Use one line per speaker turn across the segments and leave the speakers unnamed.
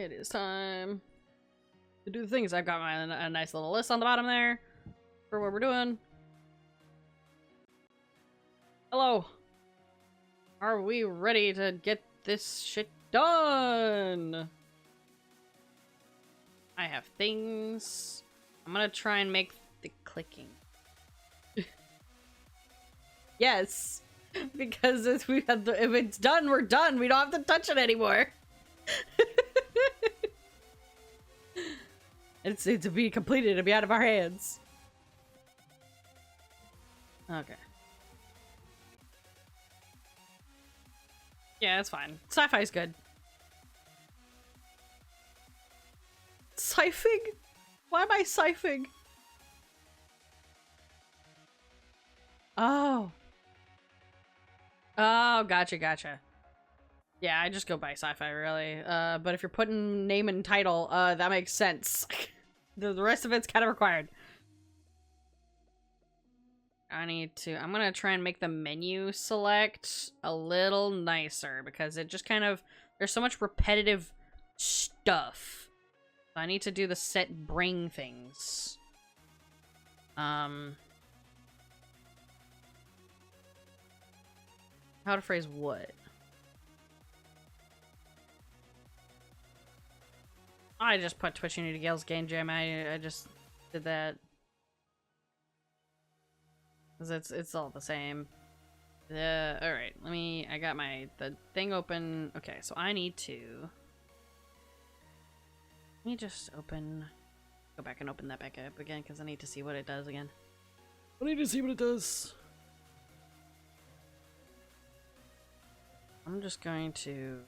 It is time to do the things. I've got a nice little list on the bottom there for what we're doing. Hello. Are we ready to get this shit done? I have things. I'm gonna try and make the clicking. Yes, because if it's done, we're done. We don't have to touch it anymore. It's to be completed, to be out of our hands. Okay. Yeah, it's fine. Sci-fi's good. Siphoning? Why am I siphoning? Oh. Oh, gotcha. Yeah, I just go by sci-fi, really. But if you're putting name and title, that makes sense. The rest of it's kind of required. I'm gonna try and make the menu select a little nicer because it just kind of, there's so much repetitive stuff. I need to do the set bring things. How to phrase what? I just put Twitch Unity Gale's Game Jam. I just did that. It's all the same. Alright, I got the thing open. Okay, so let me just go back and open that back up again, because I need to see what it does again. I need to see what it does. I'm just going to,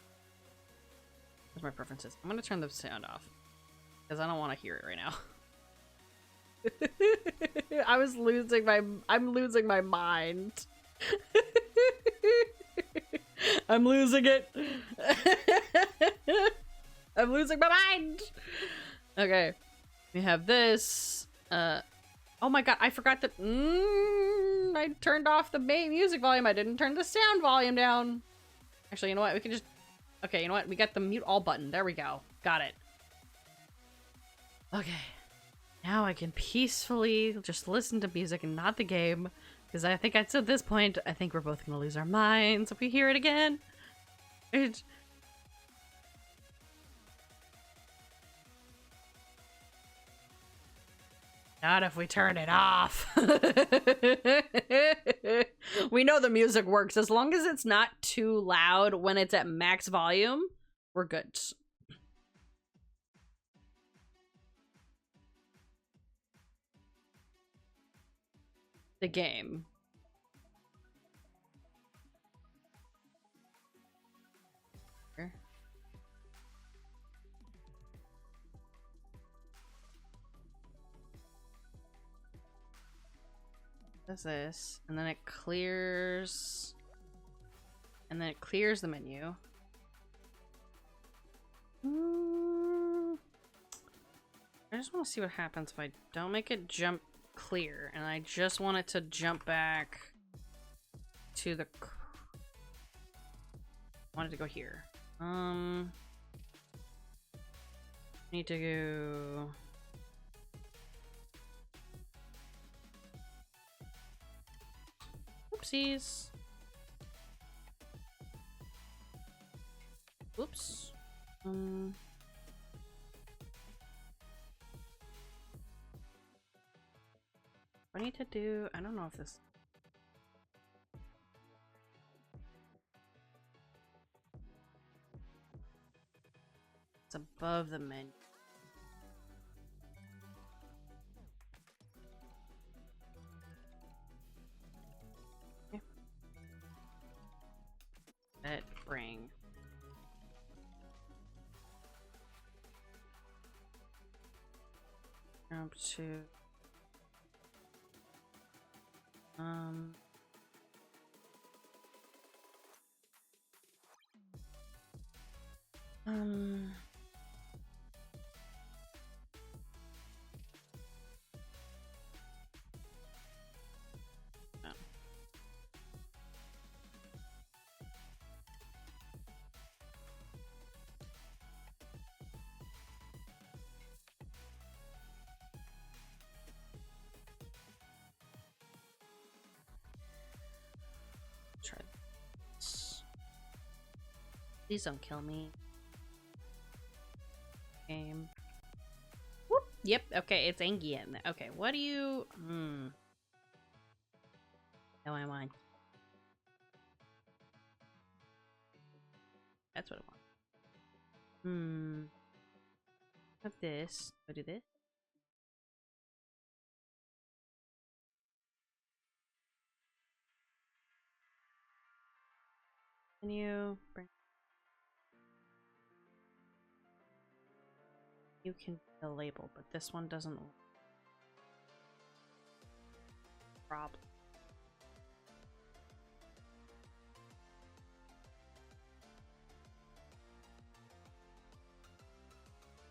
where's my preferences? I'm going to turn the sound off, because I don't want to hear it right now. I'm losing my mind. I'm losing it. I'm losing my mind. Okay. We have this. Oh my god, I forgot that. I turned off the main music volume. I didn't turn the sound volume down. Actually, you know what? We can just. Okay, you know what? We got the mute all button. There we go. Got it. Okay. Now I can peacefully just listen to music and not the game. Because I think at this point, I think we're both going to lose our minds if we hear it again. Not if we turn it off. We know the music works. As long as it's not too loud when it's at max volume, we're good. The game. Here. Does this, and then it clears, and then it clears the menu. I just want to see what happens if I don't make it jump clear, and I just want it to jump back to the. I want it to go here. Need to go. Oopsies. Oops. I need to do. I don't know if this. It's above the menu. Okay. Let bring. Jump to. Please don't kill me. Game. Whoop. Yep. Okay, it's Angian. Okay, what do you... No, I want. That's what I want. Have this. Go do this. Can you bring... You can the label, but this one doesn't. Problem.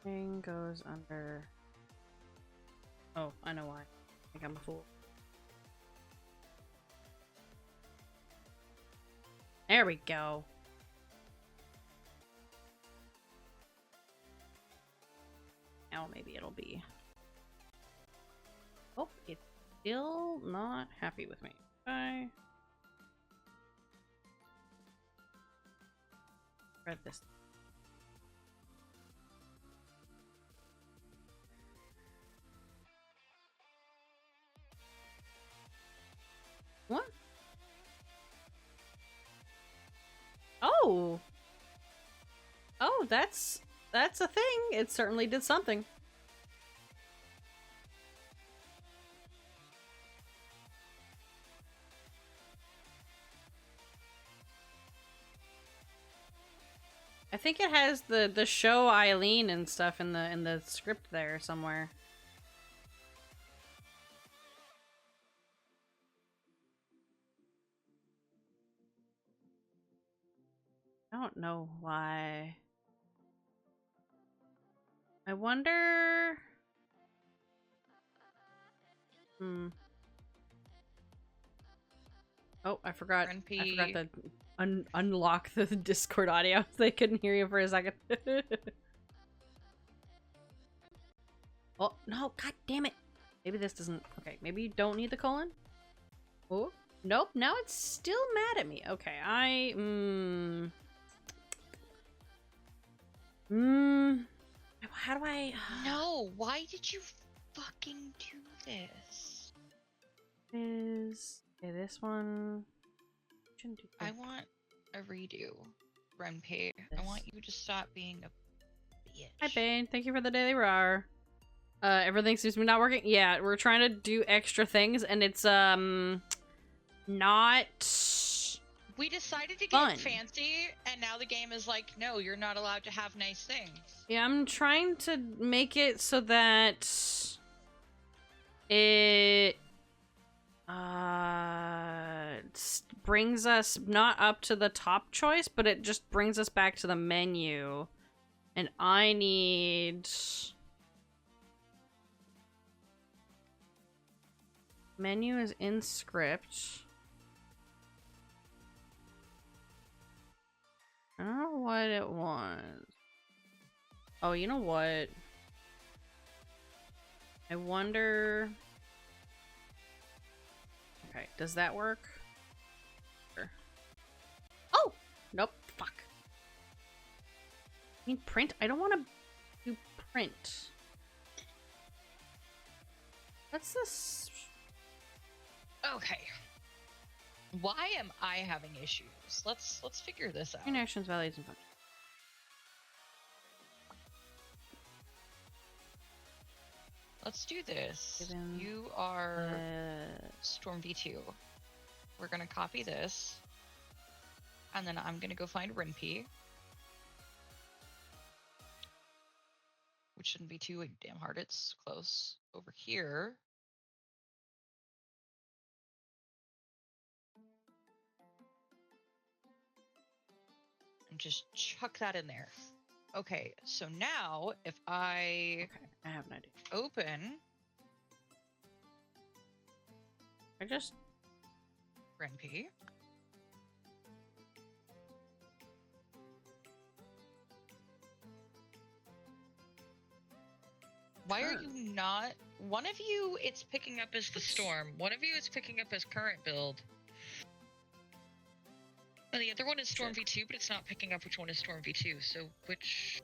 Thing goes under. Oh, I know why. I think I'm a fool. There we go. Now maybe it'll be. Oh, it's still not happy with me. Bye. Read this. What? Oh. Oh, that's a thing. It certainly did something. I think it has the show Eileen and stuff in the script there somewhere. I don't know why. I wonder. Oh, I forgot.
Ren'py.
I forgot to unlock the Discord audio. They couldn't hear you for a second. Oh no! God damn it! Maybe this doesn't. Okay, maybe you don't need the colon. Oh nope! Now it's still mad at me. Okay, How do I?
No, why did you fucking do this?
Okay, this one. Shouldn't do
I want a redo, Ren'py. I want you to stop being a bitch.
Hi, Bane. Thank you for the daily rar. Everything seems to be not working. Yeah, we're trying to do extra things, and it's not.
We decided to
fun.
get fancy, and now the game is like, no, you're not allowed to have nice things.
Yeah, I'm trying to make it so that it brings us not up to the top choice, but it just brings us back to the menu. And I need menu is in script. I don't know what it wants. Oh, you know what? I wonder. Okay, does that work? Sure. Oh! Nope. Fuck. I mean, print? I don't want to do print. What's this?
Okay. Why am I having issues? Let's figure this out.
Actions, values, and functions.
Let's do this.
Given
You are Storm V2. We're gonna copy this. And then I'm gonna go find Ren'py. Which shouldn't be too damn hard, it's close. Over here. And just chuck that in there. Okay, so now if I
have an idea.
Open
I just
Ren'py. Why are you not? One of you it's picking up as the Storm. One of you is picking up as current build. Oh, the other one is Storm
Shit.
V2, but it's not picking up which one is Storm V2. So which?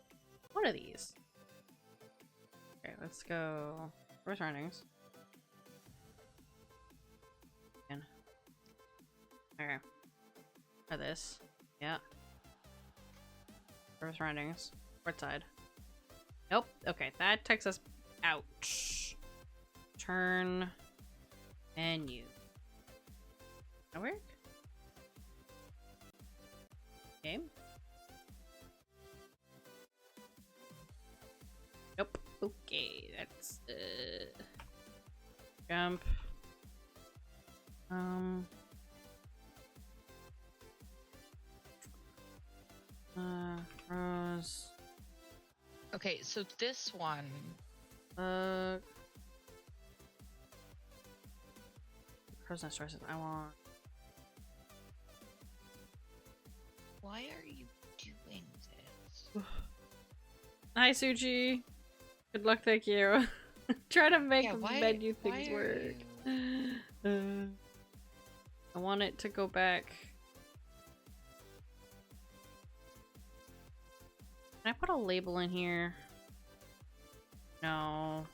One of these. Okay, let's go. Where's earnings? Okay. Try this. Yeah. Where's earnings? What side? Nope. Okay, that takes us out. Turn menu. That work? Game? Nope. Okay, that's jump. Rose.
Okay, so this one.
Crow's Nest choices. I want.
Why are you doing this?
Hi, Suji. Good luck, thank you. Try to make
Yeah,
menu things
why
work. I want it to go back. Can I put a label in here? No.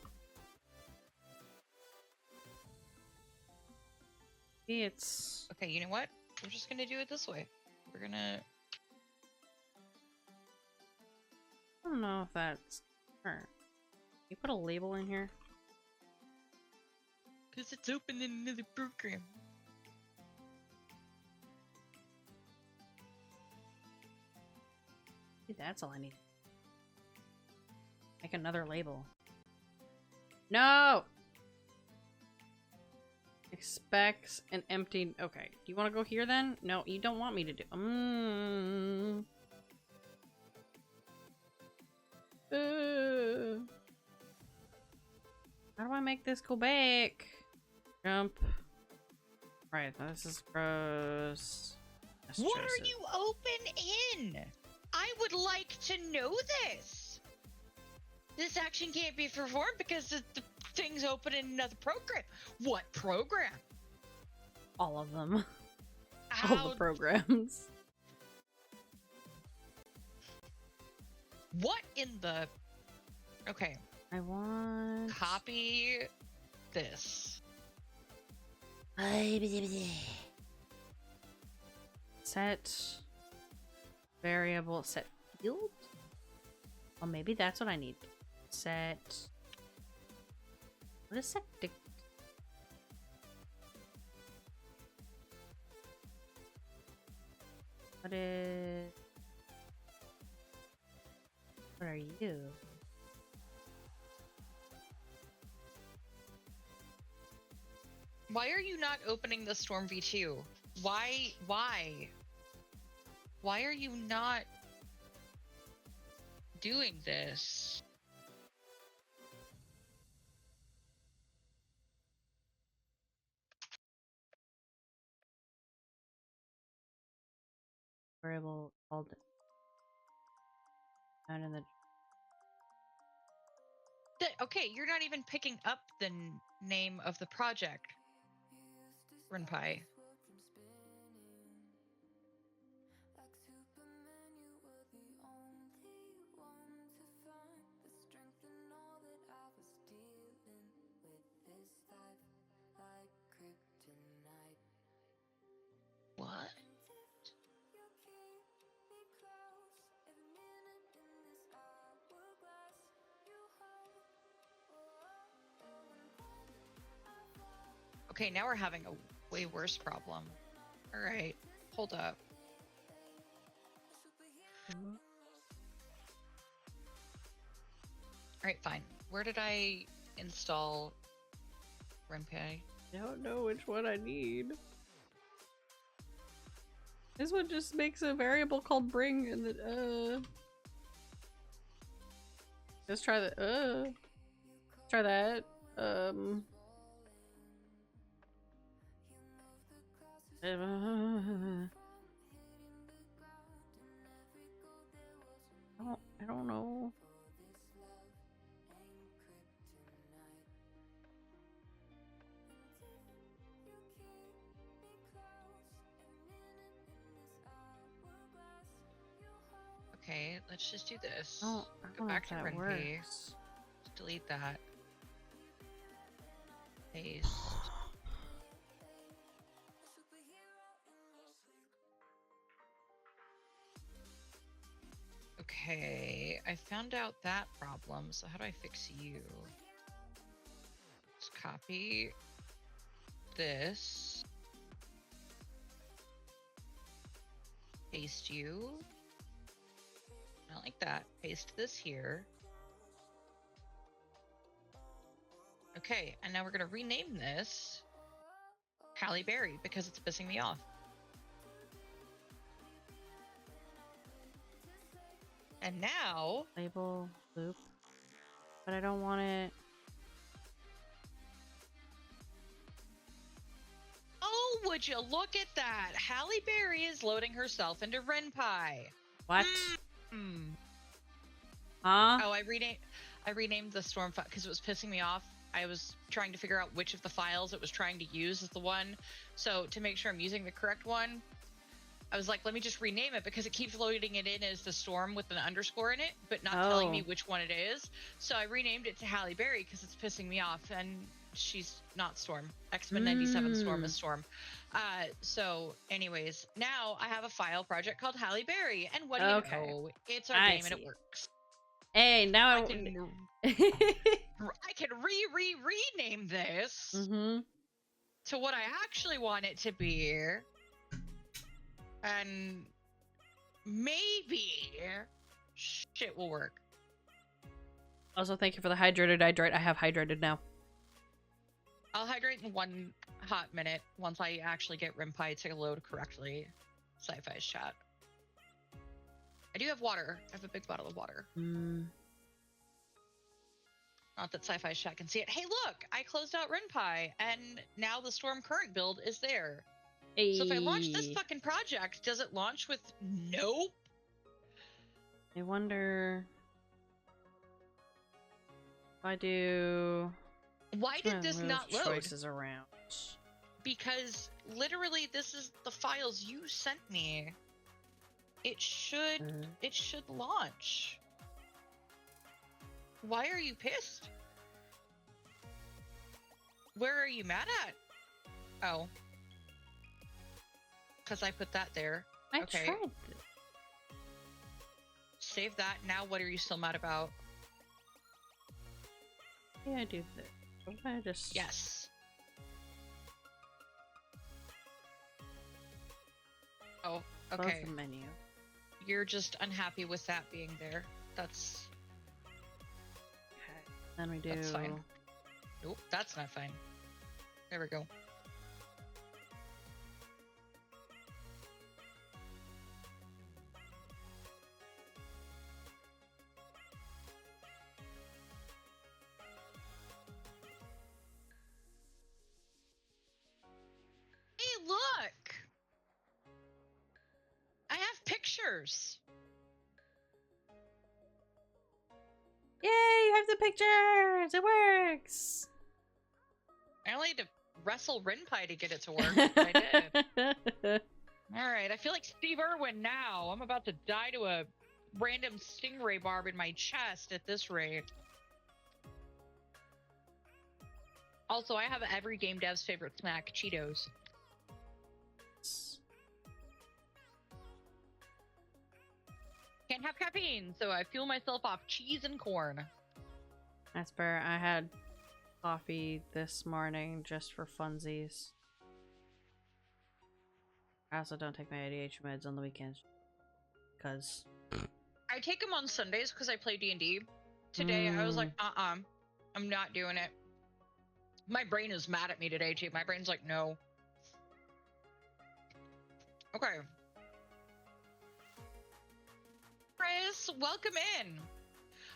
Maybe it's...
Okay, you know what? We're just gonna do it this way. We're gonna...
I don't know if that's... Can you put a label in here?
Because it's open in another program.
Maybe that's all I need. Make another label. No! Expects an empty... Okay. Do you want to go here then? No, you don't want me to do... How do I make this go back? Jump. Right, this is gross.
What are you open in? I would like to know this. This action can't be performed because the thing's open in another program. What program?
All of them.
How?
All the programs.
What in the... Okay.
I want...
Copy this.
Set variable, set field? Oh, maybe that's what I need. Set... What is set dict? What is... What are you?
Why are you not opening the Storm V2? Why? Why are you not doing this?
Variable called down in the...
Okay, you're not even picking up the name of the project, Ren'py. What? Okay, now we're having a way worse problem. All right, hold up. All right, fine. Where did I install Ren'py?
I don't know which one I need. This one just makes a variable called bring and the let's try the try that. I don't know.
Let's just do this.
Oh, I
Go
don't know
back
if
to
that
Ren'py.
works.
Delete that. Paste. Okay, I found out that problem, so how do I fix you? Let's copy this. Paste you. I like that. Paste this here. Okay, and now we're gonna rename this Halle Berry because it's pissing me off. And now
Label loop. But I don't want it.
oh, would you look at that? Halle Berry is loading herself into Ren'py.
What?
Hmm.
Huh?
Oh, I renamed the storm file because it was pissing me off. I was trying to figure out which of the files it was trying to use as the one. So to make sure I'm using the correct one, I was like, let me just rename it because it keeps loading it in as the storm with an underscore in it, but not telling me which one it is. So I renamed it to Halle Berry because it's pissing me off, and she's not Storm. X-Men 97 Storm is Storm. So anyways, now I have a file project called Halle Berry, and what do you know? It's our game and it works.
Hey, now
I can rename this to what I actually want it to be, and maybe shit will work.
Also, thank you for the hydrated hydrate. I have hydrated now.
I'll hydrate in 1 hot minute once I actually get Ren'py to load correctly. Sci-Fi's chat. I do have water. I have a big bottle of water. Not that Sci-Fi's chat can see it. Hey, look! I closed out Ren'py, and now the Storm Current build is there.
Hey.
So if I launch this fucking project, does it launch with nope?
I wonder if I do.
Why did this not load?
Choices around.
Because literally, this is the files you sent me. It should launch. Why are you pissed? Where are you mad at? Oh. Because I put that there.
I
okay.
tried.
Save that. Now what are you still mad about?
Yeah, I do this. I just...
Yes. Oh, okay.
Both the menu.
You're just unhappy with that being there. That's...
Okay. Then we do...
That's fine. Nope, that's not fine. There we go. Hey, look! I have pictures!
Yay, you have the pictures! It works!
I only had to wrestle Ren'py to get it to work, but I did. Alright, I feel like Steve Irwin now. I'm about to die to a random stingray barb in my chest at this rate. Also, I have every game dev's favorite snack, Cheetos. Can't have caffeine, so I fuel myself off cheese and corn.
That's fair. I had coffee this morning just for funsies. I also don't take my ADHD meds on the weekends. Because...
I take them on Sundays because I play D&D. Today, I was like, I'm not doing it. My brain is mad at me today, too. My brain's like, no. Okay. Chris, welcome in.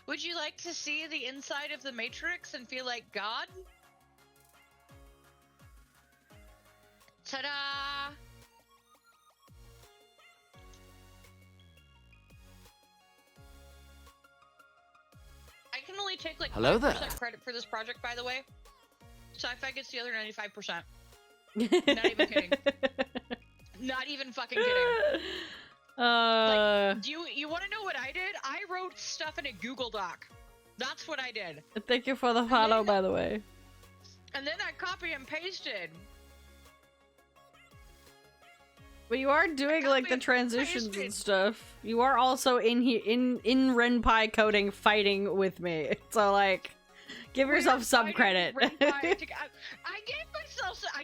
Would you like to see the inside of the Matrix and feel like God? Ta-da! I can only take like 5% credit for this project, by the way. Sci-Fi gets the other 95%. Not even kidding. Not even fucking kidding. Like, you want to know what I did? I wrote stuff in a Google Doc. That's what I did.
Thank you for the follow, by the way.
And then I copy and pasted.
But you are doing like the transitions and stuff. You are also in here in Ren'py coding, fighting with me. So like, give yourself some credit.
I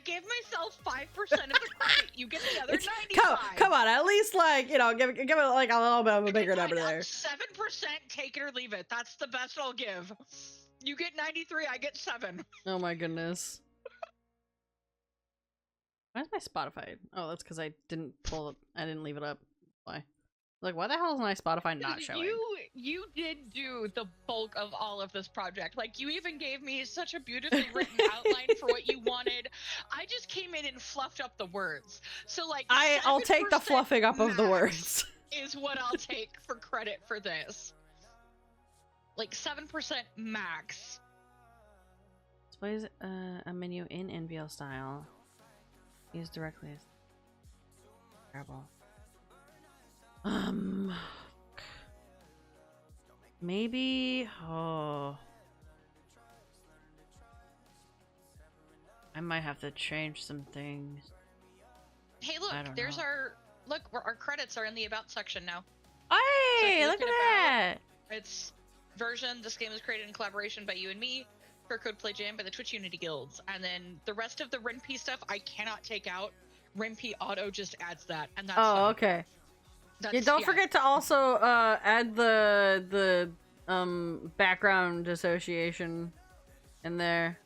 gave myself 5% of the credit. You get the other 95.
Come on, at least like give it like a little bit of a bigger number there.
7%, take it or leave it. That's the best I'll give. You get 93, I get 7.
Oh my goodness. Why is my Spotify? Oh, that's because I didn't leave it up. Why? Like, why the hell is my Spotify not showing?
You did do the bulk of all of this project. Like, you even gave me such a beautifully written outline for what you wanted. I just came in and fluffed up the words. So, like,
I'll take the fluffing up of the words.
Is what I'll take for credit for this. Like, 7% max.
Displays a menu in NVL style. Use directly as terrible. Maybe. Oh, I might have to change some things.
Hey, look! There's our credits are in the about section now.
Hey,
so
look at that!
It's version. This game is created in collaboration by you and me. For Code Play Jam by the Twitch Unity Guilds, and then the rest of the Ren'py stuff I cannot take out. Ren'py auto just adds that, and that's fine.
Okay. Yeah, don't forget to also add the background association in there.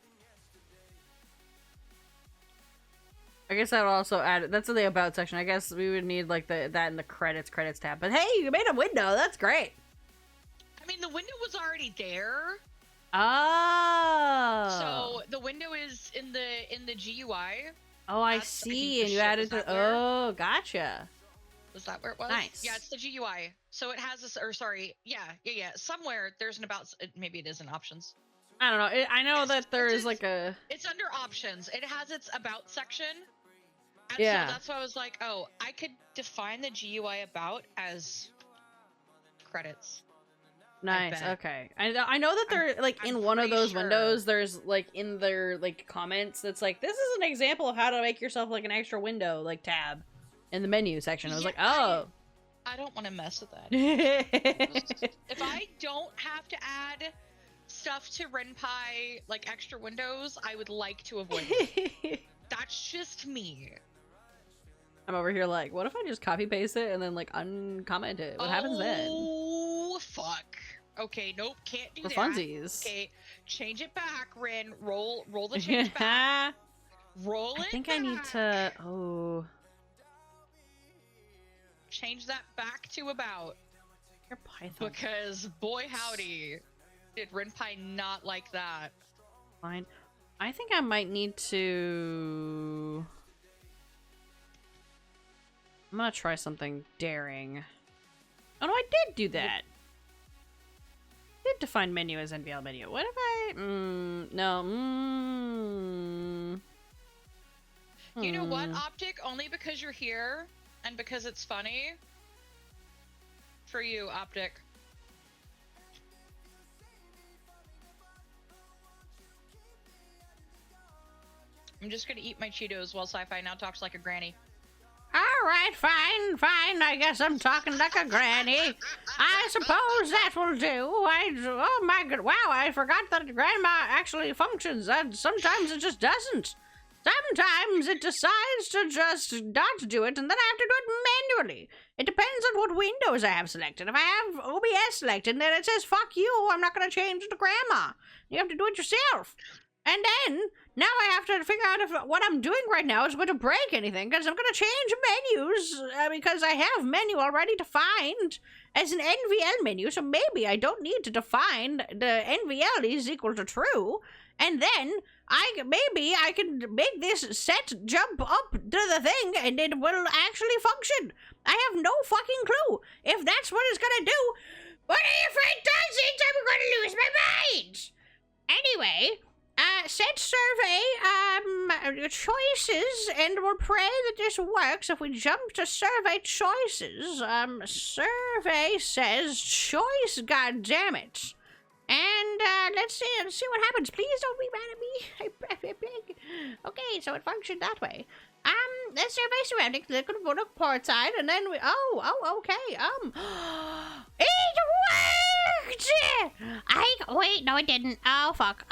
I guess I would also add it. That's in the about section. I guess we would need like that in the credits tab. But hey, you made a window. That's great.
I mean, the window was already there.
Oh.
So the window is in the GUI.
Oh, I see. And you added the. Oh, gotcha.
Was that where it was?
Nice.
Yeah, it's the GUI. So it has this. Or sorry. Yeah. Somewhere there's an about. Maybe it is in options.
I don't know. I know that there is like a.
It's under options. It has its about section. And
yeah.
So that's why I was like, oh, I could define the GUI about as credits.
Nice. Okay. I know that they're like in one of those windows. There's like in their like comments that's like, this is an example of how to make yourself like an extra window like tab in the menu section. I was like, oh.
I don't want to mess with that. If I don't have to add stuff to Ren'py like extra windows, I would like to avoid it. That's just me.
I'm over here like, what if I just copy paste it and then like uncomment it? What happens then?
Oh fuck. Okay, nope, can't do that.
For funsies.
Okay, change it back, Ren. Roll the change back. Roll it.
I think
back.
I need to. Oh.
Change that back to about.
Your Python.
Because boy howdy, did Ren'py not like that?
Fine. I think I might need to. I'm gonna try something daring. Oh no, I did do that. I did define menu as NVL menu. What if I? No.
You know what, Optic? Only because you're here and because it's funny. For you, Optic. I'm just gonna eat my Cheetos while Sci-Fi now talks like a granny.
Alright, fine. I guess I'm talking like a granny. I suppose that will do. Oh my god, wow, I forgot that grandma actually functions. And sometimes it just doesn't. Sometimes it decides to just not do it, and then I have to do it manually. It depends on what windows I have selected. If I have OBS selected, then it says, fuck you, I'm not going to change to grandma. You have to do it yourself. And then, now I have to figure out if what I'm doing right now is going to break anything, because I'm going to change menus, because I have menu already defined as an NVL menu, so maybe I don't need to define the NVL is equal to true, and then maybe I can make this set jump up to the thing, and it will actually function. I have no fucking clue if that's what it's going to do, but if it doesn't, I'm going to lose my mind! Anyway... set survey, choices, and we'll pray that this works. If we jump to survey choices, survey says choice, goddammit. And, let's see what happens. Please don't be mad at me. I beg. Okay, so it functioned that way. The survey surrounding, look port side, and then we, okay, it worked! Wait, no it didn't. Oh, fuck.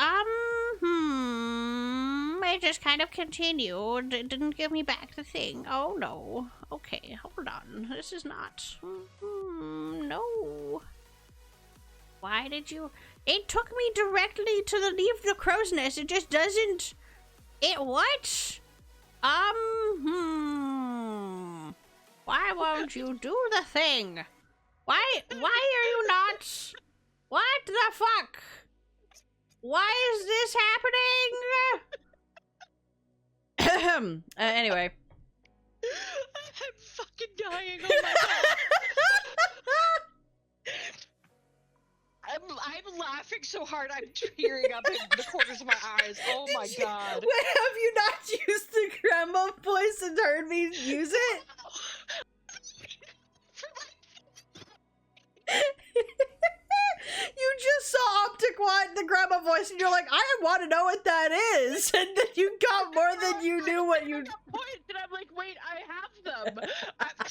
It just kind of continued. It didn't give me back the thing. Oh, no. Okay, hold on. This is not, no. Why did you, it took me directly to the Leave the Crow's Nest. It just doesn't, it what? Why won't you do the thing? Why are you not? What the fuck? Why is this happening? Anyway.
I'm fucking dying. Oh my god. I'm laughing so hard I'm tearing up in the corners of my eyes. Oh my god.
Wait, have you not used the grandma voice and heard me use it? You just saw Optic want the grandma voice and you're like, I want to know what that is. And then you got more than you knew what you...
And I'm like, wait, I have them.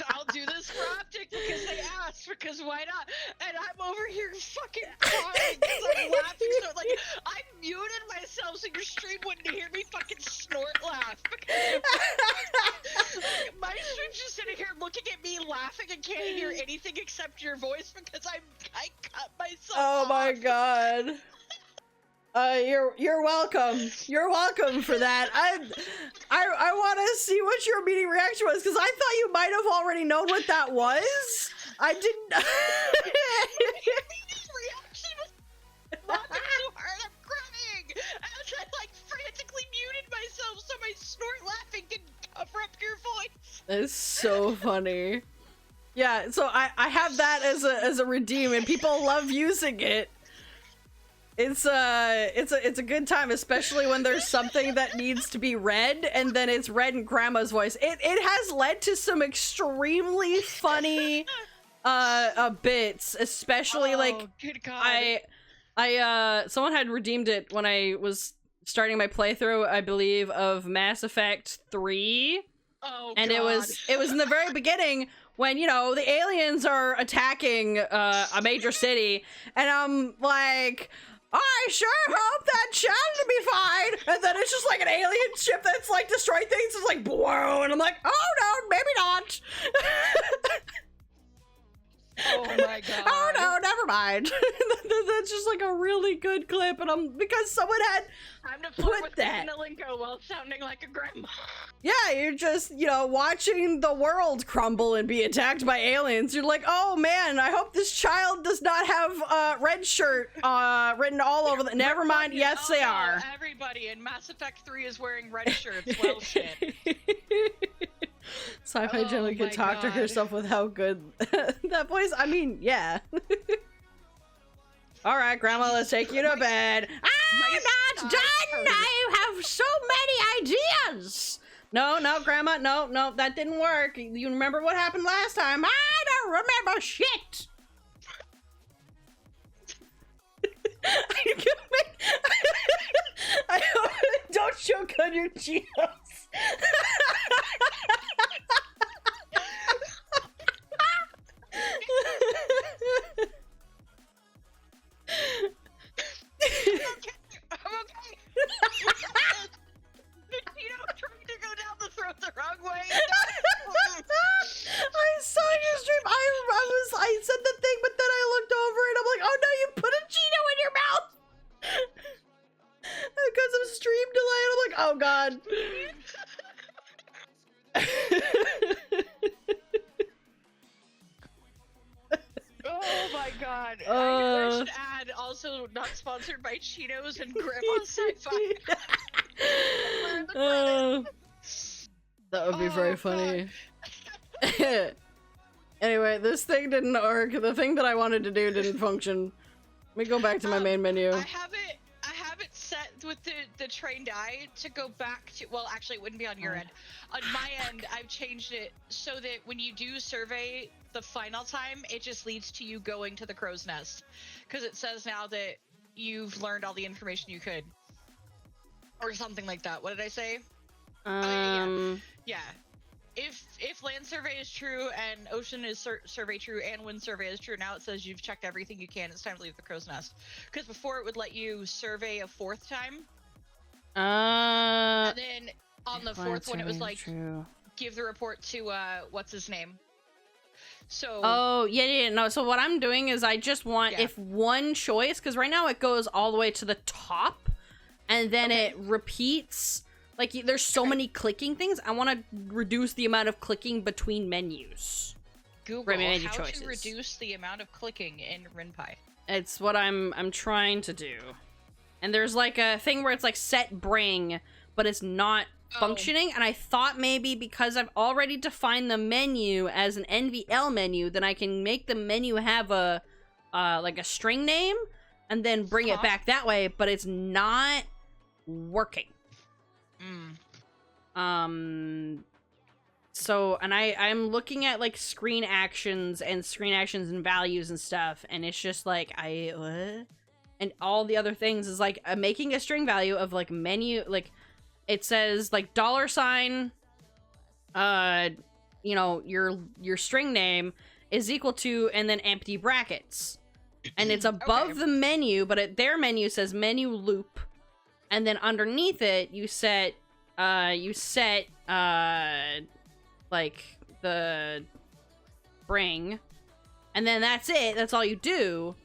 I'll do this for Optic because they asked, because why not? And I'm over here fucking crying because I'm laughing so, like, I muted myself so your stream wouldn't hear me fucking snort laugh. My stream's just sitting here looking at me laughing and can't hear anything except your voice because I cut myself
Oh
off.
my god. You're welcome. You're welcome for that. I want to see what your immediate reaction was because I thought you might have already known what that was. I didn't.
Reaction was laughing so hard I'm crying as I like frantically muted myself so my snort laughing can cover up your voice.
It's so funny. Yeah, so I have that as a redeem and people love using it. It's a good time, especially when there's something that needs to be read and then it's read in grandma's voice. It has led to some extremely funny bits, especially
good God.
I someone had redeemed it when I was starting my playthrough, I believe, of Mass Effect 3.
Oh,
and
God.
it was in the very beginning when, you know, the aliens are attacking a major city, and I'm like, I sure hope that child will be fine. And then it's just like an alien ship that's like destroying things. It's like, whoa, and I'm like, oh no, maybe not.
Oh my God.
Oh no, never mind. That's just like a really good clip, and because someone had
Time to flirt with Nalinko while sounding like a grandma.
Yeah, you're just, you know, watching the world crumble and be attacked by aliens. You're like, oh man, I hope this child does not have red shirt written all over them. Never mind, yes they are.
Everybody in Mass Effect 3 is wearing red shirts. Well, shit.
Sci-Fi Gemma could talk to herself with how good that voice. I mean, yeah. All right, Grandma, let's take you to bed. I'm not done. I have so many ideas. No, Grandma, no, that didn't work. You remember what happened last time? I don't remember shit. I hope don't choke on your Cheetos.
I'm okay. You know, trying to go down the throat the wrong way.
I saw your stream. I said the thing, but then I looked over and I'm like, oh no, you put a Cheeto in your mouth. Because of stream delay, and I'm like, oh god.
Oh my god. I should add, also not sponsored by Cheetos and Grandma Sci-Fi.
That would be very funny. Anyway, this thing didn't work. The thing that I wanted to do didn't function. Let me go back to my main menu.
I have it set with the trained eye to go back to, well, actually, it wouldn't be on your end. On my end, I've changed it so that when you do survey the final time, it just leads to you going to the crow's nest. Because it says now that you've learned all the information you could. Or something like that. What did I say? Yeah. If land survey is true and ocean is survey true and wind survey is true, now it says you've checked everything you can. It's time to leave the crow's nest. Because before it would let you survey a 4th time. And then on the 4th one, it was like, give the report to, what's his name? So.
Oh, yeah, no. So what I'm doing is I just want, if one choice, because right now it goes all the way to the top, and then it repeats. Like, there's so many clicking things. I want to reduce the amount of clicking between menus.
Google how choices. To reduce the amount of clicking in Ren'py.
It's what I'm trying to do. And there's like a thing where it's like set bring, but it's not functioning. And I thought maybe because I've already defined the menu as an NVL menu, then I can make the menu have a like a string name and then bring it back that way. But it's not working. So, and I'm looking at like screen actions and values and stuff, and it's just like, what? And all the other things is like making a string value of like menu, like it says like $, you know, your string name is equal to, and then empty brackets. And it's above the menu, but their menu says menu loop. And then underneath it, you set like the bring, and then that's it. That's all you do.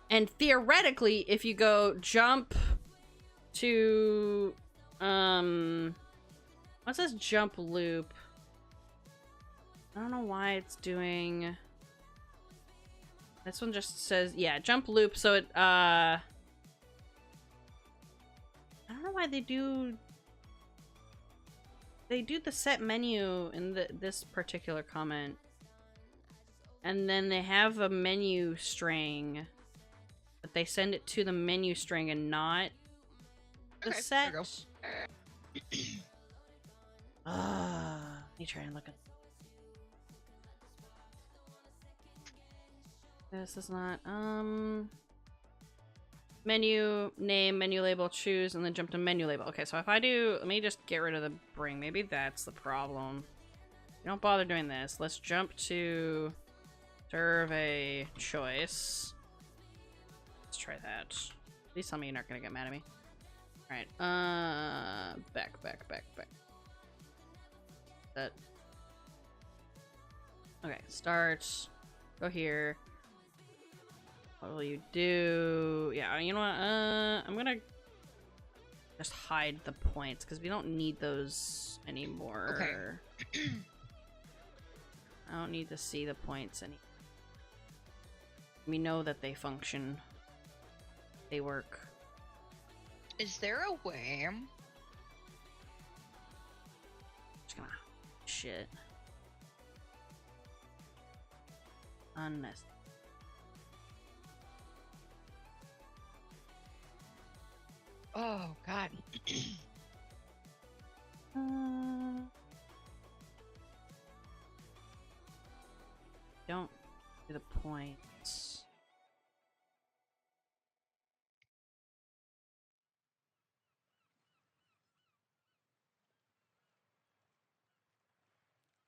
And theoretically, if you go jump to what says jump loop? I don't know why it's doing. This one just says jump loop. So it I don't know why they do the set menu in this particular comment. And then they have a menu string, but they send it to the menu string and not the set. Let me try and look at this. Is not menu name, menu label, choose, and then jump to menu label. Okay, so if I do, let me just get rid of the bring. Maybe that's the problem. Don't bother doing this. Let's jump to survey choice. Let's try that. Please tell me you're not gonna get mad at me. All right. Back. That. Okay. Start. Go here. What will you do? Yeah, you know what? I'm gonna just hide the points because we don't need those anymore. Okay. I don't need to see the points anymore. We know that they function. They work.
Is there a way?
Just gonna shit. Unnecessary.
Oh God.
Don't do the points.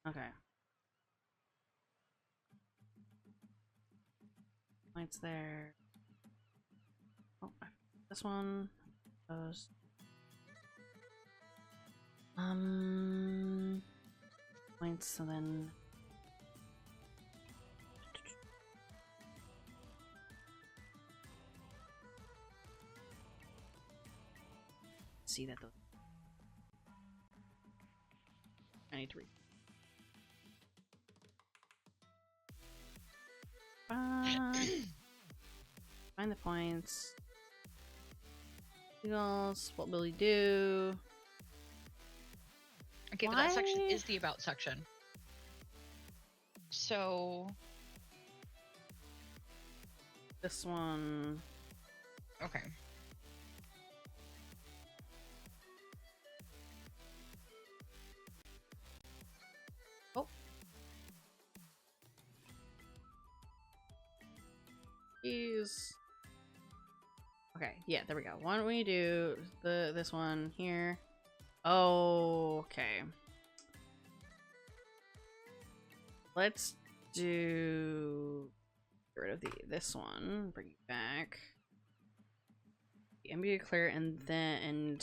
Okay. Points there. Oh, this one. Those. Points, and then. See that those. I need to read. Find the points. Eagles, what will he do?
Okay, but that section is the about section. So
this one.
Okay.
please? Okay, yeah, there we go. Why don't we do this one here? Oh, okay. Let's do get rid of this one. Bring it back. The NBA clear and then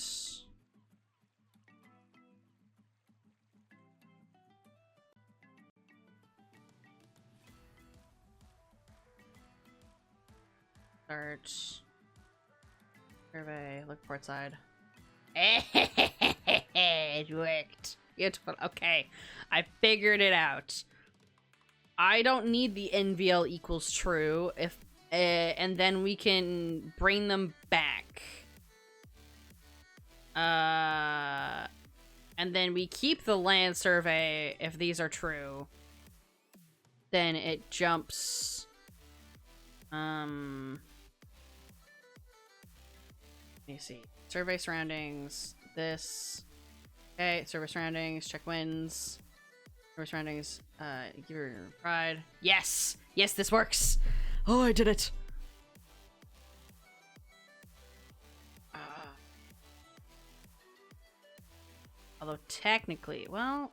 start survey. Look port side. It worked. Beautiful. Okay, I figured it out. I don't need the NVL equals true if, and then we can bring them back. And then we keep the land survey if these are true. Then it jumps. Let me see. Survey surroundings. This. Okay, survey surroundings. Check wins. Survey surroundings. Give her pride. Yes! Yes, this works! Oh, I did it! Although technically, well...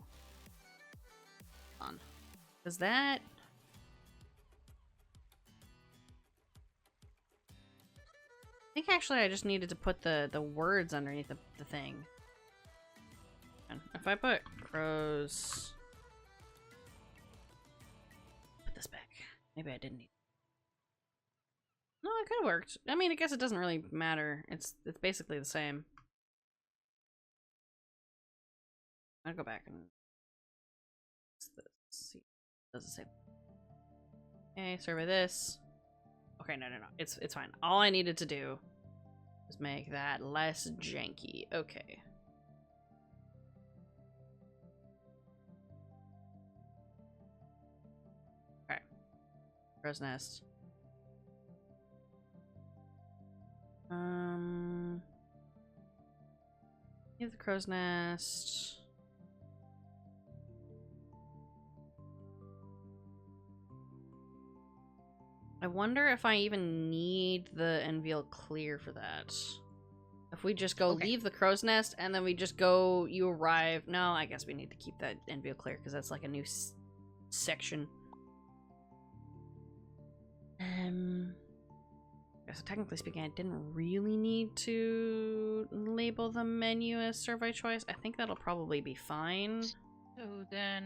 Hold on. Does that... I think actually I just needed to put the words underneath the thing. And if I put crows... Put this back. Maybe I didn't need... No, it could have worked. I mean, I guess it doesn't really matter. It's basically the same. I'll go back and... see. Does it say... Okay, survey this. Okay, no. It's fine. All I needed to do was make that less janky. Okay. Okay. Crow's nest. Give the crow's nest. I wonder if I even need the NVL clear for that. If we just go leave the crow's nest and then we just go, you arrive. No, I guess we need to keep that NVL clear because that's like a new section. So technically speaking, I didn't really need to label the menu as survey choice. I think that'll probably be fine.
So then...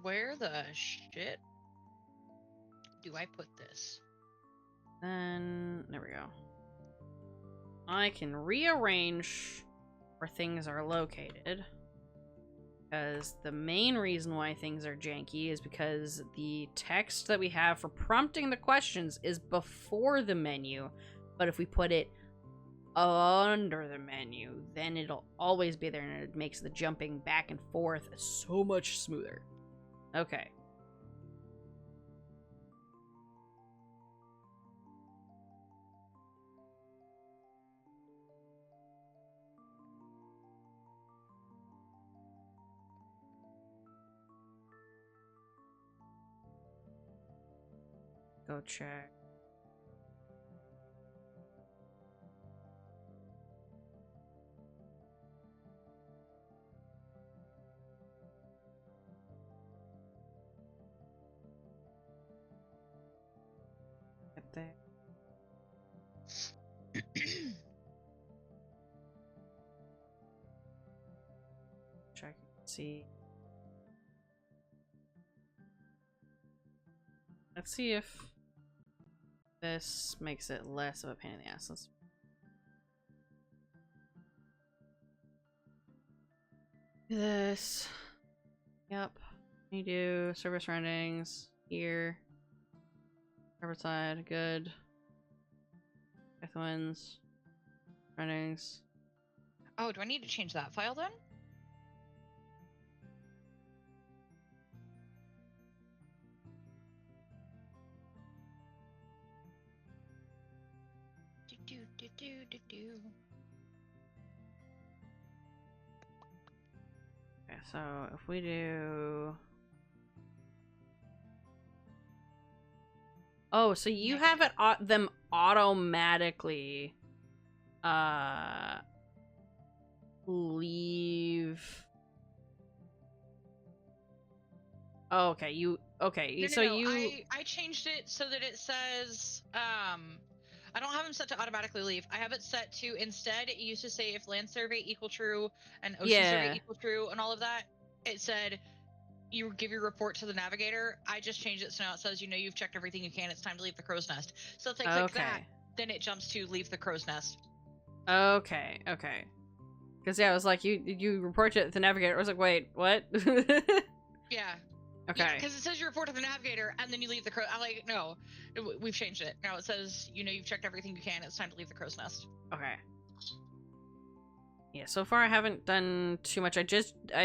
Where the shit do I put this?
Then, there we go. I can rearrange where things are located. Because the main reason why things are janky is because the text that we have for prompting the questions is before the menu. But if we put it under the menu, then it'll always be there and it makes the jumping back and forth so much smoother. Okay. Go check. Get there. Check. See. Let's see if this makes it less of a pain in the ass. Let's... do this. Yep. We do server surroundings here. Server side, good. Wins. Surroundings.
Oh, do I need to change that file then?
Okay, so if we do Oh, so you have it them automatically leave. Oh, okay,
I changed it so that it says I don't have them set to automatically leave. I have it set to instead it used to say if land survey equal true and ocean survey equal true and all of that. It said you give your report to the navigator. I just changed it so now it says you've checked everything you can. It's time to leave the crow's nest. So if they click that, then it jumps to leave the crow's nest.
Okay. Because yeah, I was like, you report it to the navigator. I was like, wait, what?
Yeah.
Okay.
Yeah, because it says you report to the navigator and then you leave the crow. I'm like, no, we've changed it. Now it says you've checked everything you can. It's time to leave the crow's nest.
Okay. Yeah, so far I haven't done too much. I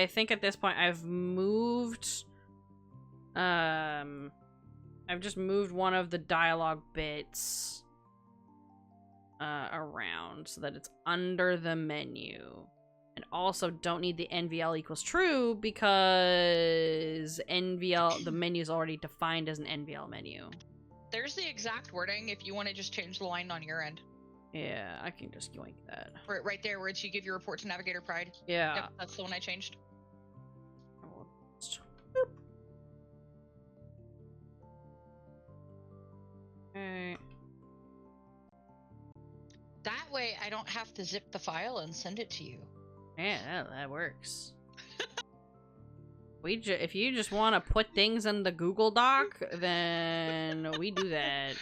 think at this point I've moved I've just moved one of the dialogue bits around so that it's under the menu. And also don't need the NVL equals true because NVL, the menu is already defined as an NVL menu.
There's the exact wording if you want to just change the line on your end.
Yeah, I can just yoink that.
Right there where it's you give your report to Navigator Pride.
Yeah.
Yep, that's the one I changed.
Okay.
That way I don't have to zip the file and send it to you.
Yeah, that works. If you just want to put things in the Google Doc, then we do that.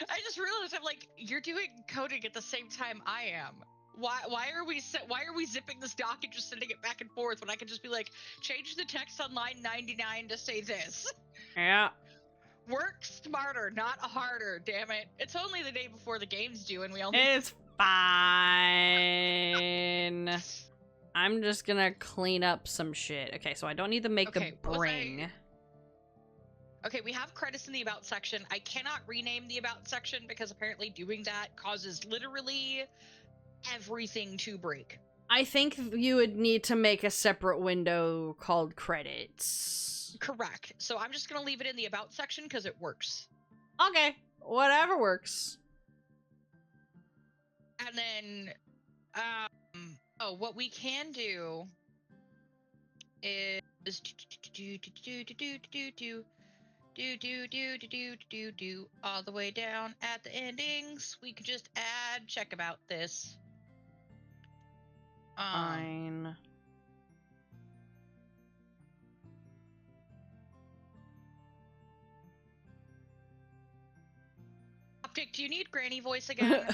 I just realized I'm like, you're doing coding at the same time I am. Why are we zipping this doc and just sending it back and forth when I can just be like, change the text on line 99 to say this?
Yeah.
Work smarter, not harder, damn it. It's only the day before the game's due and we only...
It's fine. I'm just gonna clean up some shit. Okay, so I don't need to make the bring.
Okay, we have credits in the about section. I cannot rename the about section because apparently doing that causes literally everything to break.
I think you would need to make a separate window called credits.
Correct. So I'm just gonna leave it in the about section because it works.
Okay, whatever works.
And then, what we can do is all the way down at the endings. We could just add check about this.
Fine.
Optic, do you need granny voice again?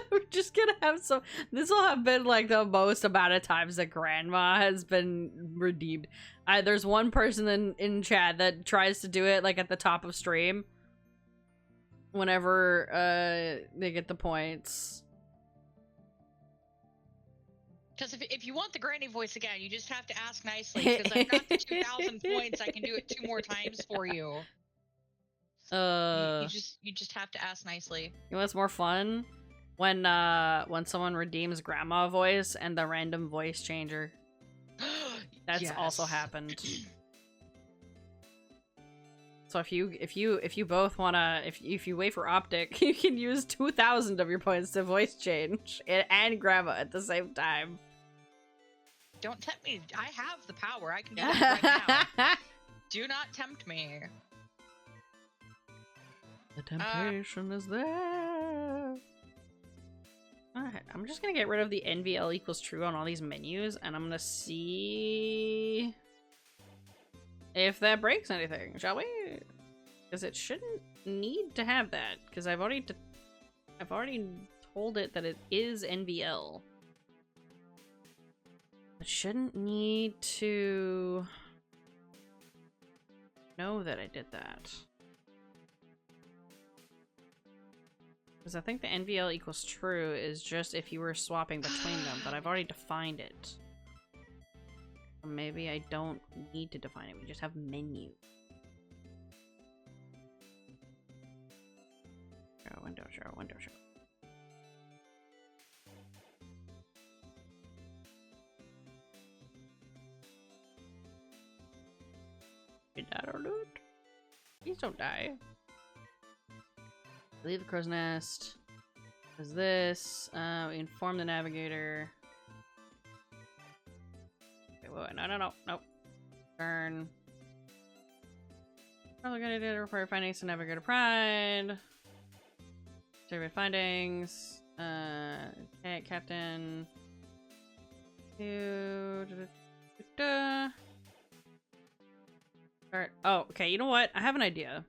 We're just gonna have some. This will have been like the most amount of times that Grandma has been redeemed. There's one person in chat that tries to do it like at the top of stream. Whenever they get the points.
Because if you want the granny voice again, you just have to ask nicely. Because I've got the 2,000 points, I can do it 2 more times for you. You just have to ask nicely.
You know what's more fun? When someone redeems Grandma voice and the random voice changer. That's also happened. So if you both wanna if you wait for Optic, you can use 2,000 of your points to voice change and Grandma at the same time.
Don't tempt me. I have the power. I can do that right now. Do not tempt me.
The temptation is there. Alright, I'm just gonna get rid of the NVL equals true on all these menus, and I'm gonna see if that breaks anything, shall we? Because it shouldn't need to have that, because I've already told it that it is NVL. It shouldn't need to know that I did that. Because I think the NVL equals true is just if you were swapping between them, but I've already defined it. Or maybe I don't need to define it, we just have menu. Window show, window show. Did that or not? Please don't die. Leave the crow's nest. Is this? We inform the navigator. Okay, wait, no. Nope. Turn. Probably gonna do report findings to navigator pride. Survey findings. Okay, captain. Alright. Oh, okay, you know what? I have an idea.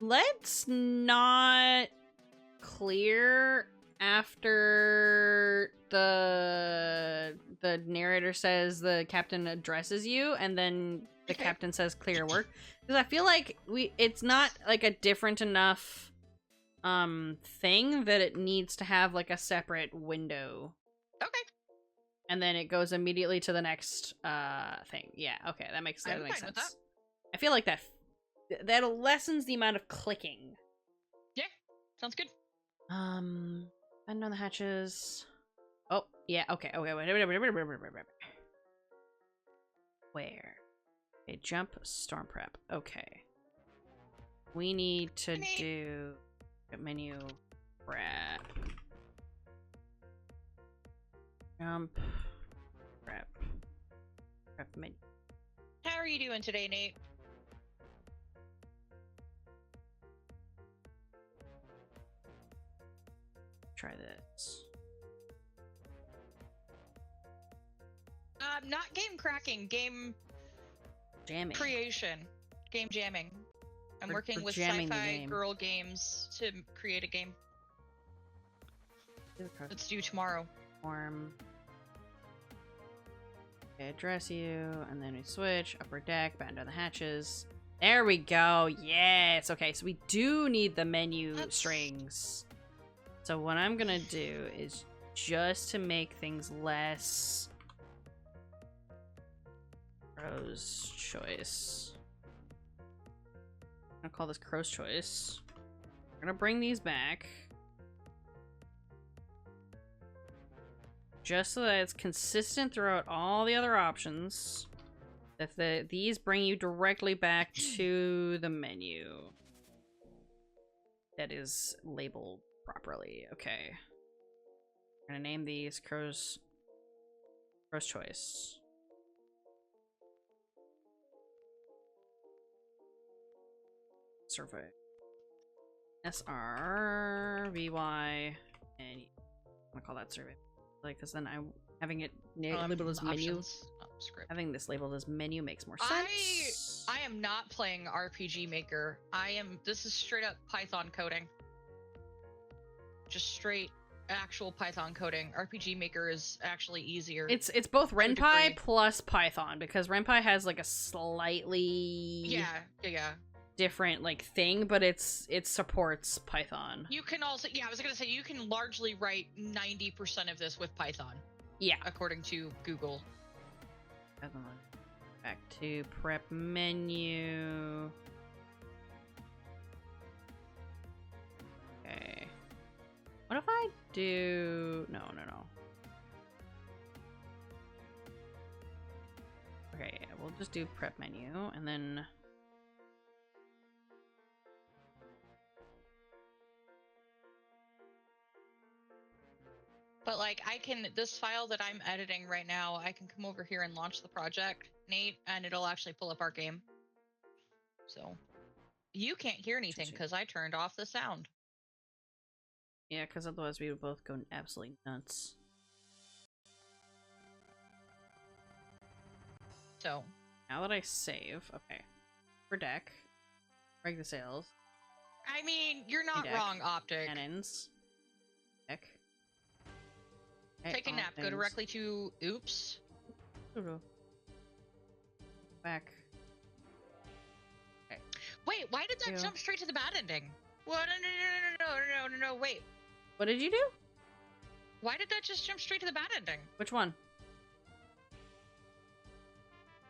Let's not clear after the narrator says the captain addresses you, and then the captain says clear work. Because I feel like it's not like a different enough thing that it needs to have like a separate window.
Okay.
And then it goes immediately to the next thing. Yeah, okay, that makes sense. I feel like that lessens the amount of clicking.
Yeah, sounds good.
Bend on the hatches. Oh, yeah, okay, wait. Where? Okay, jump, storm prep. Okay. We need to do menu prep. Jump, prep menu.
How are you doing today, Nate?
Try this.
Not game cracking, game
jamming.
Creation. Game jamming. I'm working with sci-fi girl games to create a game. Let's do tomorrow.
Form. Okay, address you, and then we switch. Upper deck, bend on the hatches. There we go. Yes. Okay, so we do need the menu strings. So what I'm gonna do is just to make things less Crow's Choice. I'm gonna call this Crow's Choice. We're gonna bring these back. Just so that it's consistent throughout all the other options. That these bring you directly back to the menu. That is labeled properly. Okay. I'm gonna name these Crow's Choice. Survey. SRVY and I'm gonna call that survey. Like, because then I'm having it labeled as menu. Having this labeled as menu makes more sense.
I am not playing RPG Maker. This is straight up Python coding. Just straight actual Python coding. RPG Maker is actually easier.
It's both Ren'py plus Python, because Ren'py has like a slightly different like thing, but it supports Python.
You can also I was gonna say you can largely write 90% of this with Python.
Yeah,
according to Google.
Back to prep menu. Okay. What if I do... No. Okay, we'll just do prep menu, and then...
But, like, this file that I'm editing right now, I can come over here and launch the project, Nate, and it'll actually pull up our game. So, you can't hear anything because I turned off the sound.
Yeah, because otherwise we would both go absolutely nuts.
So.
Now that I save, okay. For deck. Break the sails.
I mean, you're not wrong, Optic.
Cannons. Deck. Okay,
take a nap. Go directly to oops.
Back.
Okay. Wait, why did that jump straight to the bad ending? What? No, wait.
What did you do?
Why did that just jump straight to the bad ending?
Which one?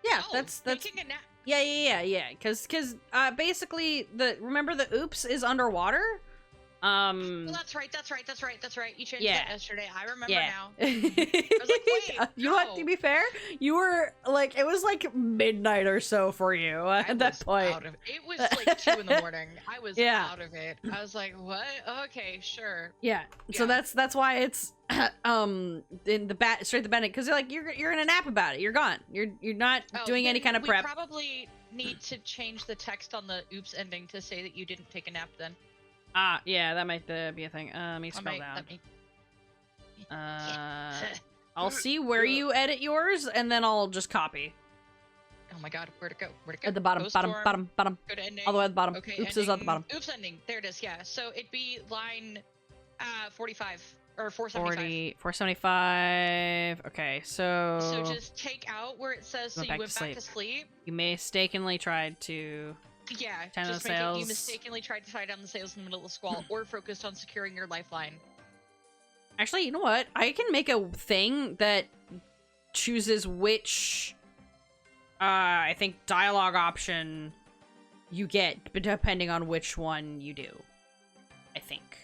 Yeah, that's
taking a nap.
Yeah. Because basically remember the oops is underwater?
Well, that's right. You changed
Yeah.
that yesterday. I remember
Yeah.
now. I was like, wait,
You know what?
no.
To be fair, you were like, it was like midnight or so for you at that point.
It was like 2 in the morning. I was
Yeah.
out of it. I was like, what? Okay, sure.
Yeah. So
Yeah.
that's why it's in the straight to Bennett, because you're in a nap about it. You're gone. You're not doing any kind of prep.
We probably need to change the text on the oops ending to say that you didn't take a nap then.
Yeah, that might be a thing. Let me scroll down. I'll see where you edit yours, and then I'll just copy.
Oh my god, where'd it go?
At the bottom, bottom.
Go to ending.
All the way at the bottom.
Okay,
Oops is at the bottom.
Oops ending. There it is, yeah. So it'd be line 45, or 475.
475. Okay, so...
So just take out where it says, so you went back to sleep.
You mistakenly tried to...
Yeah,
just
you mistakenly tried to tie down the sails in the middle of the squall, or focused on securing your lifeline.
Actually, you know what? I can make a thing that chooses which, I think, dialogue option you get, depending on which one you do. I think.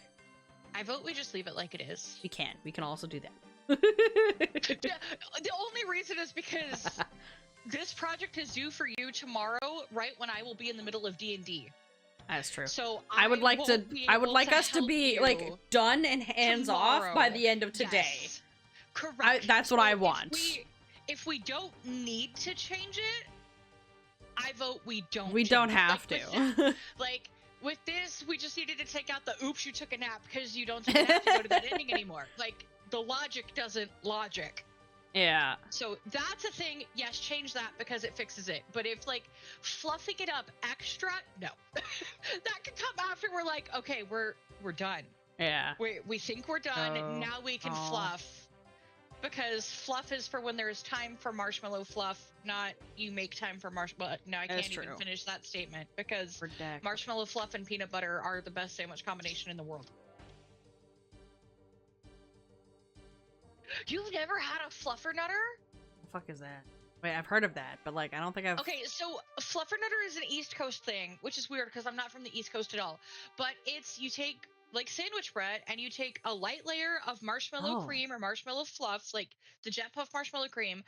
I vote we just leave it like it is.
We can. We can also do that.
Yeah, the only reason is because this project is due for you tomorrow, right when I will be in the middle of D&D.
That's true.
So
I would like us to be like done and hands off by the end of today.
Yes. Correct.
That's what I want.
If we don't need to change it, I vote we don't.
We don't have to.
With this, we just needed to take out the oops, you took a nap, because you don't have to go to that ending anymore. Like, the logic doesn't logic.
Yeah.
So that's a thing. Yes, change that because it fixes it. But if like fluffing it up extra, no. That could come after we're like, okay, we're done.
Yeah.
We think we're done. Now we can fluff. Because fluff is for when there's time for marshmallow fluff, not you make time for marshmallow. No, I can't even finish that statement because marshmallow fluff and peanut butter are the best sandwich combination in the world. You've never had a fluffernutter?
The fuck is that? Wait, I've heard of that, but like I don't think I've...
Okay, so fluffernutter is an East Coast thing, which is weird because I'm not from the East Coast at all. But it's, you take like sandwich bread and you take a light layer of marshmallow cream or marshmallow fluffs, like the Jet Puff marshmallow cream,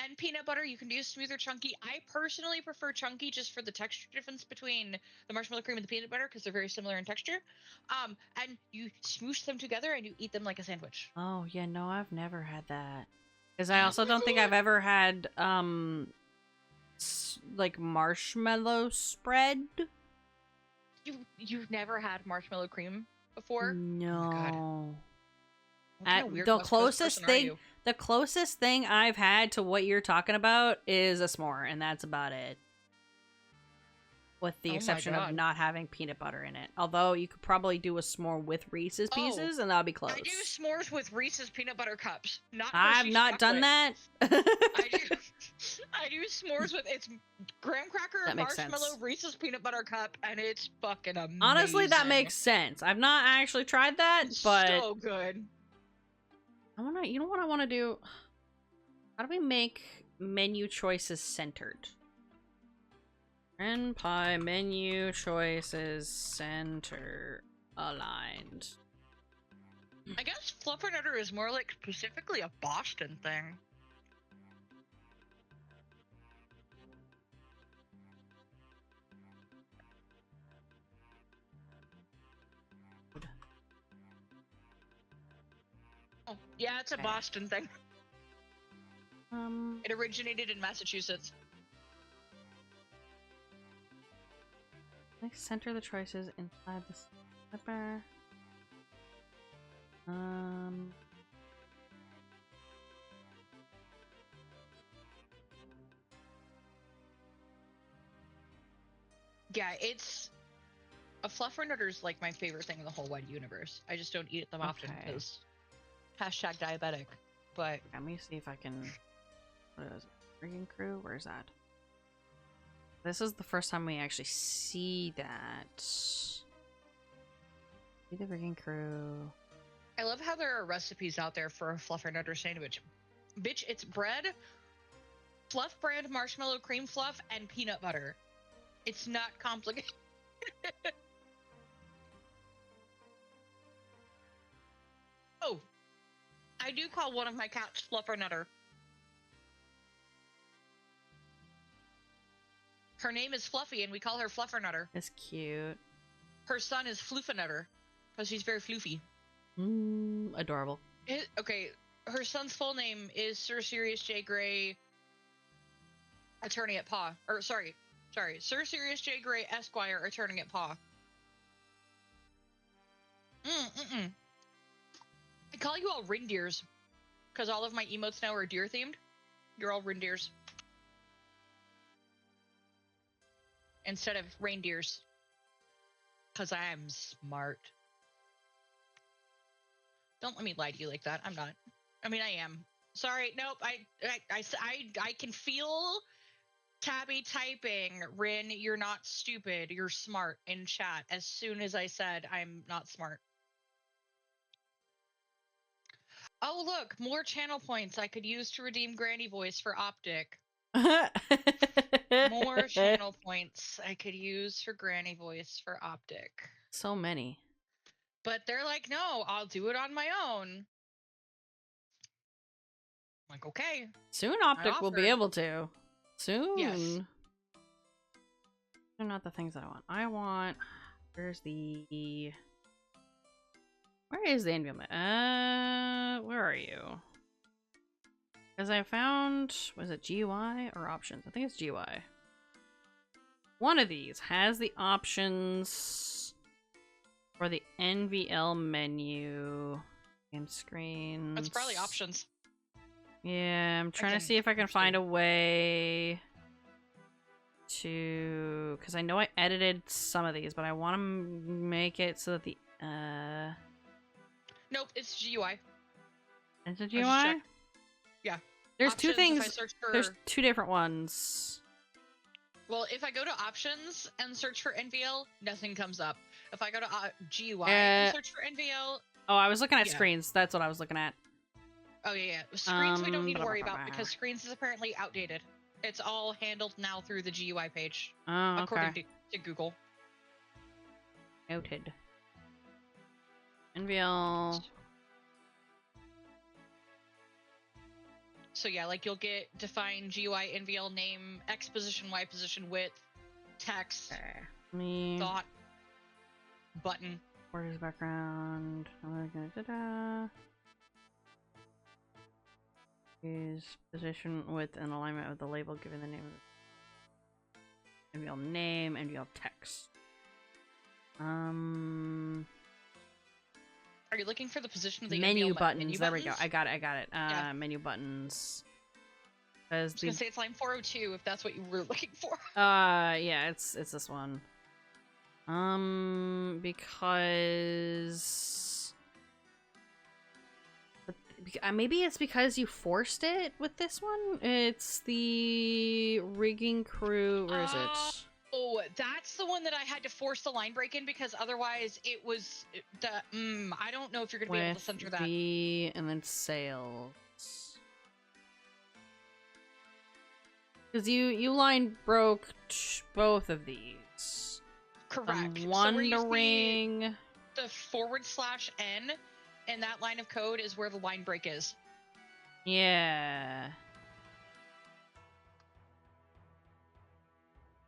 and peanut butter. You can do smooth or chunky. I personally prefer chunky just for the texture difference between the marshmallow cream and the peanut butter because they're very similar in texture. And you smoosh them together and you eat them like a sandwich.
Oh, yeah, no, I've never had that. Because I also don't think I've ever had, like marshmallow spread.
You've never had marshmallow cream before?
No.
Oh
The closest thing I've had to what you're talking about is a s'more, and that's about it. With the exception of not having peanut butter in it. Although you could probably do a s'more with Reese's Pieces, and that'll be close.
I do s'mores with Reese's peanut butter cups.
I've not done that.
I do s'mores with graham cracker, marshmallow, Reese's peanut butter cup, and it's fucking amazing.
Honestly, that makes sense. I've not actually tried that, but
so good.
You know what I want to do? How do we make menu choices centered? Ren'py menu choices center aligned.
I guess fluffernutter is more like specifically a Boston thing. Oh, yeah, it's a Boston thing. It originated in Massachusetts.
Center the choices inside the slipper.
Yeah, it's a fluffernutter is like my favorite thing in the whole wide universe. I just don't eat them often because #diabetic. But
let me see if I can. What is it? Rigging crew? Where's that? This is the first time we actually see that. See the rigging crew.
I love how there are recipes out there for a fluffernutter sandwich. Bitch, it's bread, fluff brand marshmallow cream fluff, and peanut butter. It's not complicated. do call one of my cats Fluffernutter. Her name is Fluffy, and we call her Fluffernutter.
It's cute.
Her son is Floofanutter, because she's very floofy.
Adorable.
Okay, her son's full name is Sir Sirius J. Grey, Attorney at Paw. Or, sorry, Sir Sirius J. Grey, Esquire, Attorney at Paw. I call you all reindeers, because all of my emotes now are deer-themed. You're all reindeers. Instead of reindeers. Because I'm smart. Don't let me lie to you like that. I'm not. I mean, I am. Sorry, nope. I can feel Tabby typing, Rin, you're not stupid, you're smart in chat as soon as I said I'm not smart. Oh, look, more channel points I could use to redeem Granny Voice for Optic. More channel points I could use for Granny Voice for Optic.
So many.
But they're like, no, I'll do it on my own. I'm like, okay.
Soon Optic will be able to. Soon.
Yes.
They're not the things that I want. Where's the... Where is the Envielment? Where are you? Because I found... Was it GUI or options? I think it's GUI. One of these has the options for the NVL menu. Game screen.
It's probably options.
Yeah, I'm trying to see if I can find a way to... Because I know I edited some of these, but I want to make it so that the...
Nope, it's GUI.
Is it GUI?
Yeah.
There's
Options,
two things.
if I search for...
There's two different ones.
Well, if I go to options and search for NVL, nothing comes up. If I go to GUI and search for NVL...
Oh, I was looking at screens. That's what I was looking at.
Oh, yeah. Screens we don't need to worry about because screens is apparently outdated. It's all handled now through the GUI page.
Oh, okay.
According to Google.
Noted. NVL.
So yeah, like you'll get define GUI NVL name, X position, Y position, width, text, thought, button.
Borders background. Use position, width, and alignment of the label given the name of the NVL name, NVL text.
Are you looking for the position of the
menu
NVL
buttons?
Menu
there
buttons?
we go. I got it.
Yeah.
Menu buttons.
I was gonna say it's line 402 if that's what you were looking for.
Yeah, it's this one. Because maybe it's because you forced it with this one. It's the rigging crew. Where is it?
Oh, that's the one that I had to force the line break in because otherwise it was the. I don't know if you're gonna be able to center that.
And then sales. Because you line broke both of these.
Correct.
I'm wondering.
So the /N and that line of code is where the line break is.
Yeah.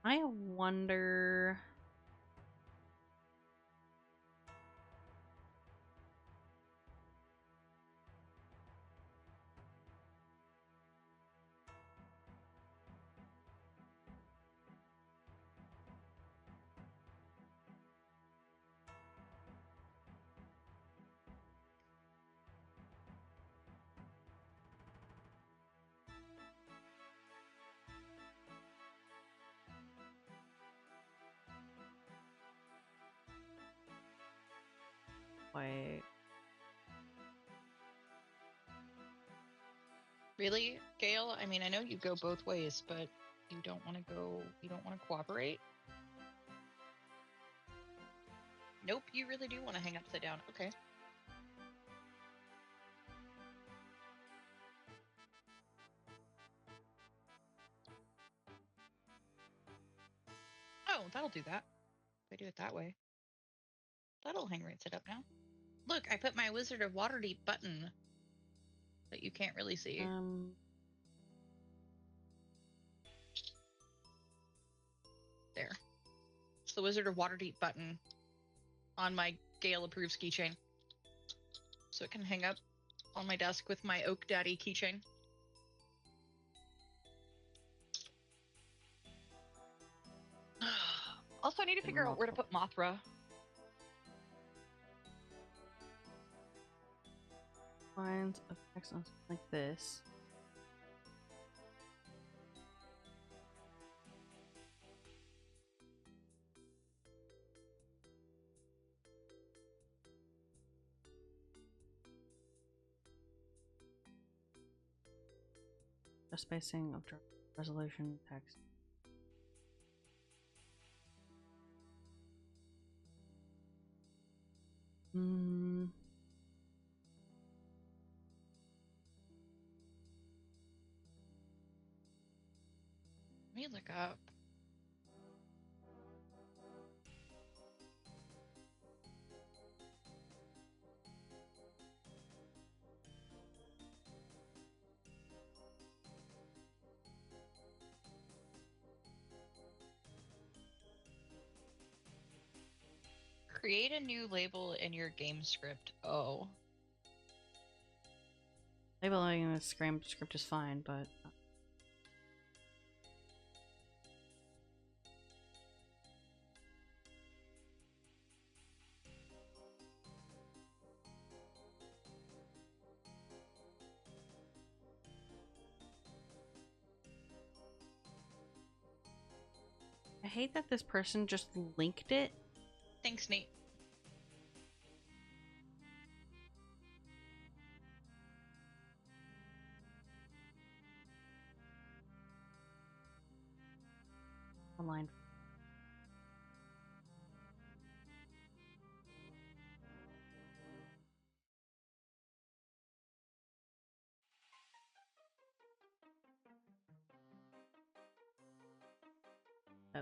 I wonder. Wait.
Really, Gail? I mean, I know you go both ways, but you don't want to go. You don't want to cooperate. Nope, you really do want to hang upside down. Okay. Oh, that'll do that. If I do it that way. That'll hang right side up now. Look, I put my Wizard of Waterdeep button that you can't really see. There. It's the Wizard of Waterdeep button on my Gale Approves keychain. So it can hang up on my desk with my Oak Daddy keychain. Also, I need to figure out where to put Mothra.
Lines of text on something like this. The spacing of resolution text.
Let me look up. Create a new label in your game script. Oh.
Labeling the script is fine, but I hate that this person just linked it.
Thanks, Nate.
Online. Oh.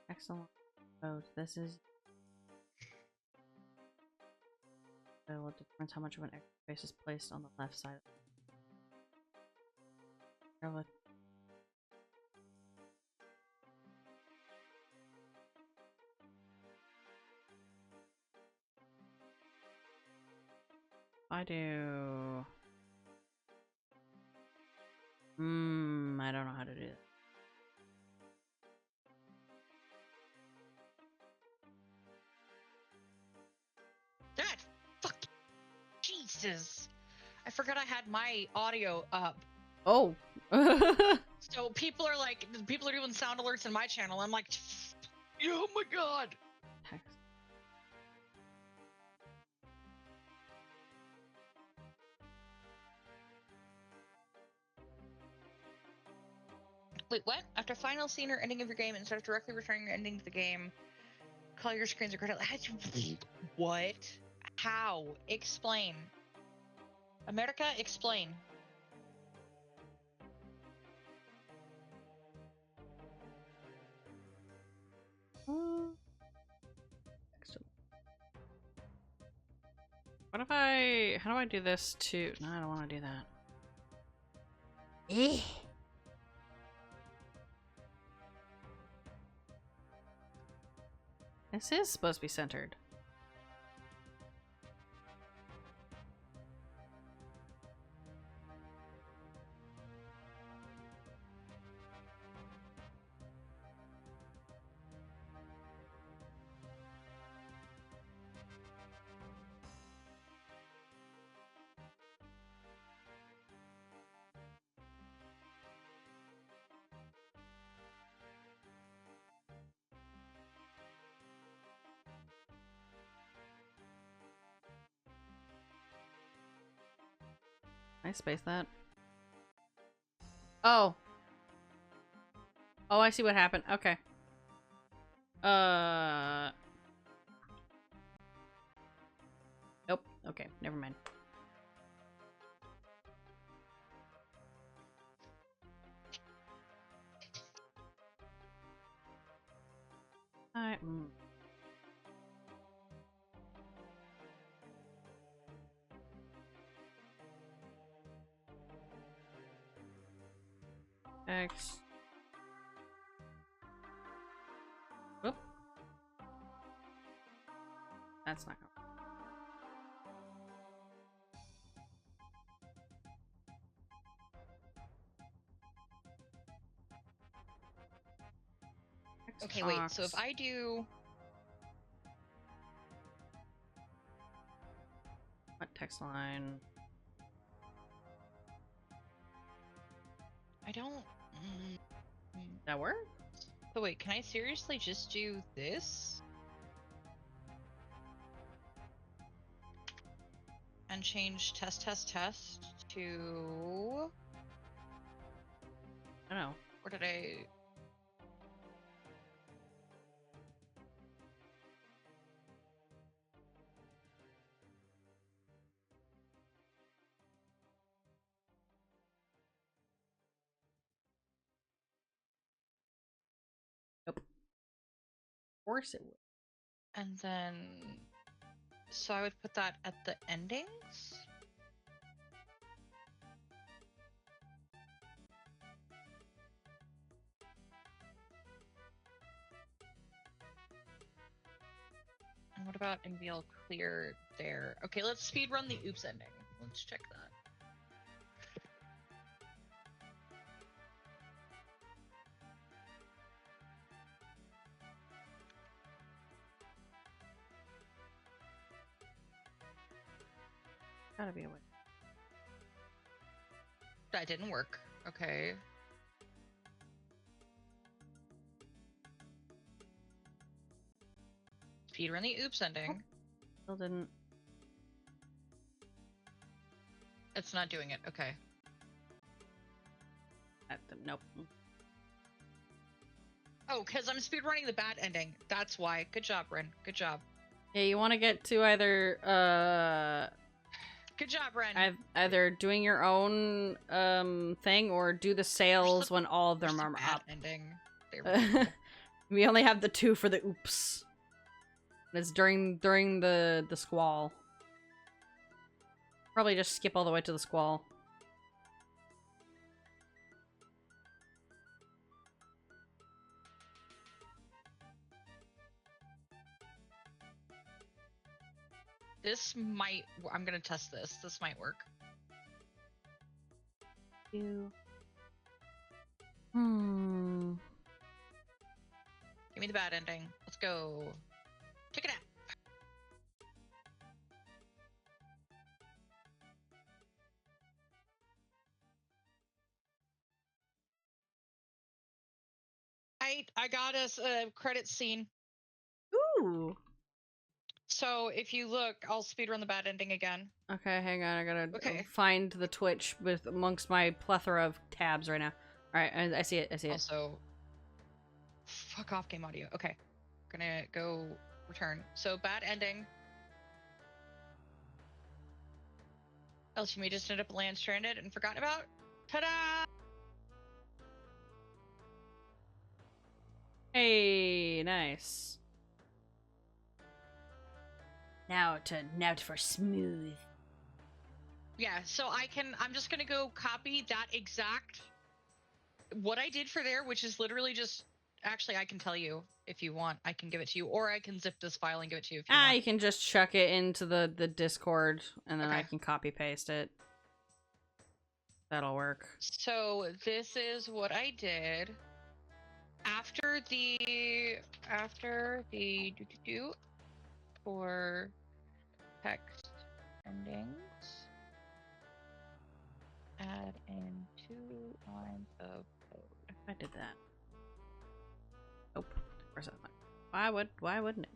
Excellent. Oh, this is. So it determines how much of an extra space is placed on the left side. I do. I don't know how to do it.
That fuck. Jesus. I forgot I had my audio up.
Oh.
So people are doing sound alerts in my channel. I'm like, oh my god.
Text.
Wait, what? After final scene or ending of your game, instead of directly returning your ending to the game, color your screens or credit. What? How? Explain. America, explain.
What if I... How do I do this to... No, I don't want to do that. Eh. This is supposed to be centered. Can I space that? Oh. Oh, I see what happened. Okay. Nope. Okay, never mind. Thanks. Oop. That's not going.
Okay, wait. So if I do,
what text line?
I don't.
That work?
So wait, can I seriously just do this? And change test to...
I don't know.
Where did I...
Nope. Of course it would.
And then... So I would put that at the endings? And what about NVL clear there? Okay, let's speedrun the oops ending. Let's check that.
Gotta be a way.
That didn't work. Okay. Speedrun the oops ending.
Still didn't.
It's not doing it. Okay.
Nope.
Oh, because I'm speedrunning the bad ending. That's why. Good job, Ren. Good job.
Yeah, you want to get to either
Good job, Ren.
either doing your own thing or do the sales when all of them are
bad
up.
Ending. There
We only have the 2 for the oops. It's during the squall. Probably just skip all the way to the squall.
This might... I'm gonna test this. This might work.
Hmm.
Give me the bad ending. Let's go. Check it out. I got us a credit scene.
Ooh.
So if you look, I'll speedrun the bad ending again.
Okay, hang on. I gotta
Okay.
find the Twitch with amongst my plethora of tabs right now. All right, I see it. I see it.
Also, fuck off game audio. Okay, gonna go return. So bad ending. Else you may just end up land stranded and forgotten about. Ta-da!
Hey, nice. Now for smooth.
Yeah, so I'm just gonna go copy that exact, what I did for there, which is literally just, actually I can tell you if you want, I can give it to you, or I can zip this file and give it to you if you want.
You can just chuck it into the Discord and then
Okay.
I can copy paste it. That'll work.
So this is what I did after the for text endings. Add in 2 lines of code.
I did that. Nope. Where's that? Why wouldn't it?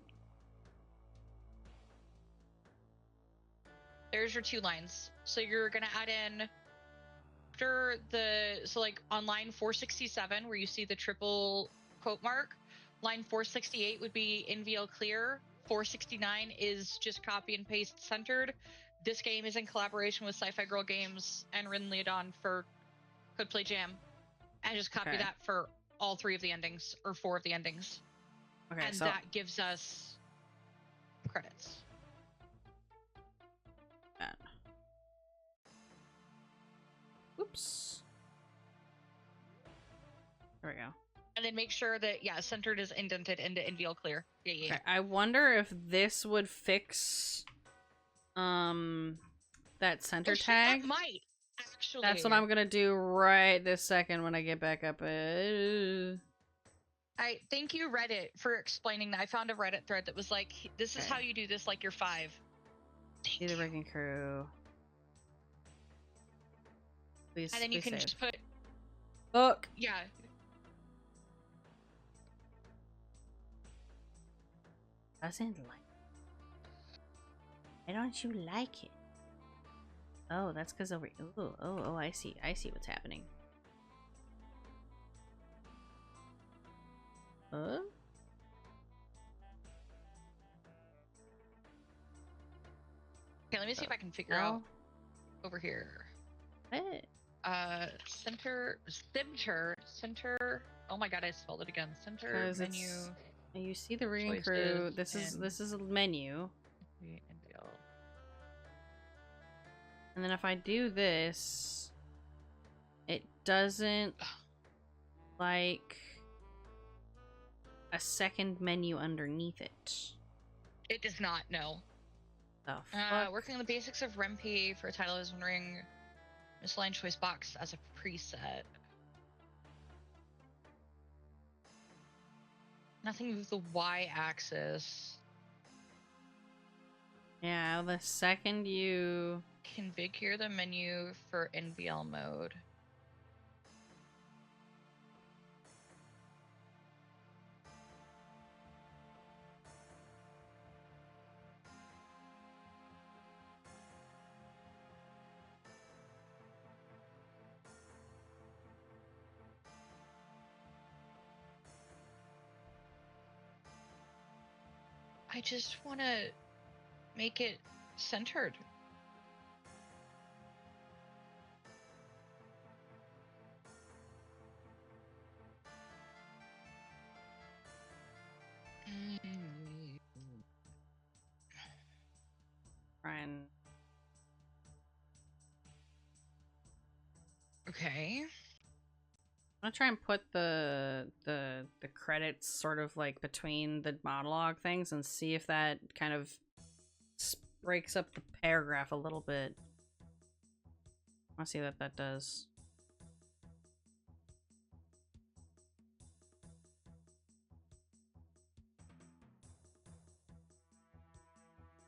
There's your 2 lines. So you're gonna add in after the, so like on line 467 where you see the triple quote mark, line 468 would be NVL clear. 469 is just copy and paste centered. This game is in collaboration with Sci-Fi Girl Games and Rin Leodon for Could Play Jam. And just copy that for all 3 of the endings, or 4 of the endings. Okay, and so that gives us credits.
Oops. There we go.
And then make sure that, yeah, centered is indented into NVL clear. Yeah.
Okay, I wonder if this would fix that center tag.
That might, actually.
That's what I'm gonna do right this second when I get back up.
I thank you, Reddit, for explaining that. I found a Reddit thread that was like, this is how you do this like you're 5.
See the rigging crew. Please,
and then you can
save.
just put...
Book!
Yeah.
Doesn't like. Why don't you like it? Oh, that's because over. Oh, I see. I see what's happening. Huh?
Okay, let me see if I can figure out over here.
What?
Center. Oh my god, I spelled it again. Center menu.
You see the rigging crew. This is a menu. And then if I do this, it doesn't like a second menu underneath it.
It does not, no.
The fuck?
Working on the basics of Ren'py for a title I was wondering. Misaligned choice box as a preset. Nothing with the y-axis.
Yeah, the second you
configure the menu for NVL mode. I just want to make it centered.
Ryan.
Okay.
I'm gonna try and put the credits sort of like between the monologue things and see if that kind of breaks up the paragraph a little bit. I want to see what that does.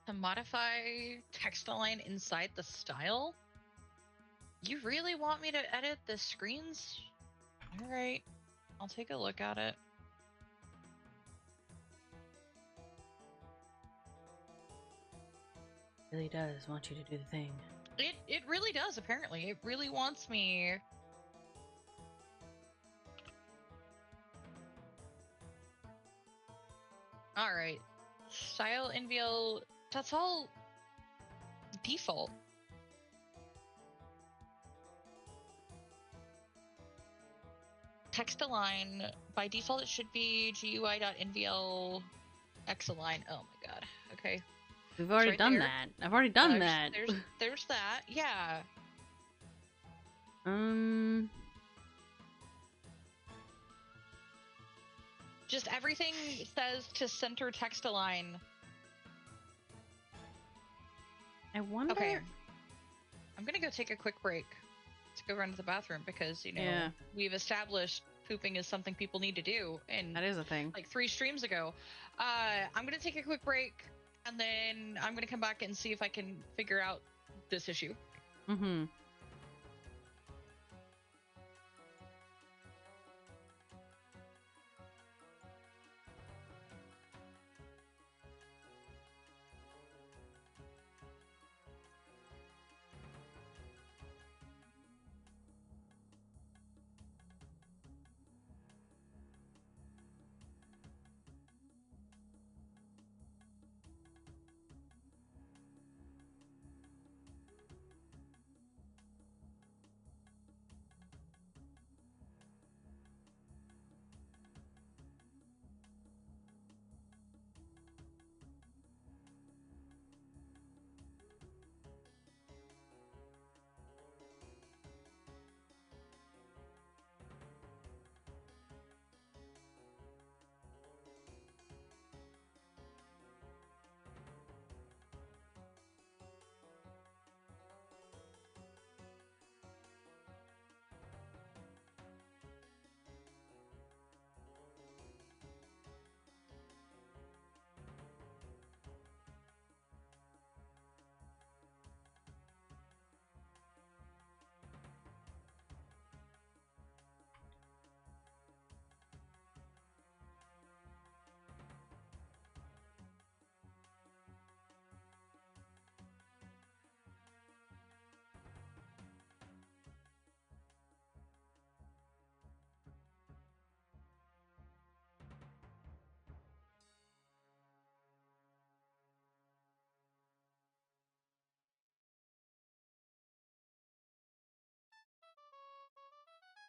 To modify text align inside the style? You really want me to edit the screens? Alright, I'll take a look at it.
It really does want you to do the thing.
It really does, apparently. It really wants me. Alright. Style NVL, that's all default. Text align, by default it should be GUI.NVL X-align. Oh my god. Okay.
We've already done that. I've already done that.
There's that. Yeah. Just everything says to center text align.
I wonder.
Okay. I'm gonna go take a quick break to go run to the bathroom because, you know, we've established pooping is something people need to do. And
that is a thing.
Like 3 streams ago. I'm gonna take a quick break and then I'm gonna come back and see if I can figure out this issue.
Mm-hmm.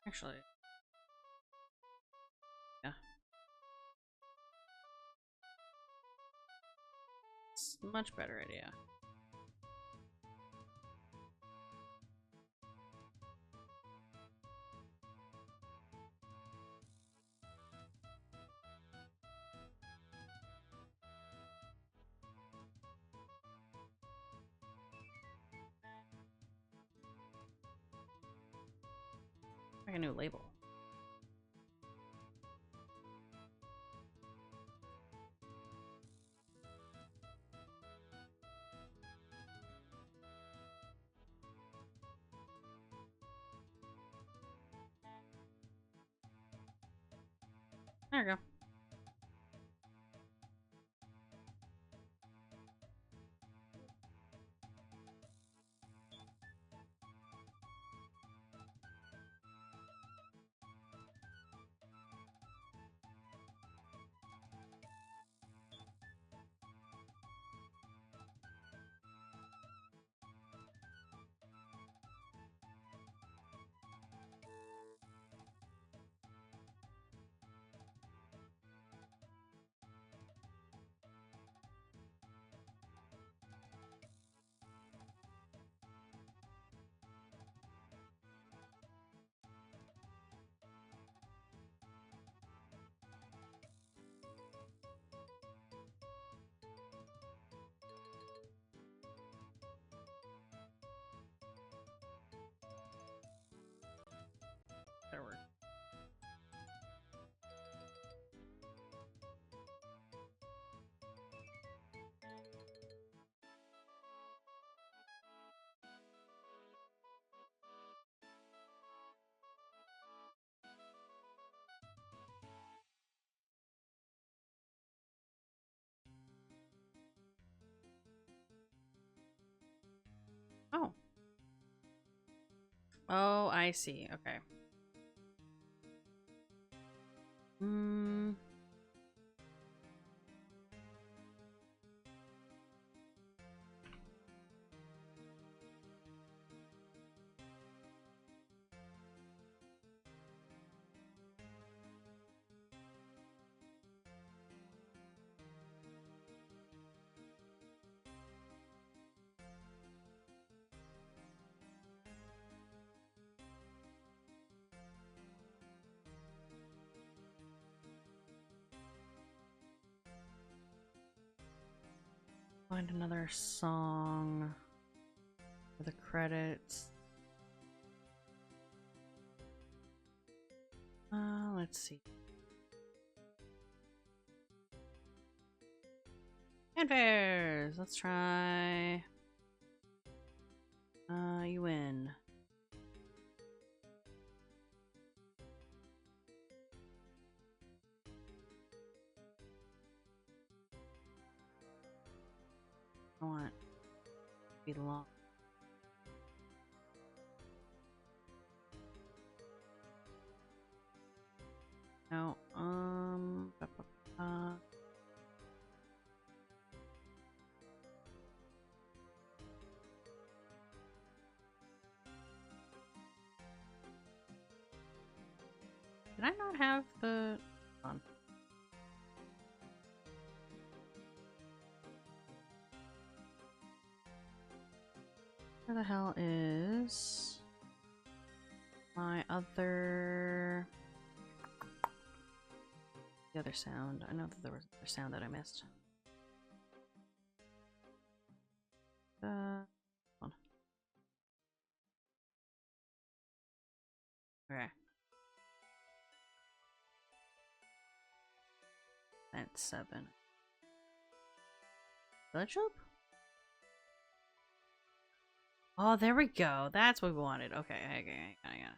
Actually, yeah. It's a much better idea. Make a new label. There we go. That'll work. Oh. Oh, I see. Okay. Hmm. Find another song for the credits. Let's see. Fanfares! Let's try. You win. I want it to be long. No, did I not have the... Hold on. Where the hell is my other... The other sound? I know that there was another sound that I missed. Hold on. Okay. That's 7. Village Loop? Oh, there we go. That's what we wanted. Okay, okay, hang on.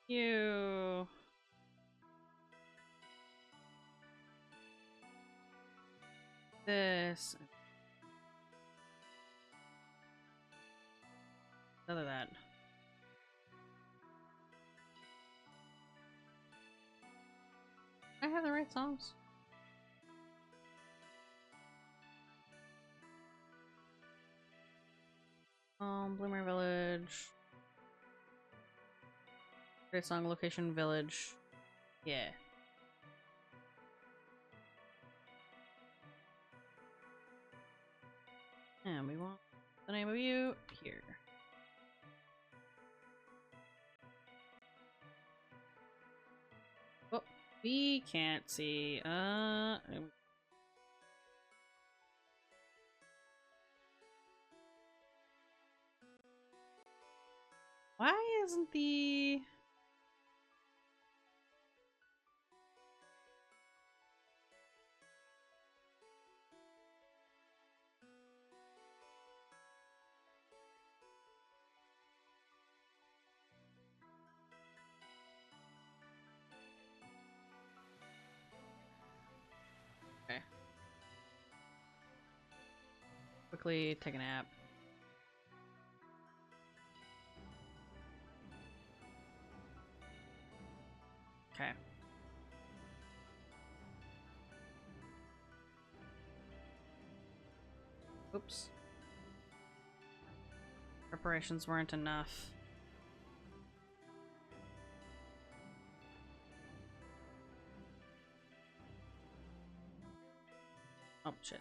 You. This. None of that. I have the right songs. Bloomer Village. Great song, location, village. Yeah. And we want the name of you here. Oh, we can't see. Why isn't the... Okay. Quickly take a nap. Okay. Oops. Preparations weren't enough. Oh, shit.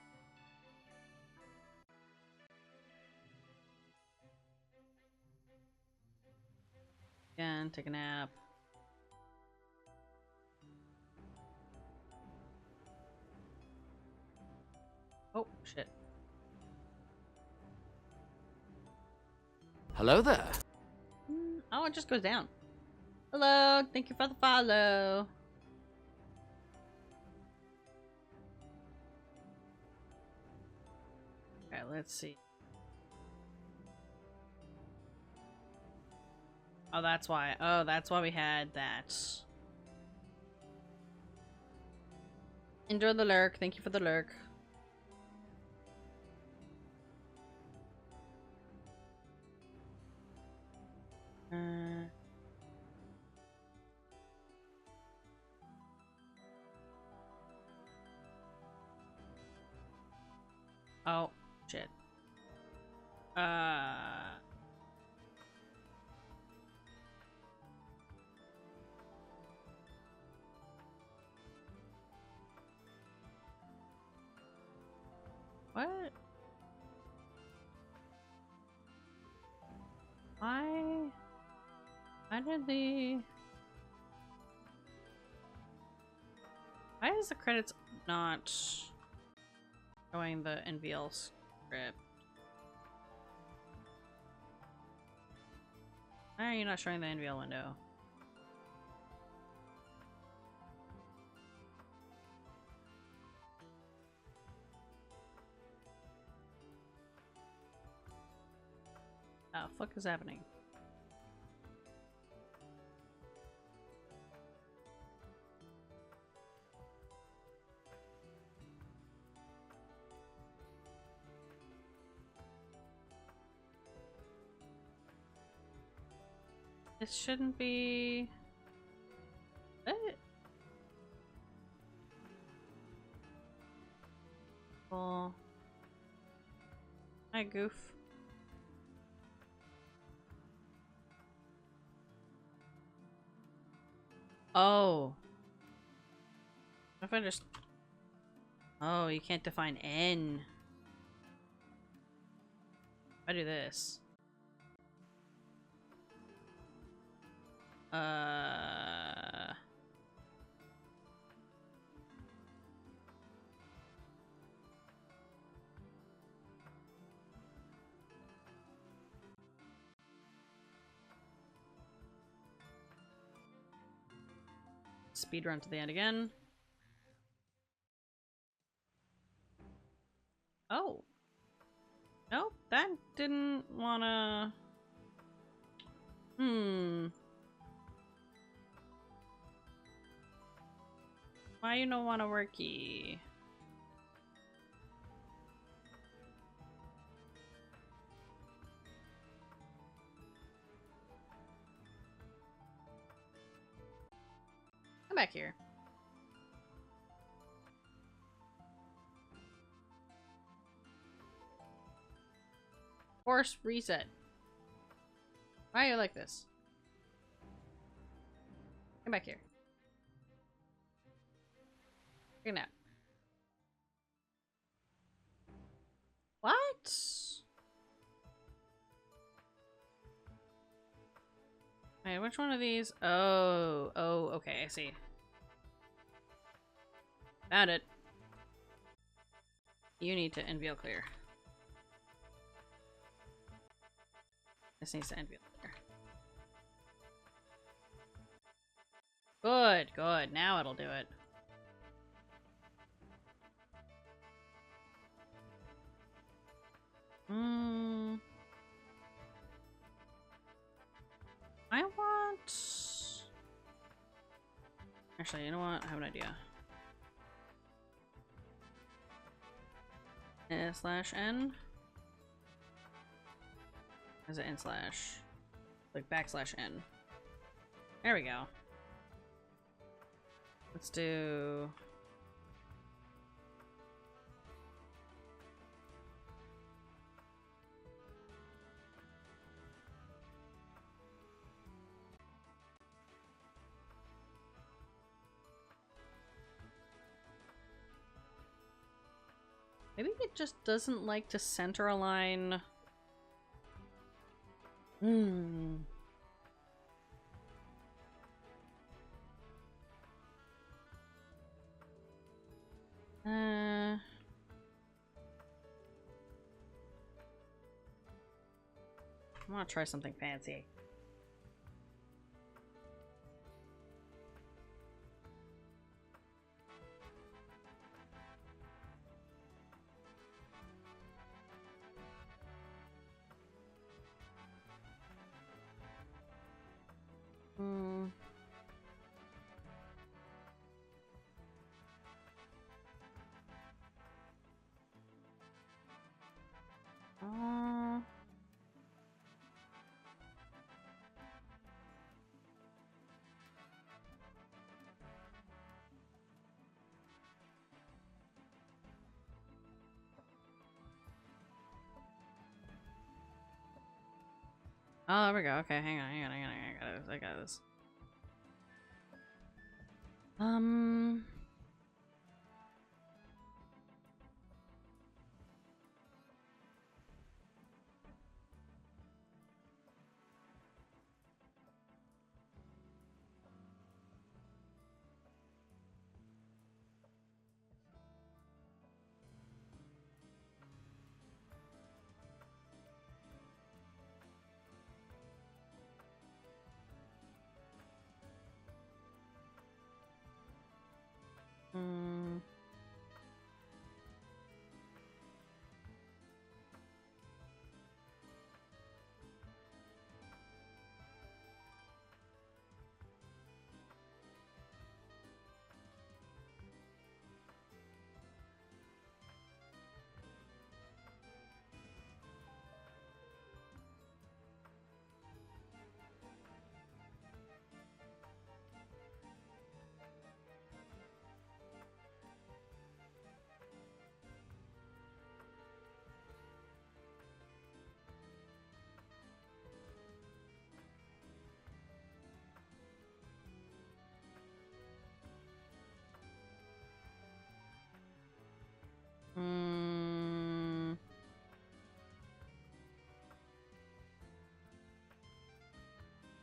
Again, take a nap. Oh, shit.
Hello there.
Oh, it just goes down. Hello, thank you for the follow. Okay, let's see. Oh, that's why. Oh, that's why we had that. Enjoy the lurk. Thank you for the lurk. Oh, shit. What? Why did the... Why is the credits not showing the NVL script? Why are you not showing the NVL window? Oh, fuck is happening? This shouldn't be... What? Well... Hi, goof. Oh. What if I just... Oh, you can't define N. I do this. Speed run to the end again. Oh. Nope, that didn't wanna... Why you don't wanna worky? Come back here. Force reset. Why are you like this? Come back here. Take a nap. What? Wait, which one of these? Oh, okay, I see. Found it. You need to NVL clear. This needs to NVL clear. Good, good. Now it'll do it. I want... Actually, you know what? I have an idea. /n? Is it n/? Like \n. There we go. Let's do... Maybe it just doesn't like to center align. I'm gonna try something fancy. Oh, there we go. Okay, hang on. I got this.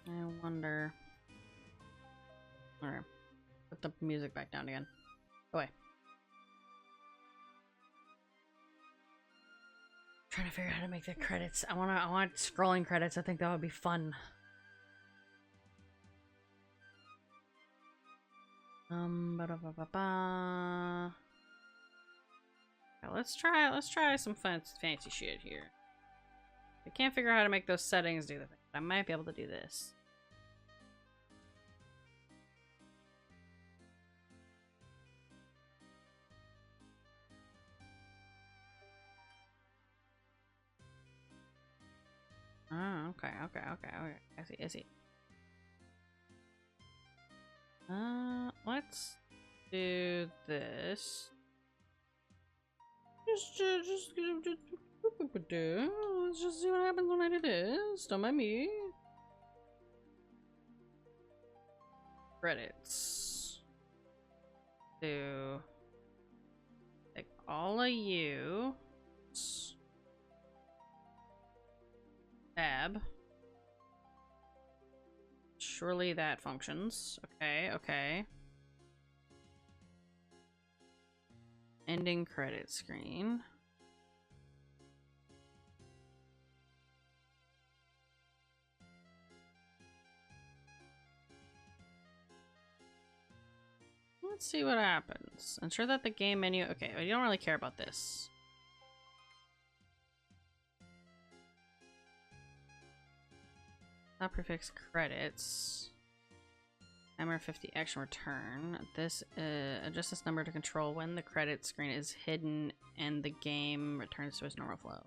I wonder. Alright. Put the music back down again. Go away. Trying to figure out how to make the credits. I want scrolling credits. I think that would be fun. Ba-da-ba-ba-ba. Let's try some fancy shit here. I can't figure out how to make those settings do the thing. I might be able to do this. Oh, okay. I see. Let's do this. let's just see what happens when I do this. Don't mind me. Credits. Do take all of you. Tab. Surely that functions. Okay, okay. Ending credit screen. Let's see what happens. Ensure that the game menu... Okay, you don't really care about this. Top prefix credits. Timer 50 action return. This adjust this number to control when the credit screen is hidden and the game returns to its normal flow.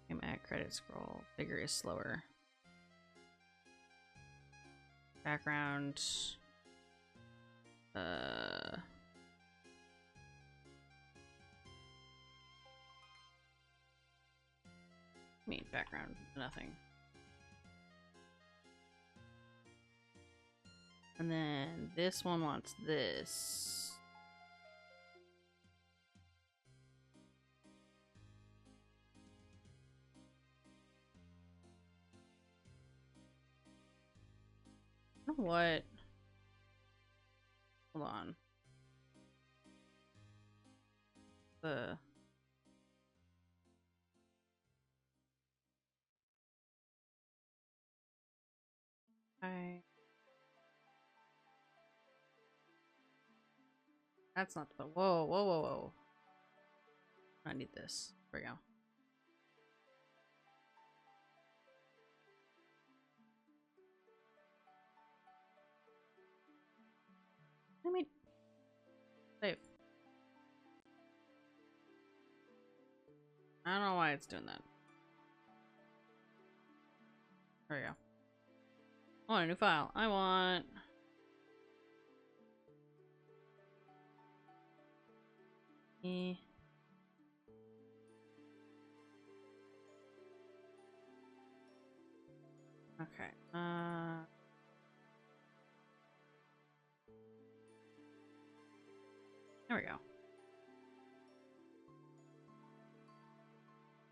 Game at credit scroll. Bigger is slower. Background. Background, nothing. And then this one wants this. What? Hold on. That's not the... Whoa, whoa, whoa, whoa. I need this. There we go. Let me... Save. I don't know why it's doing that. There we go. I want a new file. I want... Okay. There we go.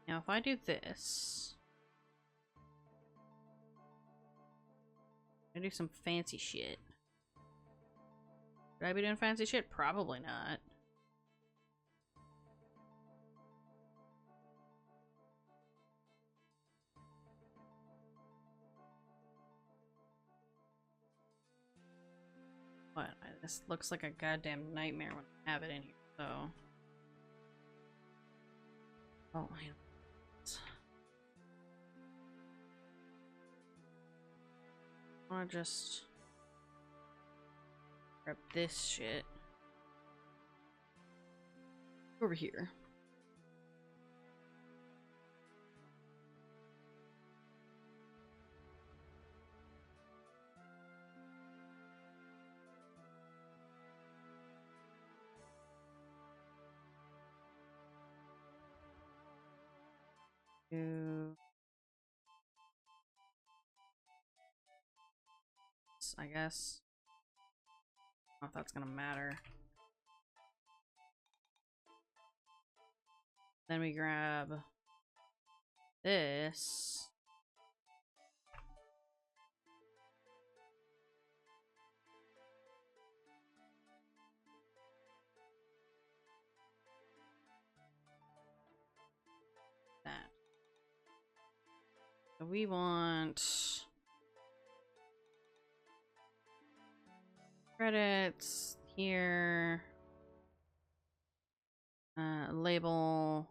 Now if I do this... I do some fancy shit. Should I be doing fancy shit? Probably not. What? This looks like a goddamn nightmare when I have it in here, so... Oh, I... I wanna just... grab this shit. Over here. I guess. I don't know if that's gonna matter. Then we grab this. That. So we want credits here. Label.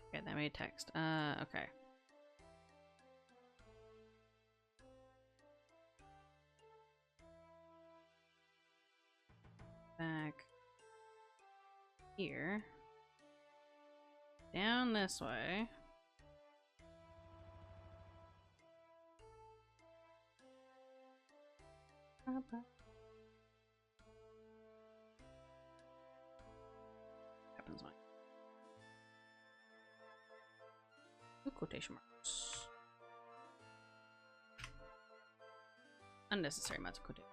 Okay, that made text. Okay. Back here. Down this way. Happens when two quotation marks. Unnecessary amounts of quotation.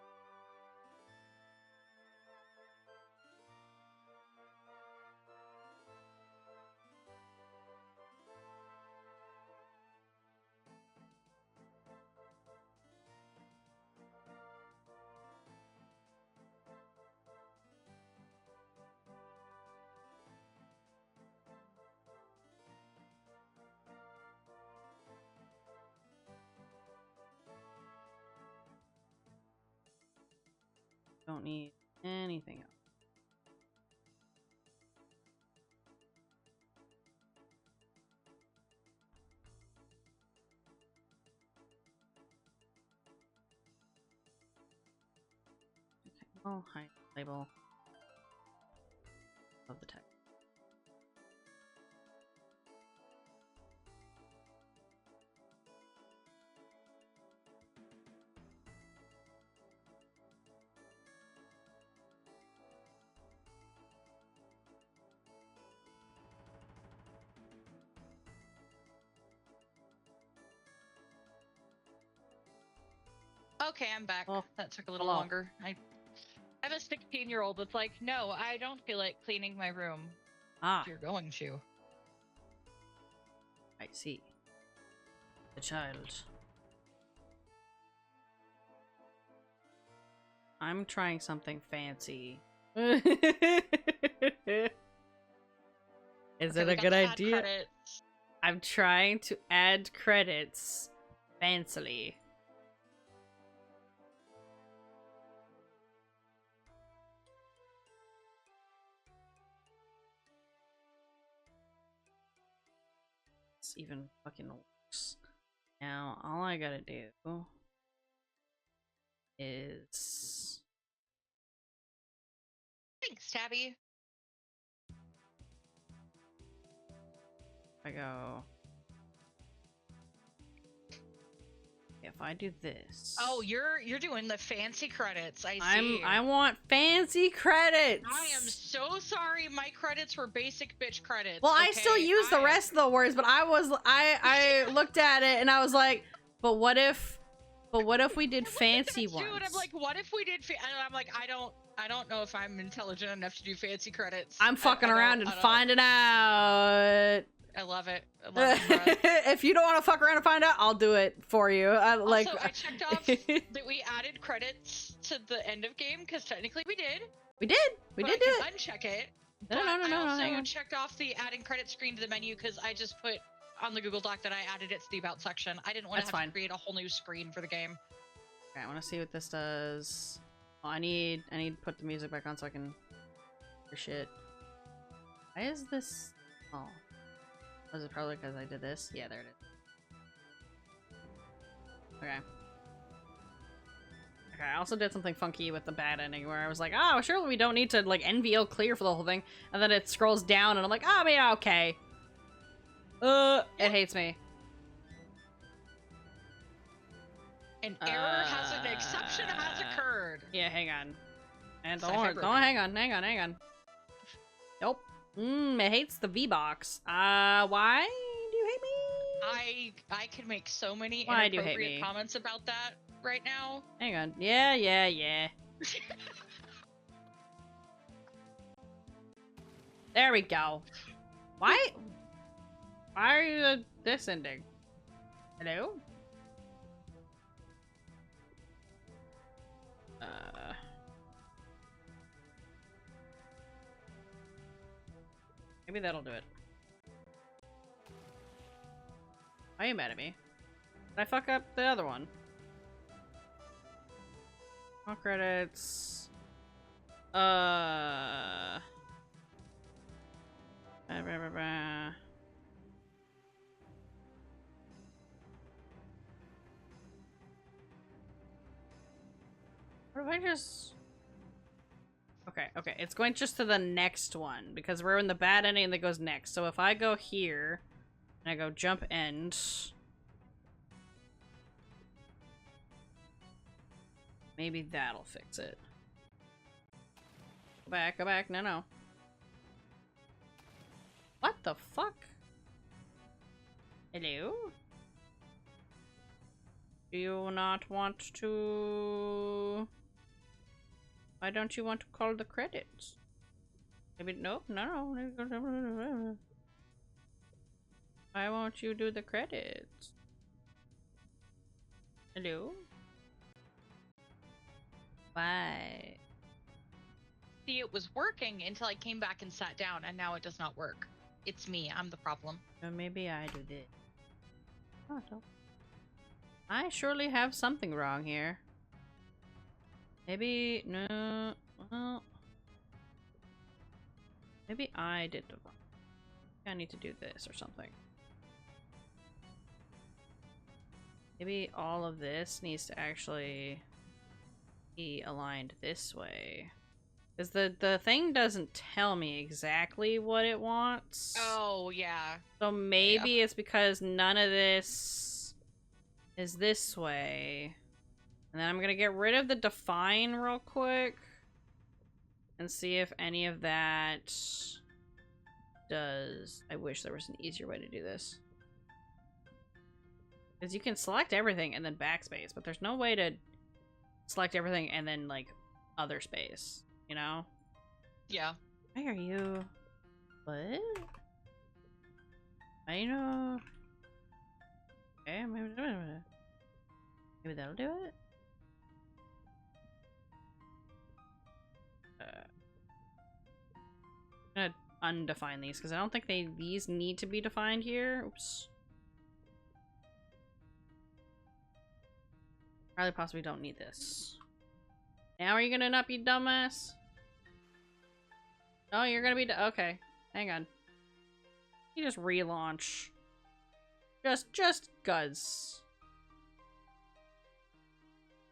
Don't need anything else. Okay, oh, hi, label of the text.
Okay, I'm back.
Well,
That took a little
hello.
longer. I have a 16-year-old that's like, no, I don't feel like cleaning my room.
Ah,
You're going to.
I see. The child. I'm trying something fancy. Is
Okay,
it
we
a
got
good
the ad
idea?
credits.
I'm trying to add credits fancily. This even fucking works. Now, all I gotta do is...
Thanks, Tabby.
I go... If I do this...
Oh, you're doing the fancy credits. I see.
I want fancy credits!
I am so sorry. My credits were basic bitch credits.
Well, I
okay?
still use the rest of the words, but I looked at it and I was like, but what if we did fancy
Dude,
ones?
I'm like, what if we did? And I'm like, I don't know if I'm intelligent enough to do fancy credits.
I'm fucking around and finding out.
I love it. I love it.
If you don't want to fuck around and find out, I'll do it for you.
Also, I checked off that we added credits to the end of game because technically we did.
We did do it.
Uncheck it.
No.
I also checked off the adding credit screen to the menu because I just put on the Google Doc that I added it to the about section. I didn't want to have to create a whole new screen for the game.
Okay, I want to see what this does. Oh, I need to put the music back on so I can hear shit. Why is this? Oh, was it probably because I did this? Yeah, there it is. Okay. Okay, I also did something funky with the bad ending where I was like, oh, surely we don't need to, like, NVL clear for the whole thing. And then it scrolls down and I'm like, oh, yeah, okay. It hates me.
An error an exception has occurred.
Yeah, hang on. And don't hang on. Nope. It hates the V-Box. Why do you hate me?
I can make so many
Why do you hate
inappropriate
me?
comments about that right now.
Hang on. Yeah. There we go. Why are you this ending? Hello? Maybe that'll do it. Why are you mad at me? Did I fuck up the other one? All credits. What if I just... Okay, it's going just to the next one, because we're in the bad ending that goes next. So if I go here, and I go jump end... Maybe that'll fix it. Go back, go back. No, no. What the fuck? Hello? Do you not want to... Why don't you want to call the credits? Maybe, no, no, no. Why won't you do the credits? Hello? Why?
See, it was working until I came back and sat down, and now it does not work. It's me. I'm the problem.
Maybe I do this. Oh, no. I surely have something wrong here. Maybe, no, well... Maybe I did the wrong. I need to do this or something. Maybe all of this needs to actually be aligned this way. Because the thing doesn't tell me exactly what it wants.
Oh, yeah.
So maybe it's because none of this is this way. And then I'm gonna get rid of the define real quick. And see if any of that does... I wish there was an easier way to do this. Because you can select everything and then backspace, but there's no way to select everything and then, like, other space, you know?
Yeah.
Why are you... What? I know... Okay, maybe that'll do it? I'm gonna undefine these, because I don't think these need to be defined here. Oops. Probably possibly don't need this. Now are you gonna not be dumbass? Oh, you're gonna be okay. Hang on. You just relaunch. Just Guzz.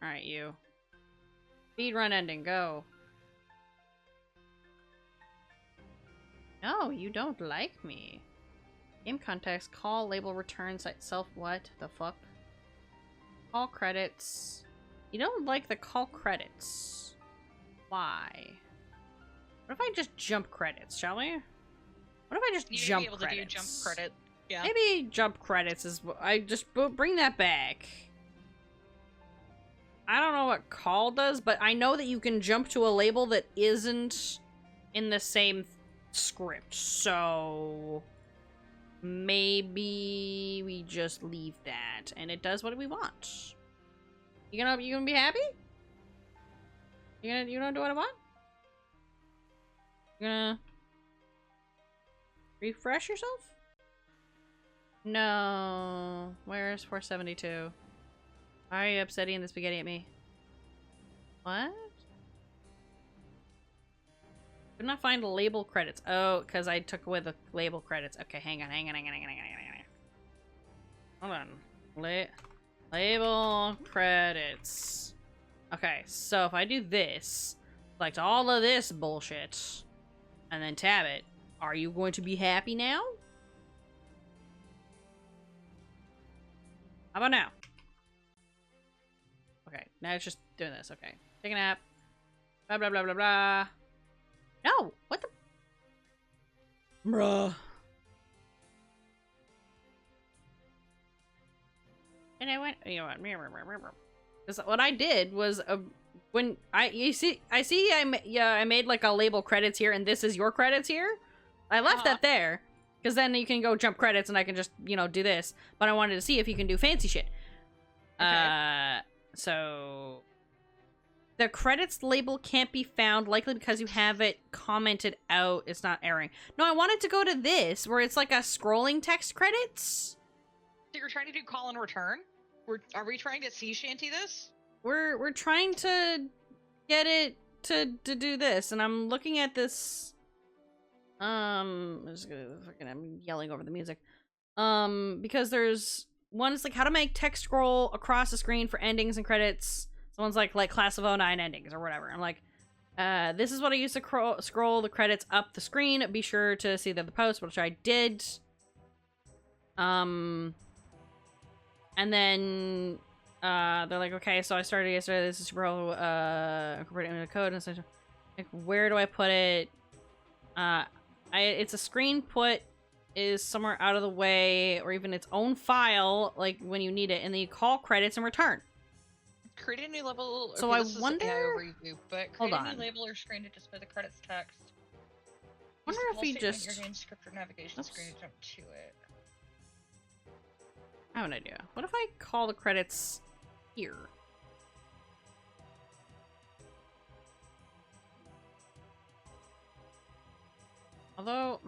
Alright, you. Speed run ending, go. No, you don't like me. Game context, call, label, return, site self, what the fuck? Call credits. You don't like the call credits. Why? What if I just jump credits, shall we? What if I just jump
be able
credits?
To do jump credit. Yeah.
Maybe jump credits is what I just bring that back. I don't know what call does, but I know that you can jump to a label that isn't in the same script, so maybe we just leave that and it does what we want. You gonna be happy? You gonna do what I want? You gonna refresh yourself? No. Where's 472? Why are you upsetting the spaghetti at me? What? Could not find label credits. Oh, because I took away the label credits. Okay, hang on. Hold on. Label credits. Okay, so if I do this, select all of this bullshit, and then tab it, are you going to be happy now? How about now? Okay, now it's just doing this. Okay, take a nap. Blah, blah, blah, blah, blah. No! What the... Bruh. And I went... You know what? Because what I did was... when I... I made like a label credits here, and this is your credits here. I left that there. Because then you can go jump credits, and I can just, you know, do this. But I wanted to see if you can do fancy shit. Okay. So... The credits label can't be found, likely because you have it commented out. It's not airing. No, I wanted to go to this, where it's like a scrolling text credits.
So you're trying to do call and return? Are we trying to sea shanty this?
We're trying to get it to do this, and I'm looking at this. I'm yelling over the music. Because there's one is like how to make text scroll across the screen for endings and credits. Someone's like class of 09 endings or whatever. I'm like, this is what I use to scroll the credits up the screen. Be sure to see the other post, which I did. And then they're like, okay, so I started yesterday. This is bro, incorporating into the code, and so like, where do I put it? It's a screen put is somewhere out of the way, or even its own file, like when you need it, and then you call credits and return.
Create a new label.
So
okay,
I
this
wonder.
Is AI review, but
Hold
create a new
on.
label or screen to display the credits text.
Wonder if we just.
Your main script or navigation screen to jump to it.
I have an idea. What if I call the credits here? Although,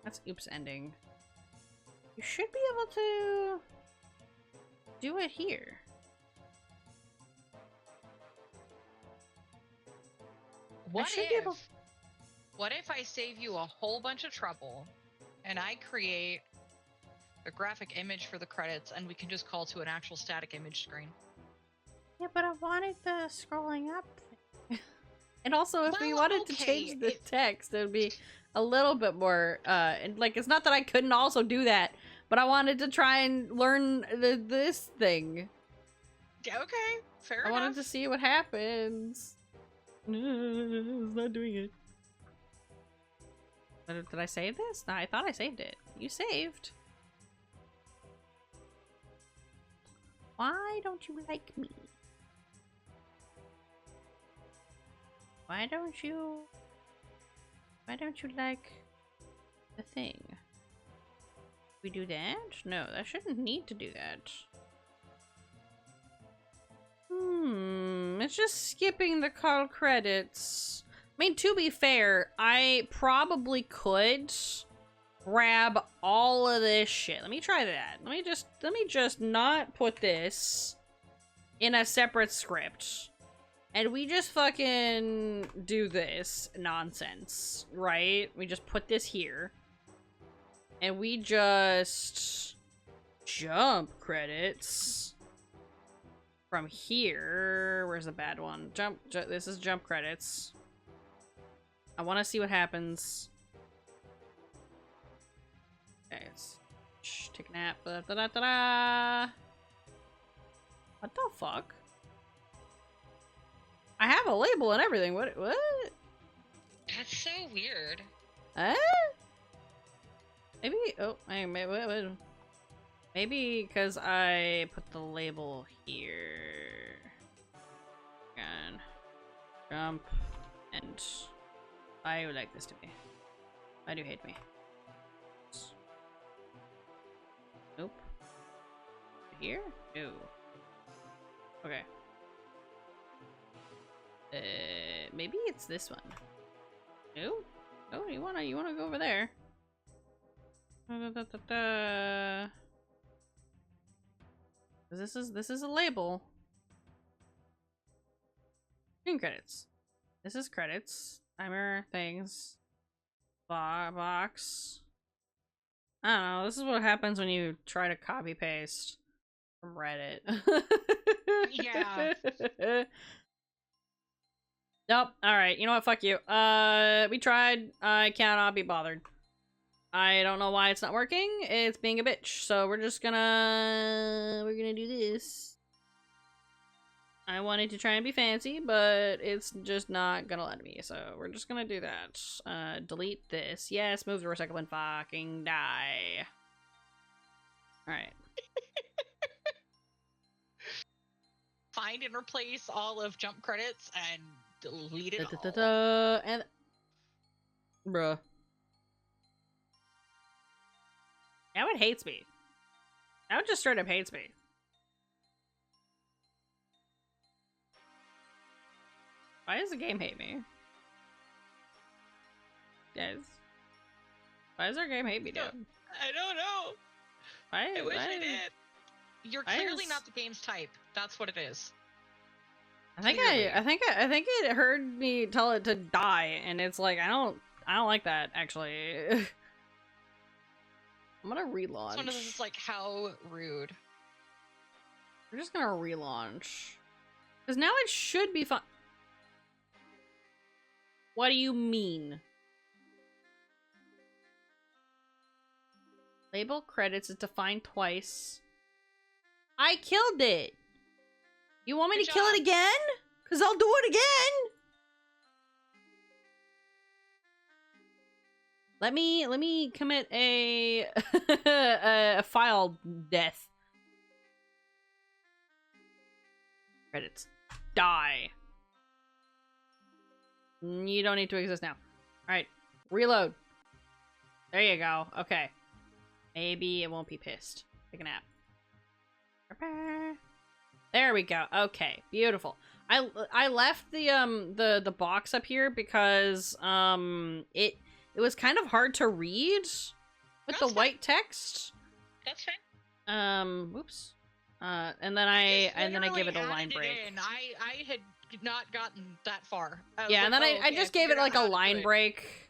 that's oops ending. You should be able to do it here.
What if I save you a whole bunch of trouble and I create a graphic image for the credits and we can just call to an actual static image screen?
Yeah, but I wanted the scrolling up thing. And also, if we wanted to change the text, it would be a little bit more, and like, it's not that I couldn't also do that, but I wanted to try and learn this thing.
Okay, fair enough.
I wanted to see what happens. It's not doing it. Did I save this? No, I thought I saved it. You saved. Why don't you like me? Why don't you like the thing? We do that? No, that shouldn't need to do that. It's just skipping the call credits. I mean, to be fair, I probably could grab all of this shit. Let me try that. Let me just not put this in a separate script. And we just fucking do this nonsense, right? We just put this here. And we just jump credits from here. Where's the bad one? This is jump credits. I want to see what happens. Okay, let's take a nap. Da-da-da-da-da. What the fuck? I have a label and everything. What?
That's so weird.
Maybe. Oh, maybe because I put the label here. And jump. And I would like this to be. Why do you hate me? Nope. Here? No. Okay. Maybe it's this one. No? Oh, you wanna go over there. This is a label. Screen credits. This is credits. Timer, things. Box. I don't know, this is what happens when you try to copy paste from Reddit.
Yeah.
Nope. Alright, you know what? Fuck you. We tried. I cannot be bothered. I don't know why it's not working. It's being a bitch. So we're just gonna... We're gonna do this. I wanted to try and be fancy, but it's just not gonna let me. So we're just gonna do that. Delete this. Yes, move the recycle and fucking die. Alright.
Find and replace all of jump credits and delete it all.
And bruh. Now it hates me. Now it just straight up hates me. Why does the game hate me? Guys. Why does our game hate me, dude?
I don't know. I wish I did. You're clearly not the game's type. That's what it is.
I think it heard me tell it to die, and it's like I don't like that actually. I'm gonna relaunch.
It's one of those. It's like, how rude.
We're just gonna relaunch because now it should be fun. What do you mean? Label credits is defined twice. I killed it. You want me
Good
to kill it
job.
again? Because I'll do it again. Let me commit a a file death. Credits. Die. You don't need to exist now. Alright. Reload. There you go. Okay. Maybe it won't be pissed. Take a nap. There we go. Okay. Beautiful. I left the box up here because it was kind of hard to read with the white text.
That's fine.
Whoops. And then I gave it a line break.
I had not gotten that far.
Yeah, and then I just gave it like a line break.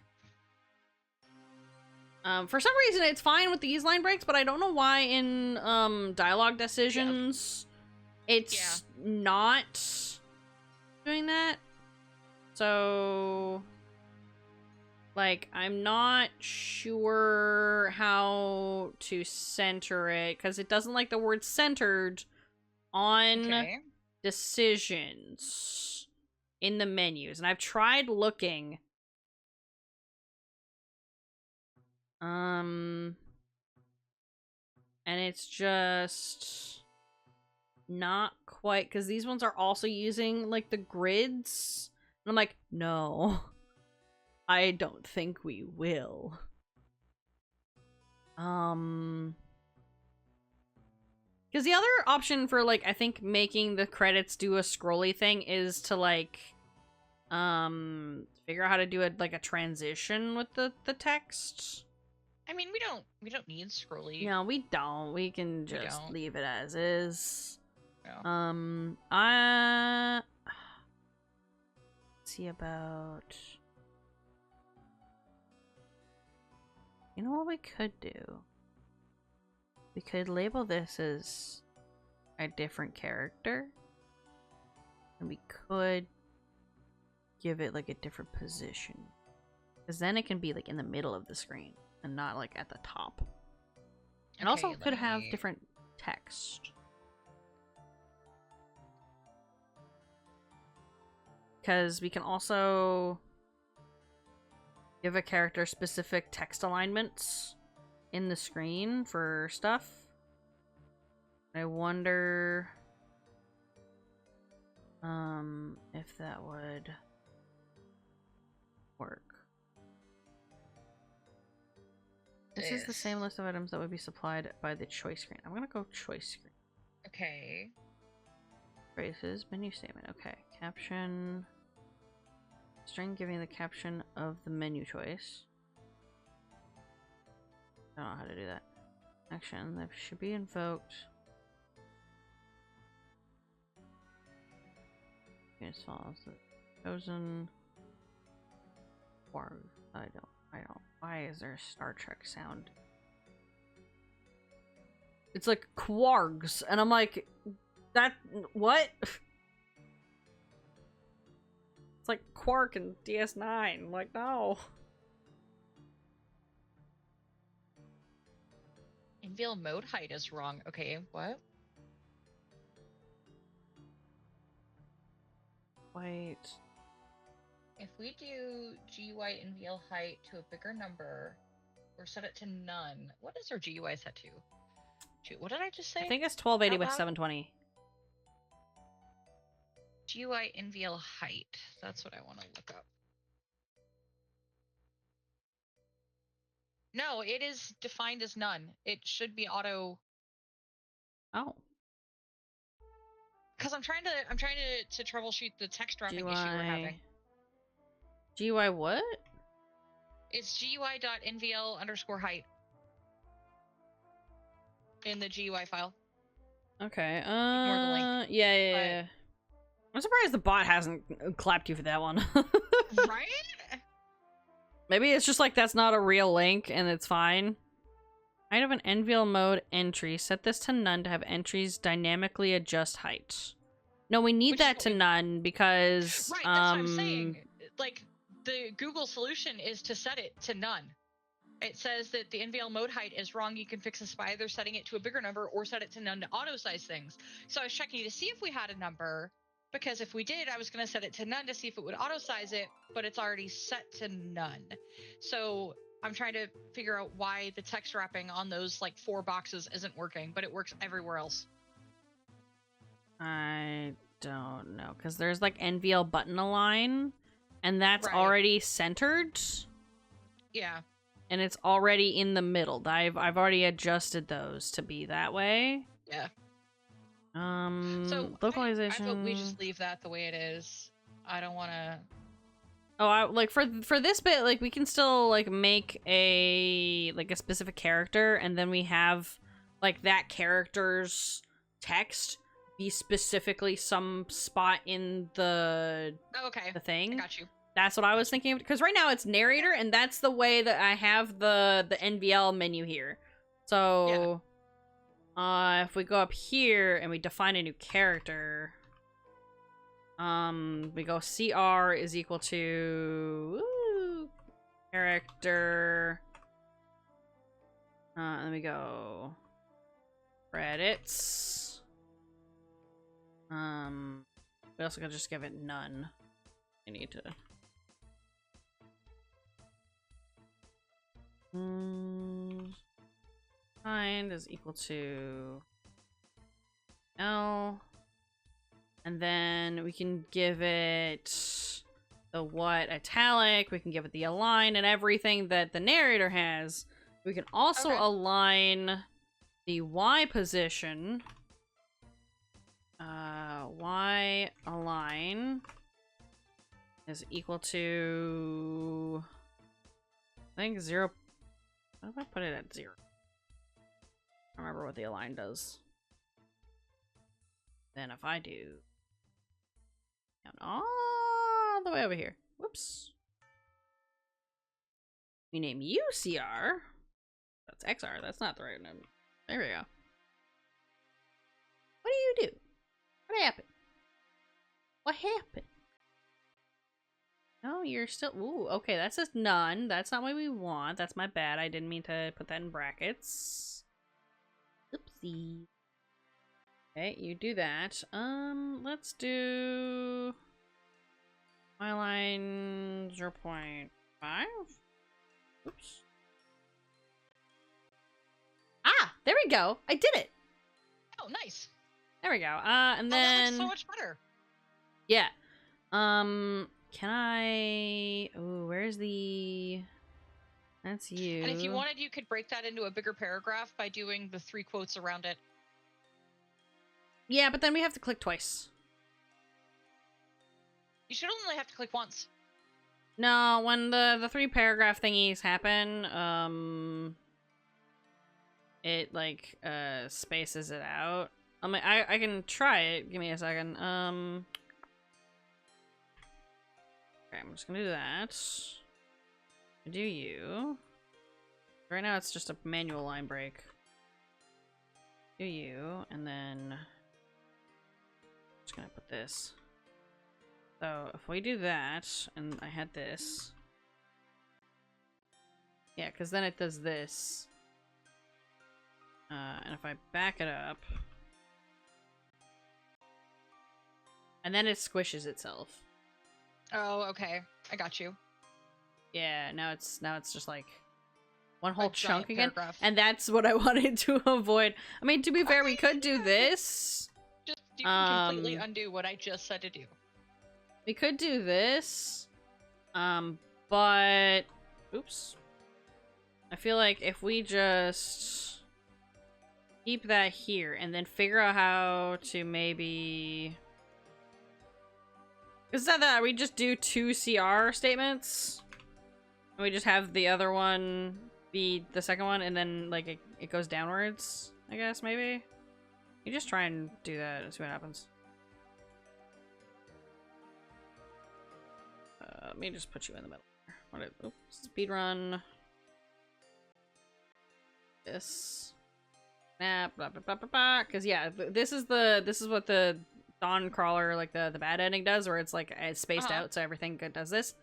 For some reason it's fine with these line breaks, but I don't know why in dialogue decisions it's not doing that. So like I'm not sure how to center it because it doesn't like the word centered on decisions in the menus, and I've tried looking and it's just not quite, because these ones are also using like the grids, and I'm like, no, I don't think we will. Because the other option for, like, I think making the credits do a scrolly thing is to, like, figure out how to do it, like, a transition with the text.
I mean, we don't need scrolly.
No, we don't. We can just leave it as is.
No.
Let's see about... You know what we could do? We could label this as a different character. And we could give it like a different position. Because then it can be like in the middle of the screen and not like at the top. And also could have different text. Because we can also give a character specific text alignments in the screen for stuff. I wonder if that would work. This is the same list of items that would be supplied by the choice screen. I'm gonna go choice screen.
Okay.
Phrases, menu statement. Okay. Caption. String giving the caption of the menu choice. I don't know how to do that. Action that should be invoked. As follows: the chosen warg. I don't. Why is there a Star Trek sound? It's like quargs, and I'm like, that what? It's like Quark and DS9. I'm like, no.
Inveal mode height is wrong. Okay, what?
Wait.
If we do GUI inveal height to a bigger number, or set it to none, what is our GUI set to? What did I just say?
I think it's 1280 with 720.
GUI inveal height. That's what I want to look up. No, it is defined as none. It should be auto.
Oh.
Because I'm trying to troubleshoot the text wrapping issue we're having.
GUI what?
It's GUI.nvl_height in the GUI file.
Okay.
Ignore the link.
Yeah. I'm surprised the bot hasn't clapped you for that one.
Right?
Maybe it's just like that's not a real link and it's fine. I have an NVL mode entry. Set this to none to have entries dynamically adjust height. No, we need that to none because
right, that's what I'm saying. Like the Google solution is to set it to none. It says that the NVL mode height is wrong. You can fix this by either setting it to a bigger number or set it to none to auto size things. So I was checking to see if we had a number, because if we did, I was going to set it to none to see if it would auto size it, but it's already set to none. So I'm trying to figure out why the text wrapping on those like 4 boxes isn't working, but it works everywhere else.
I don't know, because there's like NVL button align, and that's
Right.
already centered.
Yeah.
And it's already in the middle. I've already adjusted those to be that way.
Yeah.
So
localization. I vote we just leave that the way it is. I don't want to.
Oh, like for this bit, like we can still like make a specific character, and then we have like that character's text be specifically some spot in the the thing.
I got you.
That's what I was thinking of, because right now it's narrator, and that's the way that I have the NVL menu here. So, if we go up here and we define a new character, we go CR is equal to character. Then we go credits. We also gotta just give it none. I need to. Find is equal to L, and then we can give it the what italic, we can give it the align and everything that the narrator has. We can also align the Y position. Y align is equal to, I think 0. What if I put it at 0? I don't remember what the align does. Then if I do down all the way over here, whoops, we name you CR. That's XR. That's not the right number. There we go. What do you do? What happened? What happened? No, you're still. Ooh, okay, that says none. That's not what we want. That's my bad. I didn't mean to put that in brackets. Oopsie. Okay, you do that. Let's do my line 0.5. Oops. Ah, there we go. I did it.
Oh, nice.
There we go. And then
that looks so much better.
Yeah. Can I? Oh, where's the? That's you.
And if you wanted, you could break that into a bigger paragraph by doing the 3 quotes around it.
Yeah, but then we have to click twice.
You should only have to click once.
No, when the 3 paragraph thingies happen, it like spaces it out. I mean, I can try it. Give me a second. Okay, I'm just gonna do that. Do you? Right now it's just a manual line break. Do you, and then I'm just gonna put this. So if we do that, and I had this. Yeah, because then it does this. And if I back it up, and then it squishes itself.
Oh, okay. I got you.
Yeah, now it's just like one whole chunk again.
Paragraph.
And that's what I wanted to avoid. I mean, to be fair, we could do this.
Just you can completely undo what I just said to do.
We could do this. But oops. I feel like if we just keep that here and then figure out how to maybe, is that we just do 2 CR statements? And we just have the other one be the second one, and then like it goes downwards, I guess, maybe? You just try and do that and see what happens. Let me just put you in the middle. What? Oops, speed run. This. Snap. Blah blah blah blah blah. Because yeah, this is what the Dawn Crawler, like the bad ending does, where it's like it's spaced out, so everything good does this.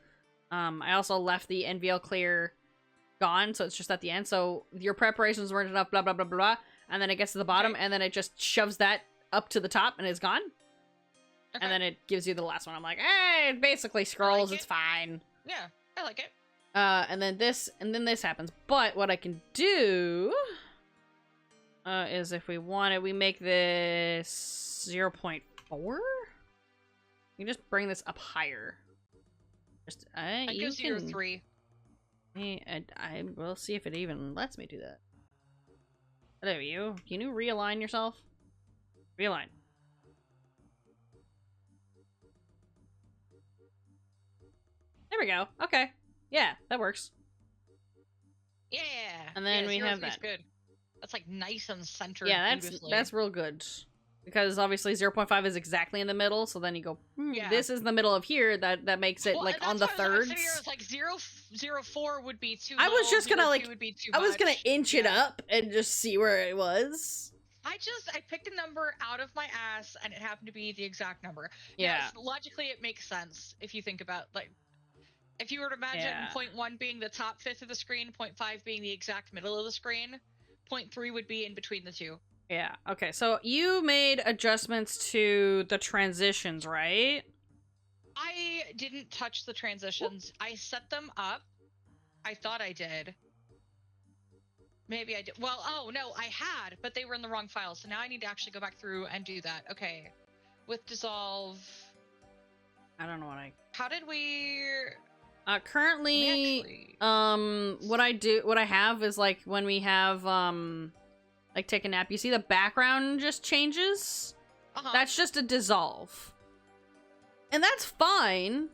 I also left the NVL clear gone, so it's just at the end. So your preparations weren't enough, blah, blah, blah, blah, blah. And then it gets to the bottom,
Okay.
and then it just shoves that up to the top, and it's gone.
Okay.
And then it gives you the last one. I'm like, hey, it basically scrolls.
it.
It's fine.
Yeah, I like it.
And then this happens. But what I can do is if we want it, we make this 0.4. You can just bring this up higher. Just
I
you
go
can
0.3.
I will see if it even lets me do that. Hello, you. Can you realign yourself? Realign. There we go. Okay. Yeah, that works.
Yeah.
And then we have
0.3 is
that.
good. That's like nice and centered.
Yeah,
beautifully.
that's real good. Because obviously 0.5 is exactly in the middle, so then you go,
Yeah.
this is the middle of here, that makes it
Well,
like on the thirds.
It's like 0.04 would be too
I
low,
was just gonna
0.2
like
would be too
I was gonna
much.
inch it up and just see where it was.
I picked a number out of my ass and it happened to be the exact number.
Yeah.
Yes, logically it makes sense if you think about like if you were to imagine
Yeah.
0.1 being the top fifth of the screen, 0.5 being the exact middle of the screen, 0.3 would be in between the two.
Yeah. Okay. So you made adjustments to the transitions, right?
I didn't touch the transitions. I set them up. I thought I did. Maybe I did. Well, oh no, I had, but they were in the wrong file. So now I need to actually go back through and do that. Okay. With dissolve.
I don't know what I.
How did we?
Currently, what I have is like when we have like take a nap, you see the background just changes. That's just a dissolve, and that's fine.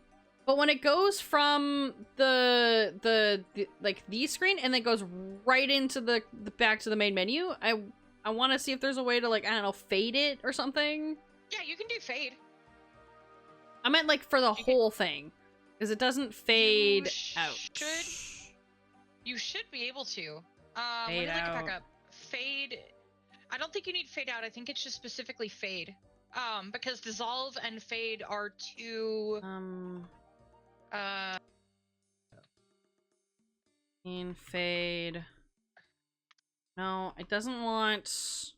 But when it goes from the like the screen and then goes right into the back to the main menu, I want to see if there's a way to like, I don't know, fade it or something.
Yeah, you can do fade.
I meant like for the whole thing, because it doesn't fade out.
You should be able to.
Fade
let me look it
out.
back up. Fade. I don't think you need fade out. I think it's just specifically fade. Because dissolve and fade are two.
In fade. No, it doesn't want.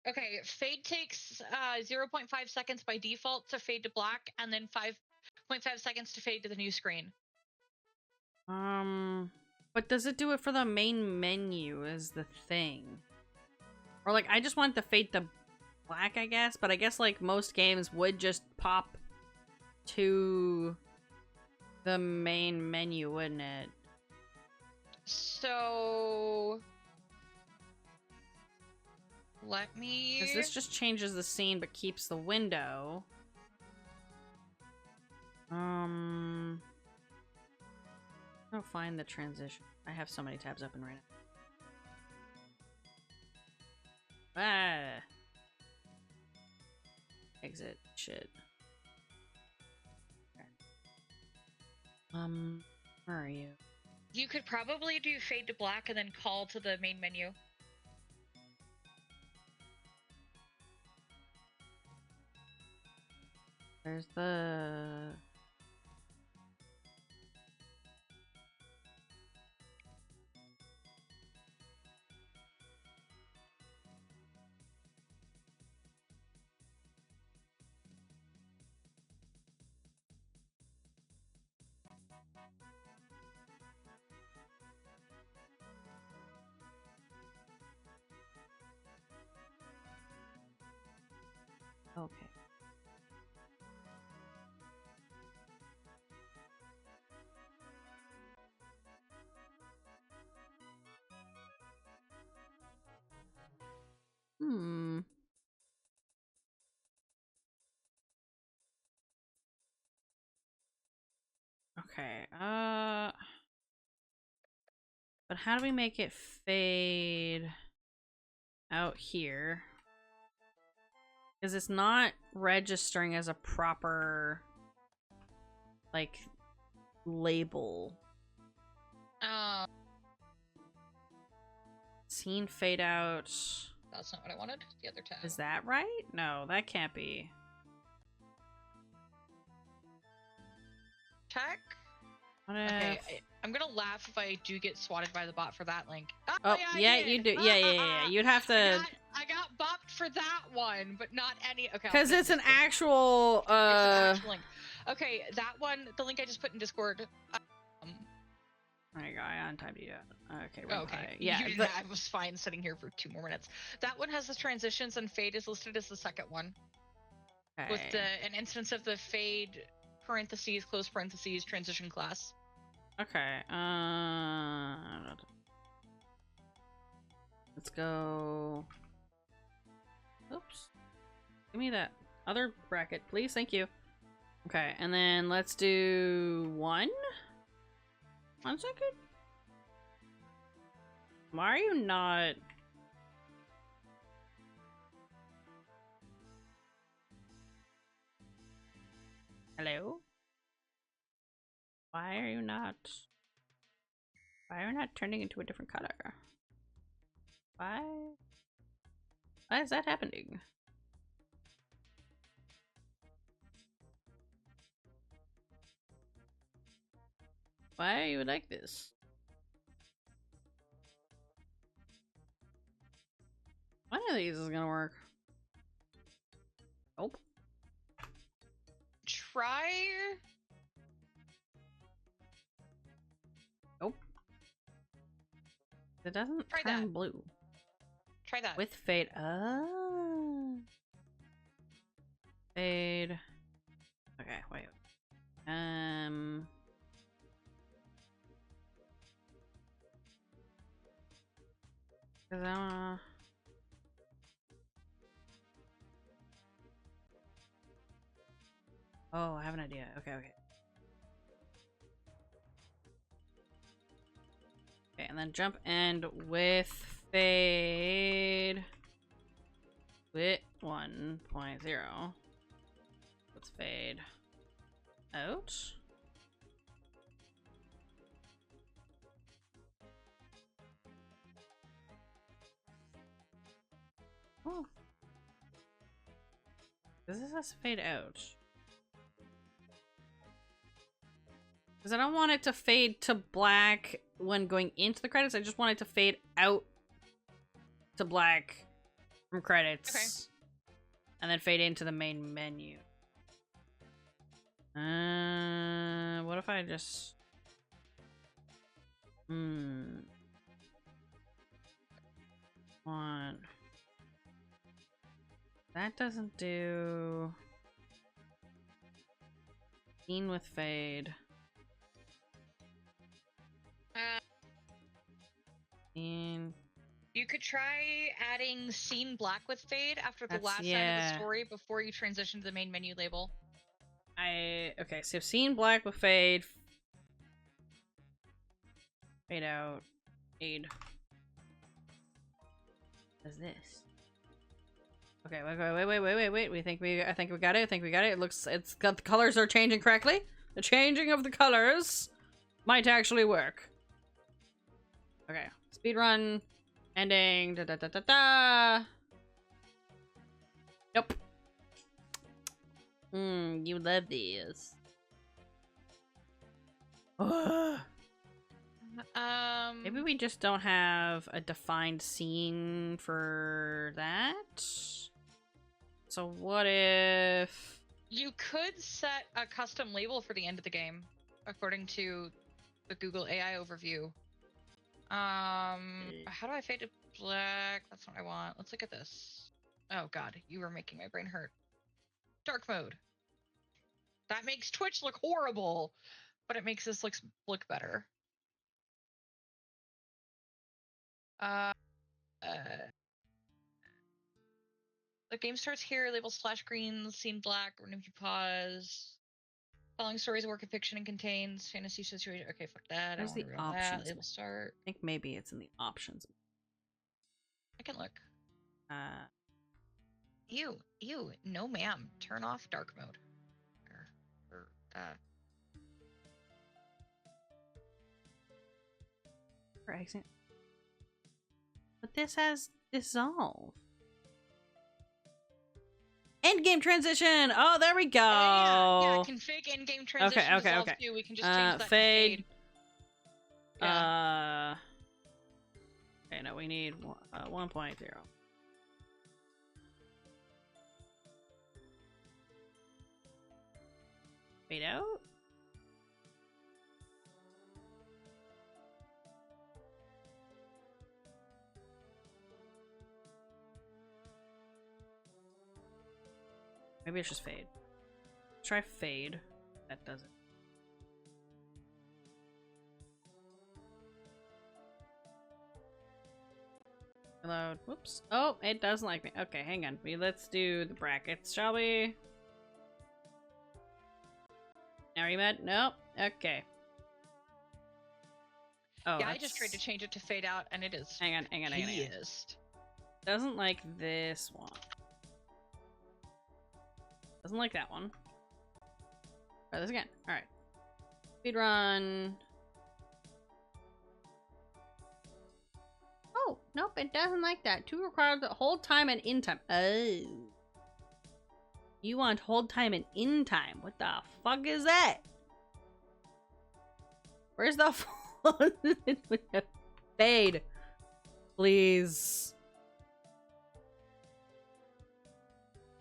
Okay, fade takes 0.5 seconds by default to fade to black, and then 5.5 seconds to fade to the new screen.
But does it do it for the main menu is the thing? Or like, I just want the fade to black, I guess, but I guess like most games would just pop to the main menu, wouldn't it?
So let me.
Because this just changes the scene but keeps the window. I'll find the transition. I have so many tabs open right now. Ah. Exit. Shit. Where are you?
You could probably do fade to black and then call to the main menu.
There's the... Okay. Okay, but how do we make it fade out here? Because it's not registering as a proper, like, label. Scene fade out.
That's not what I wanted. The other tab.
Is that right? No, that can't be.
Tech.
What
Okay,
if...
I'm gonna laugh if I do get swatted by the bot for that link.
Oh,
yeah,
yeah,
I did.
you do. Yeah. You'd have to...
I got bopped for that one, but not any. Okay,
Because it's an actual,
It's an actual link. Okay, that one, the link I just put in Discord.
There you go, I untyped you. Okay,
Okay.
Yeah,
You didn't, I was fine sitting here for 2 more minutes. That one has the transitions, and Fade is listed as the second one.
okay.
With an instance of the Fade parentheses, close parentheses, transition class.
Okay, let's go... Oops. Give me that other bracket, please. Thank you. Okay, and then let's do 1 second. Why are you not... Hello? Why are you not turning into a different color? Why is that happening? Why are you like this? One of these is gonna work. Nope.
Try.
Nope. It doesn't
Try
turn
that.
blue.
Try that.
With fade. Oh. Fade. Okay, wait. Cause oh, I have an idea. Okay. Okay, and then jump end with fade with 1.0. Let's fade out. Oh. Does this has fade out? Because I don't want it to fade to black when going into the credits. I just want it to fade out to black from credits.
Okay.
And then fade into the main menu. What if I just... One. That doesn't do... Scene with fade. Scene...
You could try adding scene black with fade after the last line of
yeah.
the story before you transition to the main menu label.
Okay, so scene black with fade. Fade out. Fade. What is this? Okay, wait. I think we got it. It looks, it's got, the colors are changing correctly. The changing of the colors might actually work. Okay, speedrun. Ending. Nope. You love these. Maybe we just don't have a defined scene for that. So what if...
You could set a custom label for the end of the game, according to the Google AI overview. How do I fade to black? That's what I want. Let's look at this. Oh god, you were making my brain hurt. Dark mode. That makes Twitch look horrible, but it makes this look better. The game starts here. Label splash green, scene black. Ren'py pause. Following stories, work of fiction and contains fantasy situation. Okay, fuck that.
Where's the options?
Label start.
I think maybe it's in the options.
I can look. You, no ma'am. Turn off dark mode.
For exit. But this has dissolve. And in-game transition. Oh, there we go.
Yeah, config in-game transition
Okay.
dissolve too. We can just change that
fade.
to fade. Yeah.
Okay, no, we need 1.0. Fade out? Maybe it's just fade. Try fade. That does it. Reload. Whoops. Oh, it doesn't like me. Okay, hang on. Let's do the brackets, shall we? Now are you mad? Nope. Okay. Oh,
yeah, I just tried to change it to fade out, and it is.
Hang on. Doesn't like this one. Doesn't like that one. Try this again. Alright. Speedrun. Oh, nope, it doesn't like that. Two requires hold time and in time. Oh. You want hold time and in time. What the fuck is that? Where's the fade? Please.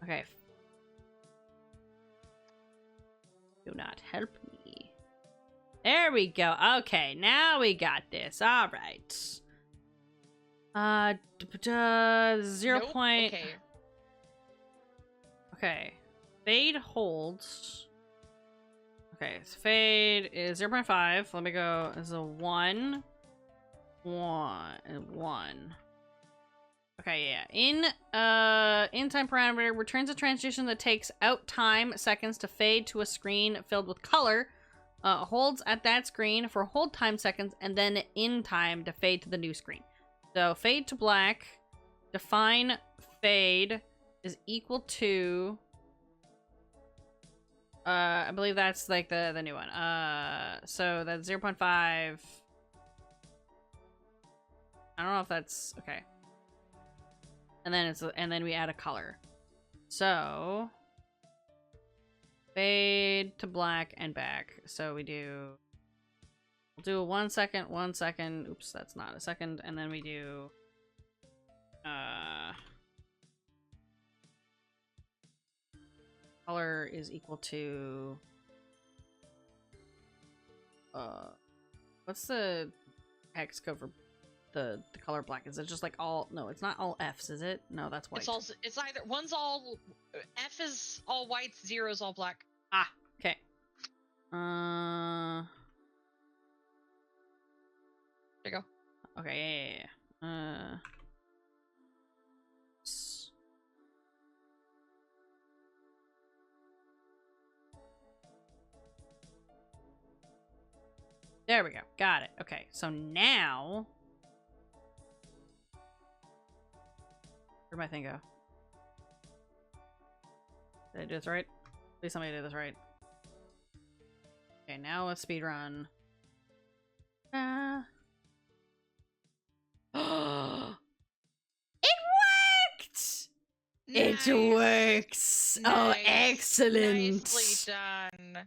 Okay. Do not help me. There we go. Okay, now we got this. All right. 0
Nope.
point.
Okay.
Okay. Fade holds. Okay, so fade is 0.5. Let me go. This is a 1. 1. Okay, yeah. In time parameter returns a transition that takes out time seconds to fade to a screen filled with color. Holds at that screen for hold time seconds, and then in time to fade to the new screen. So fade to black. Define fade is equal to. I believe that's like the new one. So that's 0.5. I don't know if that's okay. And then we add a color. So fade to black and back. So we'll do a 1 second, 1 second. Oops, that's not a second. And then we do color is equal to what's the hex code for the color black? Is it just like all? No, it's not all F's, is it? No, that's white.
It's either one's all F is all white, 0 is all black.
Ah, okay.
There you go.
Okay, yeah. There we go. Got it. Okay, so now where'd my thing go? Did I do this right? Please tell me I did this right. Okay, now let's speedrun. It worked!
Nice.
It works! Oh,
Nice.
excellent!
Nicely done.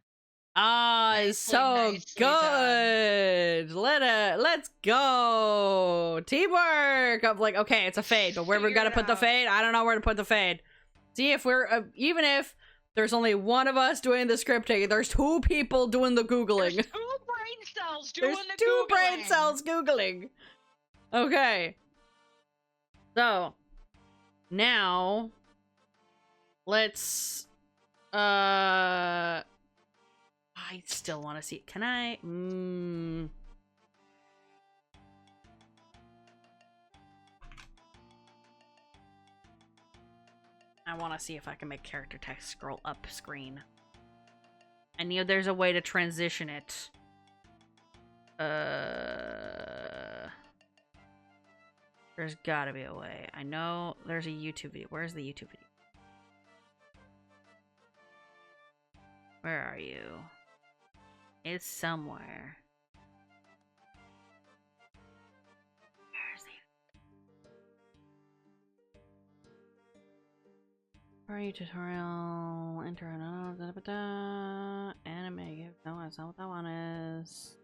Ah,
Nicely,
it's so
nicely
good. Let's go. Teamwork. I'm like, okay, it's a fade, but where we're
Figure
gonna
it
put the
out.
fade? I don't know where to put the fade. See if we're even if there's only one of us doing the scripting, there's 2 people doing the googling.
There's 2 brain cells doing
There's
the
2 brain
Googling.
cells googling. Okay. So now let's I still want to see it. Can I? I want to see if I can make character text scroll up screen. I know there's a way to transition it. There's gotta be a way. I know there's a YouTube video. Where's the YouTube video? Where are you? It's somewhere. Tutorial, tutorial, enter anime. No, that's not what that one is.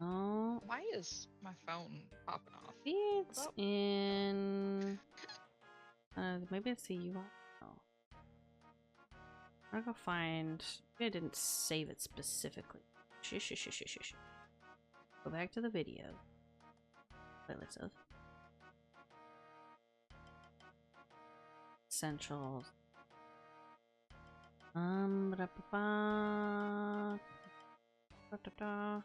Oh,
Why is my phone popping off?
it's
About
in. Maybe it's the UI. Oh. I'm gonna go find. Maybe I didn't save it specifically. Shh. Go back to the video. Playlist of essentials. Ba-da-ba-ba. Da-da-da.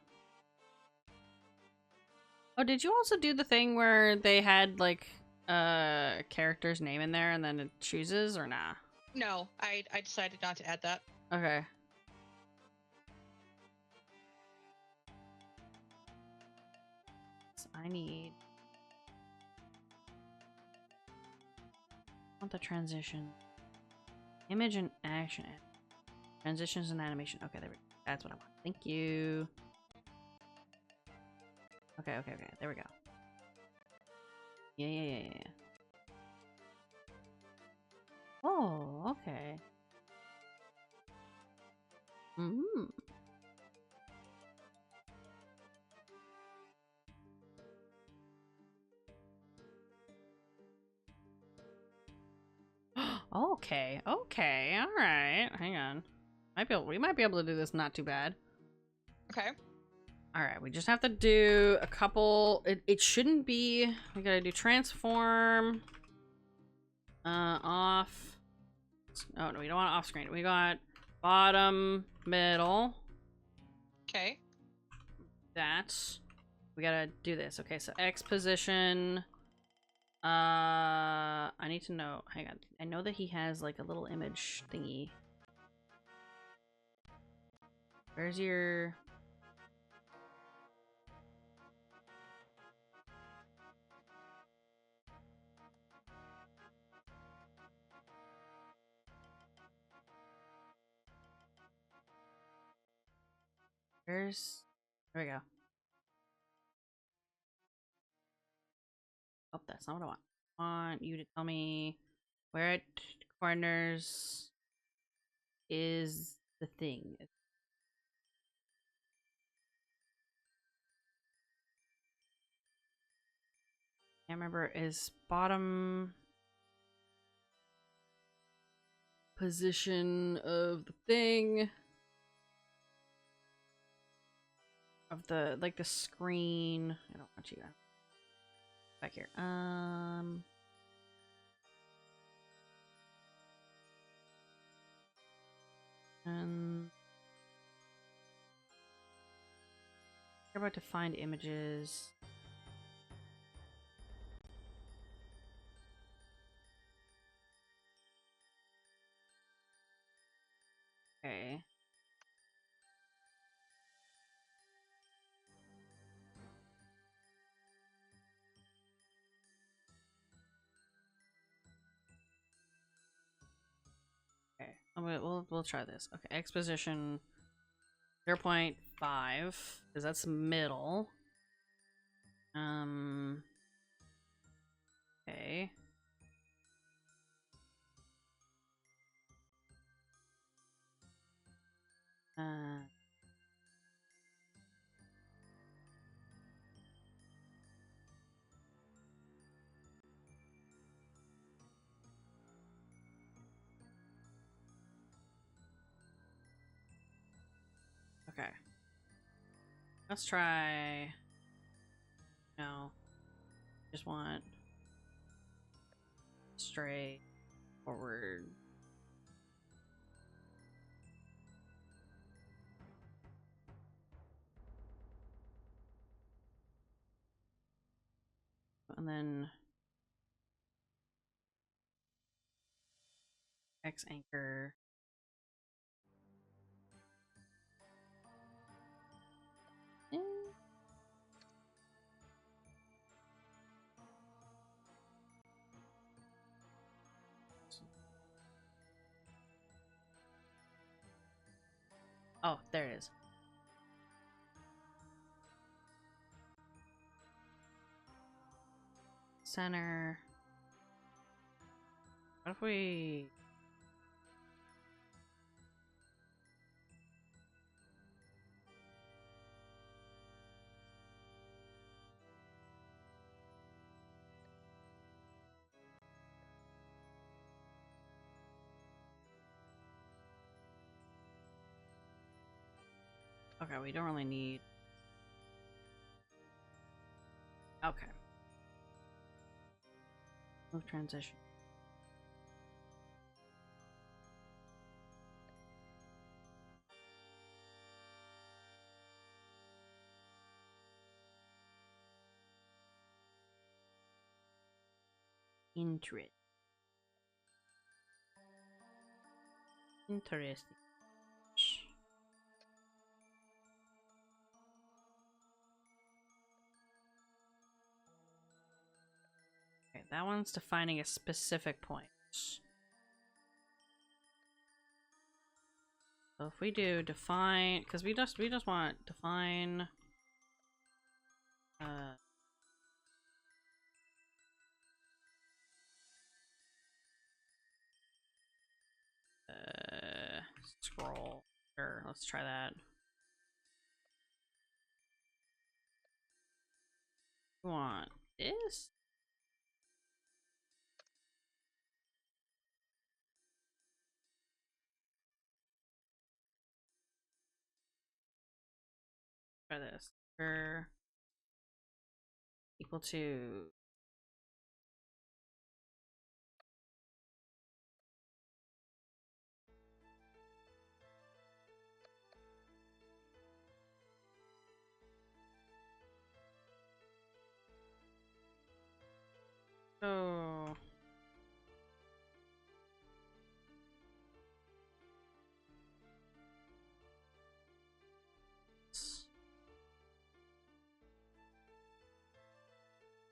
Oh, did you also do the thing where they had like a character's name in there and then it chooses or nah?
no, I decided not to add that.
Okay. So I want the transition. Image and action. Transitions and animation. Okay, there we go. That's what I want. Thank you. Okay. There we go. Yeah. Oh, okay. Mm. Okay. All right. Hang on. We might be able to do this not too bad.
Okay.
All right, we just have to do a couple. It shouldn't be. We gotta do transform. Off. Oh no, we don't want off screen. We got bottom, middle.
Okay.
That. We gotta do this. Okay, so X position. I need to know. Hang on. I know that he has like a little image thingy. Where's your? Where's? There we go. Oh, that's not what I want. I want you to tell me where it corners is the thing. Can't remember. Is bottom position of the thing of the like the screen. I don't want you back here. And we're about to find images. Okay. Okay. We'll try this. Okay. X position 0.5 because that's middle. Okay. Uh. Okay. Let's try. No. Just want straight forward. And then X anchor. Eh. Oh, there it is. Center. What if we... Okay, we don't really need... Okay. Move transition. Interesting. Interesting. Okay, that one's defining a specific point. So if we do define, because we just want define scroll. Sure, let's try that. We want this. Try this. Sure. Equal to oh.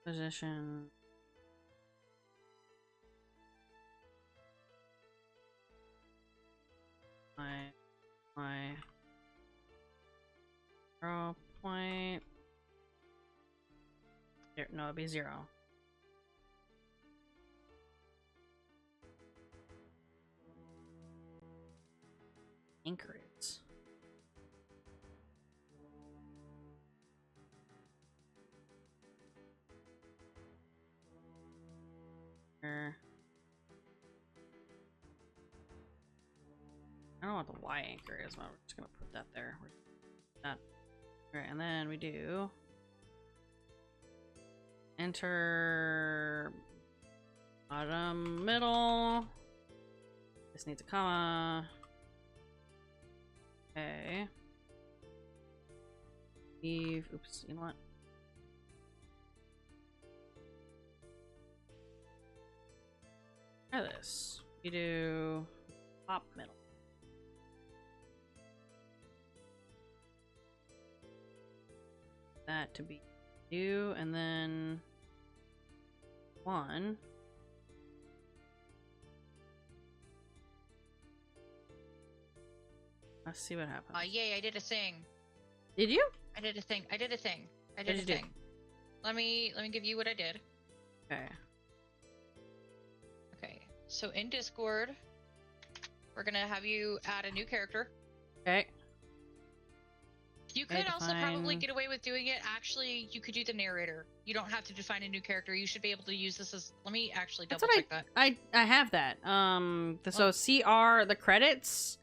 Position. My 0 point. No, it'd be 0. Anchor it. Here. I don't know what the Y anchor is, but we're just gonna put that there. That. Alright, and then we do enter bottom middle. This needs a comma. Okay. Leave. Oops, you know what? Try this. You do top middle. That to be new, and then 1. Let's see what happens.
Yay, I did a thing.
Did you?
I did a thing. I did a thing. I
What
did a
did you
thing. Let me give you what I did.
Okay.
Okay. So in Discord, we're gonna have you add a new character.
Okay.
You could also probably
define-
get away with doing it. Actually, you could do the narrator. You don't have to define a new character. You should be able to use this as. Let me actually
That's
double
what
check that.
I have that. So CR the credits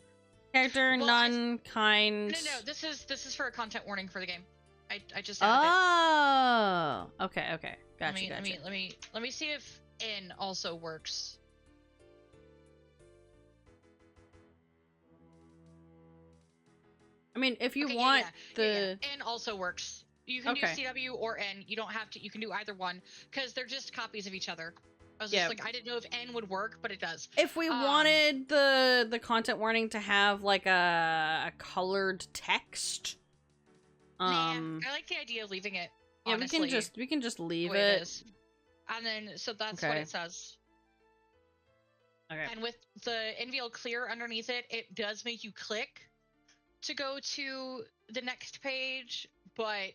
character
Well,
none kind.
No. This is for a content warning for the game. I just added
Oh. Okay.
it.
Gotcha.
Let me see if N also works.
I mean, if you
Okay,
want
yeah. N also works. You can
Okay.
do CW or N. You don't have to. You can do either one because they're just copies of each other. I was
Yeah.
just like, I didn't know if N would work, but it does.
If we wanted the content warning to have like a colored text,
Nah, I like the idea of leaving it.
yeah,
Honestly,
we can just
the
leave
way
it.
is. And then so that's what
Okay.
it says.
Okay.
And with the NVL clear underneath it, it does make you click to go to the next page, but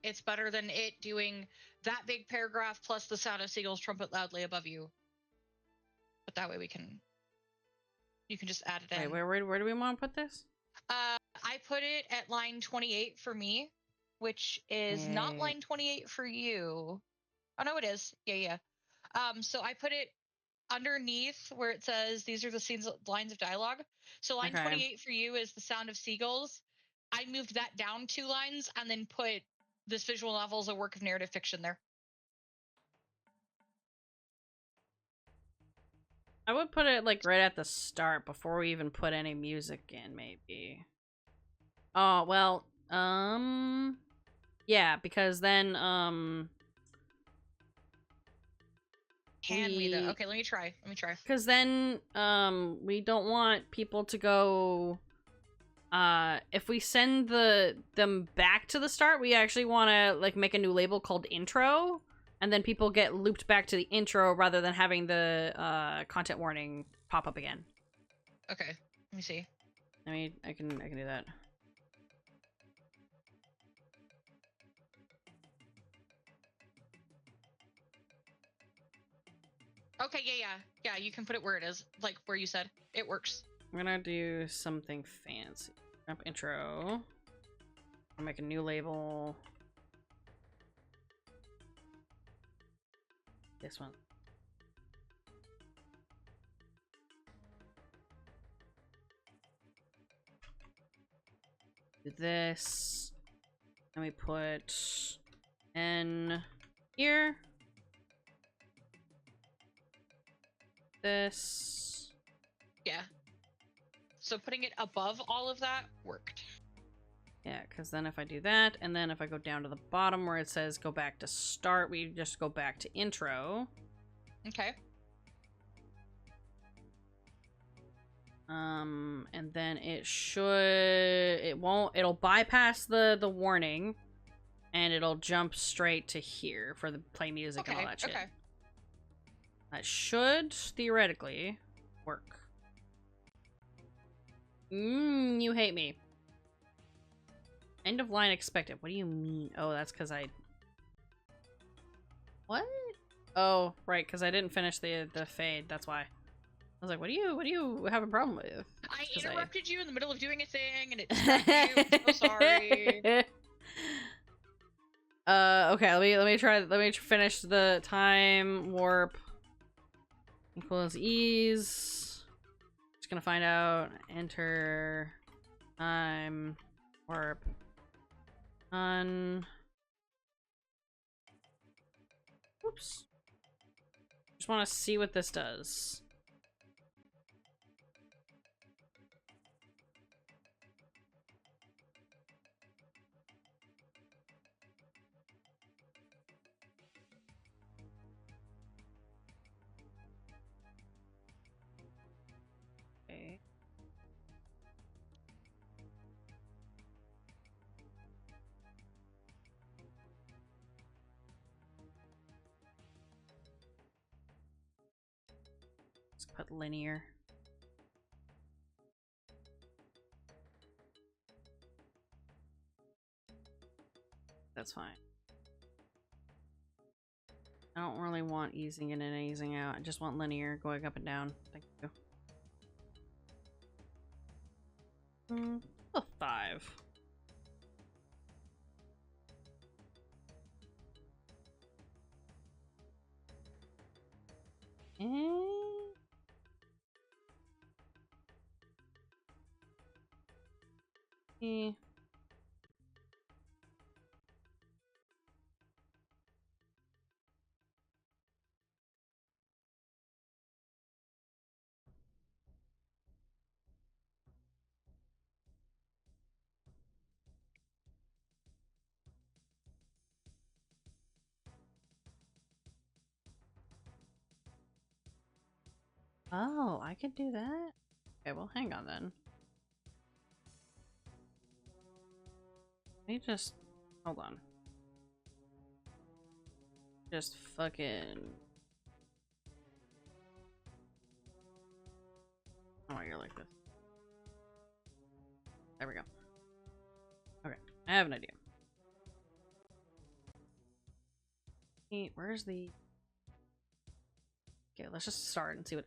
it's better than it doing that big paragraph plus the sound of seagulls trumpet loudly above you. that way you can just add it in.
Wait, where do we want to put this?
I put it at line 28 for me, which is not line 28 for you. Oh no, it is. Yeah. So I put it underneath where it says these are the lines of dialogue. So line 28 for you is the sound of seagulls. I moved that down 2 lines and then put this visual novel as a work of narrative fiction there.
I would put it like right at the start before we even put any music in, maybe. Oh, well, yeah, because then,
Okay, let me try.
Because then, we don't want people to go, if we send them back to the start, we actually want to, like, make a new label called intro, and then people get looped back to the intro rather than having the, content warning pop up again.
Okay, let me see.
I can do that.
Okay, yeah, you can put it where it is, like where you said. It works.
I'm gonna do something fancy. Up intro. I'll make a new label. This one. Do this. Let me put N here. This.
Yeah. So putting it above all of that worked.
Yeah, because then if I do that, and then if I go down to the bottom where it says go back to start, we just go back to intro.
Okay.
And then it'll bypass the warning, and it'll jump straight to here for the play music and all that shit.
Okay.
That should theoretically work. You hate me. End of line expected. What do you mean? Oh, that's because I... What? Oh, right, because I didn't finish the fade. That's why. I was like, what do you have a problem with?
I interrupted you in the middle of doing a thing, and it distracted you. I'm so sorry.
Okay, let me finish the time warp equals ease. Just gonna find out. Enter time warp on. Oops. Just want to see what this does. Okay. Let's put linear. That's fine. I don't really want easing in and easing out. I just want linear going up and down. Thank you. A 5. Eh. Oh, I could do that? Okay, well, hang on then. Let me just... Hold on. Just fucking... Oh, you're like this. There we go. Okay, I have an idea. Hey, where's the... Okay, let's just start and see what...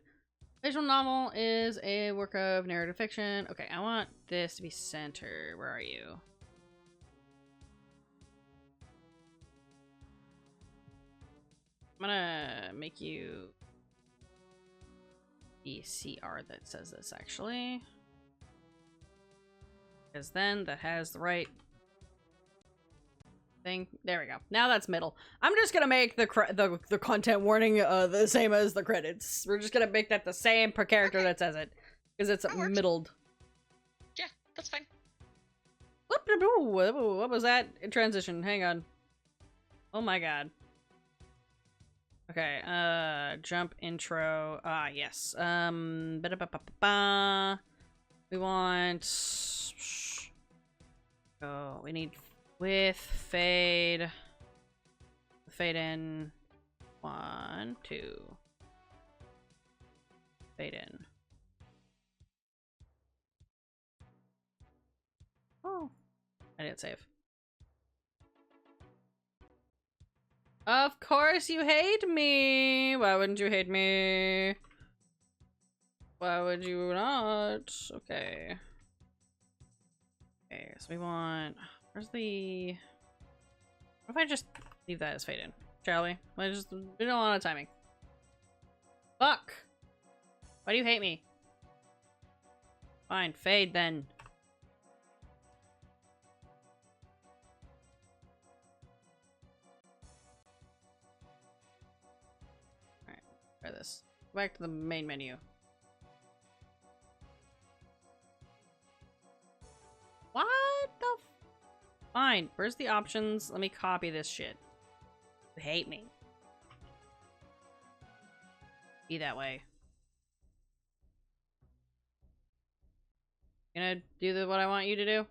Visual novel is a work of narrative fiction. Okay, I want this to be center. Where are you? I'm gonna make you the CR that says this, actually. Because then that has the right thing. There we go. Now that's middle. I'm just gonna make the content warning the same as the credits. We're just gonna make that the same per character that says it, because it's middled.
Yeah, that's fine.
What was that? Transition. Hang on. Oh my god. Okay. Jump intro. Yes. Ba-da-ba-ba-ba-ba. We want. Oh, we need. With fade. Fade in. 1, 2. Fade in. Oh. I didn't save. Of course you hate me! Why wouldn't you hate me? Why would you not? Okay. Okay, so we want... Where's the... What if I just leave that as fade in? Shall we? We don't want a lot of timing. Fuck! Why do you hate me? Fine, fade then. Alright, try this. Go back to the main menu. What the f- Fine, where's the options? Let me copy this shit. You hate me. Be that way. Gonna do what I want you to do?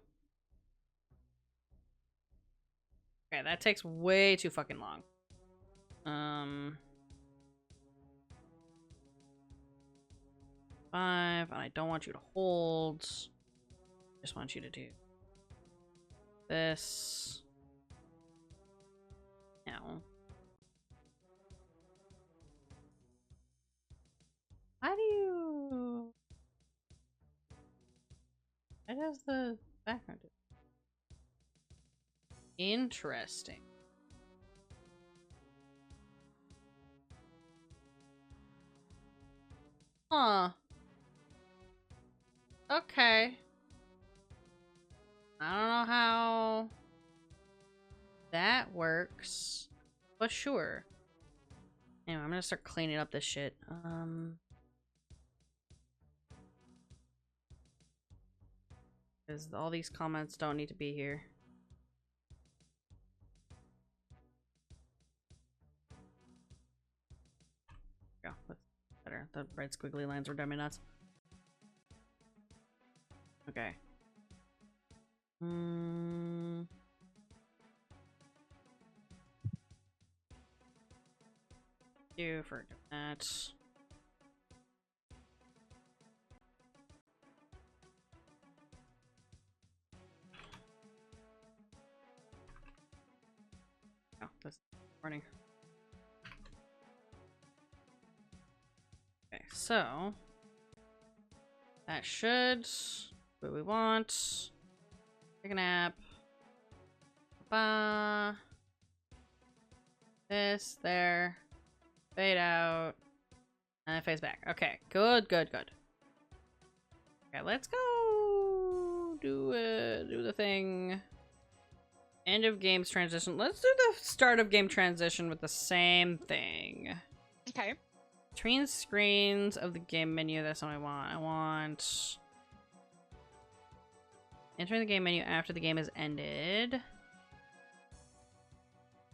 Okay, that takes way too fucking long. 5, and I don't want you to hold. I just want you to do this. Now. How do you... How does the background do? Interesting. Huh. Okay. I don't know how that works, but sure. Anyway, I'm gonna start cleaning up this shit. Because all these comments don't need to be here. Go. That's better. The red squiggly lines were driving me nuts. Okay. You for that. Oh, that's morning. Okay, so that should what we want. Take a nap. Ba. This there. Fade out. And then phase back. Okay, good, good, good. Okay, let's go do the thing. End of games transition. Let's do the start of game transition with the same thing.
Okay.
Between screens of the game menu, that's what I want. I want entering the game menu after the game is ended.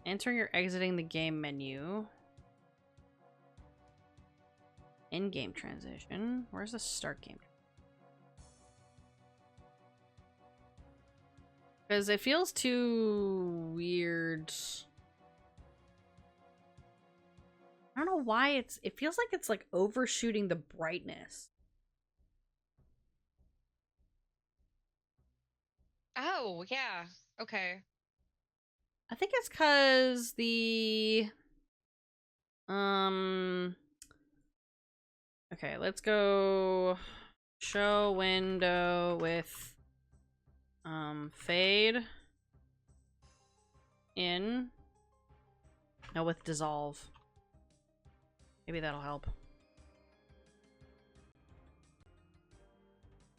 Entering or exiting the game menu. In-game transition. Where's the start game? Because it feels too weird. I don't know why it feels like it's like overshooting the brightness.
Oh, yeah. Okay.
I think it's because the Okay, let's go show window with fade in. No, with dissolve. Maybe that'll help.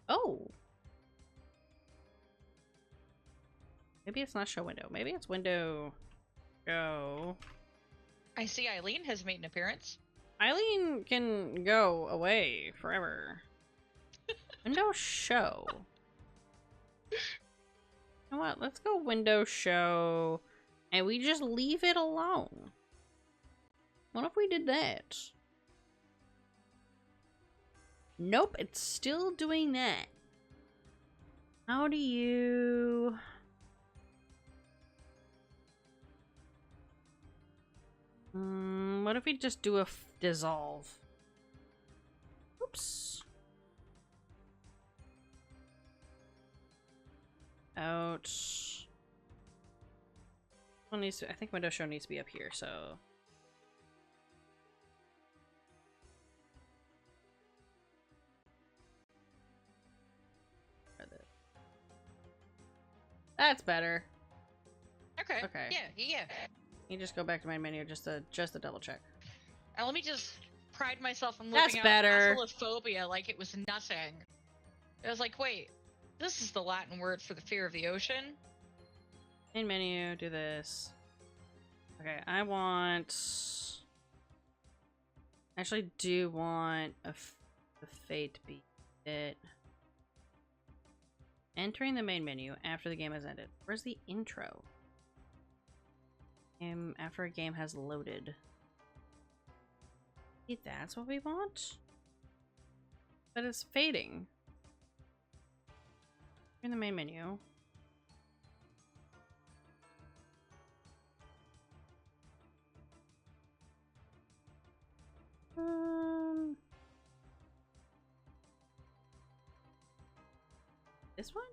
Oh. Maybe it's not show window. Maybe it's window go.
I see Eileen has made an appearance.
Eileen can go away forever. Window show. You know what? Let's go window show. And we just leave it alone. What if we did that? Nope, it's still doing that. How do you... what if we just do a dissolve? Oops. Out. One needs to, I think window show needs to be up here, so... That's better.
Okay.
Okay.
Yeah.
You just go back to my menu just to double check.
Let me just pride myself on
That's
living
better.
out phobia like it was nothing. I was like, wait, this is the Latin word for the fear of the ocean?
Main menu, do this. Okay, I want... Actually do want the fate to be it. Entering the main menu after the game has ended. Where's the intro? After a game has loaded. See, that's what we want? But it's fading. In the main menu. This one?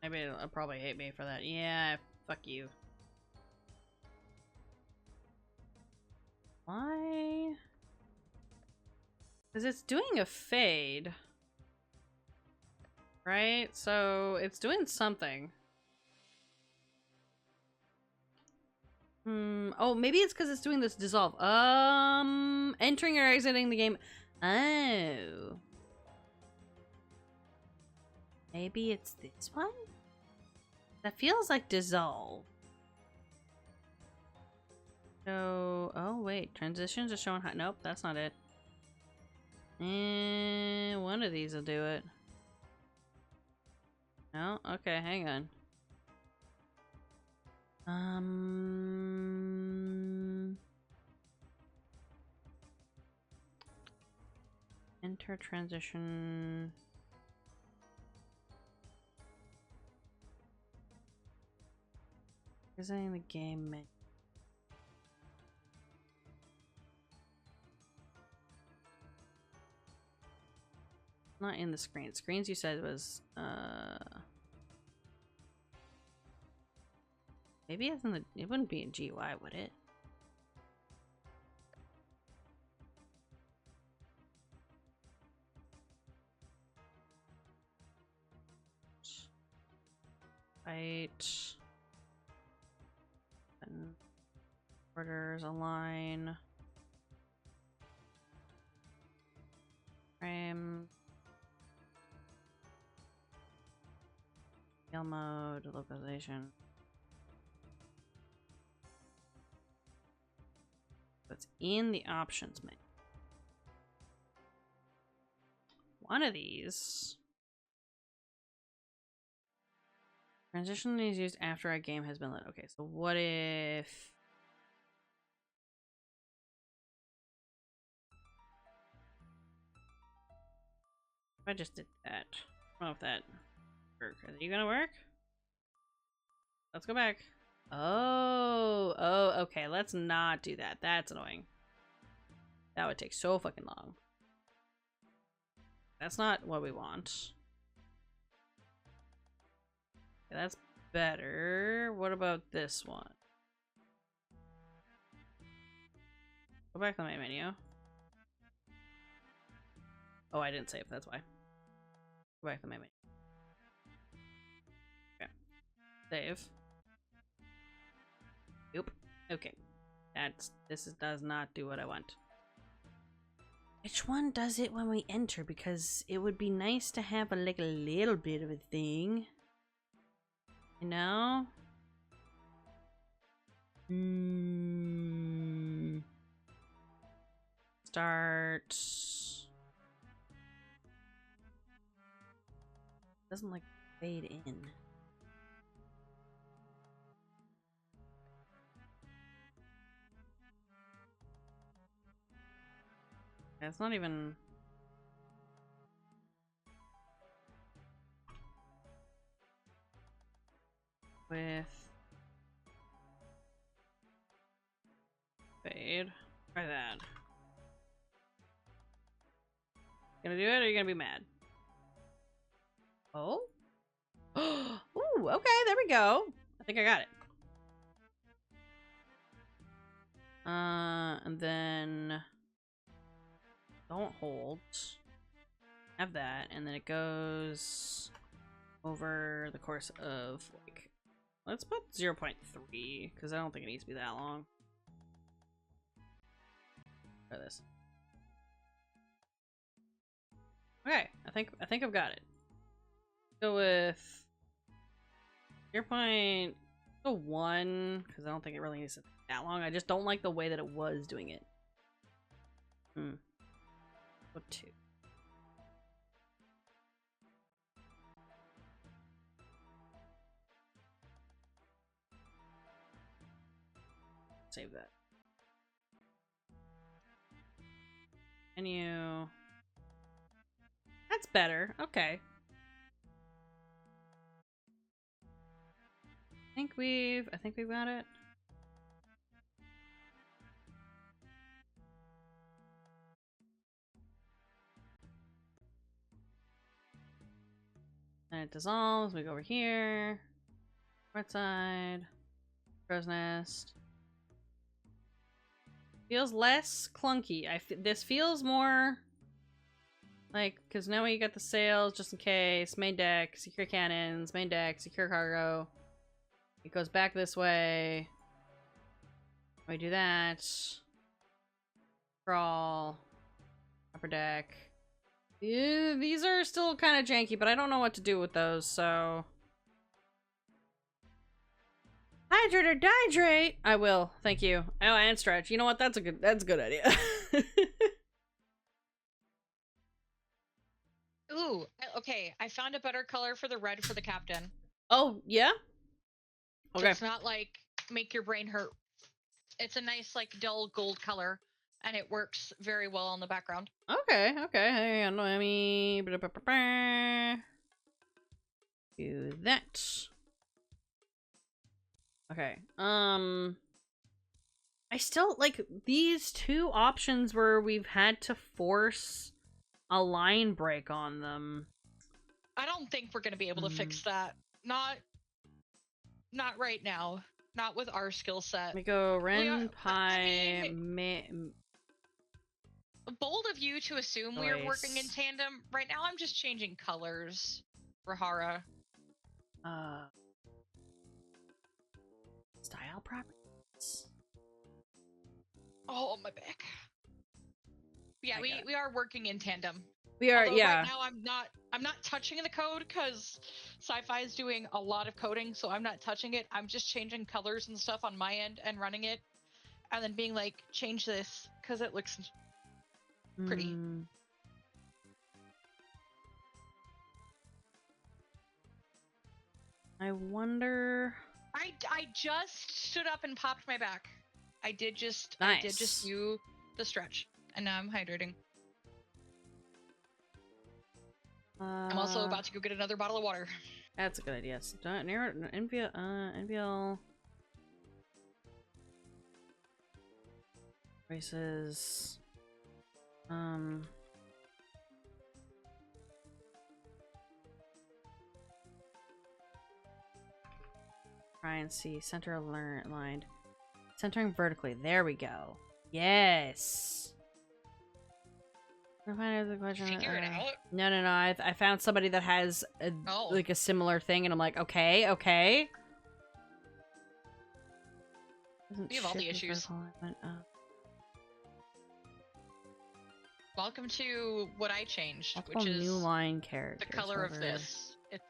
Maybe it'll probably hate me for that. Yeah, fuck you. Why? Because it's doing a fade. Right? So it's doing something. Oh, maybe it's because it's doing this dissolve. Entering or exiting the game. Oh. Maybe it's this one? That feels like dissolve. So, oh wait, transitions are showing high. Nope, that's not it. One of these will do it. No? Okay, hang on. Enter transition. Visiting the game menu. Not in the screen. Screens you said was maybe it's in the, it wouldn't be in GUI, would it? Right. And orders align. Frame. Scale mode, localization. It's in the options menu. One of these. Transition is used after a game has been lit. Okay, so what if... I just did that. I don't know if that worked. Are you gonna work? Let's go back. Oh, okay. Let's not do that. That's annoying. That would take so fucking long. That's not what we want. Okay, that's better. What about this one? Go back to my menu. Oh, I didn't save, that's why. Go back to my menu. Okay. Save. Nope. Okay. Does not do what I want. Which one does it when we enter? Because it would be nice to have a little bit of a thing. You know? Start. Doesn't like fade in. It's not even. With fade. Try that. Gonna do it or are you gonna be mad? Oh? Ooh, okay, there we go. I think I got it. And then don't hold. Have that, and then it goes over the course of like, let's put 0.3 because I don't think it needs to be that long. Try this. Okay, I think I've got it. Go with 0.1 because I don't think it really needs to be that long. I just don't like the way that it was doing it. Put 2. Save that. Menu. That's better. Okay. I think we've got it. And it dissolves. We go over here. Right side. Crow's nest. Feels less clunky. This feels more like, because now we got the sails just in case. Main deck, secure cannons. Main deck, secure cargo. It goes back this way. We do that. Crawl. Upper deck. Yeah, these are still kind of janky, but I don't know what to do with those, so... Hydrate or dihydrate? I will, thank you. Oh, and stretch. You know what? That's a good idea.
Ooh, okay. I found a better color for the red for the captain.
Oh, yeah? Okay.
So it's not like make your brain hurt. It's a nice like dull gold color, and it works very well on the background.
Okay, okay. Hang on, let me do that. Okay. I still like these two options where we've had to force a line break on them.
I don't think we're gonna be able to fix that. Not right now. Not with our skill set.
We go Ren'py.
Bold of you to assume we are working in tandem. Right now, I'm just changing colors for Hara.
Style properties.
Oh, my back. Yeah, we are working in tandem.
We are.
Although
yeah.
Right now, I'm not touching the code because Sci-Fi is doing a lot of coding, so I'm not touching it. I'm just changing colors and stuff on my end and running it, and then being like, change this because it looks pretty.
I wonder.
I just stood up and popped my back. I did just do the stretch, and now I'm hydrating. I'm also about to go get another bottle of water.
That's a good idea. So, NBL races. Try and see. Center aligned. Centering vertically. There we go. Yes. The question.
Figure it out.
No. I found somebody that has like a similar thing, and I'm like, okay.
We have all the issues. Welcome to what I changed, which is
new line characters.
The color of this. This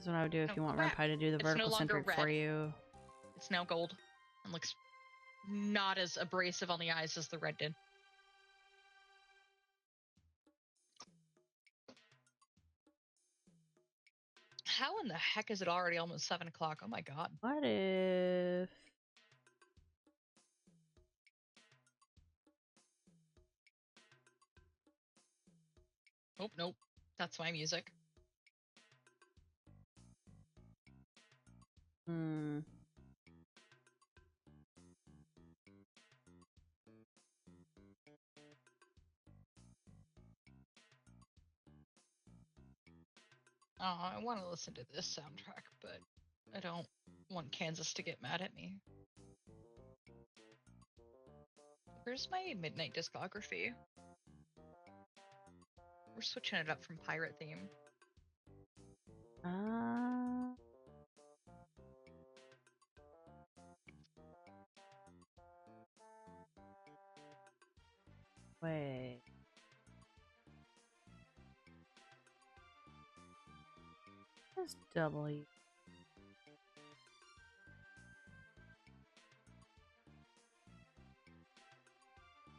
is what I would do if you want Ren'py to do the vertical centric for you.
It's now gold and looks not as abrasive on the eyes as the red did. How in the heck is it already almost 7 o'clock? Oh my god.
What if...
Oh, nope. That's my music. Oh, I want to listen to this soundtrack, but I don't want Kansas to get mad at me. Where's my Midnight discography? We're switching it up from pirate theme.
Wait. Where's W?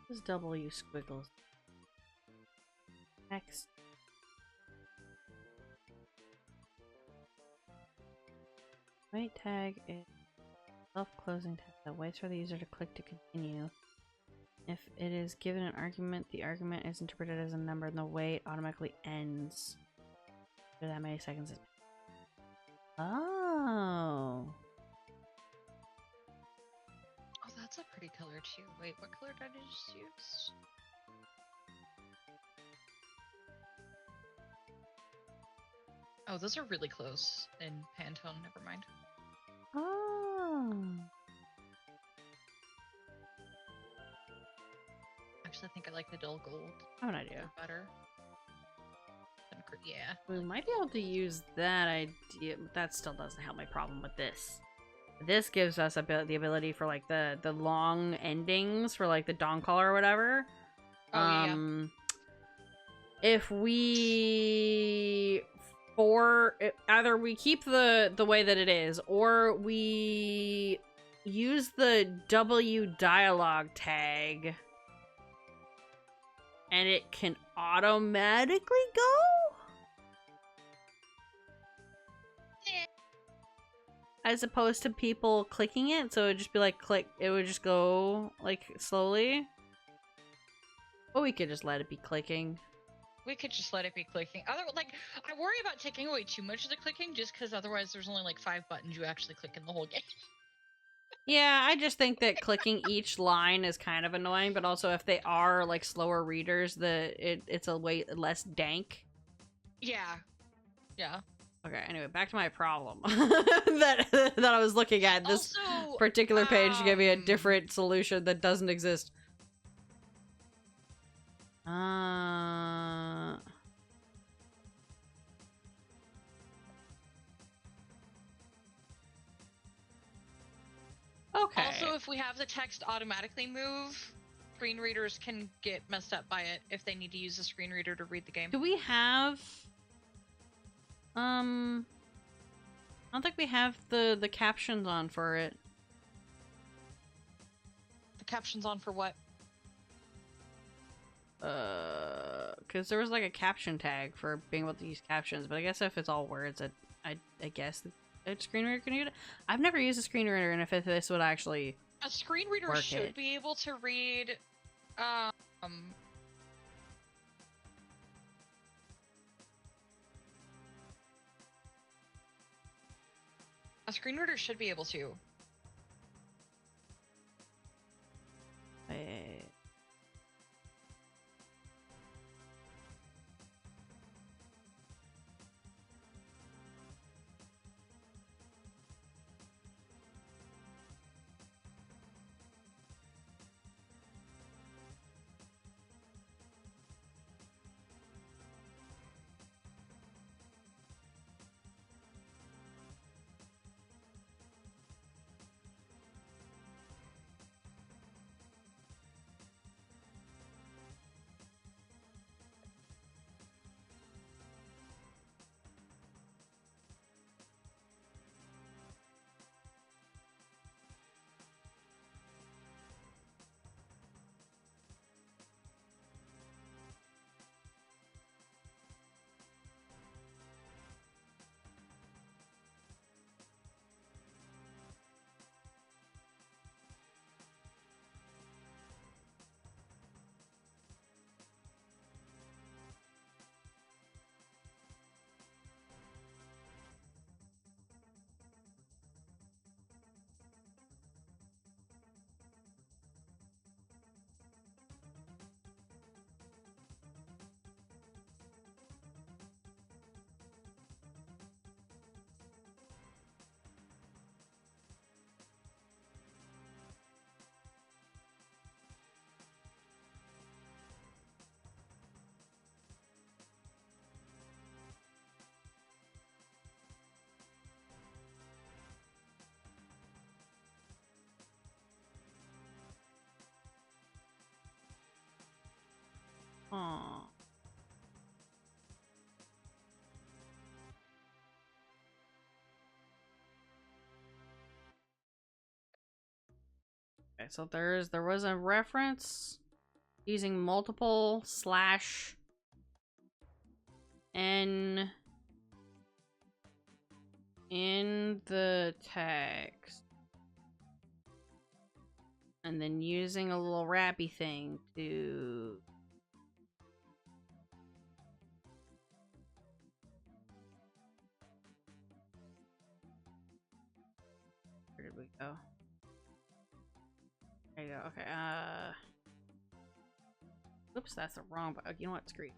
Where's W squiggles? Next. Wait tag is self-closing tag that waits for the user to click to continue. If it is given an argument, the argument is interpreted as a number and the wait automatically ends after that many seconds. Oh,
that's a pretty color too. Wait, what color did I just use? Oh, those are really close in Pantone. Never mind.
Oh.
Actually, I think I like the dull gold.
I have an idea.
Better. Yeah.
We might be able to use that idea, but that still doesn't help my problem with this. This gives us the ability for like the long endings for like the dong call or whatever.
Oh, yeah.
If we either we keep the way that it is, or we use the W dialogue tag, and it can automatically go. As opposed to people clicking it, so it would just be like click, it would just go like slowly. Or we could just let it be clicking.
We could just let it be clicking. I worry about taking away too much of the clicking just because otherwise there's only like 5 buttons you actually click in the whole game.
Yeah, I just think that clicking each line is kind of annoying, but also if they are like slower readers, it's a way less dank.
Yeah. Yeah.
Okay, anyway, back to my problem that I was looking at. This also, particular page gave me a different solution that doesn't exist. Okay.
Also, if we have the text automatically move, screen readers can get messed up by it if they need to use a screen reader to read the game.
Do we have... I don't think we have the captions on for it.
The captions on for what?
Because there was like a caption tag for being able to use captions, but I guess if it's all words, I guess a screen reader can use it. I've never used a screen reader, and if this would actually
a screen reader should be able to read, a screen reader should be able to.
Okay, so there was a reference using multiple slash n in the text. And then using a little Ren'py thing to... Where did we go? There you go. Okay, oops, that's the wrong button. You know what? Screw it.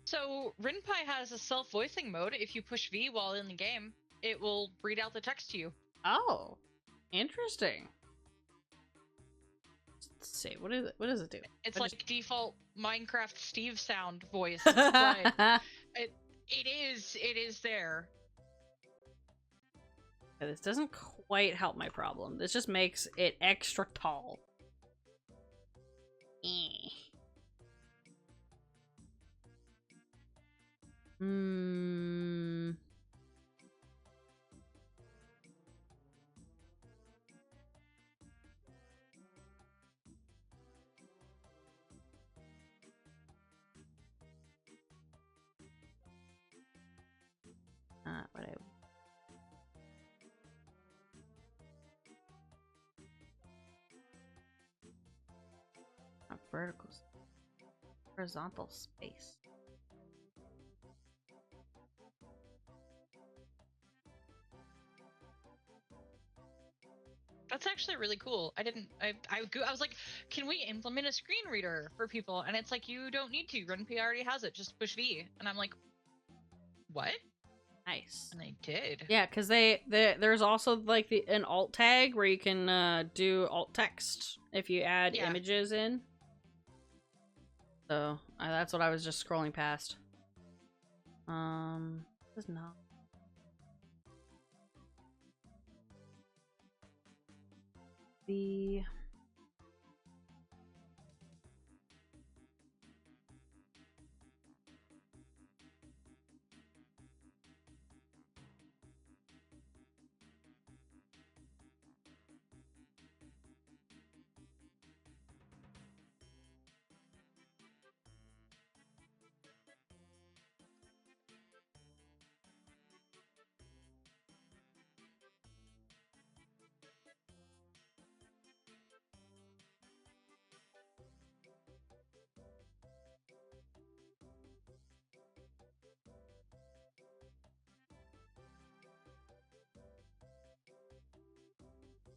So, Ren'py has a self-voicing mode. If you push V while in the game, it will read out the text to you.
Oh, interesting. Let's see. What is it? What does it do?
It's like default Minecraft Steve sound voice, but it is there.
This doesn't quite help my problem. This just makes it extra tall. Hmm. What I... vertical, horizontal space.
That's actually really cool. I was like, can we implement a screen reader for people? And it's like, you don't need to. Ren'py already has it. Just push V. And I'm like, what?
Nice.
And they did.
Yeah, because there's also like an alt tag where you can do alt text if you add images in. So that's what I was just scrolling past. This is not. The...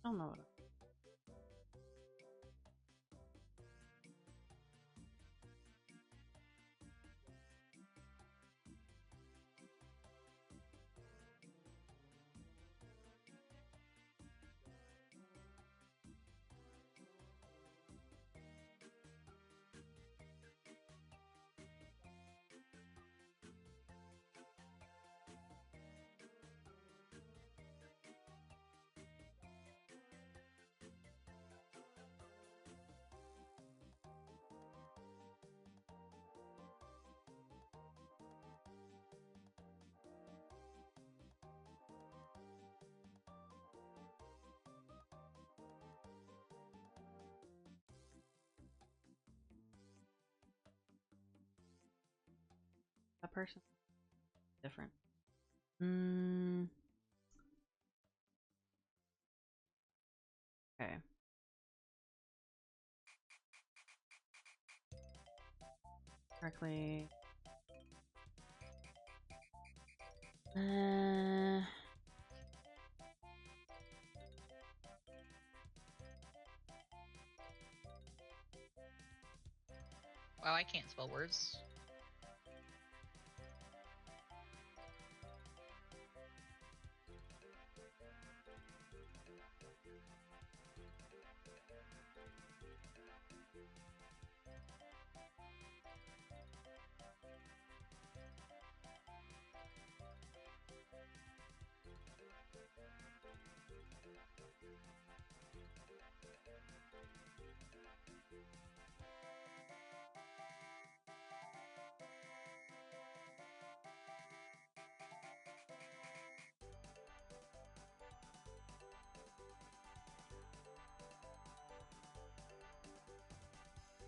I don't know what... That person different. Okay. Correctly.
Wow, I can't spell words.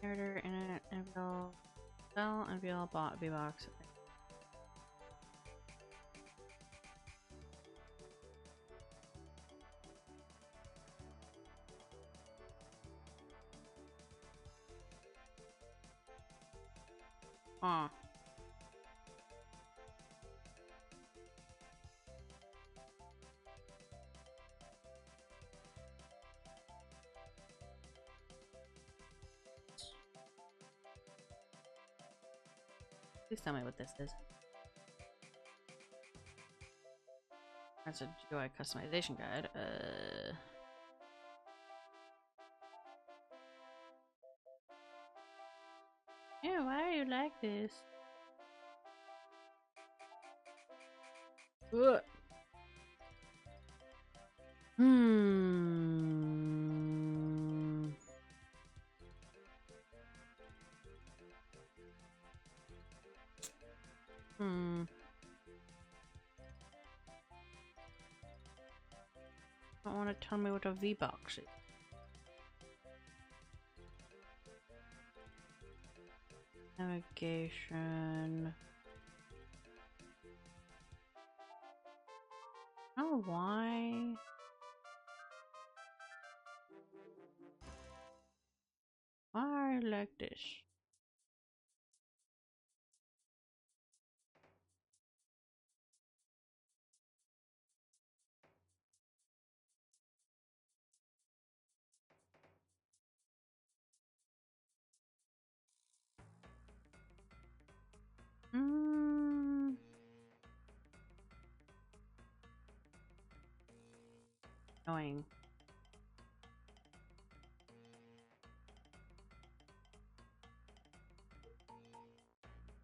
Narrator, internet, NPL, sell, NPL, bot, V-Box. Huh. Please tell me what this is. That's a GUI customization guide. Yeah, why are you like this? Ugh. Hmm. Hmm. I don't want to tell me what a V-Box is. Navigation. Oh, why? Why are you like this? Hmm. Annoying.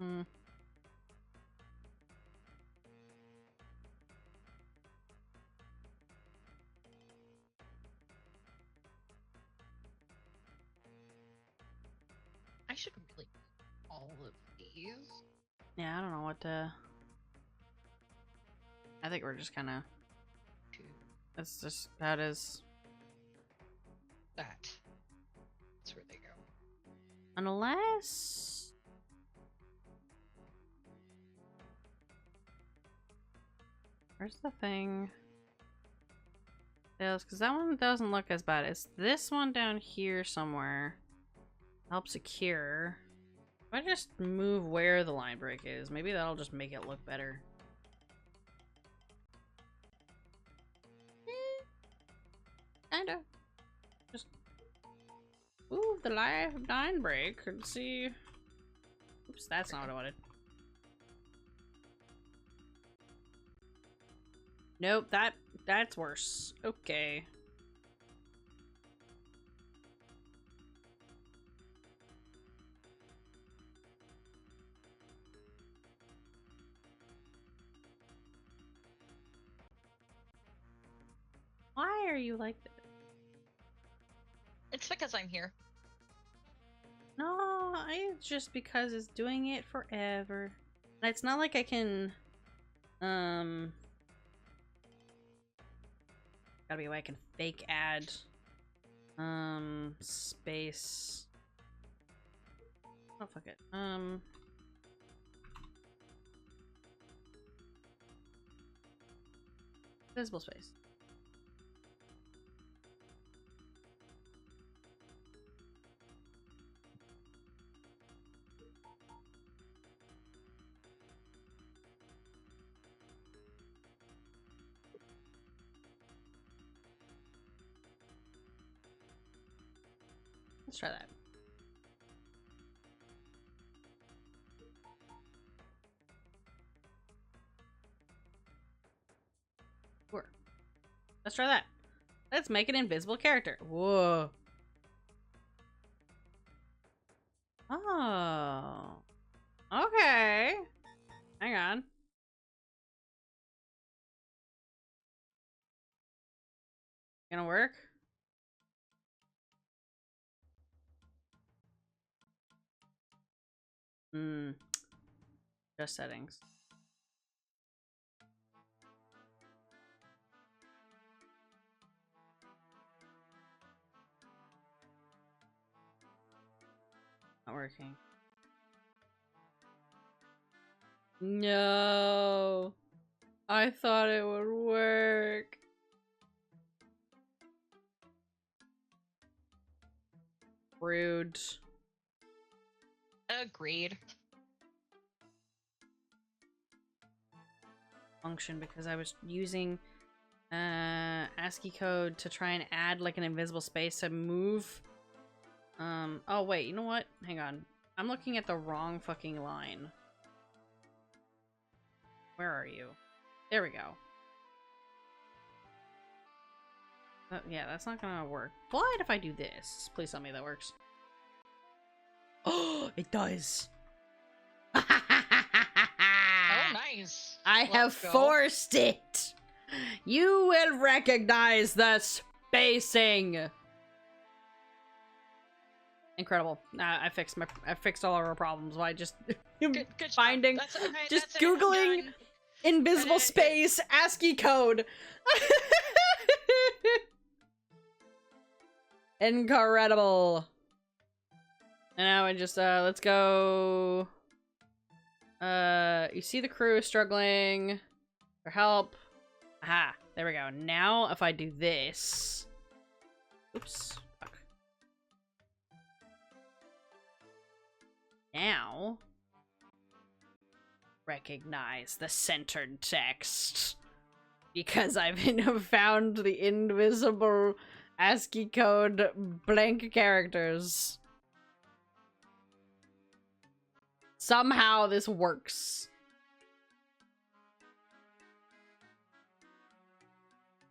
Hmm.
I should really all of these.
Yeah, I don't know what to. I think we're just kind of. That's just how it is.
That's where they go.
Unless. Where's the thing? Because that one doesn't look as bad. It's this one down here somewhere. Help secure. If I just move where the line break is, maybe that'll just make it look better. Kinda. Just move the line break and see. Oops, that's not what I wanted. Nope, that's worse. Okay. Why are you like this?
It's because I'm here.
No, it's just because it's doing it forever. And it's not like I can, gotta be a way I can fake add, space. Oh, fuck it. Visible space. Let's try that. Sure. Let's try that. Let's make an invisible character. Whoa. Oh. Okay. Hang on. Gonna work? Hmm. Just settings. Not working. No. I thought it would work. Rude.
Agreed.
Function because I was using ASCII code to try and add like an invisible space to move. Oh wait, you know what? Hang on. I'm looking at the wrong fucking line. Where are you? There we go. Yeah, that's not gonna work. What if I do this? Please tell me that works. Oh, it does.
Oh, nice.
I have forced it. You will recognize the spacing. Incredible. I fixed all of our problems by just
good
finding, just googling invisible space ASCII code. Incredible. And now I just let's go. You see the crew is struggling for help. Aha, there we go. Now if I do this, oops, fuck. Now recognize the centered text because I've found the invisible ASCII code blank characters. Somehow this works.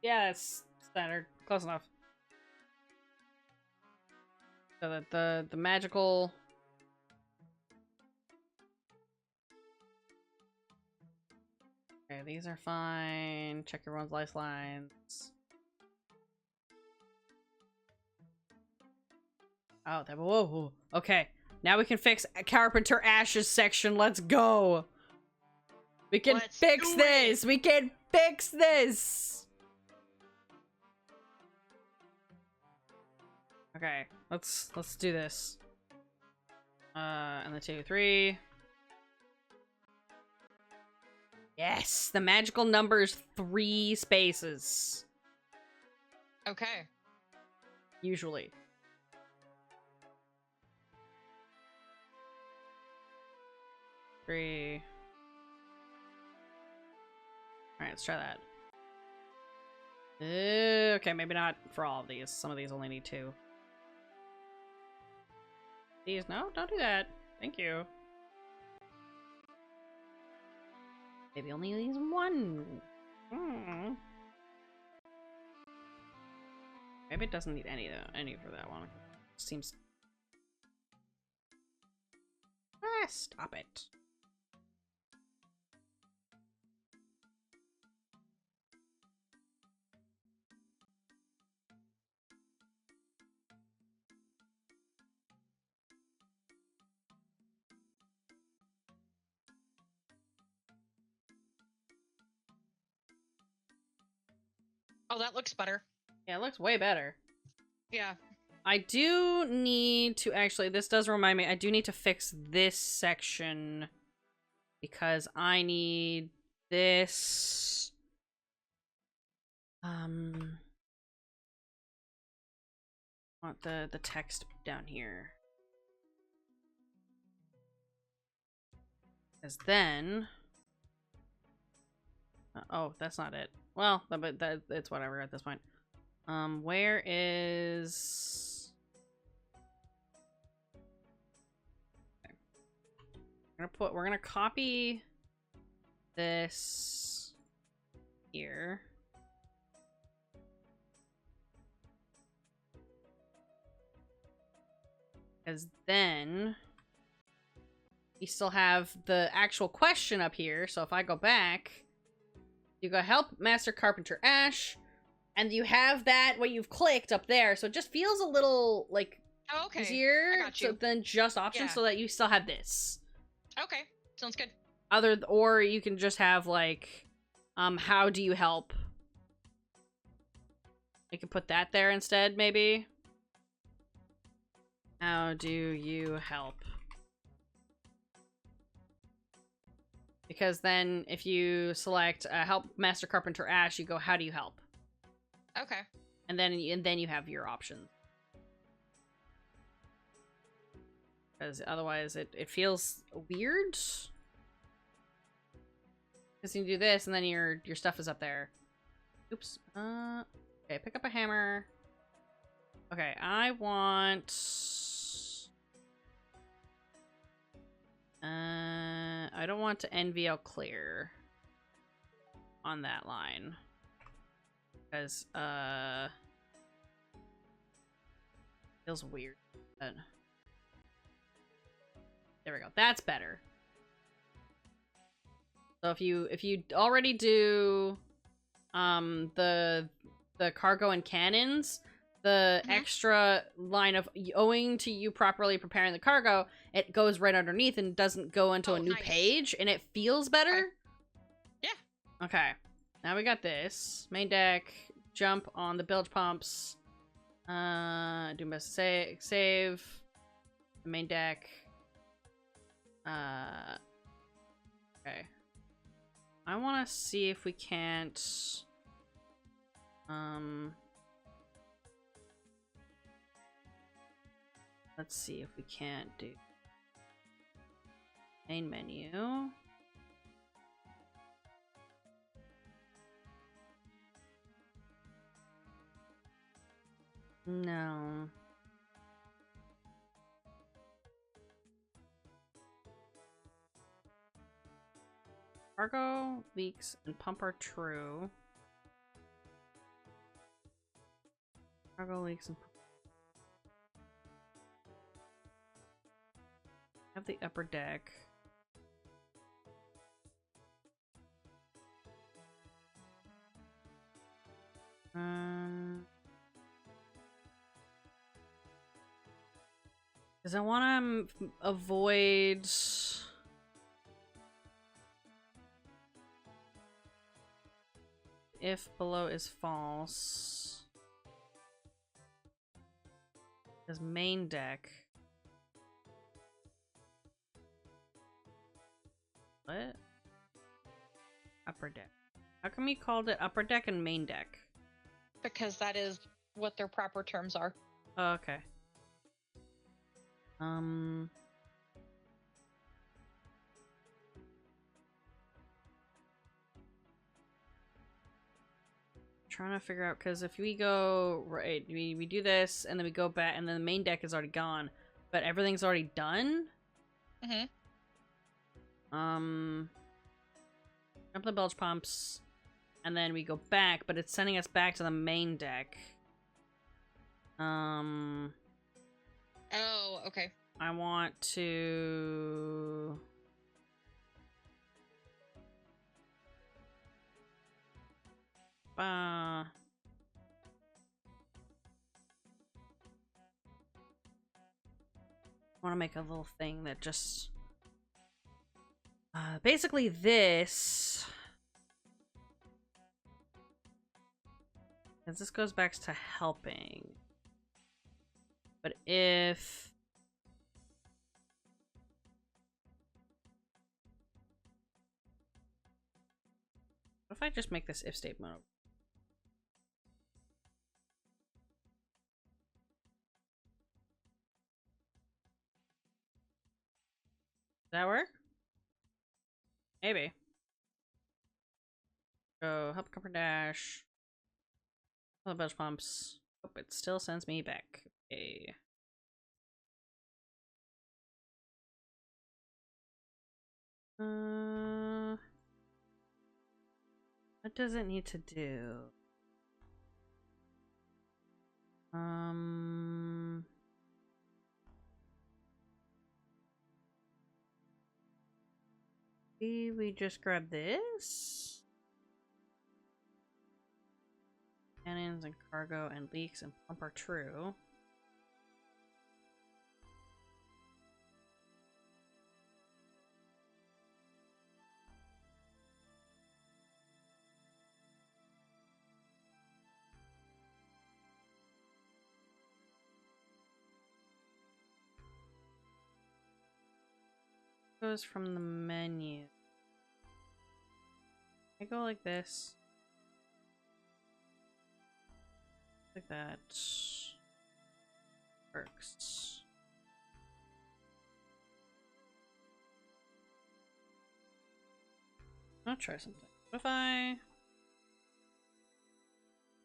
Yeah, it's standard. Close enough. So that the magical... Okay, these are fine. Check everyone's lifelines. Oh, whoa. Okay. Now we can fix Carpenter Ash's section. Let's go. We can fix this. We can fix this. Okay, let's do this. And the 2, 3. Yes, the magical number is 3 spaces.
Okay.
Usually. Three. Alright, let's try that. Okay, maybe not for all of these. Some of these only need 2. These, no, don't do that. Thank you. Maybe only needs 1. Maybe it doesn't need any for that one. Seems. Ah, stop it.
Oh, that looks better.
Yeah, it looks way better.
Yeah.
I do need to actually, this does remind me, I do need to fix this section because I need this. Want the text down here. Because then, oh, that's not it. Well, but it's whatever at this point. Where is? Okay. We're gonna copy this here. Because then you still have the actual question up here. So if I go back, you go help Master Carpenter Ash, and you have that what you've clicked up there. So it just feels a little like easier than just options, so that you still have this.
Okay, sounds good.
Or you can just have like, how do you help? You can put that there instead, maybe. How do you help? Because then if you select help Master Carpenter Ash, you go, how do you help?
Okay.
And then you have your options. Because otherwise it feels weird. Because you do this and then your stuff is up there. Oops. Okay, pick up a hammer. Okay, I want... I don't want to NVL clear on that line. Because, feels weird. But... There we go. That's better. So if you already do the cargo and cannons, the extra line of owing to you properly preparing the cargo, it goes right underneath and doesn't go into a new page, and it feels better.
Okay. Yeah.
Okay. Now we got this. Main deck, jump on the bilge pumps. Do my save. The main deck. Okay. I want to see if we can't... Let's see if we can't do... Main menu. No. Cargo, leaks, and pump are true. Cargo, leaks, and pump. Have the upper deck. Because I want to avoid... If below is false. Because main deck. What? Upper deck. How come you called it upper deck and main deck?
Because that is what their proper terms are.
Oh, okay. Trying to figure out, because if we go right, we do this and then we go back and then the main deck is already gone, but everything's already done. Jump the bilge pumps and then we go back, but it's sending us back to the main deck.
Oh, okay.
I want to... I want to make a little thing that just... basically this... Because this goes back to helping. But if... What if I just make this if statement? Does that work? Maybe. Go help cover dash. All the bilge pumps. Oh, it still sends me back. Okay. What does it need to do? We just grab this. Cannons and cargo and leaks and pump are true. Goes from the menu. I go like this. Like that. Works. I'll try something. What if I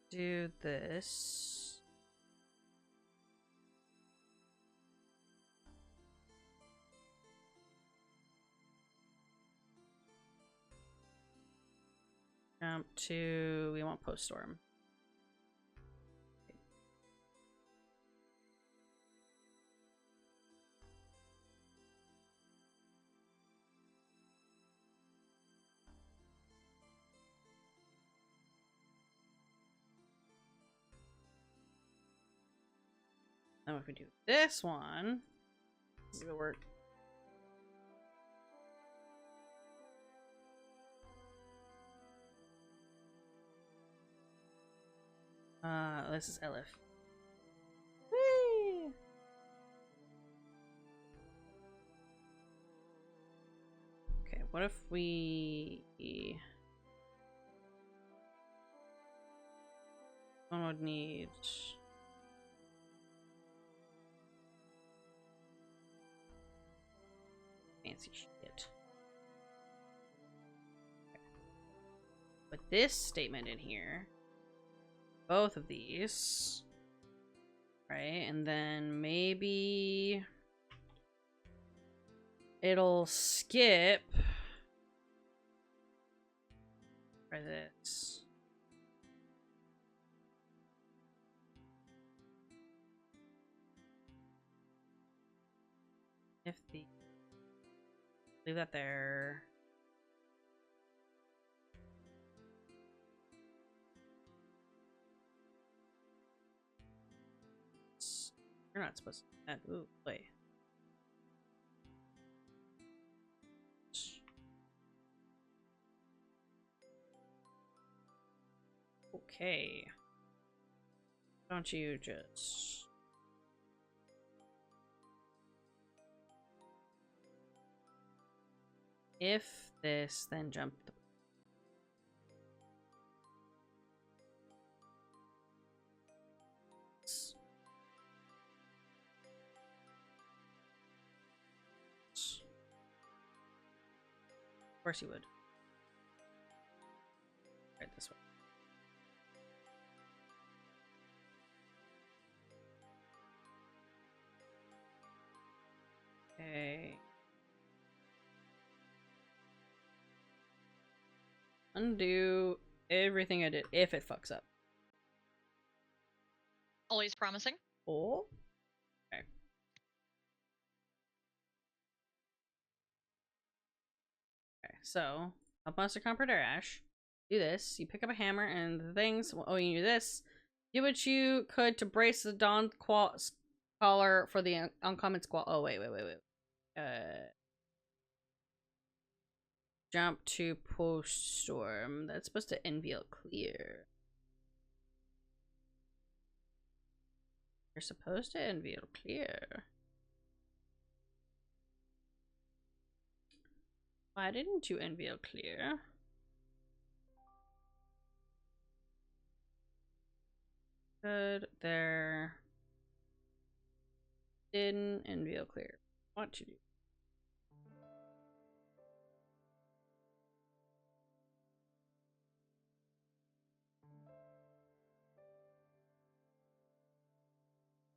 do this? Jump to, we want post storm. Now if we do this one, this is gonna work. This is Elif. Whee! Okay, what if we... One would need... fancy shit. Okay. Put this statement in here. Both of these. Right, and then maybe... it'll skip... for this. If the... leave that there. You're not supposed to do that. Ooh, wait. Okay. Don't you just... if this, then jump the... Of course you would. Right this way. Okay. Undo everything I did if it fucks up.
Always promising.
Oh. Okay. Okay, so up Monster Comp Dash. Do this. You pick up a hammer and the things. Oh, you do this. Do what you could to brace the Dawn Scholar for the uncommon squall. Oh, wait. Jump to post storm. That's supposed to NVL clear. You're supposed to NVL clear. Why didn't you NVL clear? Good there. Didn't NVL clear. What to do?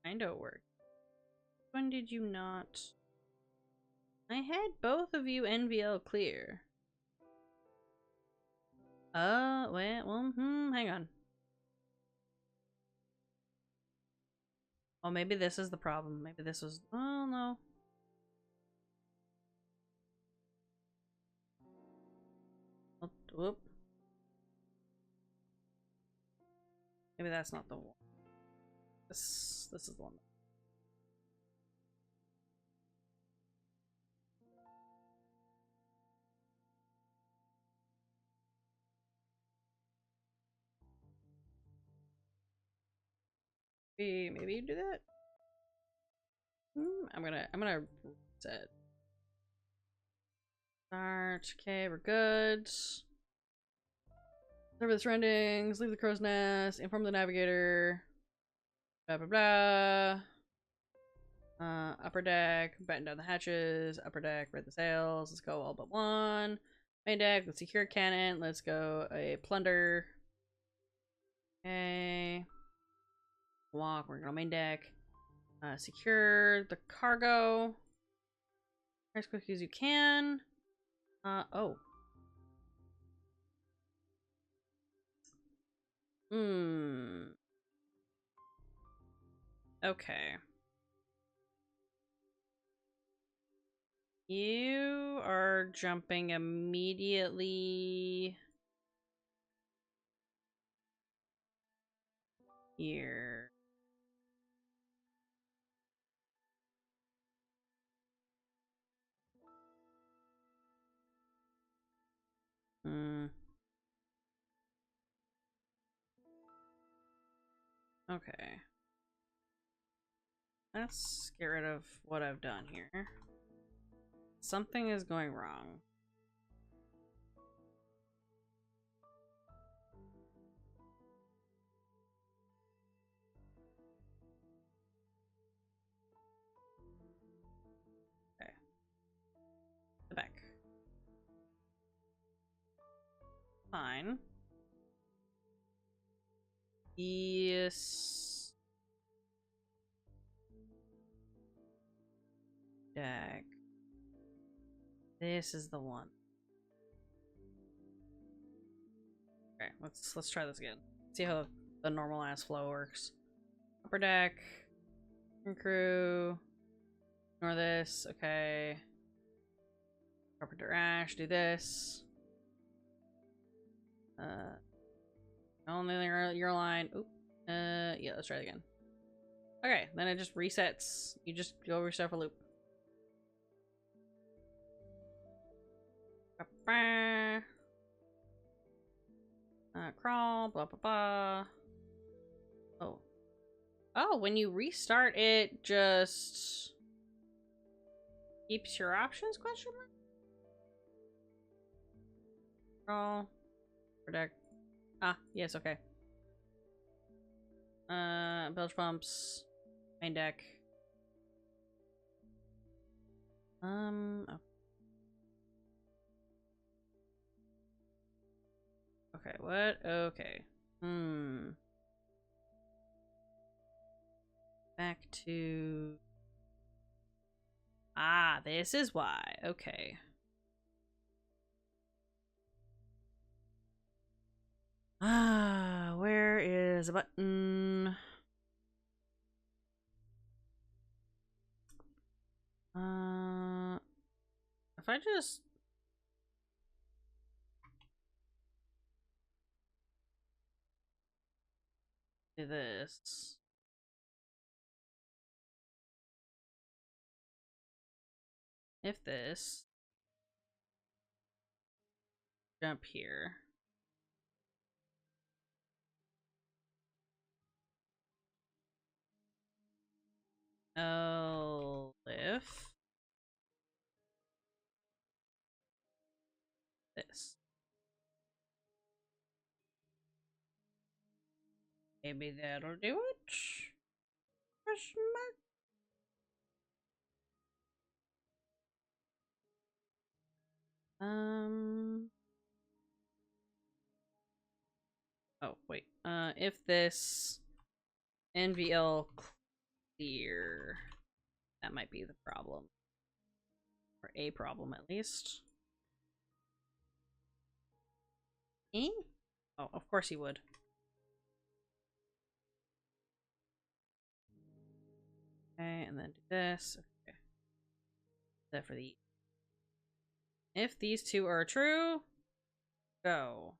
Kinda worked. When did you not? I had both of you NVL clear. Wait, well, hang on. Oh, maybe this is the problem. Maybe this was, oh no. Oh, whoop. Maybe that's not the one. This is the one. Maybe you do that. I'm gonna reset. Start. Okay, we're good. Service surroundings, leave the crow's nest, inform the navigator. Blah blah blah. Upper deck, batten down the hatches. Upper deck, raise the sails. Let's go all but one. Main deck, let's secure cannon. Let's go a plunder. Okay. Walk, we're gonna main deck. Secure the cargo as quickly as you can. Oh. Okay. You are jumping immediately here. Okay. Let's get rid of what I've done here. Something is going wrong. Okay. The back. Fine. Yes. Deck. This is the one. Okay, let's try this again. See how the normal ass flow works. Upper deck. Crew. Ignore this. Okay. Carpenter Ash. Do this. Only your line. Oop. Yeah, let's try it again. Okay, then it just resets. You just go over yourself a loop. Crawl, blah blah blah. Oh. Oh, when you restart it just keeps your options, question mark? Crawl. Protect. Ah, yes, okay. Bilge pumps. Main deck. Oh. Okay, what? Okay. Back to... Ah, this is why. Okay. Ah, where is a button? If I just... do this. If this. Jump here. Oh, if this. Maybe that'll do it? Question mark? Oh, wait. If this NVL clear, that might be the problem. Or a problem, at least. Eh? Oh, of course he would. Okay, and then do this. Okay. That for the... If these two are true, go.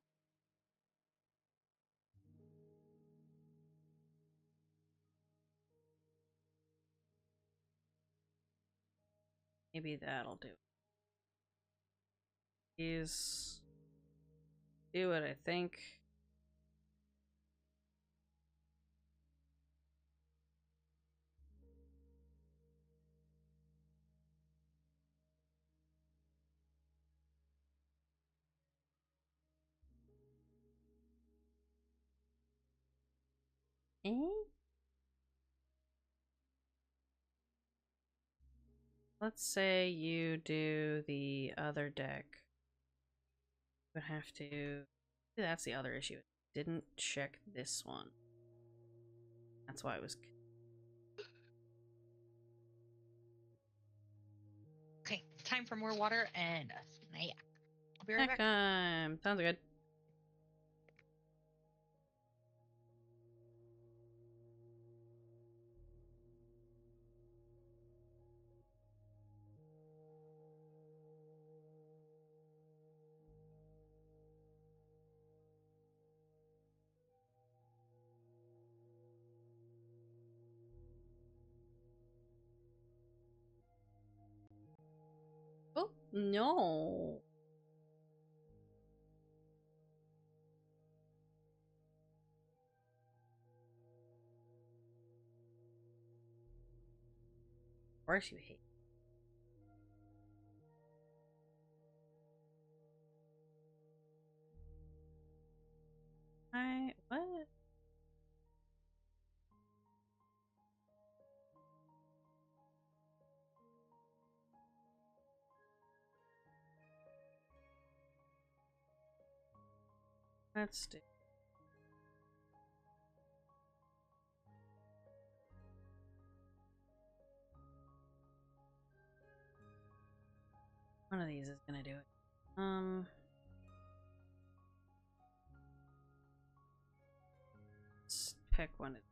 Maybe that'll do. These do what I think. Eh? Let's say you do the other deck. You would have to. That's the other issue. Didn't check this one. That's why it was.
Okay, time for more water and a snack. I'll be right
Snack
back.
time. Sounds good. Oh no. Of course you hate. What? Let's do. One of these is gonna do it. Let's pick one of these.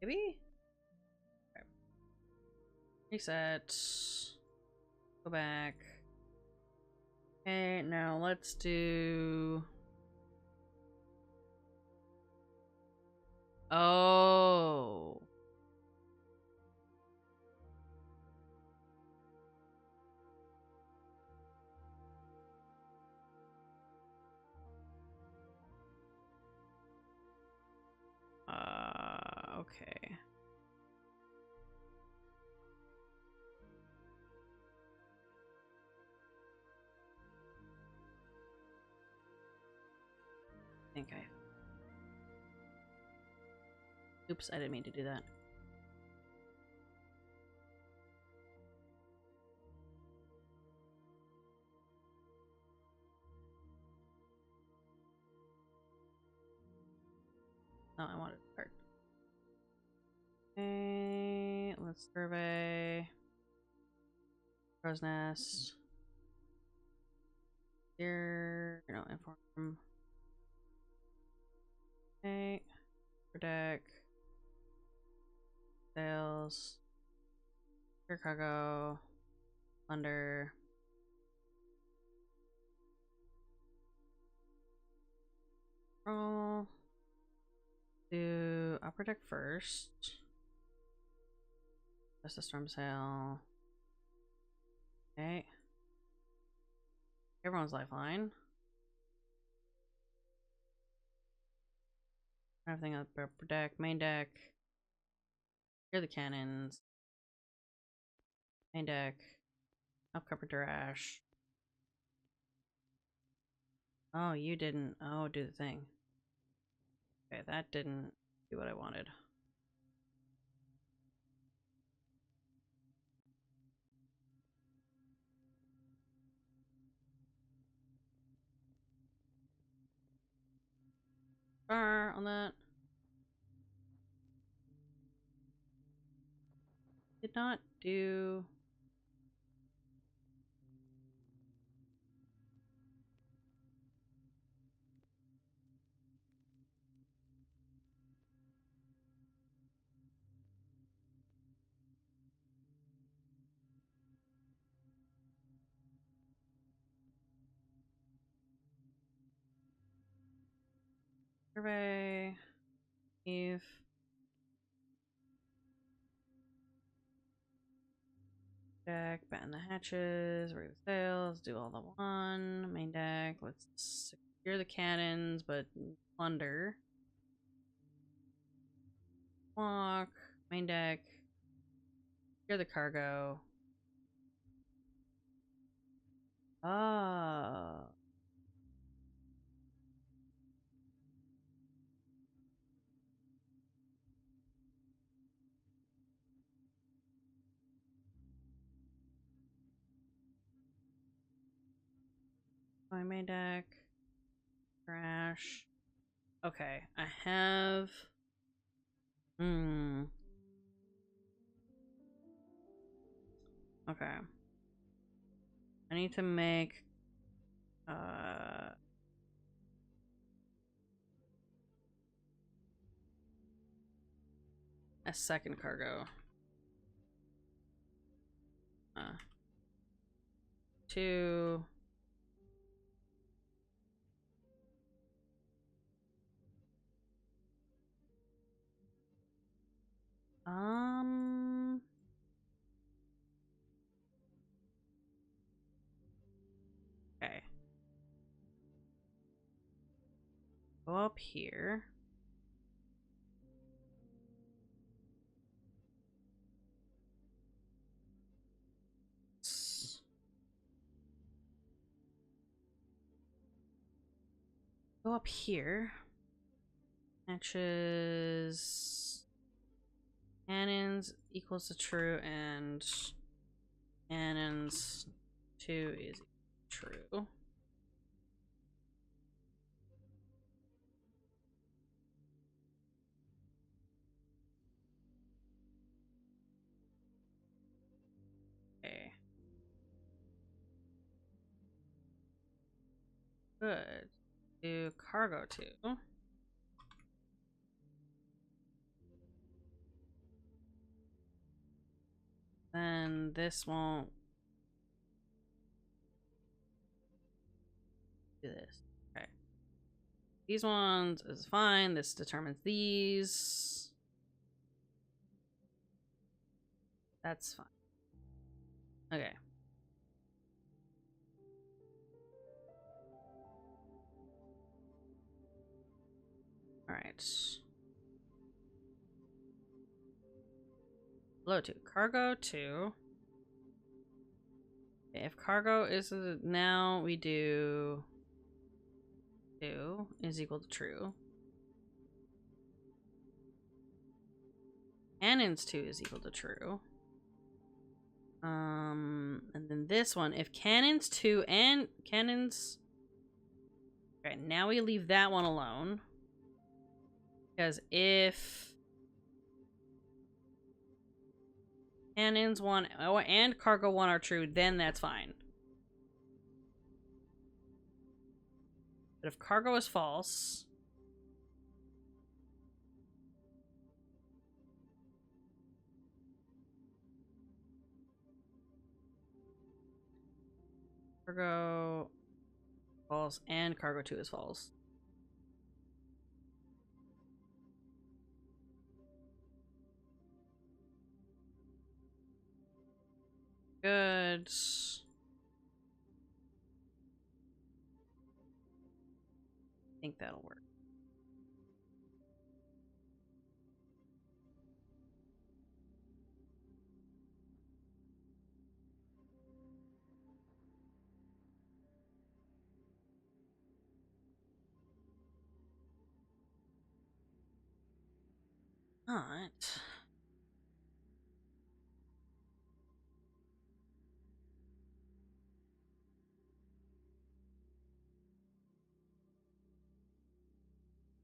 Maybe? Okay. Reset. Go back. Okay, now let's do. Oh. Okay. I think I. Oops, I didn't mean to do that. No, I wanted to start. Okay, let's survey. Crow's Nest. Here, no, inform. Okay, protect. Sales. Chicago. Plunder. Roll. Do upper deck first. Just a storm sail. Okay. Everyone's lifeline. Everything on the upper deck. Main deck. Here are the cannons. Main deck. Upcover Darash. Oh, you didn't. Oh, do the thing. Okay, that didn't do what I wanted. Star on that. Did not do. Survey. Leave. Deck, batten the hatches, rig the sails, do all the one. Main deck, let's secure the cannons, but plunder. Walk, main deck, secure the cargo. Ah. My main deck. Crash. Okay, I have. Okay. I need to make a second cargo. Two. Okay. Go up here. Go up here. Matches cannons equals to true, and cannons 2 is true. Okay. Good. Do cargo 2. Then this won't do this. Okay. These ones is fine. This determines these. That's fine. Okay. Alright. Low 2. Cargo 2. Okay, if cargo is now we do 2 is equal to true. Cannons 2 is equal to true. And then this one, if cannons 2 and cannons. Okay, now we leave that one alone. Because if cannons 1 and cargo 1 are true, then that's fine. But if cargo is false, cargo false and cargo 2 is false. Good. I think that'll work. Alright.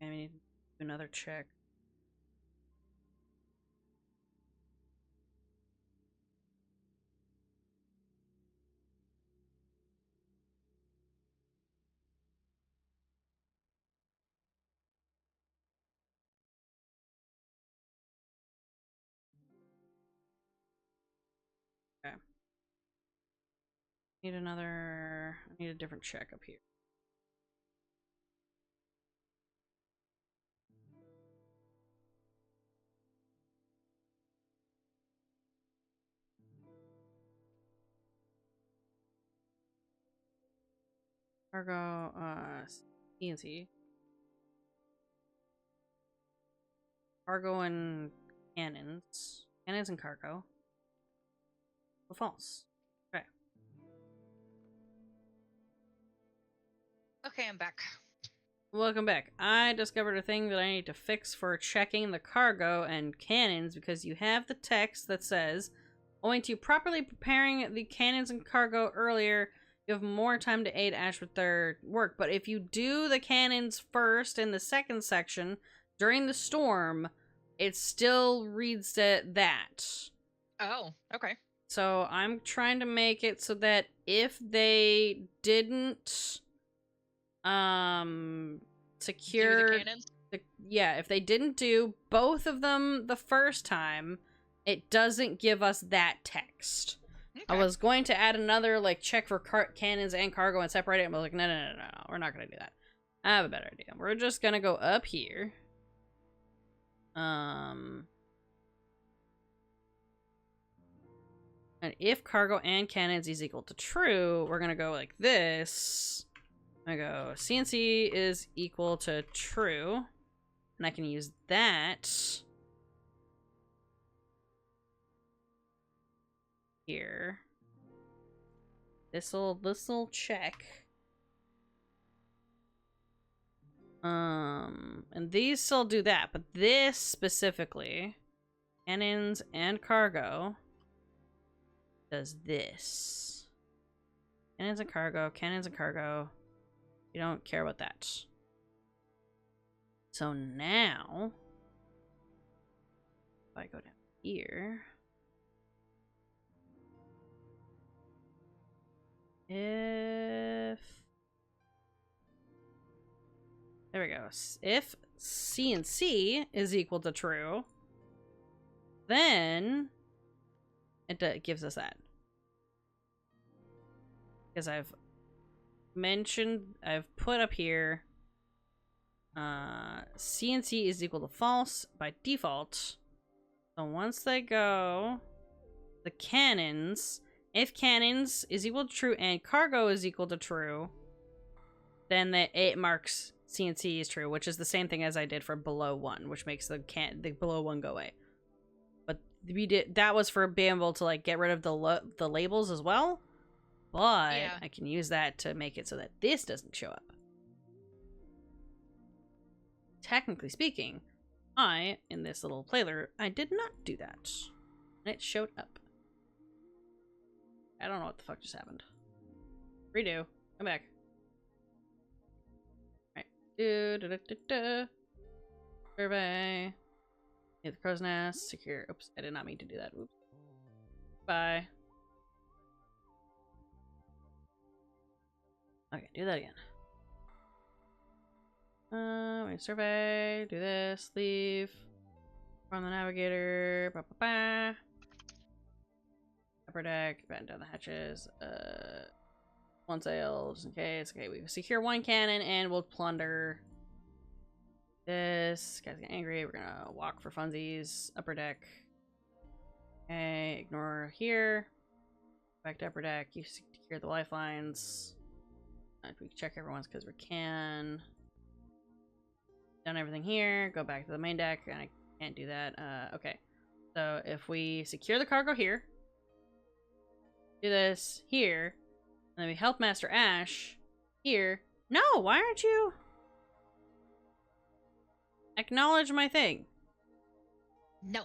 I need to do another check. Okay. I need a different check up here. Cargo, CNC. Cargo and cannons. Cannons and cargo. Well, false. Okay.
Okay, I'm back.
Welcome back. I discovered a thing that I need to fix for checking the cargo and cannons because you have the text that says, owing to properly preparing the cannons and cargo earlier, you have more time to aid Ash with their work. But if you do the cannons first in the second section during the storm, it still reads that.
Oh, okay.
So I'm trying to make it so that if they didn't secure
Do the cannons?
if they didn't do both of them the first time, it doesn't give us that text.
Okay.
I was going to add another like check for cannons and cargo and separate it, and I was like, no, we're not gonna do that. I have a better idea. We're just gonna go up here. And if cargo and cannons is equal to true, we're gonna go like this. I go CNC is equal to true, and I can use that here. This'll check. And these still do that, but this specifically, cannons and cargo, does this. Cannons and cargo. You don't care about that. So now, if I go down here, if there we go. If CNC is equal to true, then it gives us that. Because I've put up here, CNC is equal to false by default. So once they go, the cannons, if cannons is equal to true and cargo is equal to true, then it marks CNC is true, which is the same thing as I did for below 1, which makes the below 1 go away. But that was for being able to like get rid of the labels as well. But yeah. I can use that to make it so that this doesn't show up. Technically speaking, in this little playler, I did not do that. And it showed up. I don't know what the fuck just happened. Redo. Come back. Alright. Survey. Hit the crow's nest. Secure. Oops, I did not mean to do that. Oops. Bye. Okay, do that again. Wait, survey, do this, leave. Run the navigator, upper deck, batten down the hatches, one sail, just in case. Okay, we secure one cannon and we'll plunder this. Guys get angry, we're gonna walk for funsies, upper deck. Okay, ignore here. Back to upper deck, you secure the lifelines. We check everyone's because we can. Done everything here. Go back to the main deck, and I can't do that. Okay. So if we secure the cargo here, do this here, and then we help Master Ash here. No, why aren't you? Acknowledge my thing.
No.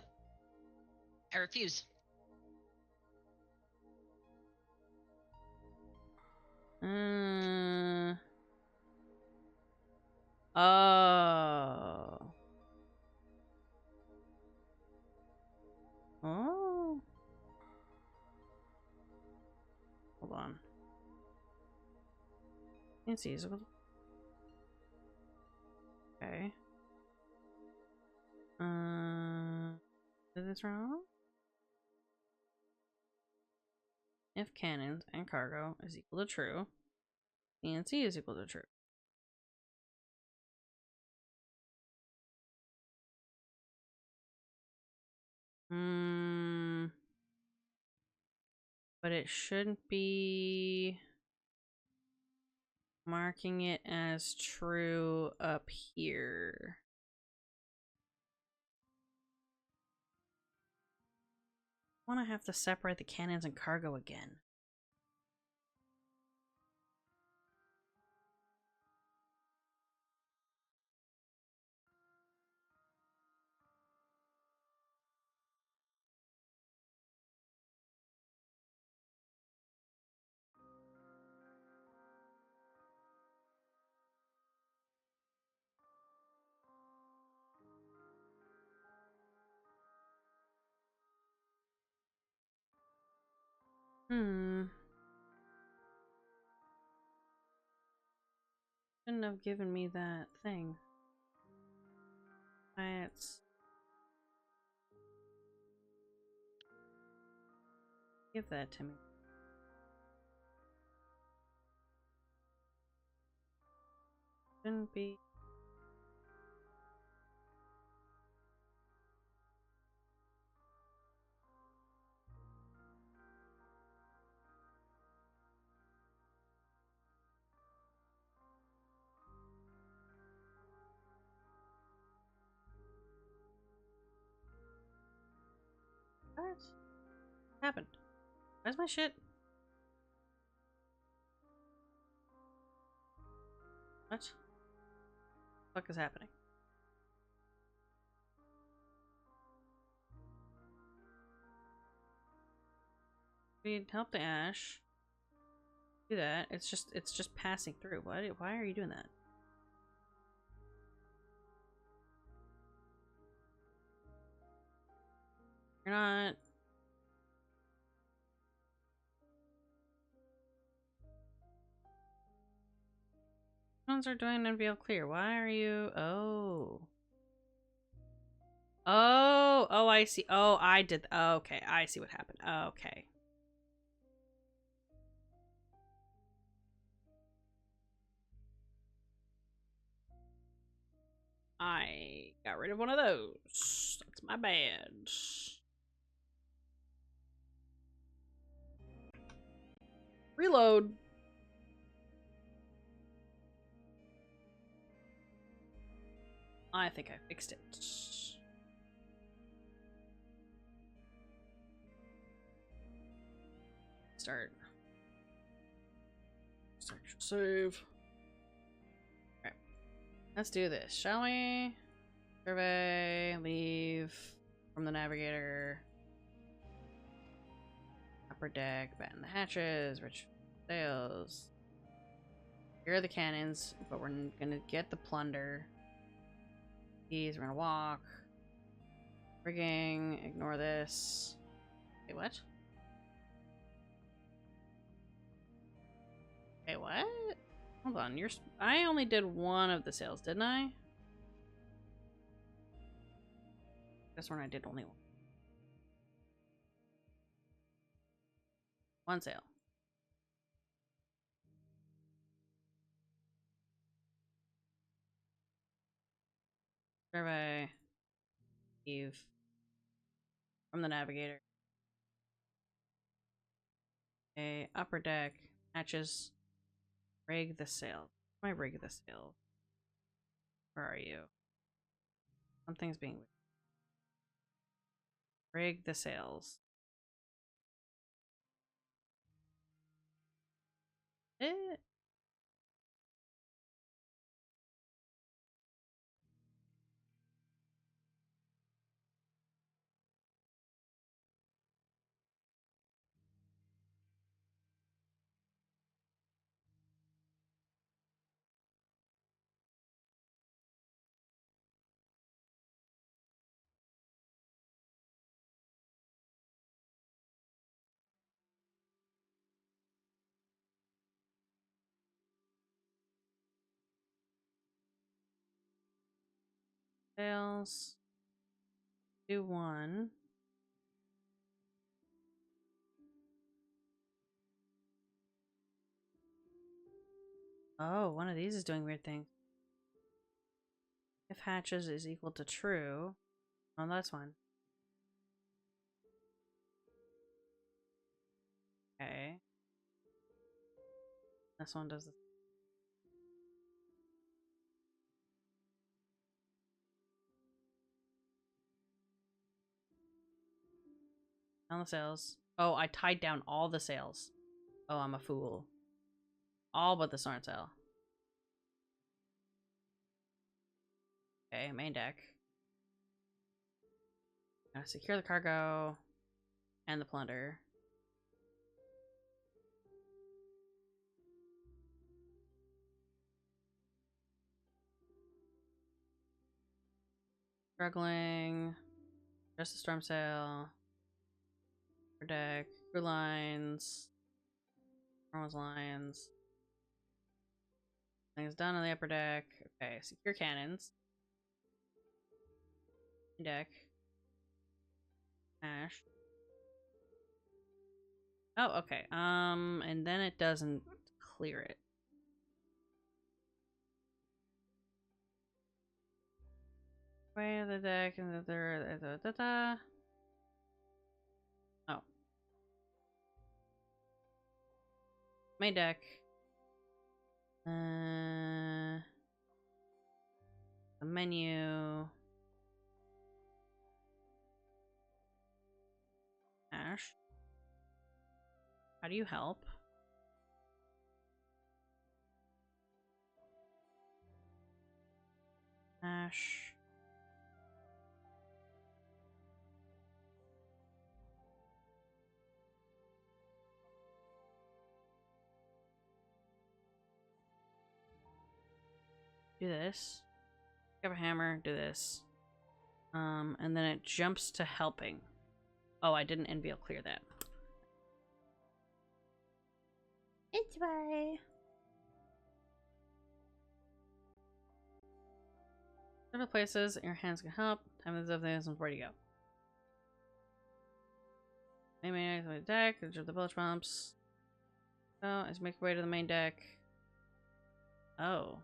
I refuse.
Oh. Oh. Hold on. Can't see. Okay. Is this wrong? If cannons and cargo is equal to true, CNC is equal to true. But it shouldn't be. Marking it as true up here. I want to have to separate the cannons and cargo again. Shouldn't have given me that thing. Let's give that to me. Shouldn't be. What happened? Where's my shit? What the fuck is happening? We need help the Ash. Do that. It's just passing through. Why are you doing that? You're not. Ones are doing NVL clear. Why are you? Oh. Oh, I see. Oh, I did. Oh, okay, I see what happened. Okay. I got rid of one of those. That's my bad. Reload. I think I fixed it. Start. Save. Alright. Let's do this, shall we? Survey, leave from the navigator. Upper deck, batten the hatches, rich sails. Here are the cannons, but we're gonna get the plunder. These, we're gonna walk. Rigging, ignore this. Wait, what? Wait, what? Hold on, I only did one of the sails, didn't I? This one I did only one. One sail. Survey. Leave. From the navigator. Okay, upper deck. Hatches. Rig the sail. Why rig the sail? Where are you? Something's being weird. Rig the sails. Eh. Sails. Do one. Oh, one of these is doing weird things. If hatches is equal to true. Oh, that's one. Okay. This one does this. Down the sails. Oh, I tied down all the sails. Oh, I'm a fool. All but the stern sail. Okay, main deck. Secure the cargo and the plunder. Struggling. Just the storm sail. Upper deck. Crew lines. Normal lines. Things done on the upper deck. Okay, secure cannons. Deck. Ash. Oh, okay. And then it doesn't clear it. Way the deck and the Oh. Main deck. The menu. Ash. How do you help? Ash. Do this. Grab a hammer, do this. And then it jumps to helping. Oh, I didn't NBL clear that. It's way. Several places your hands can help. Time is of this and where to go. Maybe the deck, the bilge bumps. Oh, let's make our way to the main deck. Oh.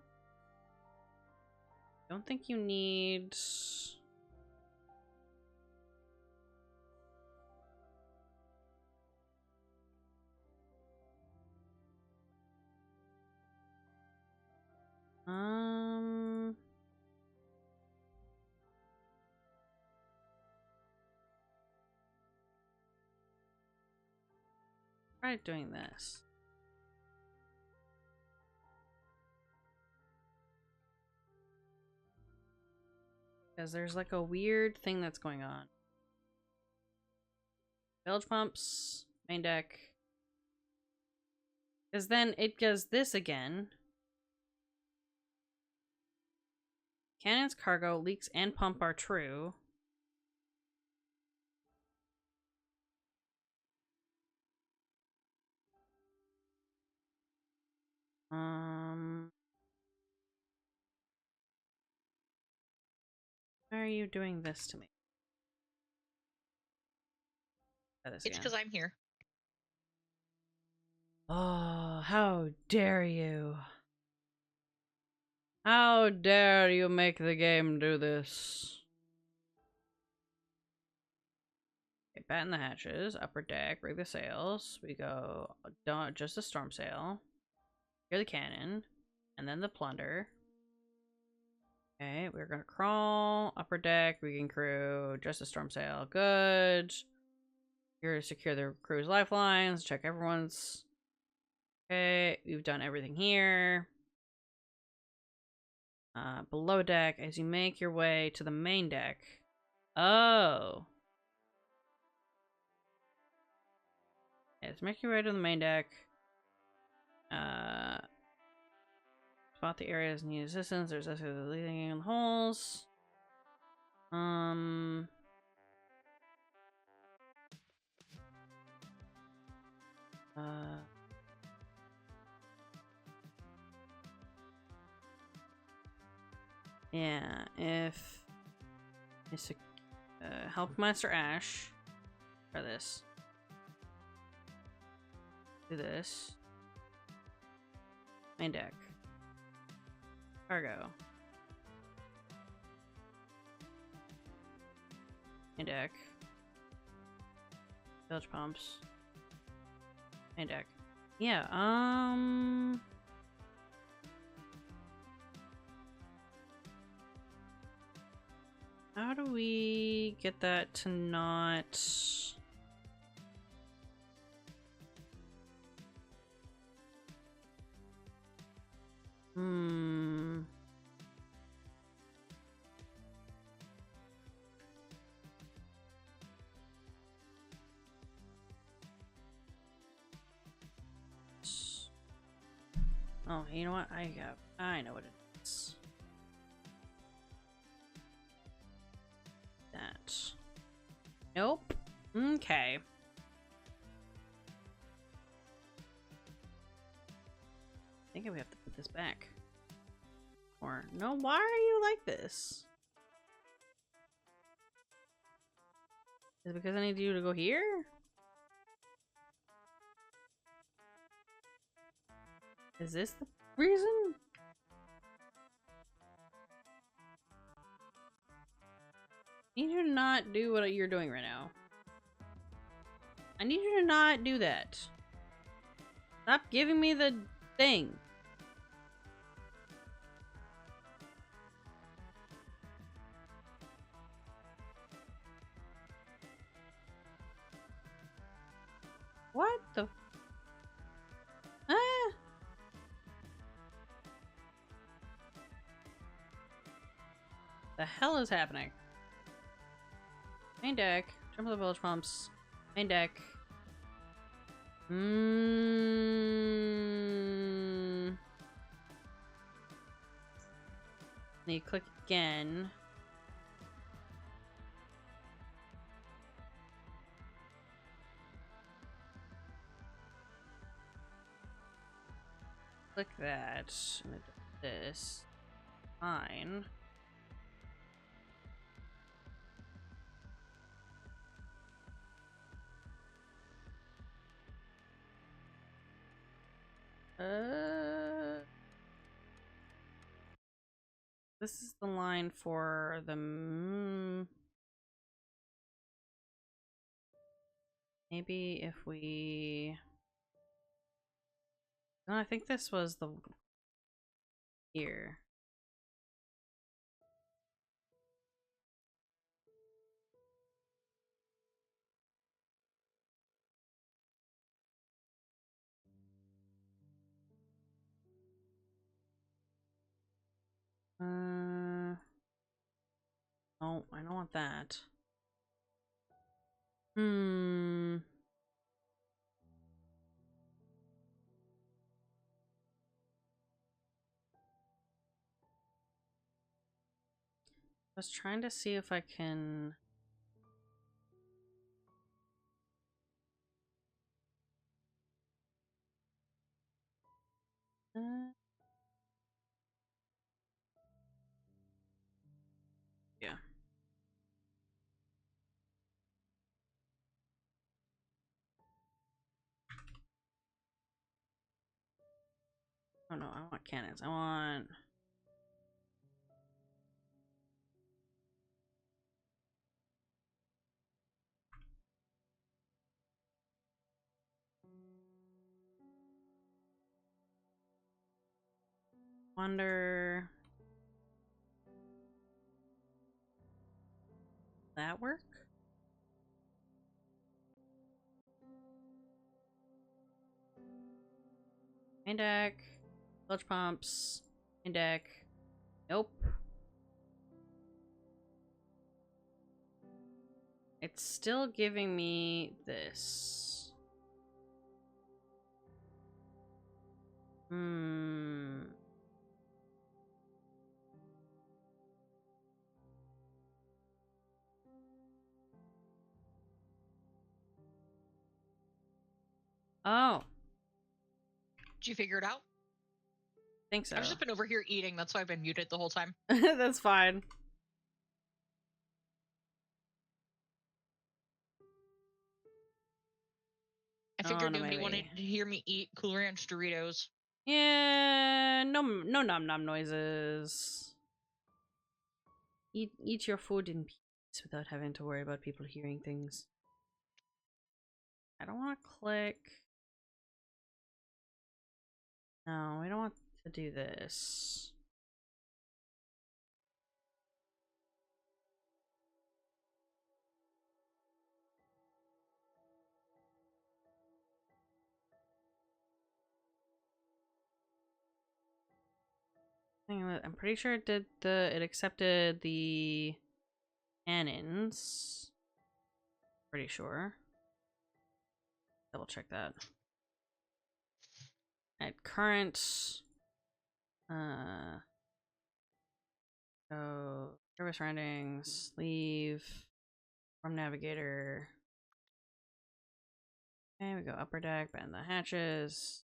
Don't think you need... Try doing this. Because there's like a weird thing that's going on. Bilge pumps, main deck. Because then it does this again. Cannons, cargo, leaks, and pump are true. Why are you doing this to me?
It's because I'm here.
Oh, how dare you! How dare you make the game do this? Okay, batten the hatches, upper deck, rig the sails. We go just a storm sail. Here the cannon, and then the plunder. Okay, we're gonna crawl, upper deck, we can crew, just a storm sail, good. Here to secure the crew's lifelines, check everyone's. Okay, we've done everything here. Below deck, as you make your way to the main deck. Oh. Let's make your way to the main deck. Spot the areas need assistance. There's escalators leading in the holes. Yeah, if it's help Master Ash. Try this. Do this. Main deck. Cargo. Main deck. Bilge pumps. Main deck. Yeah, how do we get that to not... Hmm. Oh, you know what? I know what it is. That. Nope. Okay. I think we have to put this back. Or no, why are you like this? Is it because I need you to go here? Is this the reason? I need you to not do what you're doing right now. I need you to not do that. Stop giving me the thing. What the? Ah! The hell is happening? Main deck. Jump the village pumps. Main deck. Then you click again. Click that. I'm gonna do this. Fine. This is the line for the maybe if we. No, I think this was the here. Oh, I don't want that. Hmm. I was trying to see if I can. Yeah. Oh no, I want cannons. I want. Wonder. That work? Main deck. Village pumps. Main deck. Nope. It's still giving me this. Hmm. Oh,
Did you figure it out?
think so.
I've just been over here eating. That's why I've been muted the whole time.
That's fine.
I
Oh,
figured
no,
nobody wanted
maybe.
to hear me eat Cool Ranch Doritos.
Yeah, no, no nom nom noises. Eat your food in peace without having to worry about people hearing things. I don't want to click. No, we don't want to do this. I'm pretty sure it did it accepted the cannons. Pretty sure. Double check that. At current, so service surroundings, leave, from navigator. Okay, we go upper deck, bend the hatches.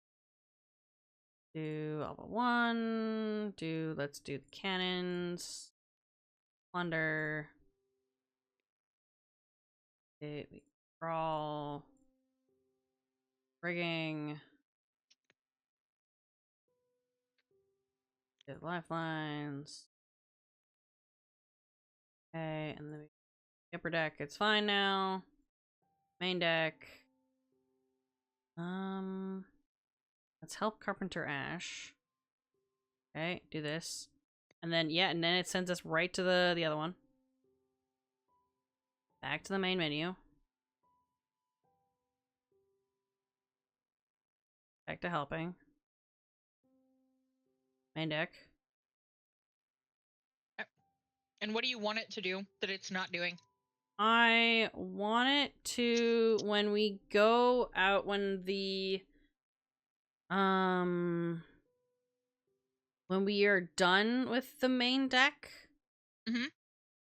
Do all but one. Let's do the cannons. Plunder. We crawl. Rigging. Do lifelines. Okay, and then the upper deck, it's fine now. Main deck. Let's help Carpenter Ash. Okay, do this. And then, yeah, and then it sends us right to the other one. Back to the main menu. Back to helping. Main deck.
And what do you want it to do that it's not doing?
I want it to, when we go out, when we are done with the main deck,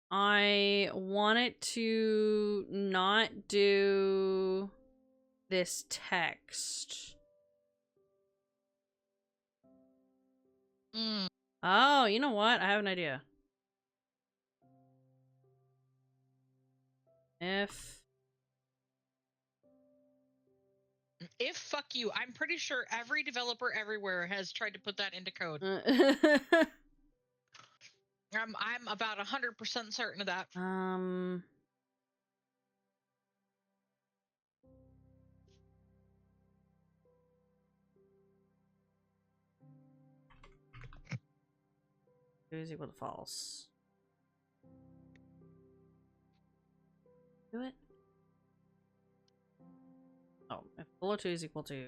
I want it to not do this text. Oh, you know what? I have an idea. If
fuck you, I'm pretty sure every developer everywhere has tried to put that into code. I'm about 100% certain of that.
is equal to false. Do it. Oh, if below 2 is equal to.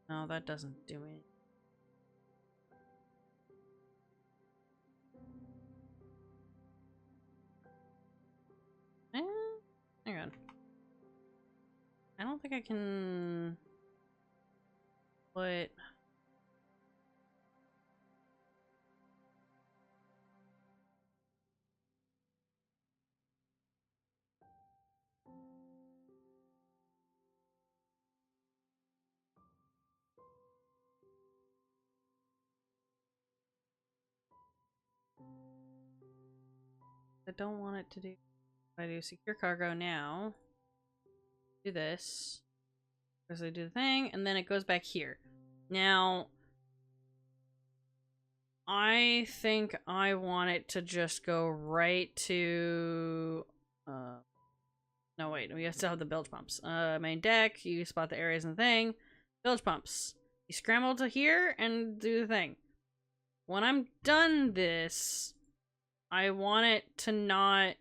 No, that doesn't do it. Hang on. I don't think I can put. I don't want it to do. If I do secure cargo now, do this. Because I do the thing, and then it goes back here. Now, I think I want it to just go right to. No, wait, we still have the bilge pumps. Main deck, you spot the areas in the thing. Bilge pumps. You scramble to here and do the thing. When I'm done this, I want it to not.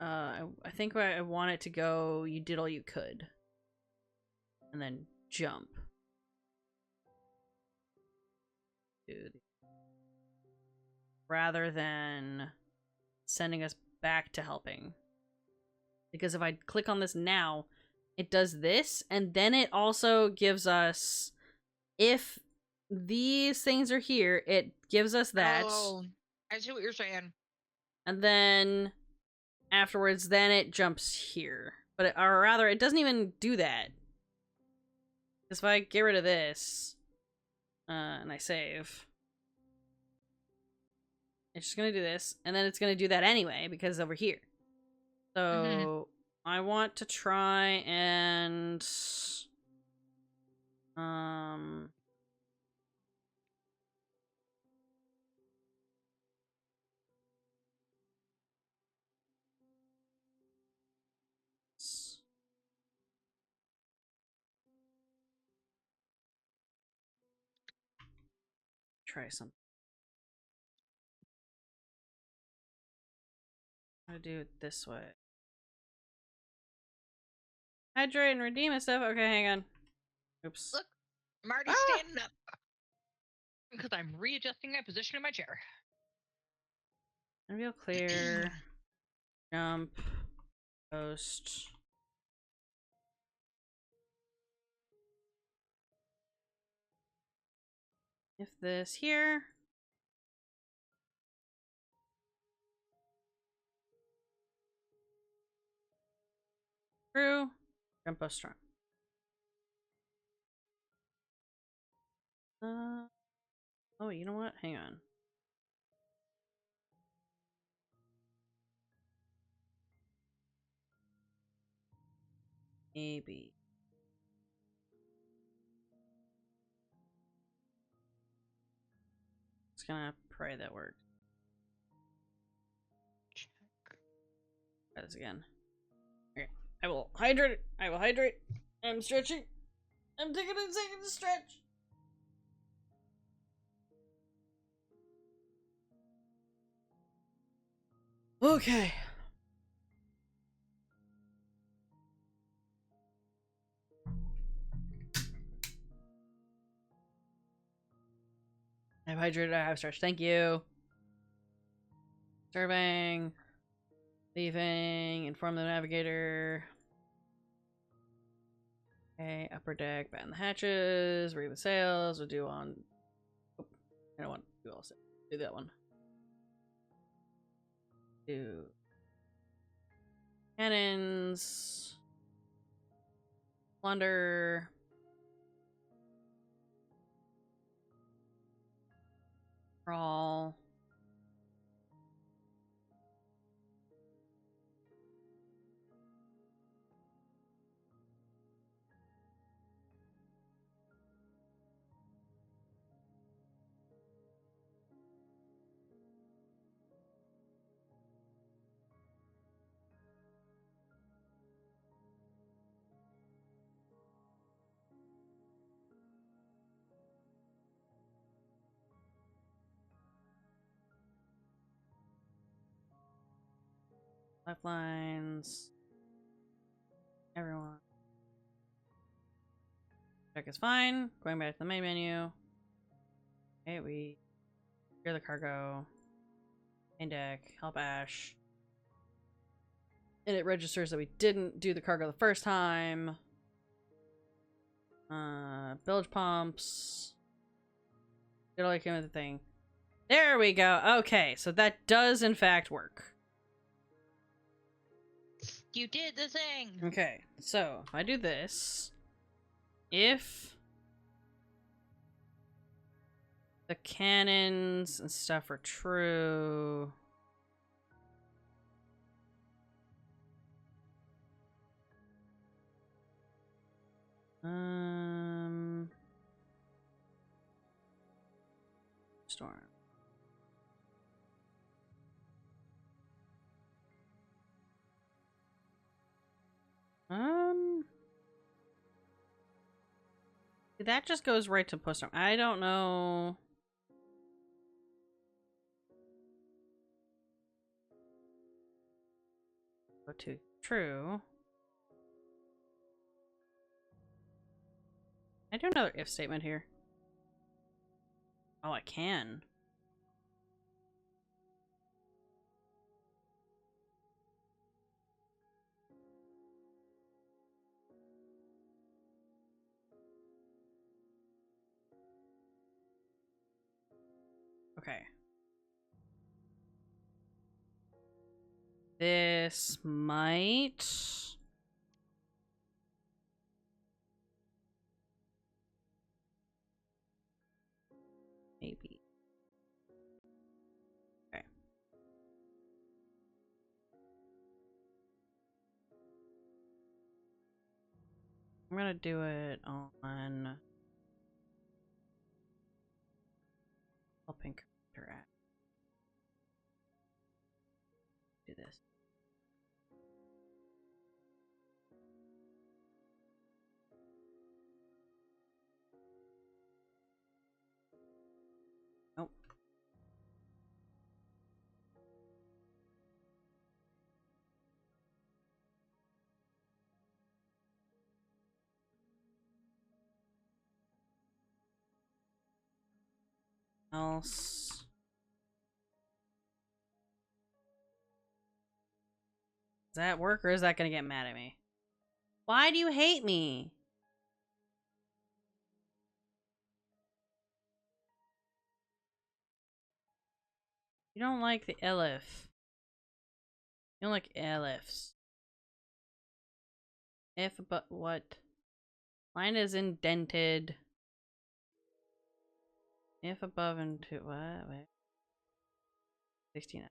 I think I want it to go, you did all you could. And then jump. Dude. Rather than sending us back to helping. Because if I click on this now, it does this, and then it also gives us, if these things are here, it gives us that.
Oh, I see what you're saying.
And then afterwards, then it jumps here. But or rather, it doesn't even do that. Because if I get rid of this, and I save, it's just gonna do this, and then it's gonna do that anyway, because it's over here. So, I want to try and... try something. I'm gonna do it this way. Hydrate and redeem and stuff. Okay, hang on. Oops.
Look, I'm already standing up. Because I'm readjusting my position in my chair.
Reveal clear. Jump. Post. If this here. True. Jump post strong. Oh, you know what? Hang on. Maybe. Just gonna pray that works.
Check.
Try this again. Okay. I will hydrate. I will hydrate. I'm stretching. I'm taking a second to stretch. Okay. I've hydrated. I have stretched. Thank you. Serving. Leaving. Inform the navigator. Okay. Upper deck. Batten the hatches. Read the sails. We'll do on. Oh, I don't want to do all sails. Do that one. Do cannons. Plunder. Crawl. Lifelines. Everyone. Check is fine. Going back to the main menu. Okay, we clear the cargo. Main deck. Help Ash. And it registers that we didn't do the cargo the first time. Bilge pumps. Did all I can with the thing. There we go. Okay, so that does in fact work.
You did the thing.
Okay, so if I do this, if the cannons and stuff are true, storm. That just goes right to post-storm. I don't know. Go to true. I do another if statement here. Oh, I can. Okay. This might... Maybe. Okay. I'm gonna do it on... helping interact. Do this. Nope. else. Does that work, or is that gonna get mad at me? Why do you hate me? You don't like the elif. You don't like elifs. If, but what? Mine is indented. If above and to what? Wait. 69.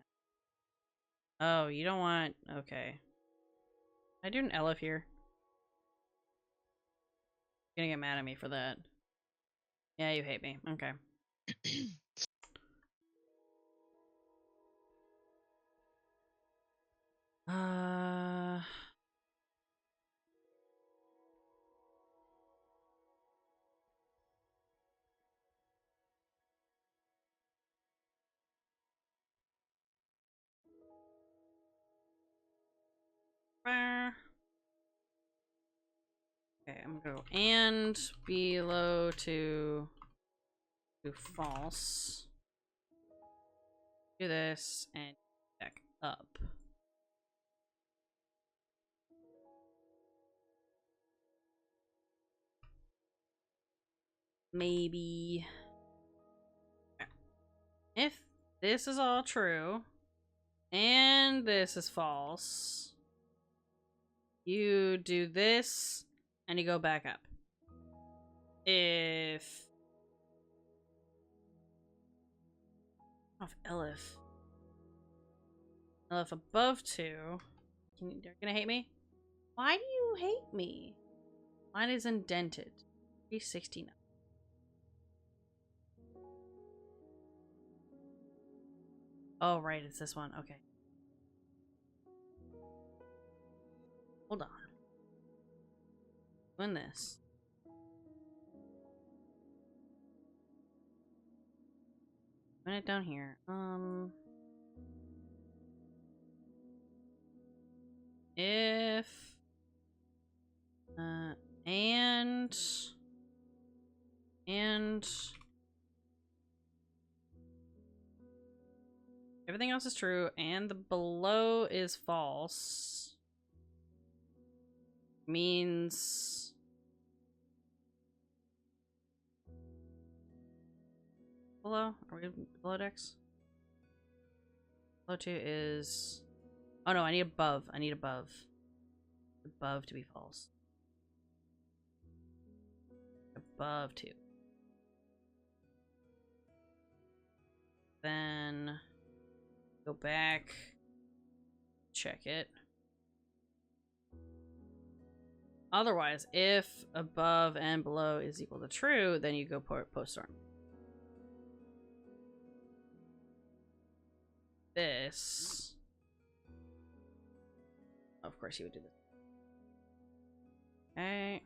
Oh, you don't want. Okay. I do an elif here. You're gonna get mad at me for that. Yeah, you hate me. Okay. Uh. Okay, I'm gonna go and below to false. Do this and back up. Maybe. If this is all true and this is false, you do this and you go back up. If elif above 2, you're gonna hate me? Why do you hate me? Mine is indented. 369. Oh, right, it's this one. Okay. Hold on. Doing this. Put it down here. If and everything else is true and the below is false, means below, are we below decks? Below 2 is, oh no, I need above to be false. Above 2. Then go back, check it. Otherwise, if above and below is equal to true, then you go post storm. This. Of course, you would do this. Okay.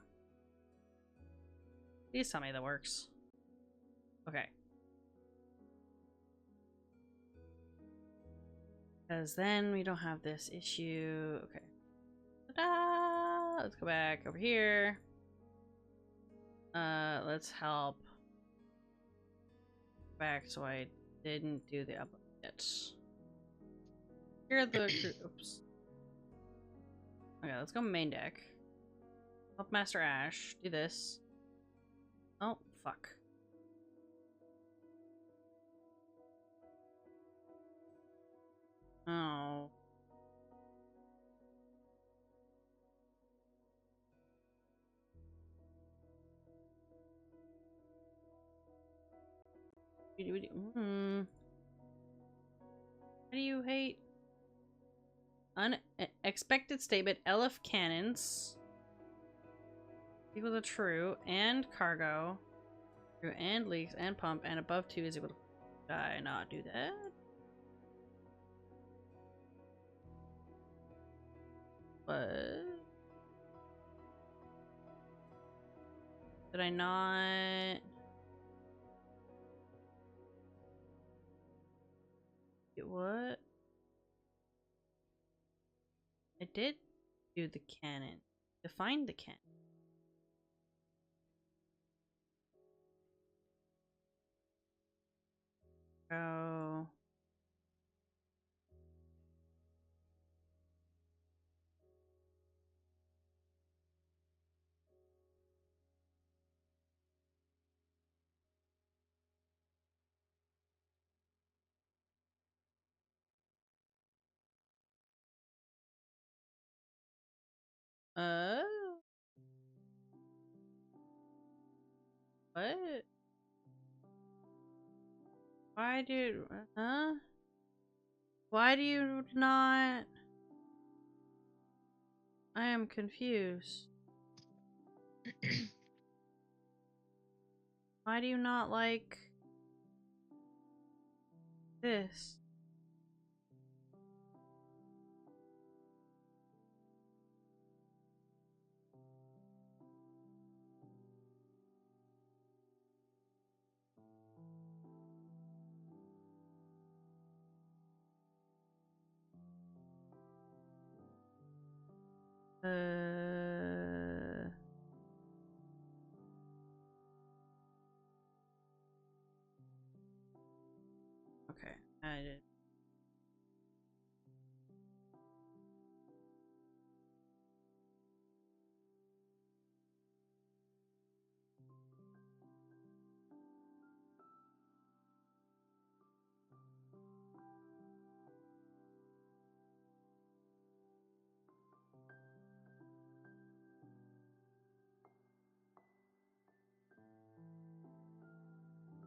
Please tell me that works. Okay. Because then we don't have this issue. Okay. Ta-da! Let's go back over here. Let's help. Back so I didn't do the upload yet. Here are the oops. Okay, let's go main deck. Help Master Ash. Do this. Oh, fuck. Oh. How do you hate? Unexpected statement. Elif cannons equal to true and cargo. True and leaks and pump and above 2 is equal to. Did I not do that? What? Did I not? What? I did do the cannon. Define the cannon. Oh. What? Why do... Huh? Why do you not... I am confused. Why do you not like... this? Okay, I did.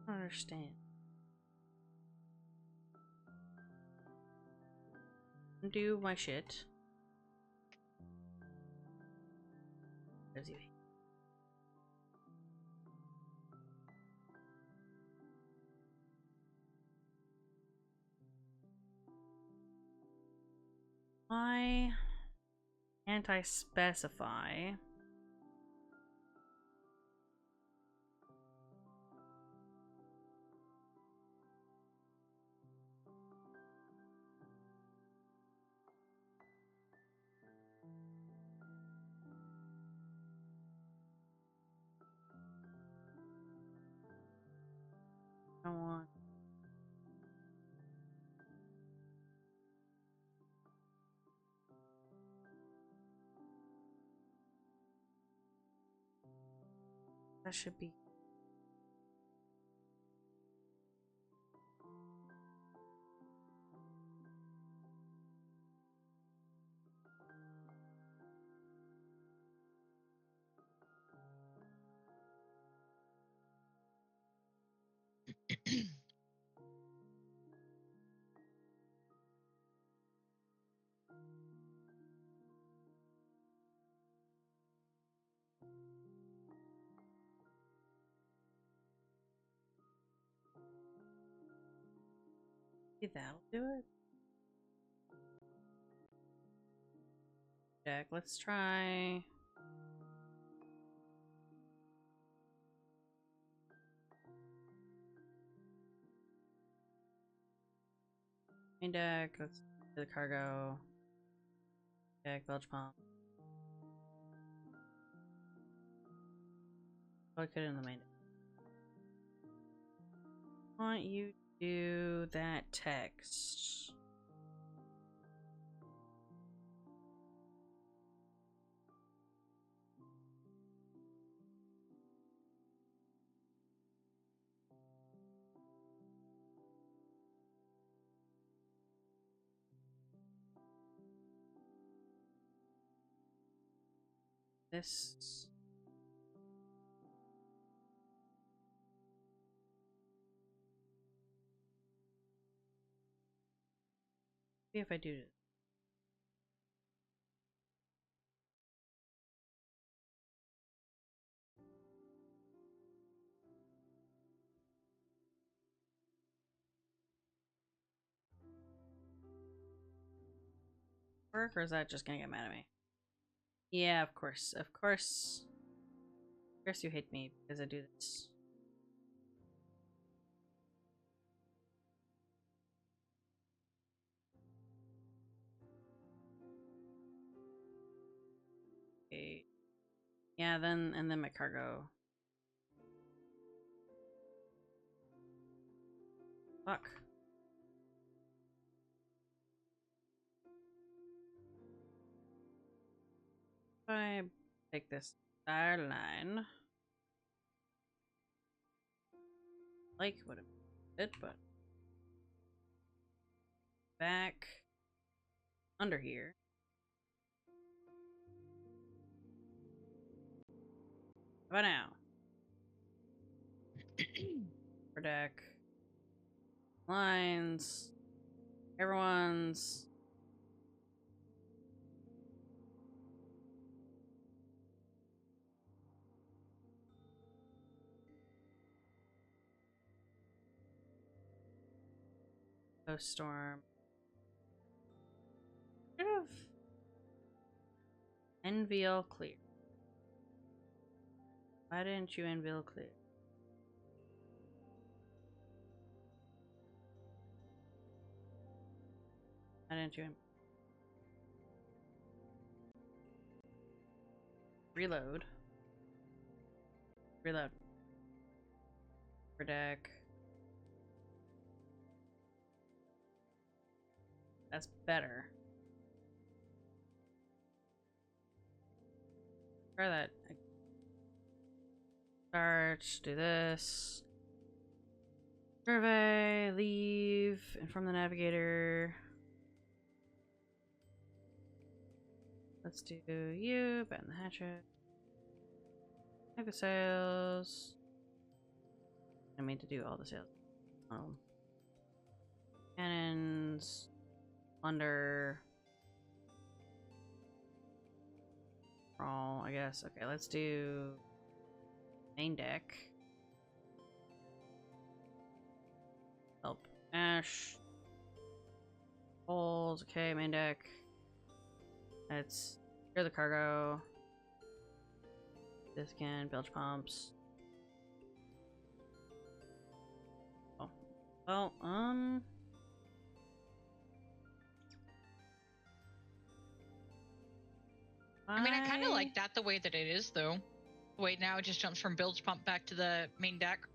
I don't understand. Do my shit. As you. Why can't I specify? I don't want. That should be. That'll do it. Jack, let's try. Main deck, let's do the cargo. Deck, bilge pump. I'll put it in the main deck. I want you to do that text. This. See if I do this. Work, or is that just gonna get mad at me? Yeah, of course. Of course. Of course you hate me because I do this. Okay. Yeah, and then my cargo. Fuck. If I take this star line, like would have it, but back under here. How about now? For deck. Lines. Everyone's. Ghost Storm. Kind of. NVL clear. Why didn't you NVL clear? Why didn't you reload? Reload. For deck. That's better. Try that. Start, do this. Survey, leave, and from the navigator. Let's do you, bend the hatchet. Make the sails. I mean to do all the sails. Cannons. Plunder. Roll, I guess. Okay, let's do main deck. Help Ash. Holes, okay, main deck. Let's clear the cargo. This can bilge pumps. Oh. Well,
I mean, I kind of like that the way that it is, though. Wait, now it just jumps from bilge pump back to the main deck.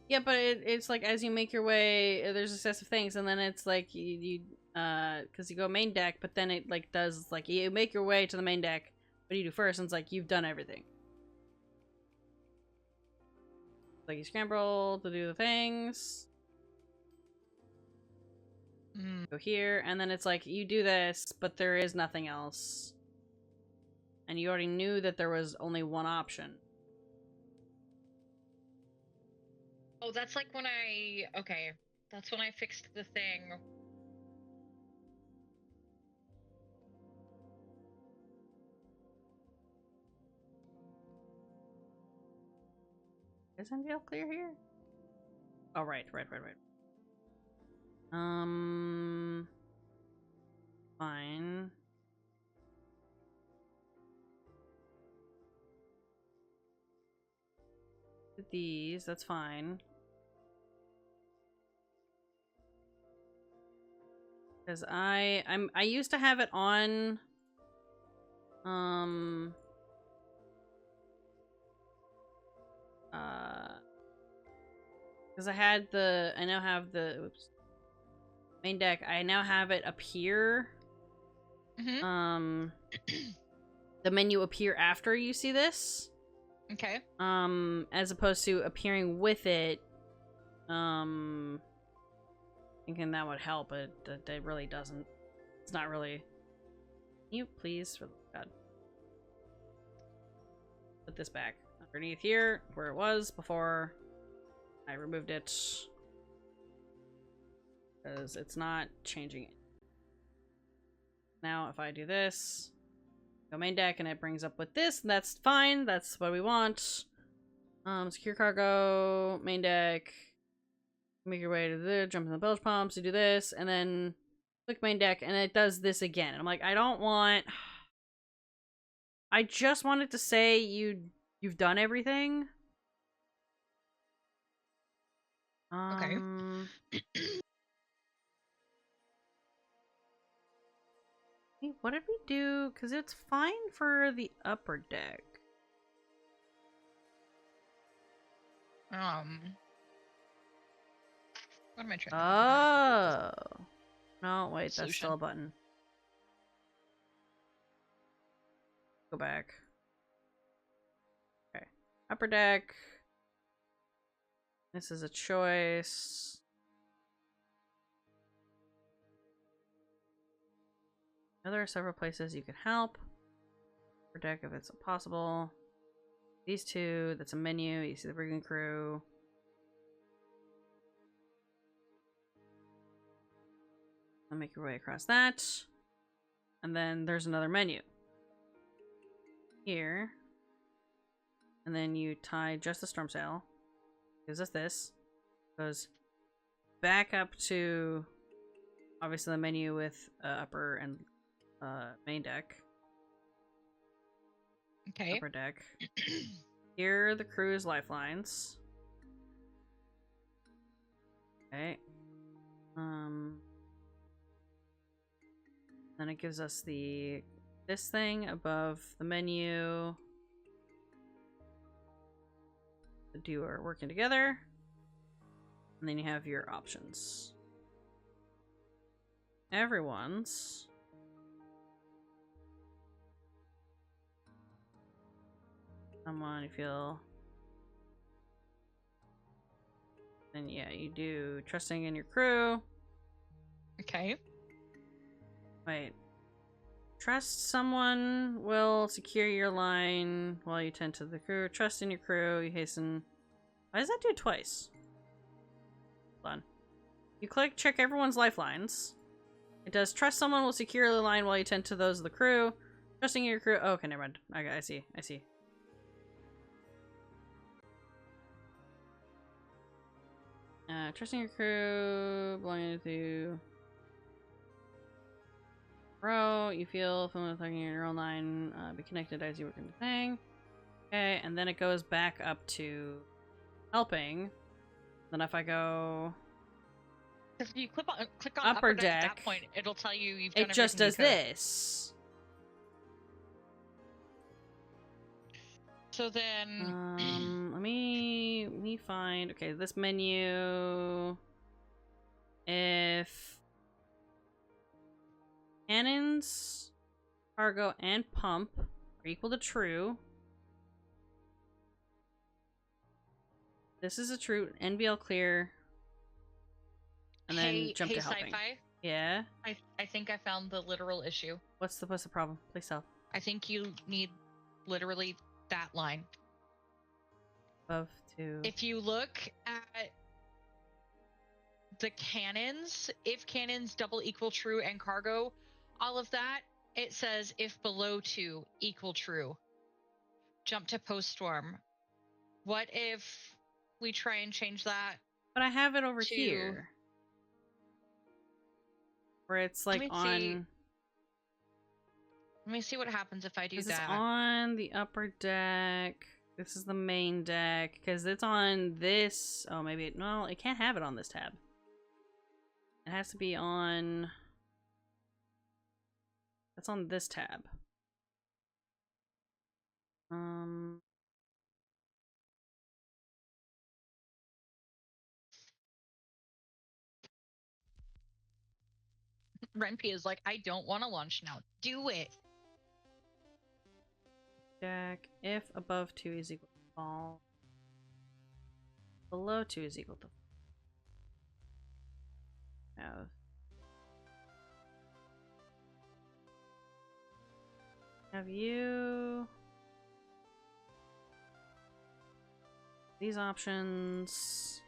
Yeah, but it's like as you make your way, there's a set of things, and then it's like you because you go main deck, but then it like does like you make your way to the main deck. What do you do first? And it's like you've done everything. Like you scramble to do the things. Go here, and then it's like you do this, but there is nothing else. And you already knew that there was only one option.
Oh, that's like when okay, that's when I fixed the thing.
Is NVL clear here? Oh, right. Fine. These, that's fine. Because I used to have it on because I now have the main deck. I now have it appear. The menu appear after you see this.
Okay.
As opposed to appearing with it. Thinking that would help, but that really doesn't. It's not really. Can you please, for God, put this back underneath here where it was before I removed it, because it's not changing it. Now, if I do this, go main deck, and it brings up with this, and that's fine. That's what we want. Secure cargo, main deck. Make your way to the jump in the bilge pumps. You do this, and then click main deck, and it does this again. And I'm like, I don't want. I just wanted to say you've done everything.
Okay.
What did we do? Because it's fine for the upper deck.
What am I trying to
Oh. No, wait,
Solution.
that's still a button. Go back. Okay. Upper deck. This is a choice. Now there are several places you can help. Upper deck if it's possible. These two, that's a menu. You see the rigging crew. I'll make your way across that. And then there's another menu. Here. And then you tie just the storm sail. Gives us this. Goes back up to obviously the menu with upper and main deck.
Okay.
Upper deck. Here are the crew's lifelines. Okay. Then it gives us this thing above the menu. The two are working together. And then you have your options. Everyone's. Someone you feel. Then yeah, you do trusting in your crew.
Okay.
Wait. Trust someone will secure your line while you tend to the crew. Trust in your crew, you hasten. Why does that do it twice? Hold on. You click check everyone's lifelines. It does trust someone will secure the line while you tend to those of the crew. Trusting your crew. Oh, okay, never mind. Okay, I see. I see. Trusting your crew, belonging to row, you feel familiar with talking in your own line, be connected as you work in the thing. Okay, and then it goes back up to helping. Then if I go
If you click on
upper
at
deck,
that point, it'll tell you you've done
it just does
everything you could.
this.
So then
Let me find, okay, this menu. If cannons, cargo, and pump are equal to true, this is a true. NBL clear. And then jump to helping.
Sci-fi,
Yeah?
I think I found the literal issue.
What's the problem? Please tell.
I think you need literally that line.
Above to...
If you look at the cannons, if cannons double equal true and cargo, all of that, it says if below 2 equal true. Jump to post-storm. What if we try and change that?
But I have it over here. Where it's like on...
Let me see what happens if I do
this
that.
This is on the upper deck. This is the main deck. Because it's on this... Oh, maybe... No, it can't have it on this tab. It has to be on... That's on this tab.
Ren'py is like, I don't want to launch now. Do it.
Deck. If above 2 is equal to fall. Below 2 is equal to have you these options,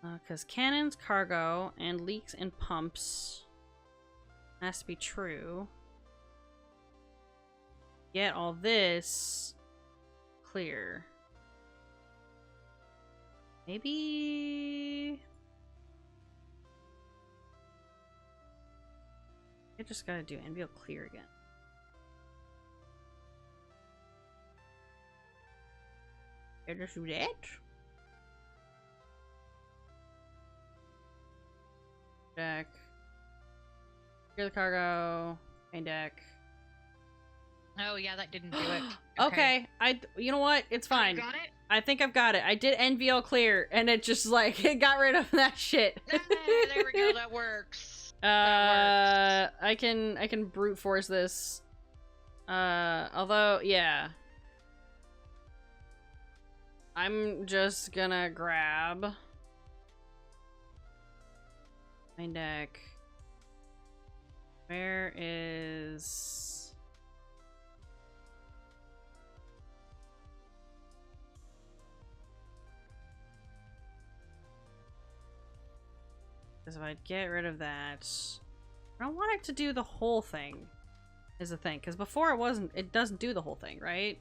because cannons, cargo, and leaks and pumps has to be true. Get all this clear. Maybe I just gotta do NBL clear again. I just do that. Deck. Clear the cargo. Main deck.
Oh yeah, that didn't do it.
Okay. You know what? It's fine.
You got it?
I think I've got it. I did NVL clear, and it just like it got rid of that shit.
There we go. That works.
I can brute force this. Although yeah, I'm just gonna grab main deck. Where is Because if I get rid of that, I don't want it to do the whole thing. Is the thing, because before it doesn't do the whole thing, right?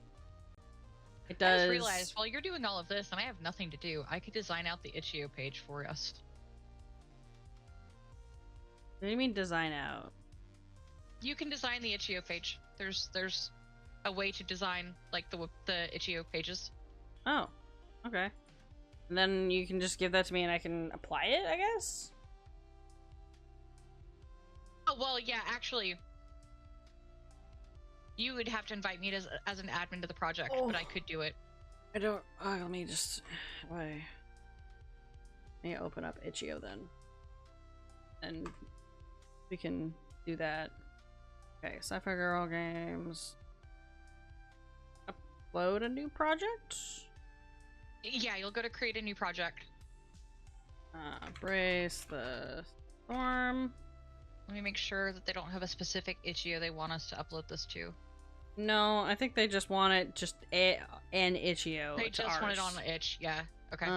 It does.
I just realized while you're doing all of this and I have nothing to do, I could design out the itch.io page for us.
What do you mean design out?
You can design the itch.io page. There's a way to design like the itch.io pages.
Oh, okay. And then you can just give that to me and I can apply it, I guess?
Oh, well, yeah, actually, you would have to invite me as an admin to the project, but I could do it.
I don't... let me just... Let me open up itch.io then. And we can do that. Okay, Sci-Fi Girl Games. Upload a new project?
Yeah, you'll go to create a new project.
Brace the Storm.
Let me make sure that they don't have a specific itch.io they want us to upload this to.
No, I think they just want it just an itch.io.
They just want it on the itch, yeah. Okay.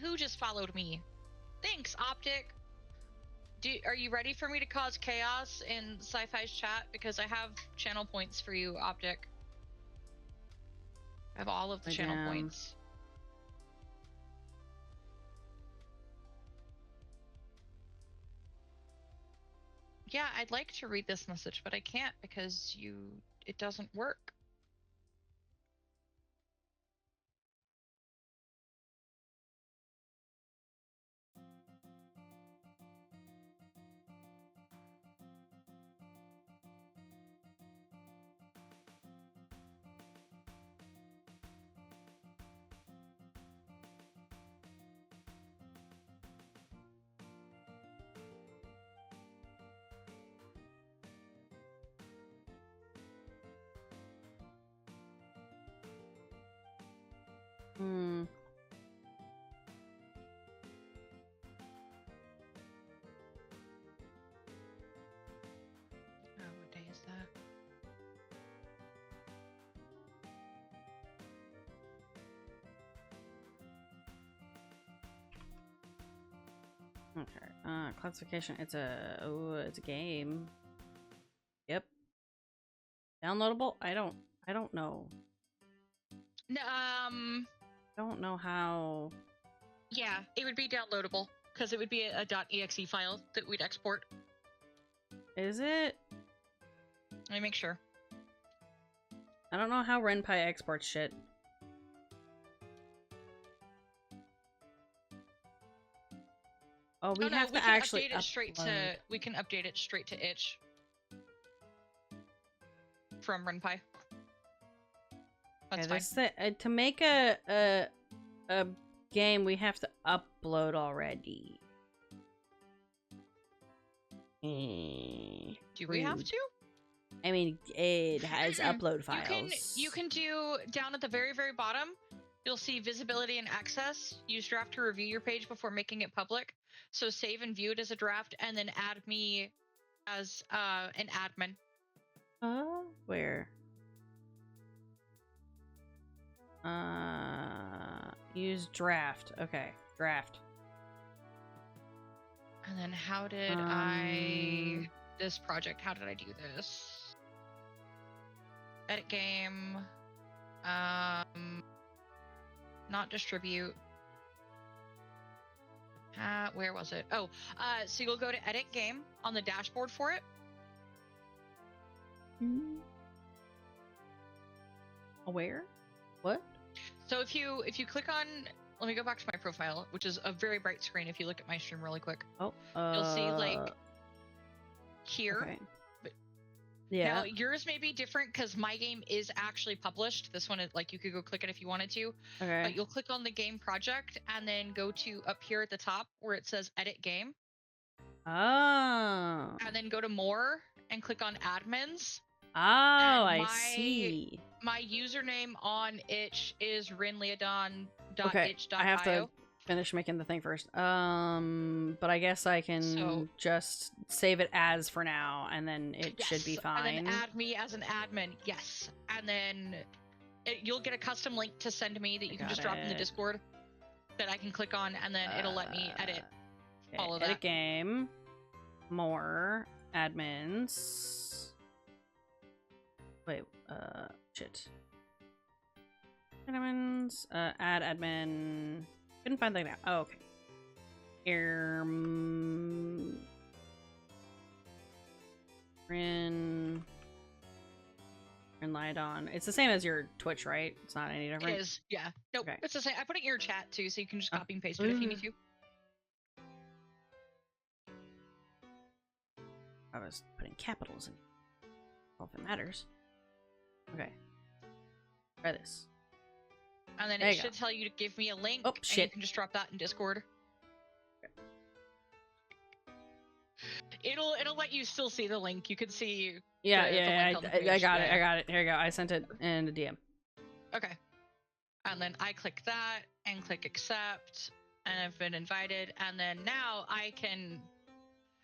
Who just followed me? Thanks, Optic. Are you ready for me to cause chaos in Sci-Fi's chat? Because I have channel points for you, Optic. I have all of the channel points. Yeah, I'd like to read this message, but I can't because it doesn't work. What day is that?
Okay. Classification. It's a game. Yep. Downloadable? I don't know.
No,
Don't know how.
yeah, it would be downloadable because it would be a .exe file that we'd export.
Is it?
Let me make sure.
I don't know how Ren'py exports shit. Oh, we have to actually
update it straight to. We can update it straight to itch from Ren'py. That's fine.
To make a game, we have to upload already.
Do we have to?
I mean, it has upload files.
You can do down at the very, very bottom. You'll see visibility and access. Use draft to review your page before making it public. So save and view it as a draft, and then add me as an admin.
Where? Use draft. Okay, draft.
And then how did this project, how did I do this? Edit game. Not distribute. Where was it? Oh, so you'll go to edit game on the dashboard for it.
Where? What?
So if you click on, let me go back to my profile, which is a very bright screen. If you look at my stream really quick, you'll see like here.
Okay. Yeah.
Now yours may be different because my game is actually published. This one is like you could go click it if you wanted to.
Okay.
But you'll click on the game project and then go to up here at the top where it says edit game.
Oh.
And then go to more and click on admins.
Oh, I see.
My username on itch is renleodon.itch.io.
Okay, I have to Finish making the thing first. But I guess I can just save it as for now, and then it should be fine.
And then add me as an admin, yes. And then you'll get a custom link to send me that you can just drop in the Discord that I can click on, and then it'll let me edit all of that.
Edit game. More. Admins. Wait, shit. Admins, add admin. Couldn't find that now. Oh, okay. Here, Rin lied on. It's the same as your Twitch, right? It's not any different.
It is, yeah. Nope,
okay.
It's the same. I put it in your chat too, so you can just copy and paste it if you need to.
I was putting capitals in. Well, if it matters. Okay. Try this.
And then it should tell you to give me a link.
Oh, shit.
And you can just drop that in Discord.
Okay.
It'll let you still see the link. You can see.
Yeah, I got it. I got it. Here we go. I sent it in a DM.
Okay. And then I click that and click accept, and I've been invited. And then now I can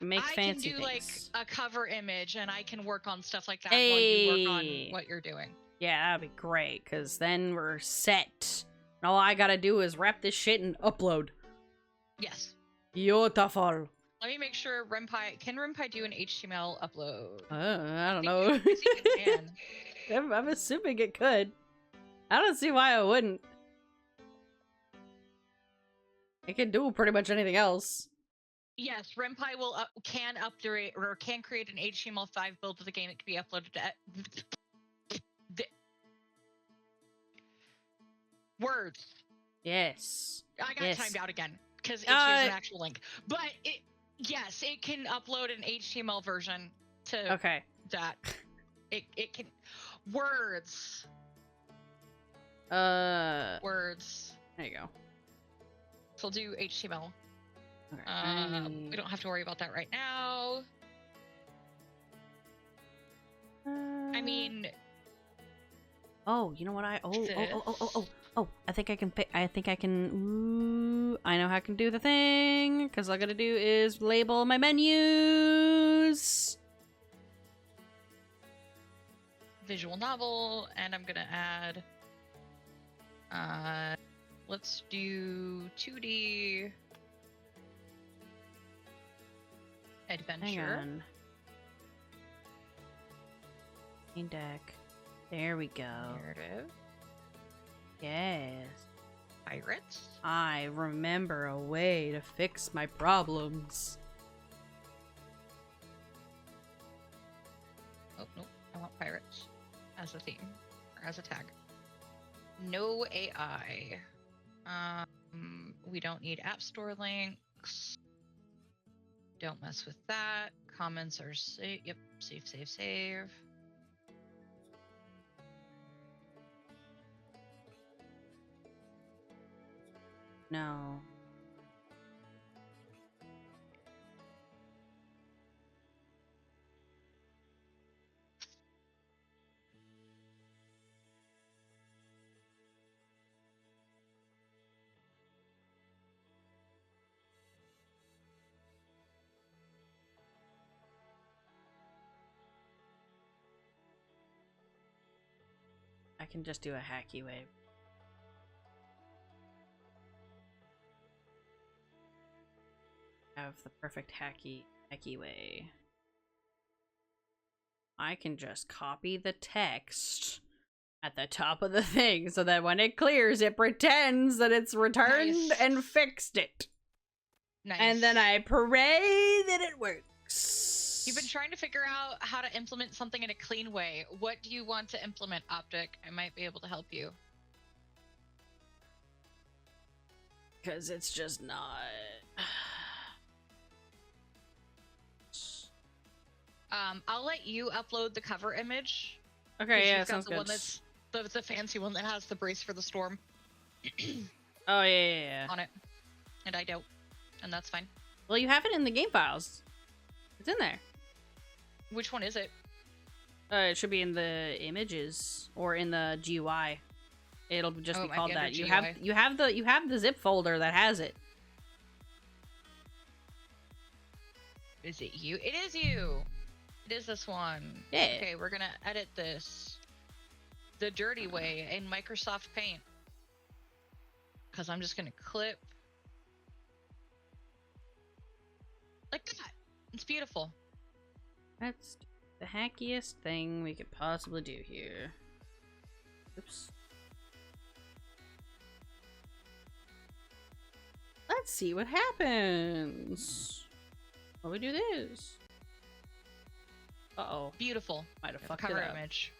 make fancy
things. Like a cover image, and I can work on stuff like that
while
you work on what you're doing.
Yeah, that'd be great, because then we're set. And all I gotta do is wrap this shit and upload. Yes. Beautiful.
Let me make sure Ren'py... Can Ren'py do an HTML upload?
I don't know. I'm assuming it could. I don't see why I wouldn't. It can do pretty much anything else.
Yes, Ren'py will can update or can create an HTML5 build of the game. It can be uploaded to... Words.
Yes.
I got timed out again because it's an actual link. But yes, it can upload an HTML version to that. It can words. Words.
There you go.
So I'll do HTML.
Okay.
We don't have to worry about that right now. I mean.
Oh, you know what? I think I can. Ooh, I know how I can do the thing. Because all I gotta do is label my menus.
Visual novel, and I'm gonna add. Let's do 2D adventure.
Hang on. Main deck. There we go.
Narrative.
Yes.
Pirates.
I remember a way to fix my problems.
Oh, nope. I want pirates as a theme. Or as a tag. No AI. We don't need App Store links. Don't mess with that. Comments are safe. Yep. Save.
No. I can just do a hacky way. Have the perfect hacky way. I can just copy the text at the top of the thing so that when it clears, it pretends that it's returned and fixed it.
Nice.
And then I pray that it works.
You've been trying to figure out how to implement something in a clean way. What do you want to implement, Optic? I might be able to help you.
Because it's just not...
I'll let you upload the cover image.
Okay, yeah, sounds good.
One that's the fancy one that has the brace for the storm.
Oh, yeah.
On it. And I don't. And that's fine.
Well, you have it in the game files. It's in there.
Which one is it?
It should be in the images or in the GUI. It'll just be
it might
called
be under
that.
GUI.
You have the zip folder that has it.
Is it you? It is you. It is this one.
Yeah.
Okay, we're gonna edit this the dirty way in Microsoft Paint. Because I'm just gonna clip like that. It's beautiful.
That's the hackiest thing we could possibly do here. Oops. Let's see what happens. Well, we do this. Uh-oh.
Beautiful.
Might have fucked
Cover
it up.
image.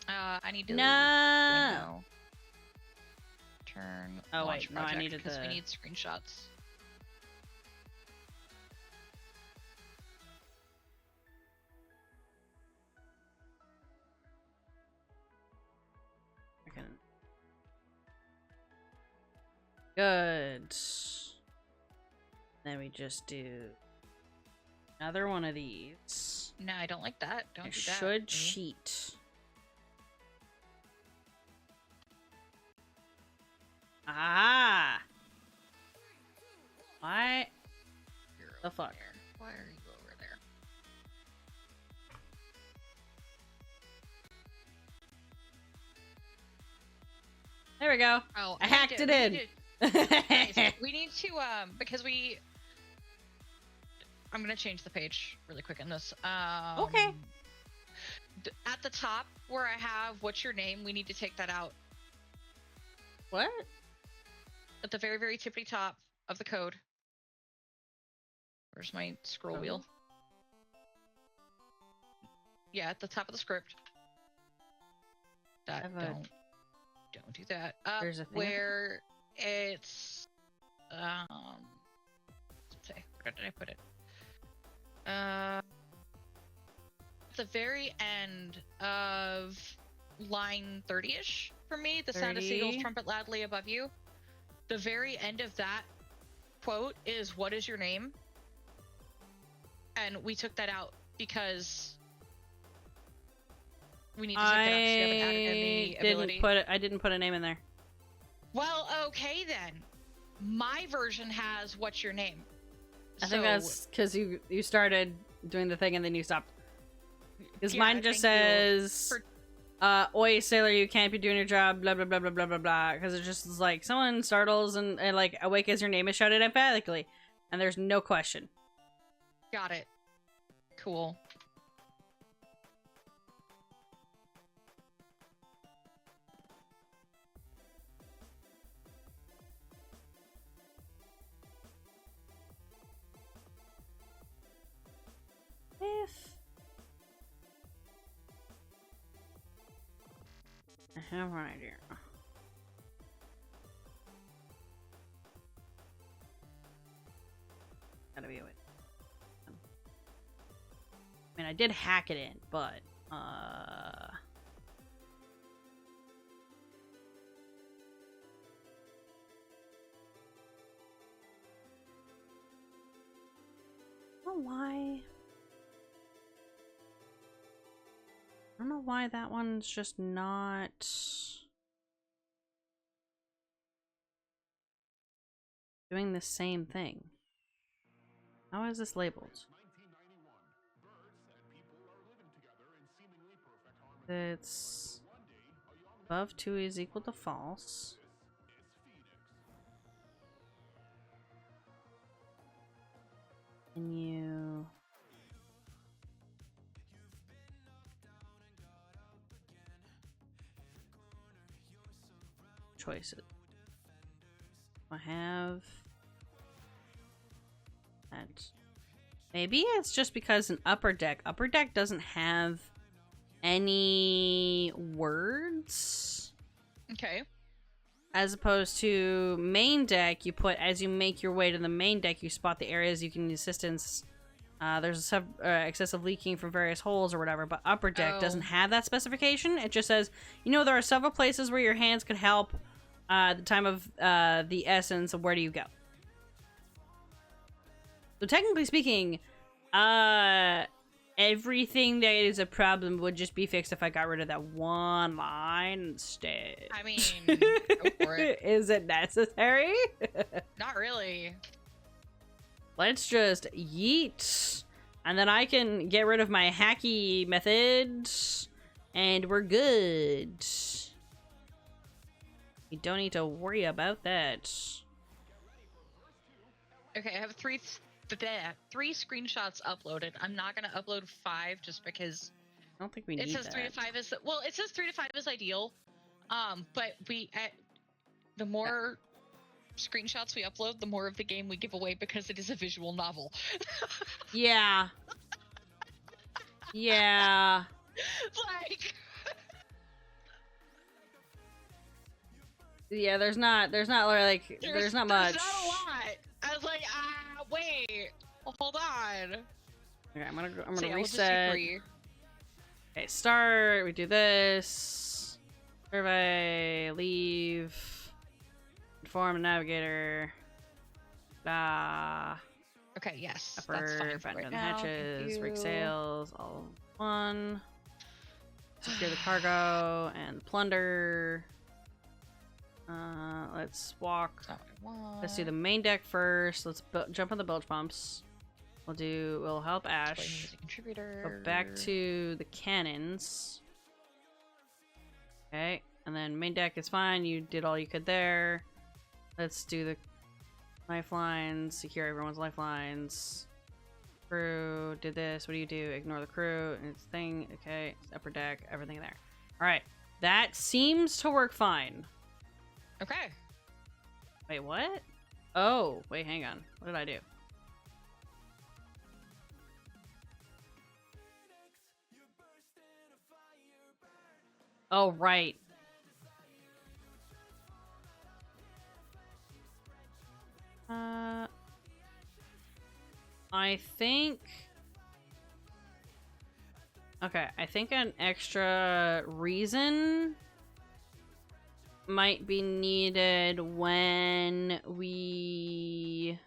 I need to window. Turn.
Oh,
Launch
wait, no, I
project,
needed
because
the-
we need screenshots.
I can... Good. Then we just do another one of these.
No, I don't like that. Don't
It
do that.
should
me.
cheat. Ah! Why?
You're
The
over
fuck?
there. Why are you over there?
There we go.
Oh,
I hacked it in.
Nice. We need to because I'm gonna change the page really quick in this.
Okay.
At the top where I have what's your name, we need to take that out.
What?
At the very, very tippity top of the code. Where's my scroll wheel? Yeah, at the top of the script. That
Have a-
don't do that.
There's a thing
where it's let's see, where did I put it? At the very end of line 30-ish for me, the sound of seagulls
30.
trumpet loudly above you. The very end of that quote is "What is your name?" And we took that out because we need to take that out. 'Cause you haven't added any ability.
I didn't put a name in there.
Well, okay then. My version has "What's your name?"
I think that's because you started doing the thing and then you stopped. Because
Yeah,
mine just
thank you
says, "Oi, sailor, you can't be doing your job." Blah blah blah blah blah blah blah. Because it just is like someone startles and like awake as your name is shouted emphatically, and there's no question.
Got it. Cool.
If I have an idea. Gotta be a way. I mean, I did hack it in, but I don't know why. I don't know why that one's just not doing the same thing. How is this labeled? It's above 2 is equal to false. And you choices. I have that. Maybe it's just because in Upper Deck doesn't have any words.
Okay.
As opposed to Main Deck, you put as you make your way to the main deck, you spot the areas you can need assistance. There's excessive leaking from various holes or whatever, but Upper Deck doesn't have that specification. It just says, you know, there are several places where your hands could help at the time of the essence, of where do you go? So technically speaking, everything that is a problem would just be fixed if I got rid of that one line instead.
I mean, go for it.
Is it necessary?
Not really.
Let's just yeet. And then I can get rid of my hacky method. And we're good. You don't need to worry about that.
Okay, I have three screenshots uploaded. I'm not gonna upload 5 just because
I don't think we need
it says
that.
3 to 5 is it says 3 to 5 is ideal. But the more screenshots we upload, the more of the game we give away because it is a visual novel.
Yeah. Yeah.
Like.
Yeah, there's not like there's not much.
There's not a lot. I was like, wait, hold on.
Okay, I'm gonna
So yeah, we'll just do
reset.
3.
Okay, start. We do this. Survey. Leave. Inform navigator.
Okay, yes, that's
Upper.
fine for
Batten
right
down the
now.
hatches. Rig
Thank you.
sails. All one. Secure the cargo and plunder. Let's walk.
That's not what I want.
Let's do the main deck first. Let's jump on the bilge pumps. We'll help
Display him
Ash.
as a contributor.
Go back to the cannons. Okay, and then main deck is fine. You did all you could there. Let's do the lifelines. Secure everyone's lifelines. Crew did this. What do you do? Ignore the crew and its thing. Okay, it's upper deck. Everything there. All right, that seems to work fine.
Okay.
Wait, what? Oh, wait, hang on. What did I do? Oh, right. I think... Okay, I think an extra reason might be needed when we...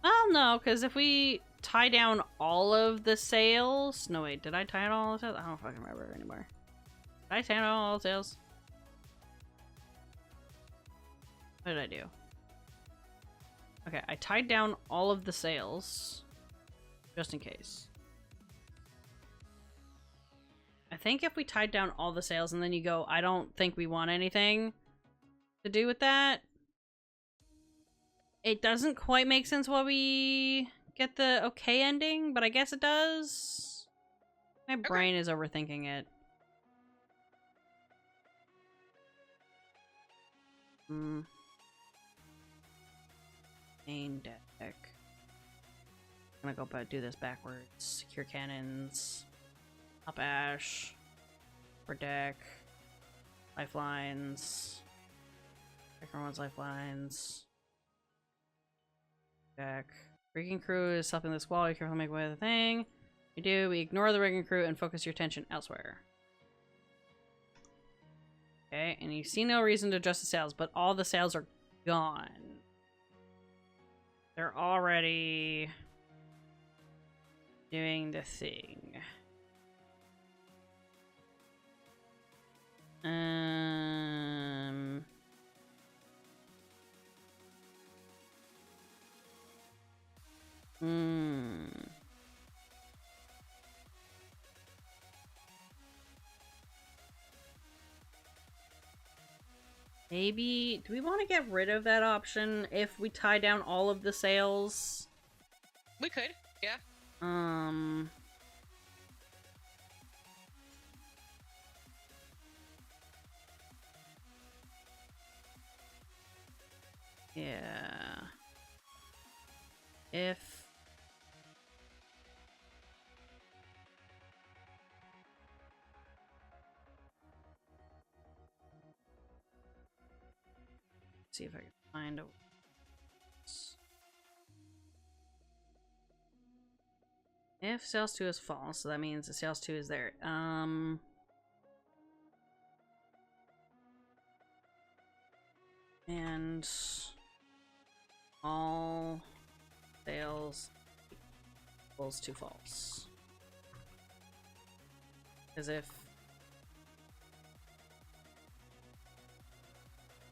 Well, no, because if we tie down all of the sails... No, wait, did I tie down all the sails? I don't fucking remember anymore. Did I tie down all the sails? What did I do? Okay, I tied down all of the sails. Just in case. I think if we tied down all the sails and then you go, I don't think we want anything to do with that. It doesn't quite make sense why we get the okay ending, but I guess it does. My brain is overthinking it. Main deck. I'm gonna go do this backwards. Secure cannons. Up Ash. For deck. Lifelines. Everyone's lifelines. Deck. Rigging crew is helping the squall. You carefully make way with the thing. We do. We ignore the rigging crew and focus your attention elsewhere. Okay, and you see no reason to adjust the sails, but all the sails are gone. They're already doing the thing. Maybe, do we want to get rid of that option if we tie down all of the sails?
We could, yeah.
Yeah. If... see if I can find a... If sales 2 is false, so that means the sales 2 is there. And all sales equals to false. As if...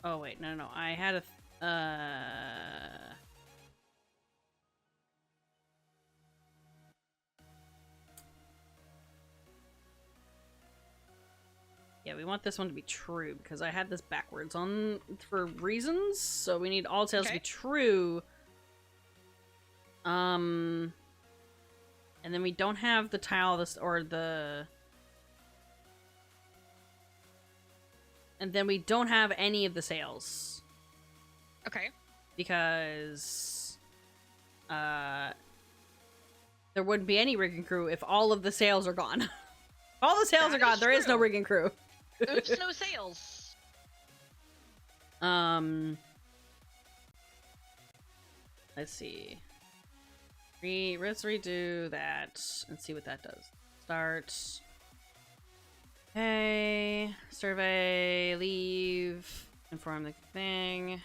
Oh, wait, no. I had a... Yeah, we want this one to be true, because I had this backwards on for reasons, so we need all tails to be true. And then we don't have the tile this or the... And then we don't have any of the sails.
Okay.
Because there wouldn't be any rigging crew if all of the sails are gone. If all the sails are gone, there is no rigging crew.
Oops, no sails.
Let's see. Let's redo that and see what that does. Start. Okay. Survey. Leave. Inform the thing.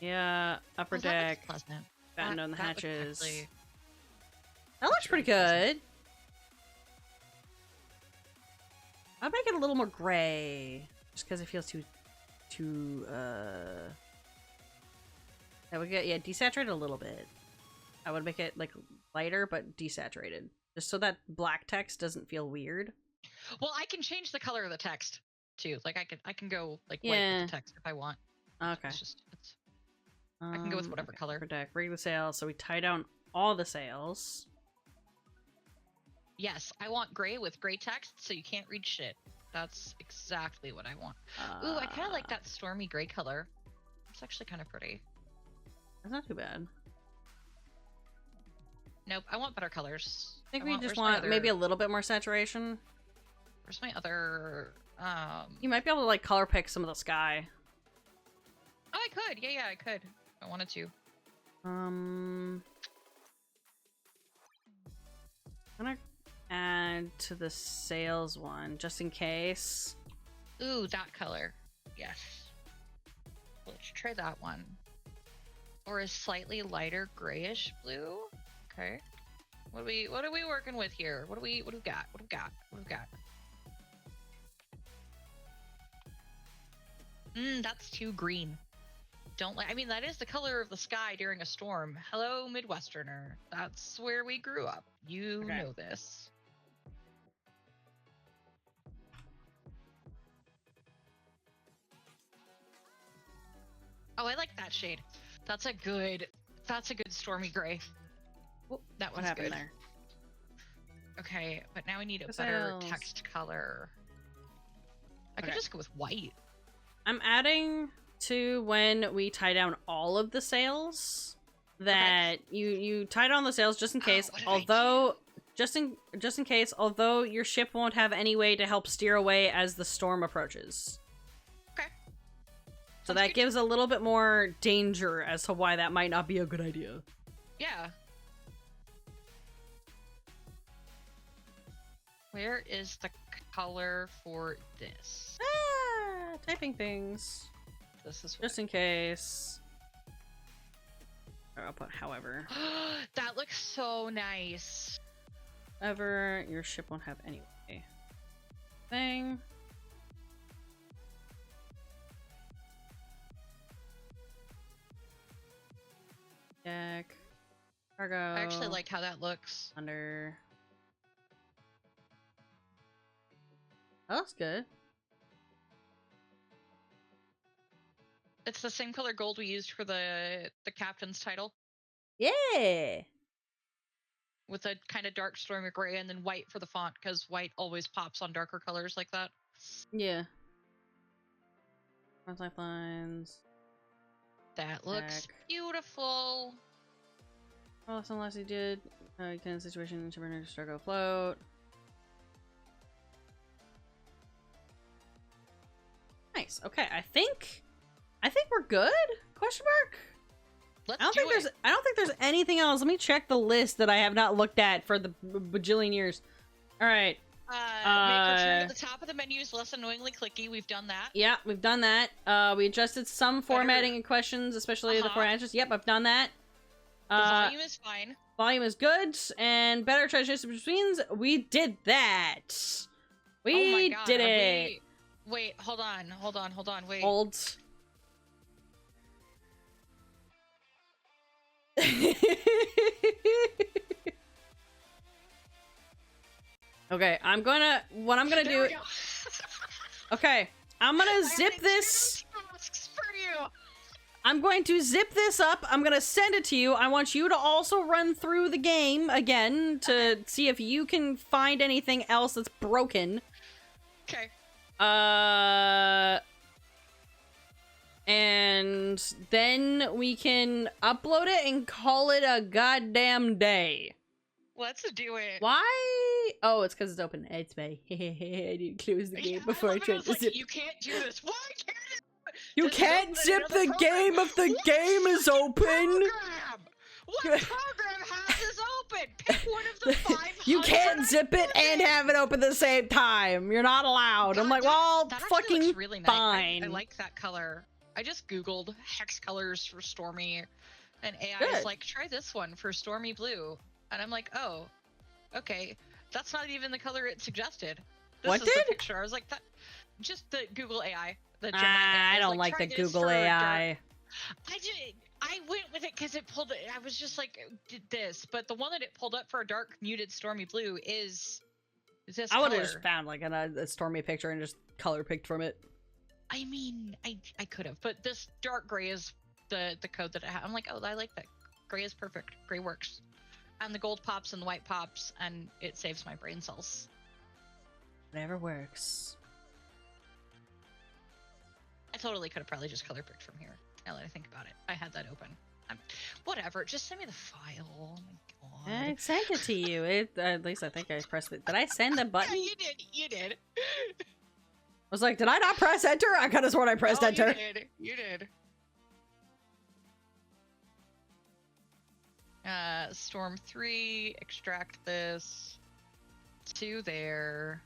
Yeah. Upper deck. Batten down the hatches. That looks pretty good. I'll make it a little more gray. Just because it feels too that would get, yeah, desaturated a little bit. I would make it like lighter but desaturated. Just so that black text doesn't feel weird.
Well, I can change the color of the text too. Like I can go like white with the text if I want.
Okay.
I can go with whatever color.
Protect. Rig the sails, so we tie down all the sails.
Yes, I want gray with gray text so you can't read shit. That's exactly what I want. Ooh, I kind of like that stormy gray color. It's actually kind of pretty.
That's not too bad.
Nope, I want better colors.
I think we just want maybe a little bit more saturation.
Where's my other...
You might be able to like color pick some of the sky.
Oh, I could. Yeah, I could. If I wanted to.
I'm gonna add to the sails one just in case.
Ooh, that color. Yes. Let's try that one. Or a slightly lighter grayish blue. Okay. What are we working with here? What do we got? What do we got? That's too green. Don't like. I mean, that is the color of the sky during a storm. Hello, Midwesterner. That's where we grew up. You know this. Oh, I like that shade. That's a good stormy gray. That one's good. There? Okay, but now we need a better text color. I could just go with white.
I'm adding to when we tie down all of the sails that you tie down the sails just in case. Although just in case, although your ship won't have any way to help steer away as the storm approaches.
Okay.
So that gives a little bit more danger as to why that might not be a good idea.
Yeah. Where is the color for this?
Typing things.
This is
just in case. Or I'll put however.
That looks so nice.
However, your ship won't have any way. Thing. Deck. Cargo.
I actually like how that looks.
Under. That looks good.
It's the same color gold we used for the captain's title.
Yeah.
With a kind of dark stormy gray and then white for the font, because white always pops on darker colors like that.
Yeah. Lifelines.
That looks beautiful.
Well, unless he did, you can situation to struggle afloat. Nice. Okay, I think we're good? Question mark?
I don't
think there's anything else. Let me check the list that I have not looked at for the bajillion years. All right.
Make return to the top of the menu is less annoyingly clicky. We've done that.
Yeah, we've done that. We adjusted some formatting and questions, especially the four answers. Yep, I've done that.
The volume is fine.
volume is good, and better transition between. We did that.
Oh my
We
God,
did
are
it.
Wait, hold on, wait.
Hold. Okay, what I'm gonna do.
There we go.
Okay, I'm gonna
I
zip
had
this.
2 tasks for you.
I'm going to zip this up. I'm going to send it to you. I want you to also run through the game again to see if you can find anything else that's broken.
Okay.
And then we can upload it and call it a goddamn day.
Let's do it.
Why? Oh, it's because it's open. It's me. I didn't close the game before I tried to zip.
You can't do this. Why can't it?
You can't zip the game if the game is open.
What program has this open? Pick one of the 500.
You can't zip it and have it open at the same time. You're not allowed. I'm like, well,
that actually
fucking
looks really nice.
fine.
I like that color. I just googled hex colors for Stormy, and AI
Good.
is like, try this one for Stormy Blue, and I'm like, oh, okay, that's not even the color it suggested. This
What
is
did?
the picture. I was like, that. Just the Google AI. The Gemini
I don't like
try
the
this
Google
for
AI.
I went with it because it pulled it. I was just like, did this, but the one that it pulled up for a dark muted Stormy Blue is this
I would have
color.
just found like a Stormy picture and just color picked from it.
I mean, I could have, but this dark gray is the code that I have. I'm like, oh, I like that. Gray is perfect. Gray works. And the gold pops and the white pops, and it saves my brain cells.
Whatever works.
I totally could have probably just color picked from here. Now that I think about it, I had that open. Whatever, just send me the file. Oh my God.
I sent it to you. At least I think I pressed it. Did I send the button?
Yeah, you did.
I was like, did I not press enter? I could have sworn I pressed enter.
You did. Storm 3, extract this to there.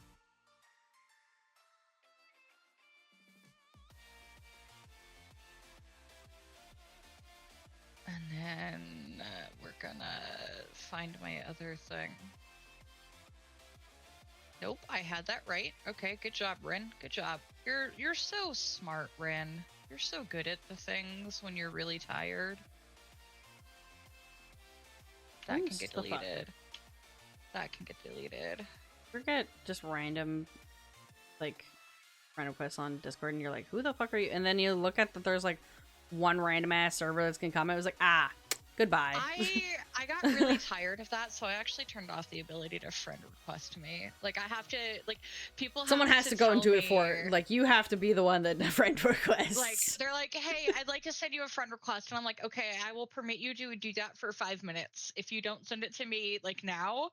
And then we're gonna find my other thing. Nope, I had that right. Okay, good job, Ren. Good job. You're so smart, Ren. You're so good at the things when you're really tired. That can get deleted. That can get deleted.
Forget just random, like, friend requests on Discord, and you're like, who the fuck are you? And then you look at that there's like one random ass server that's gonna comment. It was like, ah, goodbye.
I got really tired of that, so I actually turned off the ability to friend request me. Like, I have to, like, people have
Someone has to go and do it for
me,
like, you have to be the one that friend requests.
like, they're like, hey, I'd like to send you a friend request, and I'm like, okay, I will permit you to do that for 5 minutes. If you don't send it to me like now,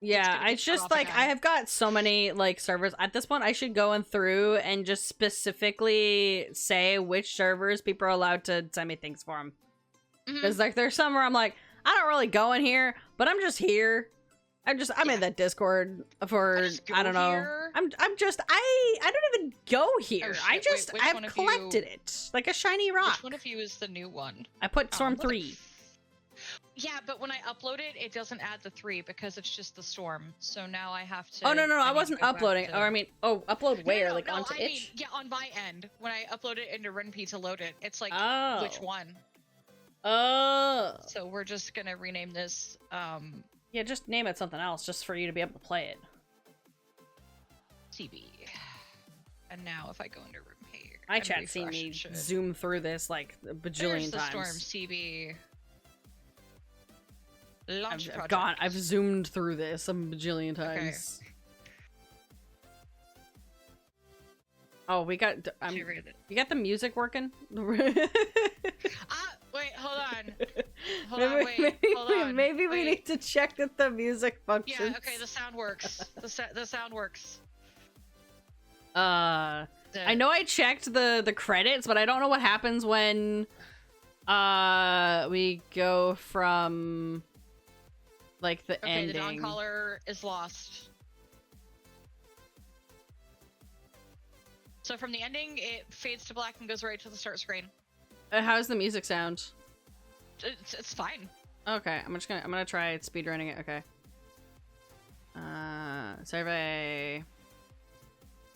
yeah, it's just like
again.
I have got so many like servers at this point. I should go in through and just specifically say which servers people are allowed to send me things for them. Because like there's some where I'm like, I don't really go in here, but I'm just here. I'm in that Discord for I don't know.
Here.
I don't even go here.
Oh, shit. Wait,
I've collected it like a shiny rock.
Which one of you is the new one?
I put Storm 3.
Yeah, but when I upload it, it doesn't add the 3 because it's just the Storm. So now I have to.
Oh no, I
need to
wasn't
go back
uploading.
to-
Or I mean, upload where?
No,
like
no,
onto
I mean,
itch?
yeah, on my end. When I upload it into Ren'py to load it, it's like which one.
Oh.
So we're just gonna rename this.
Yeah, just name it something else, just for you to be able to play it.
CB. And now if I go into Ren'py,
My
and
chat's seen
refresh,
me
it should-
zoom through this like a bajillion
There's the
times.
Storm CB. Launch
I've
project.
I've zoomed through this a bajillion times. Oh, we got. You got the music working?
Wait, hold on. Hold on.
Maybe we need to check that the music functions.
Yeah, okay, the sound works. The sound works.
I know I checked the credits, but I don't know what happens when we go from like the ending.
The dawn caller is lost. So from the ending, it fades to black and goes right to the start screen.
How's the music sound?
It's fine.
Okay, I'm gonna try speedrunning it. Okay. Survey.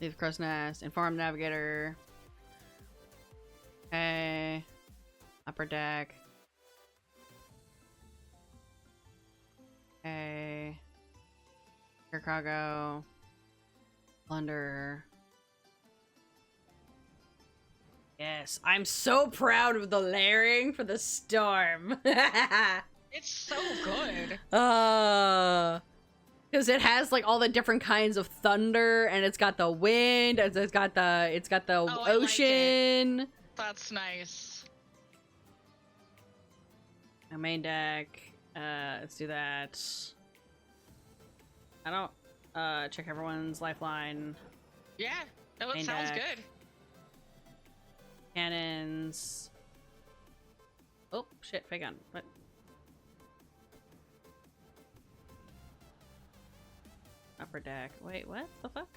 Leave the crow's nest. Inform navigator. Okay. Upper deck. Okay. Chicago. Plunder. Yes, I'm so proud of the layering for the storm.
It's so good.
Because it has like all the different kinds of thunder, and it's got the wind, it's got the ocean.
Like that's nice.
A main deck. Let's do that. I don't check everyone's lifeline.
Yeah, that
Main
sounds
deck.
good.
Cannons. Oh shit, fake gun. What? Upper deck. Wait, what the fuck?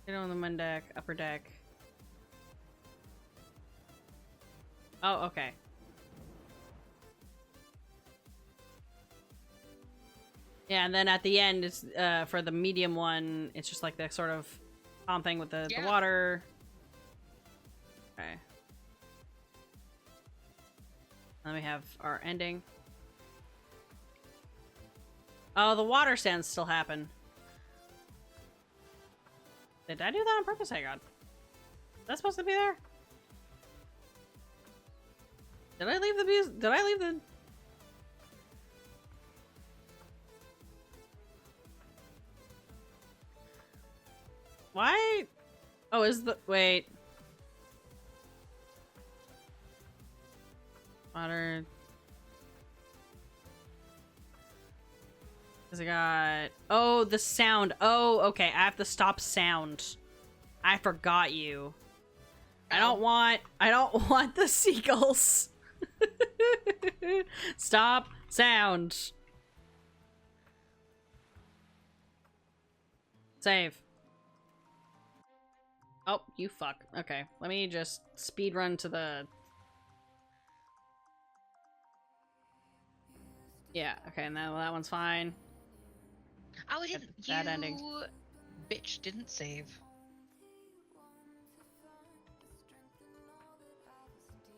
Get on the main deck, upper deck. Oh, okay. Yeah, and then at the end, it's for the medium one, it's just like the sort of calm thing with the water. Okay. Then we have our ending. Oh, the water stands still happen. Did I do that on purpose? Hang on. Is that supposed to be there? Did I leave the music? Did I leave the... Why? Oh, is the... Wait. Water... Cause I got... Oh, the sound. Oh, okay. I have to stop sound. I forgot you. I don't want the seagulls. Stop sound. Save. Oh, you fuck. Okay, let me just speed run to the... Yeah, okay, and that one's fine.
Oh, didn't you...
Bad ending.
Bitch, didn't save.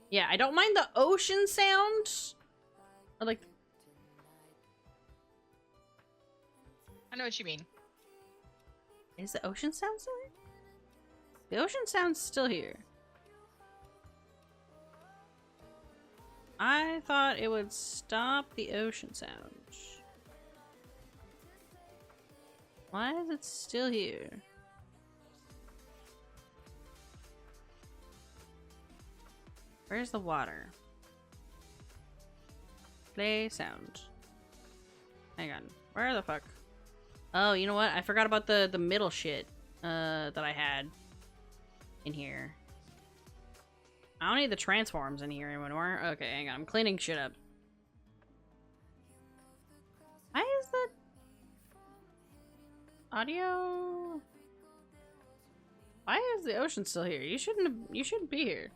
Yeah, I don't mind the ocean sound. Or like...
I know what you mean.
Is the ocean sound still here? The ocean sound's still here. I thought it would stop the ocean sound. Why is it still here? Where's the water? Play sound. Hang on. Where the fuck? Oh, you know what? I forgot about the middle shit that I had in here. I don't need the transforms in here anymore. Okay, hang on. I'm cleaning shit up. Why is the audio? Why is the ocean still here? You shouldn't be here.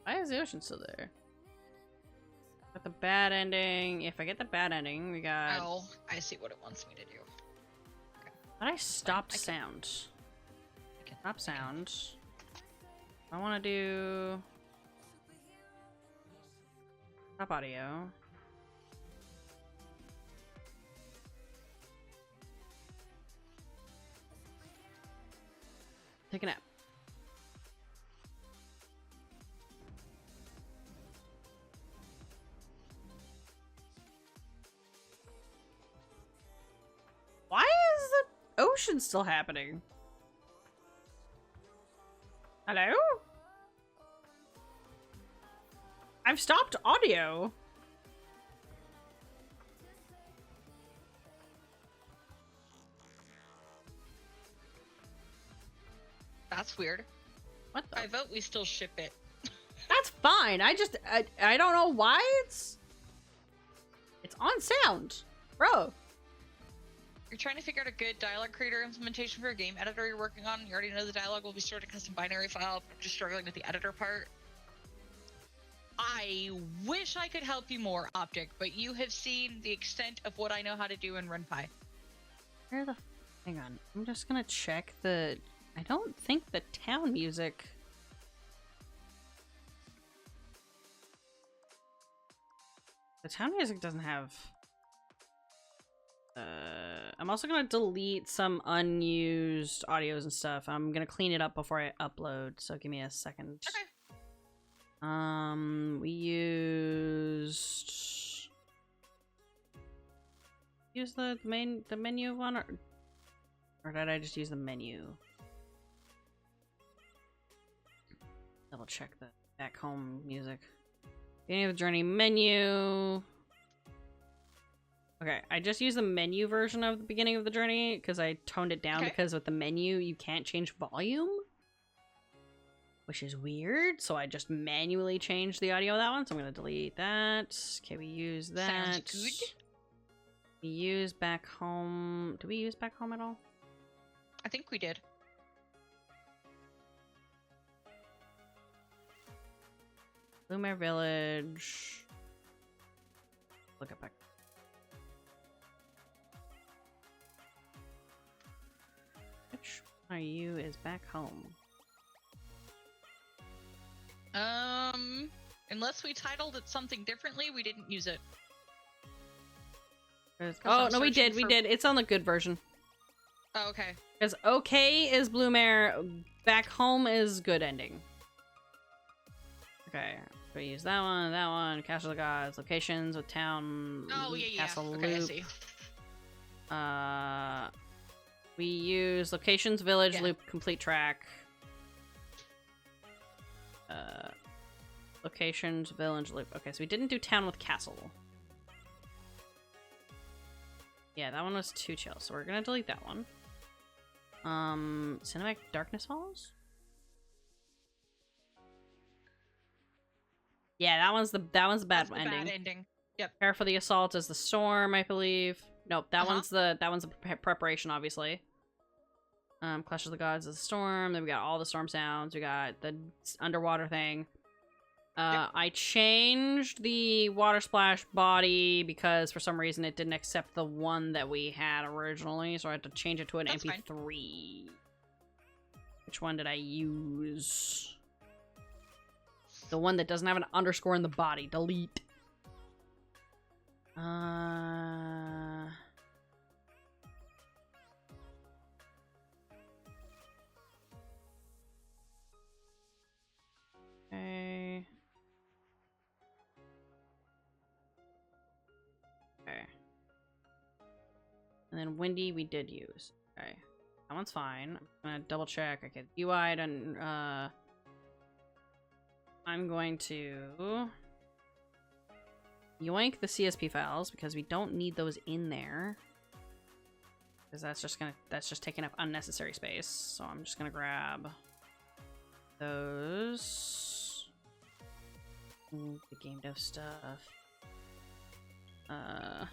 Why is the ocean still there? Got the bad ending. If I get the bad ending, we got...
Oh, I see what it wants me to do. Okay.
But I stopped sound. Stop sound. I want to do... Stop audio. Take a nap. Why is the ocean still happening? Hello? I've stopped audio.
That's weird.
What the?
I vote we still ship it.
That's fine. I don't know why it's on sound. Bro.
You're trying to figure out a good dialogue creator implementation for a game editor you're working on. You already know the dialogue will be stored in a custom binary file. I'm just struggling with the editor part. I wish I could help you more, Optic, but you have seen the extent of what I know how to do in Ren'py.
Where the... Hang on. I'm just gonna check the... I don't think the town music... The town music doesn't have... I'm also gonna delete some unused audios and stuff. I'm gonna clean it up before I upload, so give me a second.
Okay.
We used the menu one, or did I just use the menu? Double check the back home music. Beginning of the journey menu. Okay, I just used the menu version of the beginning of the journey because I toned it down because with the menu you can't change volume, which is weird. So I just manually changed the audio of that one. So I'm gonna delete that. Okay, we use that.
Sounds good.
We use back home. Do we use back home at all?
I think we did.
Bloomer Village. Look at back. Which one are you is back home?
Unless we titled it something differently, we didn't use it.
Oh, no, we did. We did. It's on the good version.
Oh, okay.
Because okay is Bloomer, back home is good ending. Okay, we use that one, Castle of the Gods, locations with town,
oh, yeah,
castle
okay,
loop.
I see.
We use locations, village, loop, complete track. Locations, village, loop. Okay, so we didn't do town with castle. Yeah, that one was too chill, so we're gonna delete that one. Cinematic Darkness Falls? Yeah, that one's the bad ending.
Bad ending. Yep.
Prepare for the assault is the storm, I believe. Nope, that one's the preparation, obviously. Clash of the Gods is the storm. Then we got all the storm sounds. We got the underwater thing. I changed the water splash body because for some reason it didn't accept the one that we had originally, so I had to change it to an MP3. Fine. Which one did I use? The one that doesn't have an underscore in the body. Delete. Okay. Okay. And then Windy we did use. Okay. That one's fine. I'm gonna double check. Okay, UI and I'm going to yoink the CSP files because we don't need those in there. Because that's just taking up unnecessary space. So I'm just gonna grab those. The game dev stuff. Yeah,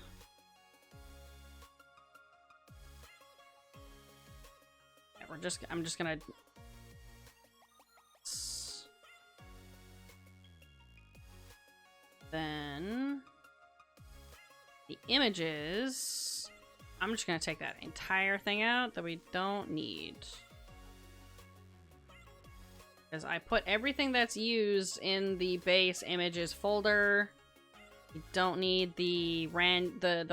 I'm just gonna then the images, I'm just gonna take that entire thing out that we don't need. Because I put everything that's used in the base images folder. You don't need the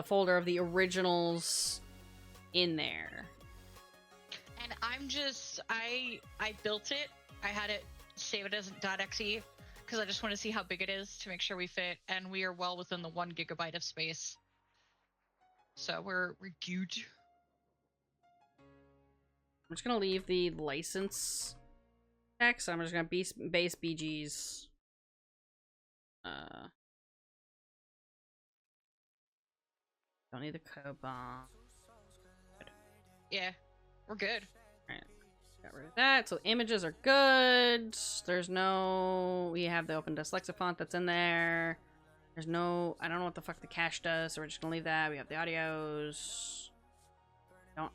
folder of the originals in there.
And I'm just I built it. I had it save it as .exe because I just want to see how big it is to make sure we fit, and we are well within the 1 gigabyte of space. So we're good.
I'm just gonna leave the license text. I'm just gonna base BGs. Don't need the code bomb.
Yeah, we're good.
Alright, got rid of that. So images are good. There's no... We have the open dyslexic font that's in there. There's no... I don't know what the fuck the cache does, so we're just gonna leave that. We have the audios.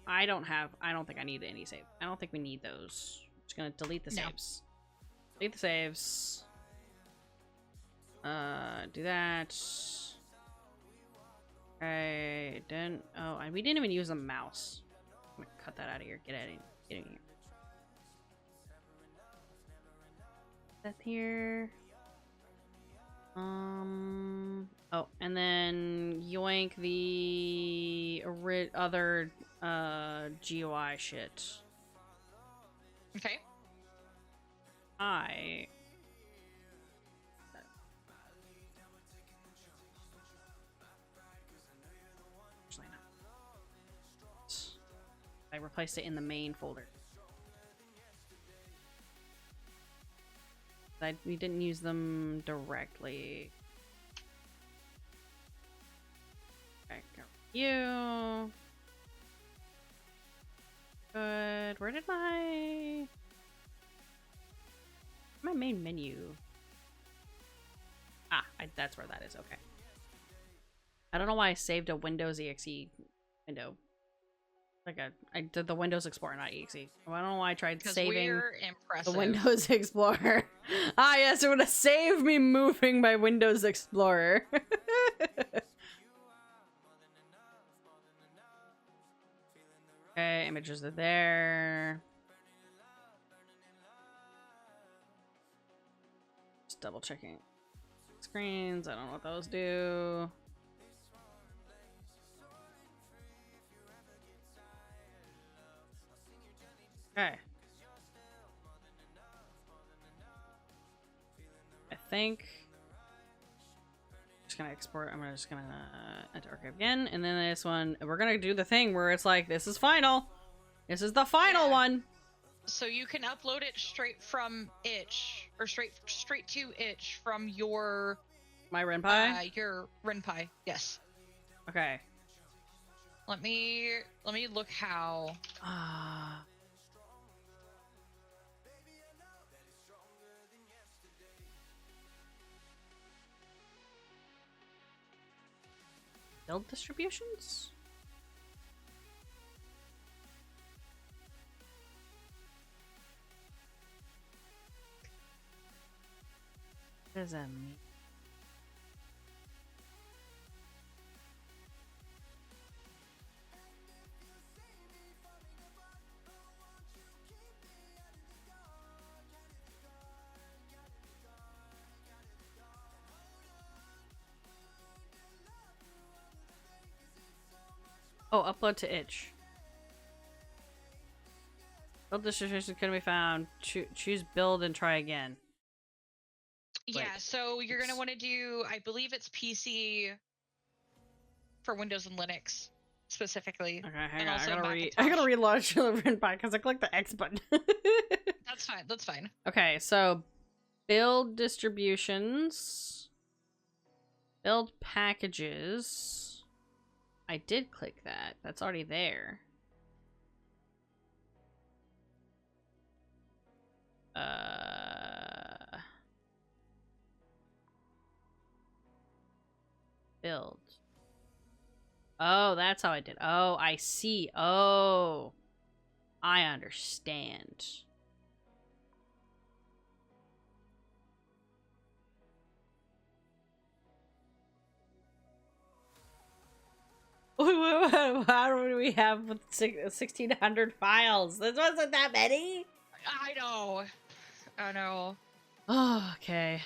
I don't think I need any save. I don't think we need those. I'm just gonna delete the
No.
saves. Delete the saves. Do that. I didn't. Oh, and we didn't even use a mouse. I'm gonna cut that out of here. Get in here. That here. Oh, and then yoink the other GUI shit.
Okay.
I replaced it in the main folder. We didn't use them directly. Okay, go. You. Good. Where did my main menu? Ah, that's where that is. Okay. I don't know why I saved a Windows EXE window. I did the Windows Explorer, not EXE. Well, I don't know why I tried saving
we're impressive.
the Windows Explorer. Ah, yes, it would have saved me moving my Windows Explorer. Okay, images are there. Just double checking screens. I don't know what those do. Okay. I think just gonna export. I'm just gonna enter archive again, and then this one we're gonna do the thing where it's like this is final. This is the final one.
So you can upload it straight from itch or straight to itch from your
My Ren'py.
Your Ren'py. Yes.
Okay.
Let me look how.
Build distributions? What does that mean? Oh, upload to itch. Build distribution can be found. Choose build and try again.
Yeah, so you're going to want to do, I believe it's PC for Windows and Linux specifically.
Okay, hang
and
on.
also
I
Macintosh.
gotta relaunch Ren'py because I clicked the X button.
That's fine. That's fine.
Okay, so build distributions. Build packages. I did click that. That's already there. Build. Oh, that's how I did. Oh, I see. Oh, I understand. How do we have 1,600 files? This wasn't that many.
I know. I know.
Oh, okay.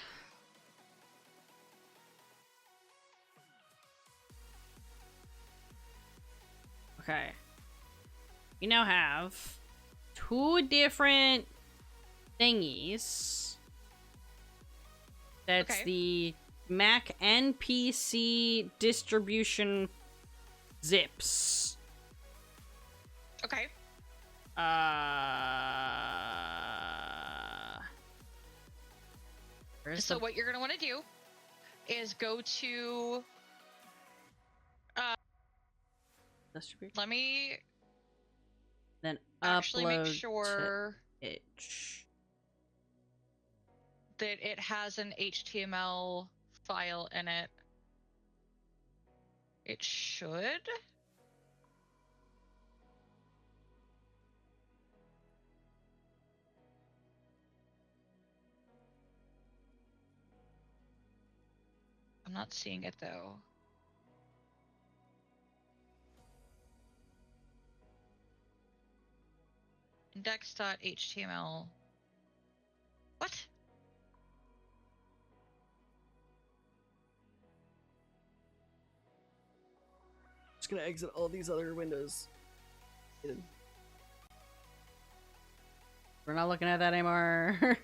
Okay. We now have 2 different thingies. That's
Okay.
the Mac and PC distribution zips.
Okay. So what you're going to want to do is go to
distribute?
let me
Then
actually
upload
make sure
to itch.
that it has an HTML file in it. It should. I'm not seeing it though. Index.html. What?
Just gonna exit all these other windows. We're not looking at that anymore.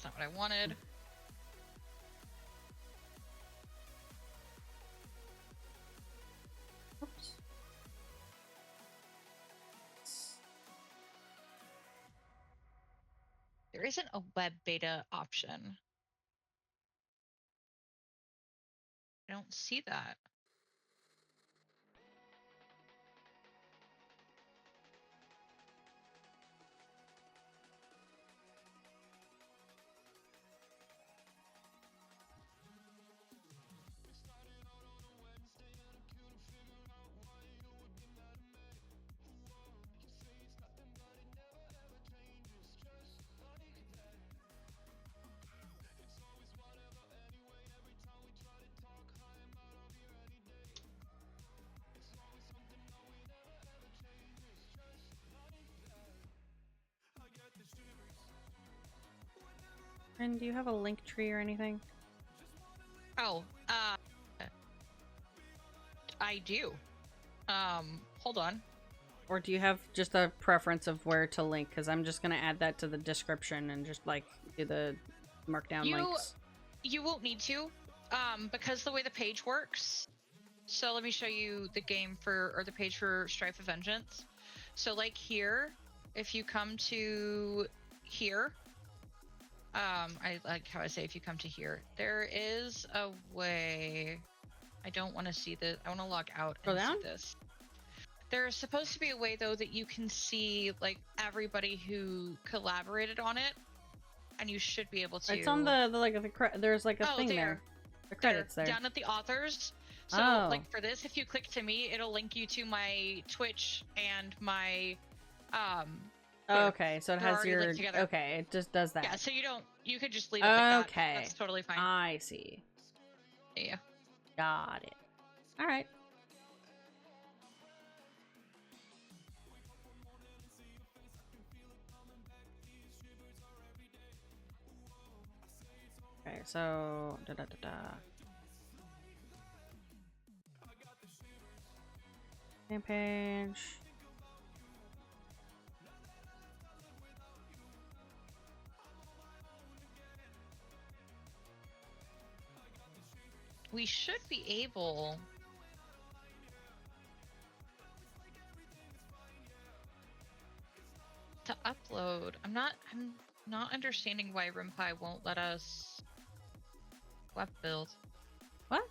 That's not what I wanted.
Oops.
There isn't a web beta option. I don't see that.
And do you have a link tree or anything?
Oh, I do. Hold on.
Or do you have just a preference of where to link? Because I'm just gonna add that to the description and just like do the markdown links.
You won't need to, because the way the page works. So let me show you the the page for Strife of Vengeance. So like here, if you come to here, I like how I say if you come to here, there is a way. I don't want to see this. I want to log out and see this. There's supposed to be a way though that you can see like everybody who collaborated on it, and you should be able to.
It's on there's like a thing there. The credits there.
Down at the authors. So like for this, if you click to me, it'll link you to my Twitch and my
okay, so it has your okay, it just does that.
Yeah, so you could just leave it like that.
Okay.
That's totally fine.
I see.
Yeah.
Got it. All right. Okay, so Game page.
We should be able to upload. I'm not understanding why Ren'py won't let us web build.
What?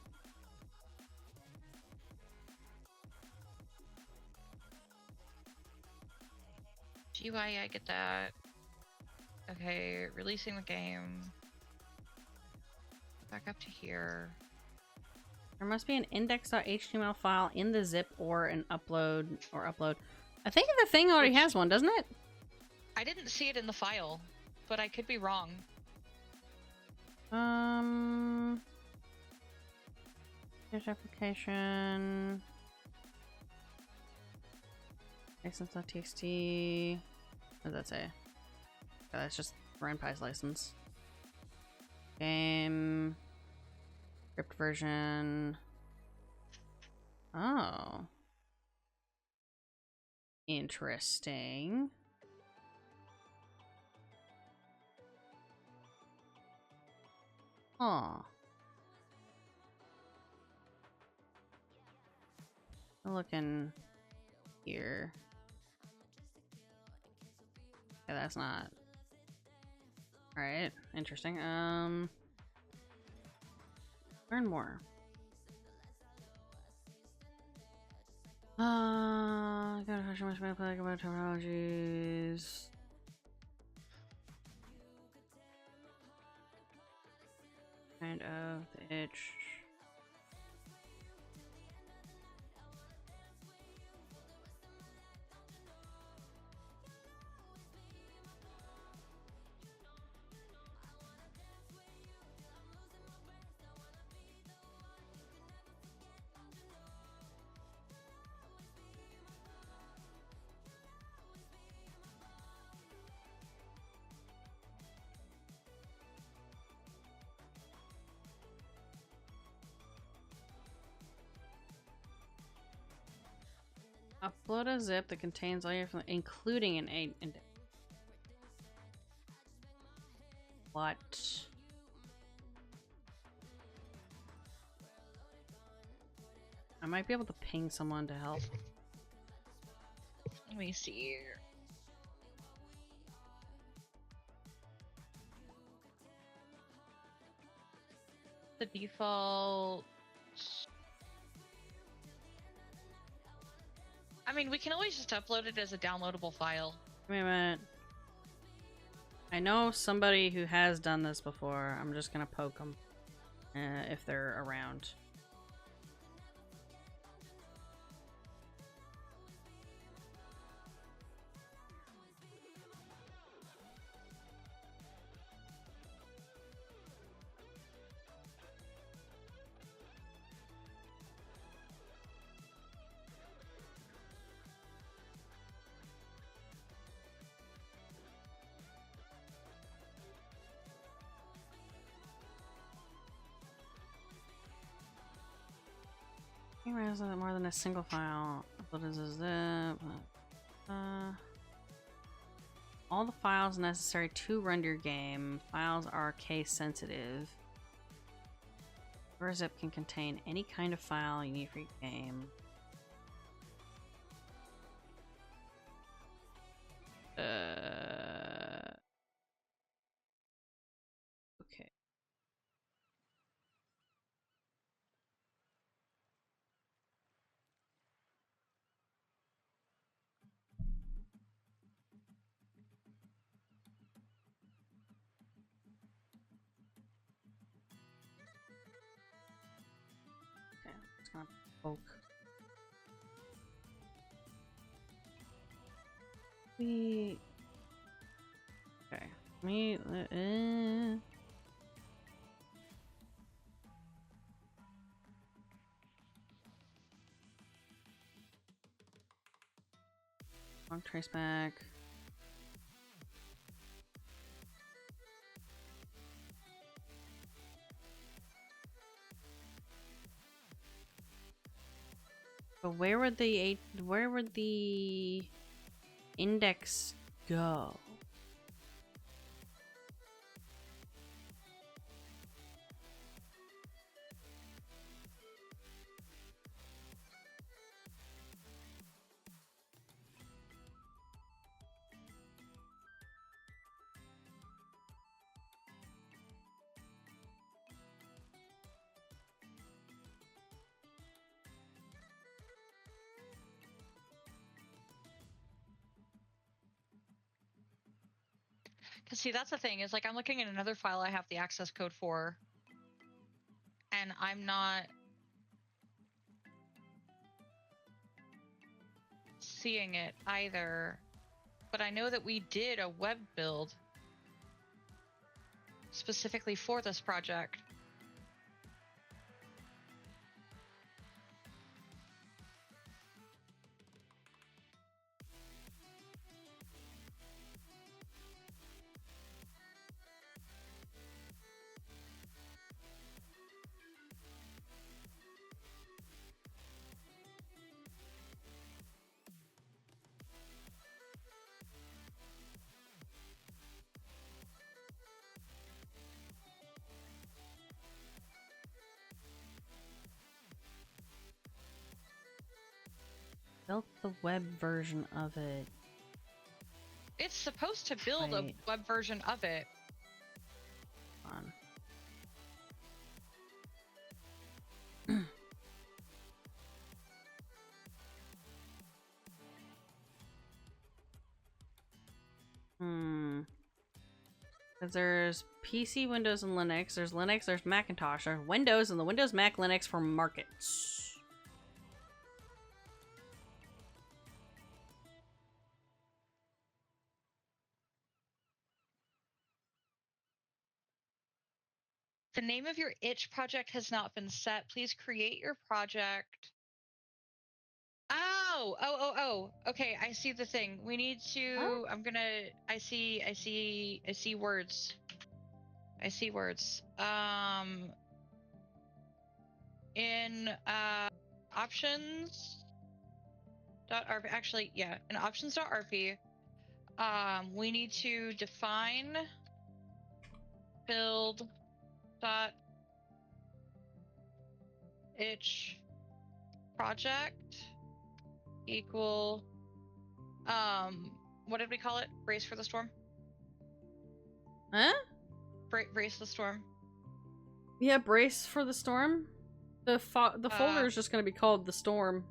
GUI, I get that. Okay, releasing the game. Back up to here.
There must be an index.html file in the zip or an upload. I think the thing already has one, doesn't it?
I didn't see it in the file, but I could be wrong.
Here's application. License.txt. What does that say? Oh, that's just Ren'py's license. Game. Script version. Oh. Interesting. Huh. Looking here. Yeah, that's not. All right, interesting. Learn more. Gotta how much my play about terminologies. Kind of the itch. Upload a zip that contains all your, including an index. What? I might be able to ping someone to help.
Let me see here. The default. I mean, we can always just upload it as a downloadable file.
Wait a minute. I know somebody who has done this before. I'm just gonna poke them if they're around. Is more than a single file. What is a zip? All the files necessary to run your game. Files are case sensitive. Your zip can contain any kind of file you need for your game. Okay. It's gonna poke. Okay. Me. Long trace back. But where would the index go?
Cause see, that's the thing, is like I'm looking at another file I have the access code for, and I'm not seeing it either. But I know that we did a web build specifically for this project.
Built the web version of it.
It's supposed to build a web version of it.
On. Because there's PC, Windows, and Linux. There's Linux, there's Macintosh, there's Windows, and the Windows, Mac, Linux for markets.
The name of your itch project has not been set. Please create your project. Oh. Okay, I see the thing. We need to, I see words. I see words. In options.rp, actually, yeah, in options.rp, we need to define build dot itch project equal what did we call it? Brace for the storm?
Huh?
Brace the storm.
Yeah, brace for the storm. The folder is just going to be called the storm.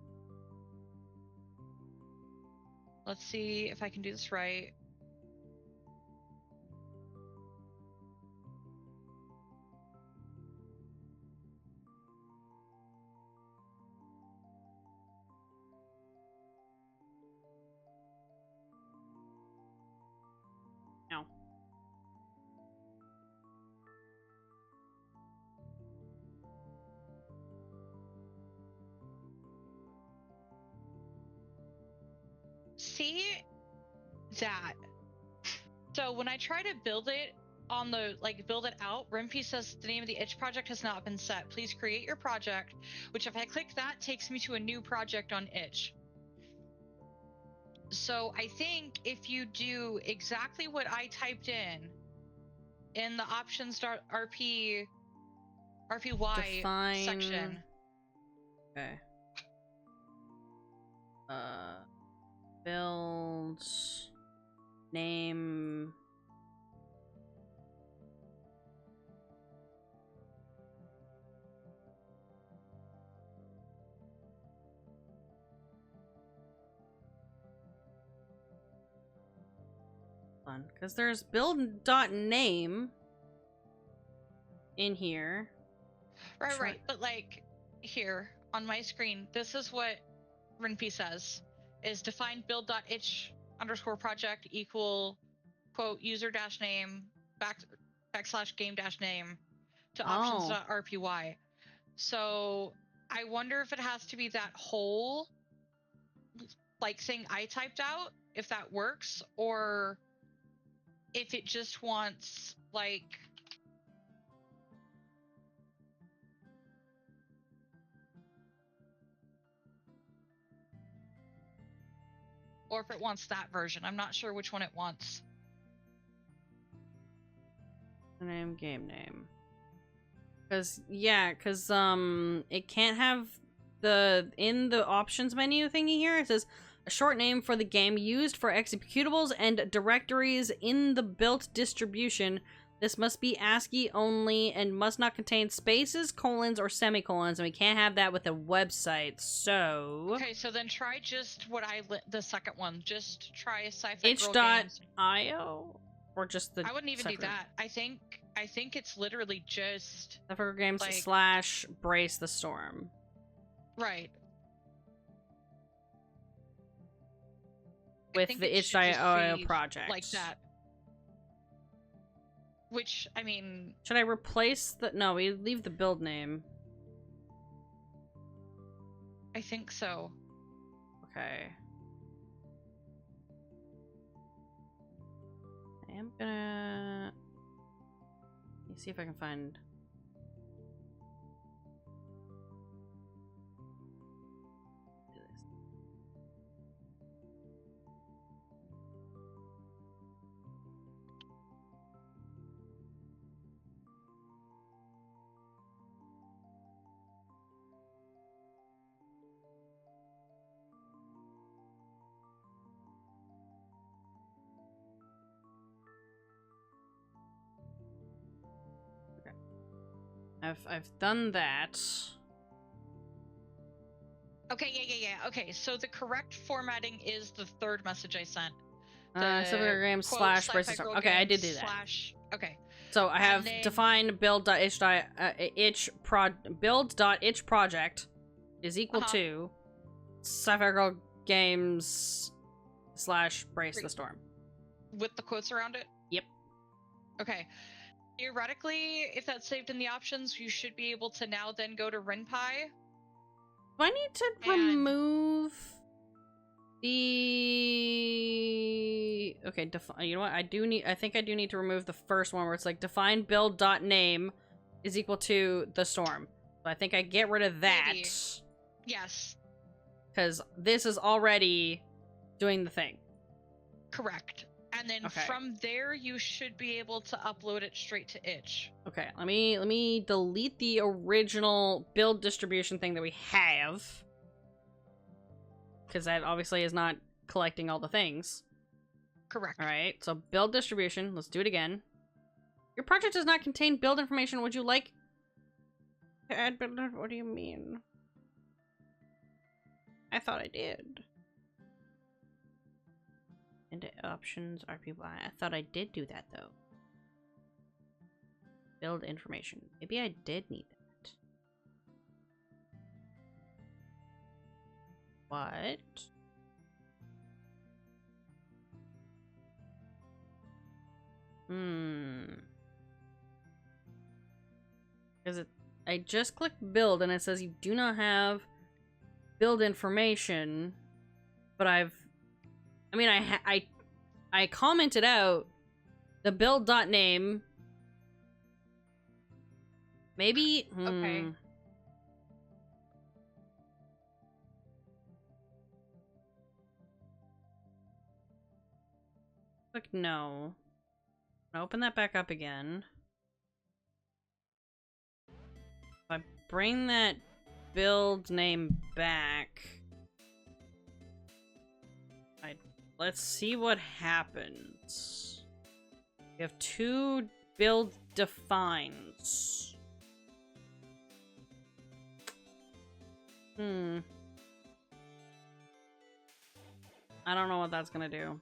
Let's see if I can do this right.
No.
See that? So when I try to build it on the, build it out, Ren'py says the name of the itch project has not been set. Please create your project, which if I click that takes me to a new project on itch. So I think if you do exactly what I typed in the options.rp RPY
Define...
section.
Okay. Build name. Because there's build.name in here.
Right. But here on my screen, this is what Ren'py says is define build.itch underscore project equal quote user dash name backslash game dash name to options.rpy. So I wonder if it has to be that whole thing I typed out, if that works, or if it just wants or if it wants that version. I'm not sure which one it wants.
Name, game name. Because it can't have in the options menu thingy here, it says a short name for the game used for executables and directories in the built distribution. This must be ASCII only and must not contain spaces, colons, or semicolons, and we can't have that with a website, so...
Okay, so then try just what the second one. Just try Sci-Fi Girl Games.
itch.io? Or just the...
I wouldn't even do that. I think it's literally just...
Sci-Fi Girl Games / Brace the Storm.
Right.
With the itch.io project.
Like that. Which, I mean...
Should I replace the... No, we leave the build name.
I think so.
Okay. I am gonna... Let me see if I can find... I've done that.
Okay, yeah. Okay, so the correct formatting is the third message I sent.
Sci-fi game slash brace the storm. Okay, I did do that.
Okay.
So I have
then,
define build.itch project is equal to Sci-fi Girl Games slash brace the storm.
With the quotes around it?
Yep.
Okay. Theoretically, if that's saved in the options, you should be able to now then go to Ren'py.
Do I need to remove the... Okay, you know what? I think I do need to remove the first one where it's like define build.name is equal to the storm. So I think I get rid of that.
Maybe. Yes.
Because this is already doing the thing.
Correct. And then from there, you should be able to upload it straight to itch.
Okay, let me delete the original build distribution thing that we have. Because that obviously is not collecting all the things.
Correct.
Alright, so build distribution. Let's do it again. Your project does not contain build information. Would you like to add build? What do you mean? I thought I did. Into options, RPY. I thought I did do that, though. Build information. Maybe I did need that. What? Because I just clicked build and it says you do not have build information, but I commented out the build.name. Maybe.
Okay.
Click no. I'll open that back up again. If I bring that build name back, let's see what happens. We have two build defines. I don't know what that's gonna do.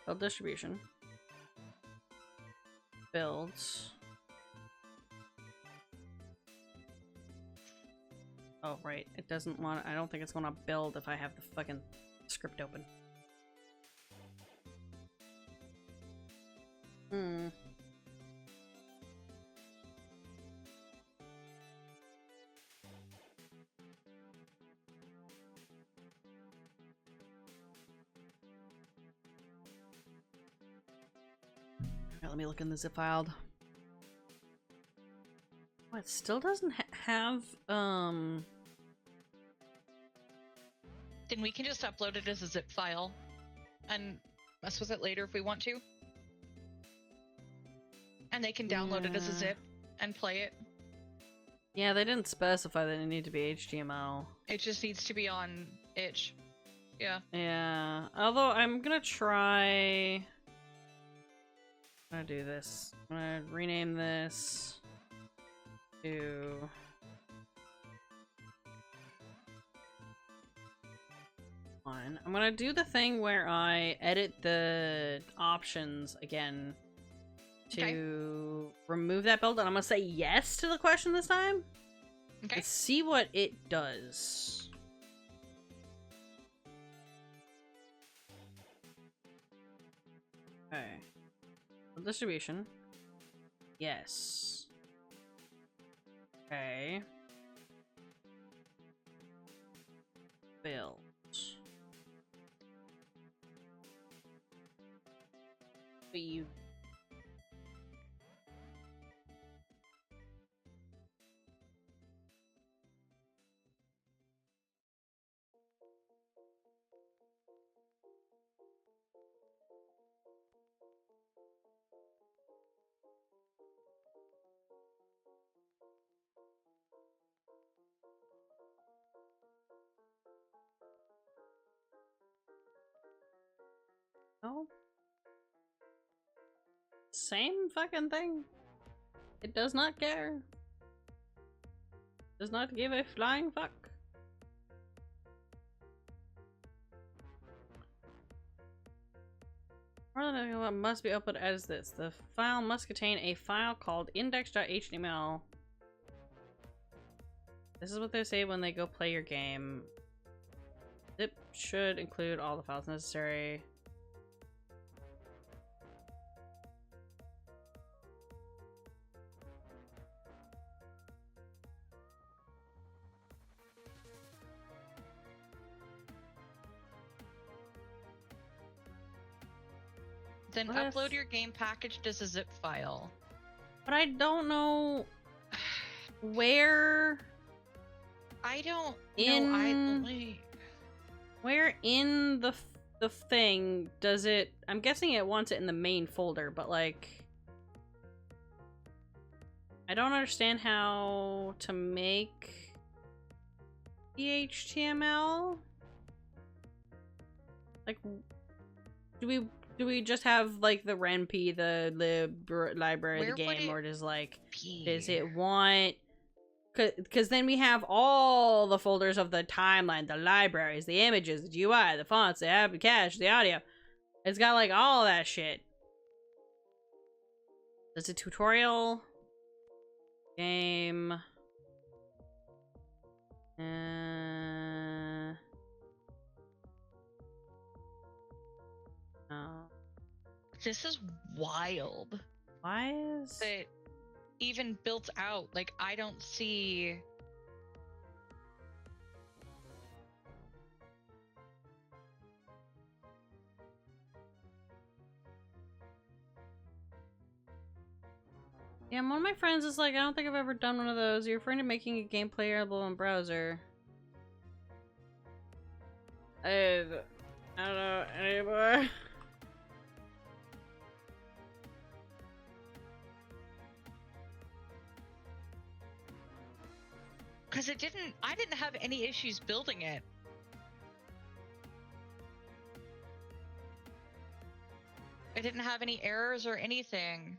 Build distribution. Builds. Oh, right. It doesn't want... I don't think it's gonna build if I have the fucking script open. Alright, let me look in the zip file. Oh, it still doesn't have,
Then we can just upload it as a zip file and mess with it later if we want to. And they can download it as a zip and play it.
Yeah, they didn't specify that it needed to be HTML.
It just needs to be on itch. Yeah.
Yeah. Although I'm gonna try... I'm gonna do this. I'm gonna rename this to... I'm gonna do the thing where I edit the options again to remove that build, and I'm gonna say yes to the question this time.
Okay.
Let's see what it does. Okay. Distribution. Yes. Okay. Build. But you... Oh. Same fucking thing. It does not care. Does not give a flying fuck. What must be opened as this. The file must contain a file called index.html. This is what they say when they go play your game. Zip should include all the files necessary.
Then
What if-
upload your game package as a zip file.
But I don't know where
I don't
In-
know. I only...
where in the thing does it. I'm guessing it wants it in the main folder, but like I don't understand how to make the HTML. Like, do we just have like the Ren'py, the library of the
Where would
game,
it
or does like
be?
does it want? Because then we have all the folders of the timeline, the libraries, the images, the UI, the fonts, the app, the cache, the audio. It's got like all that shit. There's a tutorial game. Oh.
This is wild.
Why is
That even built out, like I don't see.
Yeah, one of my friends is like, I don't think I've ever done one of those. You're referring to making a game playable in browser. I don't know anymore.
Because I didn't have any issues building it. I didn't have any errors or anything.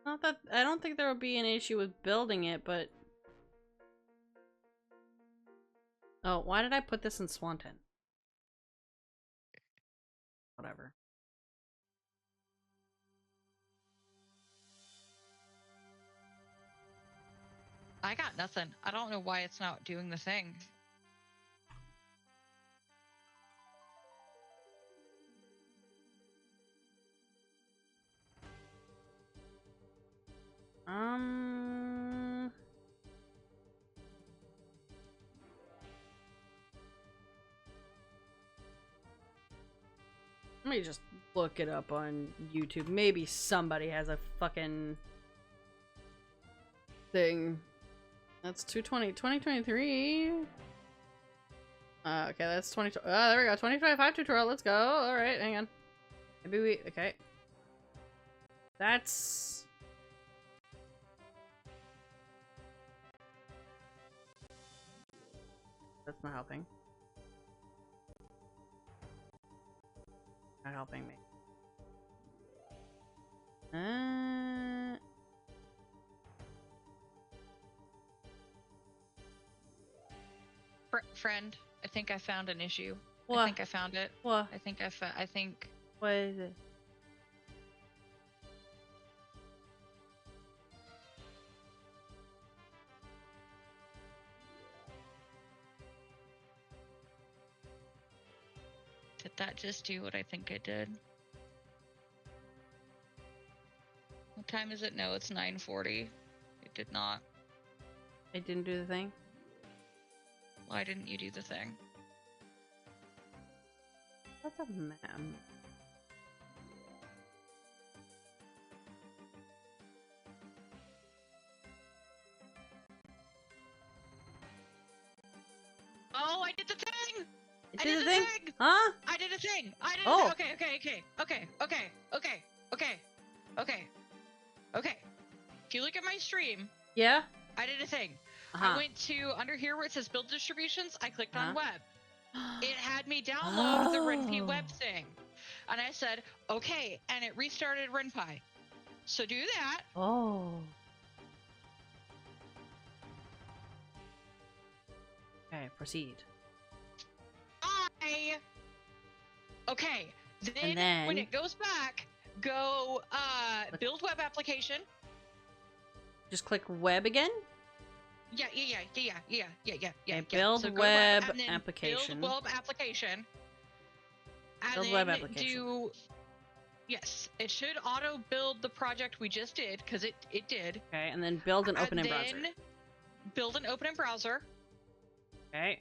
Not that I don't think there would be an issue with building it, but oh, why did I put this in Swanton? Whatever.
I got nothing. I don't know why it's not doing the thing.
Let me just look it up on YouTube. Maybe somebody has a fucking thing. That's 2023. Okay, that's 20. There we go. 2025 tutorial. Let's go. All right, hang on. Maybe we. Okay. That's. That's not helping. Not helping me.
Friend, I think I found an issue.
What?
I think I found it.
What?
I think I think.
What is it?
Did that just do what I think it did? What time is it? No, it's 9:40. It did not.
I didn't do the thing.
Why didn't you do the thing?
What the man?
Oh, I did the thing!
You
I
did
did
the
the
thing?
thing!
Huh?
I did a thing! I did
Oh.
okay. If you look at my stream,
Yeah?
I did a thing.
Uh-huh.
I went to under here where it says build distributions, I clicked on web. It had me download the Ren'py
Oh.
web thing. And I said, okay, and it restarted Ren'py. So do that.
Oh. Okay, proceed.
Okay,
And
then
then
when it goes back, go build web application.
just click web again.
Yeah.
Okay, build
So go to
web
and then
application.
Build web application. And
Build
then
web application.
Yes, it should auto build the project we just did because it did.
Okay, and then build an open in browser.
Then build an open in browser.
Okay.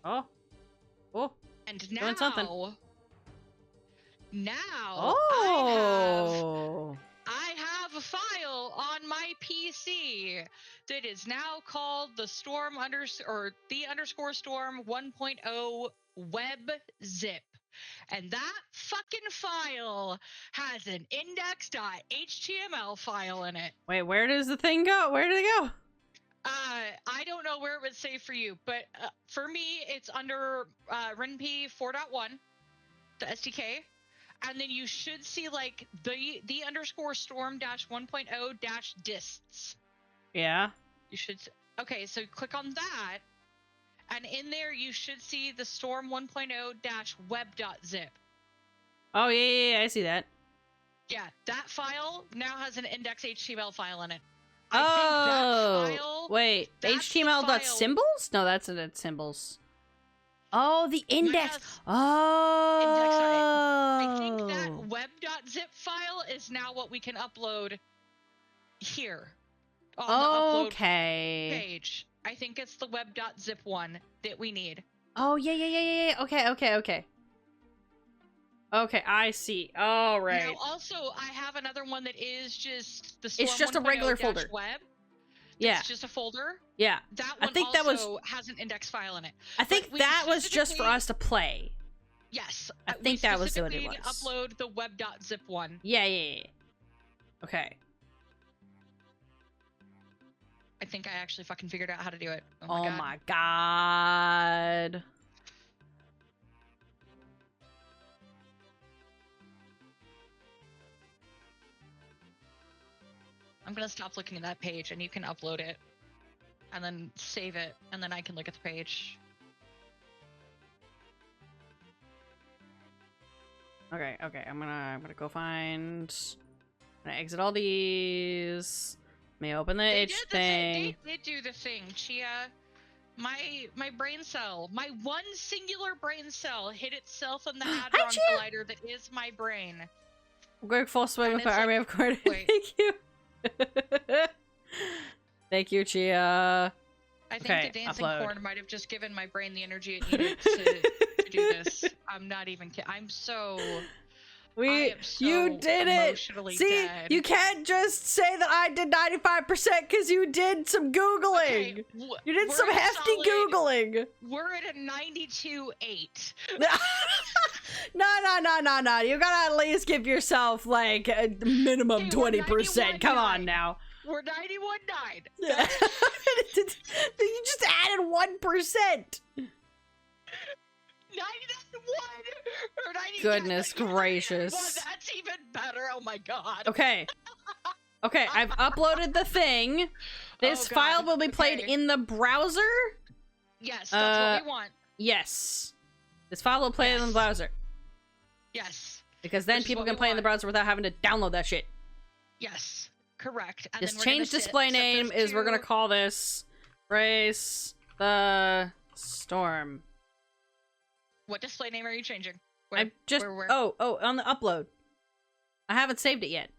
Oh. Oh.
And now,
doing something.
Now
Oh.
I have a file on my PC that is now called the Storm or the underscore Storm 1.0 web zip. And that fucking file has an index.html file in it.
Wait, where does the thing go? Where did it go?
I don't know where it would say for you, but for me, it's under Ren'py 4.1, the SDK. And then you should see like the underscore storm dash 1.0 dash dists.
Yeah.
You should. Okay, so click on that. And in there, you should see the storm 1.0 dash web.zip.
Oh, yeah, I see that.
Yeah, that file now has an index.html file in it.
Oh, wait, HTML.symbols? No, that's symbols. Oh, the index. Oh.
I think that web.zip file is now what we can upload here on the upload page. I think it's the web.zip one that we need.
Oh, yeah. Okay, I see. All right.
Now, also, I have another one that is just the Storm
It's just a regular folder.
Web.
Yeah.
It's just a folder.
Yeah.
That one
I think
also has an index file in it.
I think that was just for us to play.
Yes.
I think that was what it was.
Upload the web.zip one.
Yeah. Okay.
I think I actually fucking figured out how to do it.
Oh my god.
I'm gonna stop looking at that page and you can upload it. And then save it, and then I can look at the page.
Okay. I'm gonna go find. I'm gonna exit all these. May open the itch thing.
They did do the thing, Chia. My brain cell, my one singular brain cell, hit itself in the hadron collider that is my brain.
Greg full swing with my army of coordinates. Thank you. Thank you, Chia.
I think the dancing corn might have just given my brain the energy it needed to do this. I'm not even kidding.
You did it! See,
dead.
You can't just say that I did 95% because you did some Googling!
Okay,
you did some hefty Googling!
We're at a 92.8.
No. You gotta at least give yourself, like, a minimum 20%. Come on now.
We're 91.9.
Yeah. You just added 1%.
99.1 or 99.
Goodness gracious.
Well, that's even better. Oh my god.
Okay, I've uploaded the thing. This file will be played in the browser?
Yes, that's what we want.
Yes. This file will play in the browser.
Yes.
Because then people can play in the browser without having to download that shit.
Yes, correct. And
this change display name is we're gonna call this Race the Storm.
What display name are you changing?
I just oh on the upload. I haven't saved it yet.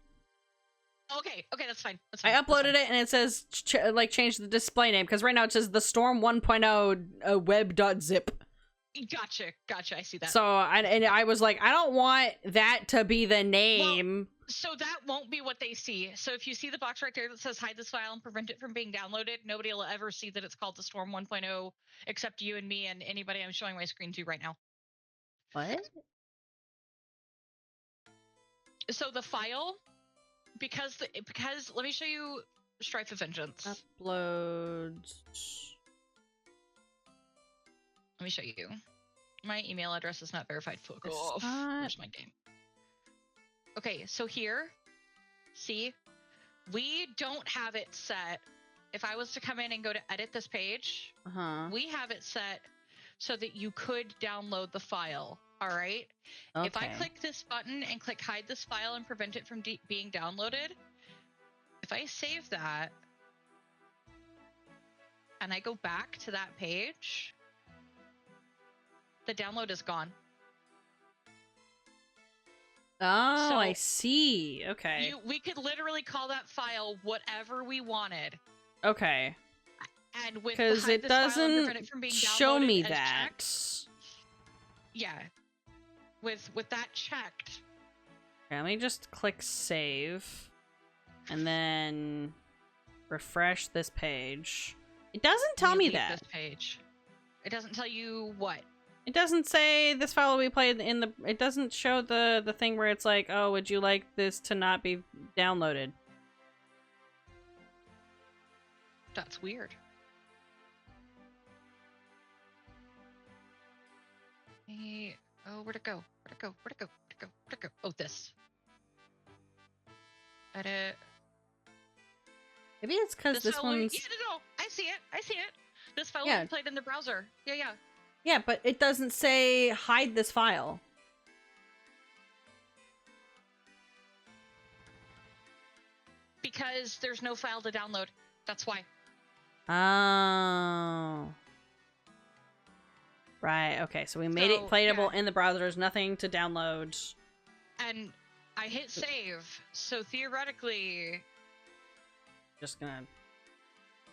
Okay, that's fine.
I uploaded it and it says change the display name because right now it says the Storm 1.0 web.zip.
Gotcha. I see that.
So I was like, I don't want that to be the name.
Well, so that won't be what they see. So if you see the box right there that says hide this file and prevent it from being downloaded, nobody will ever see that it's called the Storm 1.0 except you and me and anybody I'm showing my screen to right now.
What?
So the file, because let me show you Strife of Vengeance.
Uploads.
Let me show you. My email address is not verified. Fuck
It's
off.
not-
Where's my game? Okay, so here, see, we don't have it set. If I was to come in and go to edit this page, we have it set so that you could download the file. All right.
Okay.
If I click this button and click hide this file and prevent it from being downloaded, if I save that and I go back to that page, the download is gone.
Oh,
So
I see. Okay.
we could literally call that file whatever we wanted.
Okay.
And with
Because
hide
it
this file and
doesn't
prevent it from being
show
downloaded
me
as
that.
checked, yeah. With that checked.
Okay, let me just click save. And then refresh this page. It doesn't tell me
leave
that.
This page. It doesn't tell you what.
It doesn't say this file will be played in the... It doesn't show the thing where it's like, oh, would you like this to not be downloaded?
That's weird. Oh, where'd it go? Where'd it go? Where'd it go? Where'd it go? Where'd it go? Oh, this. Edit.
Maybe it's because this
file
one's...
Yeah, no, I see it. I see it. This file
Yeah.
will be played in the browser. Yeah, yeah.
Yeah, but it doesn't say hide this file.
Because there's no file to download. That's why.
Oh. Right, okay. So we made it
So,
playable
yeah.
in the browser. There's nothing to download.
And I hit save, so theoretically...
Just gonna...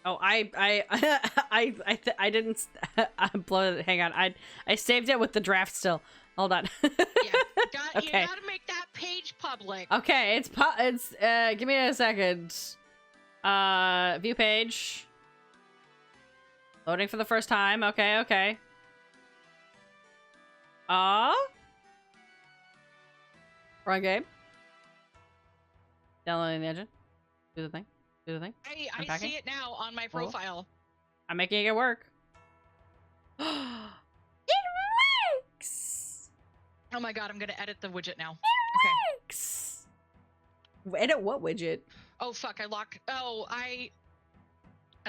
Oh, I didn't upload it. Hang on. I saved it with the draft still. Hold on.
Yeah,
Okay.
you gotta make that page public.
Okay, it's give me a second. View page. Loading for the first time. Okay, okay. Wrong game. Downloading the engine. Do the thing. Do the thing.
I
Unpacking?
see it now on my profile.
I'm making it work. It works!
Oh my god, I'm gonna edit the widget now.
Works! Edit what widget?
Oh fuck, I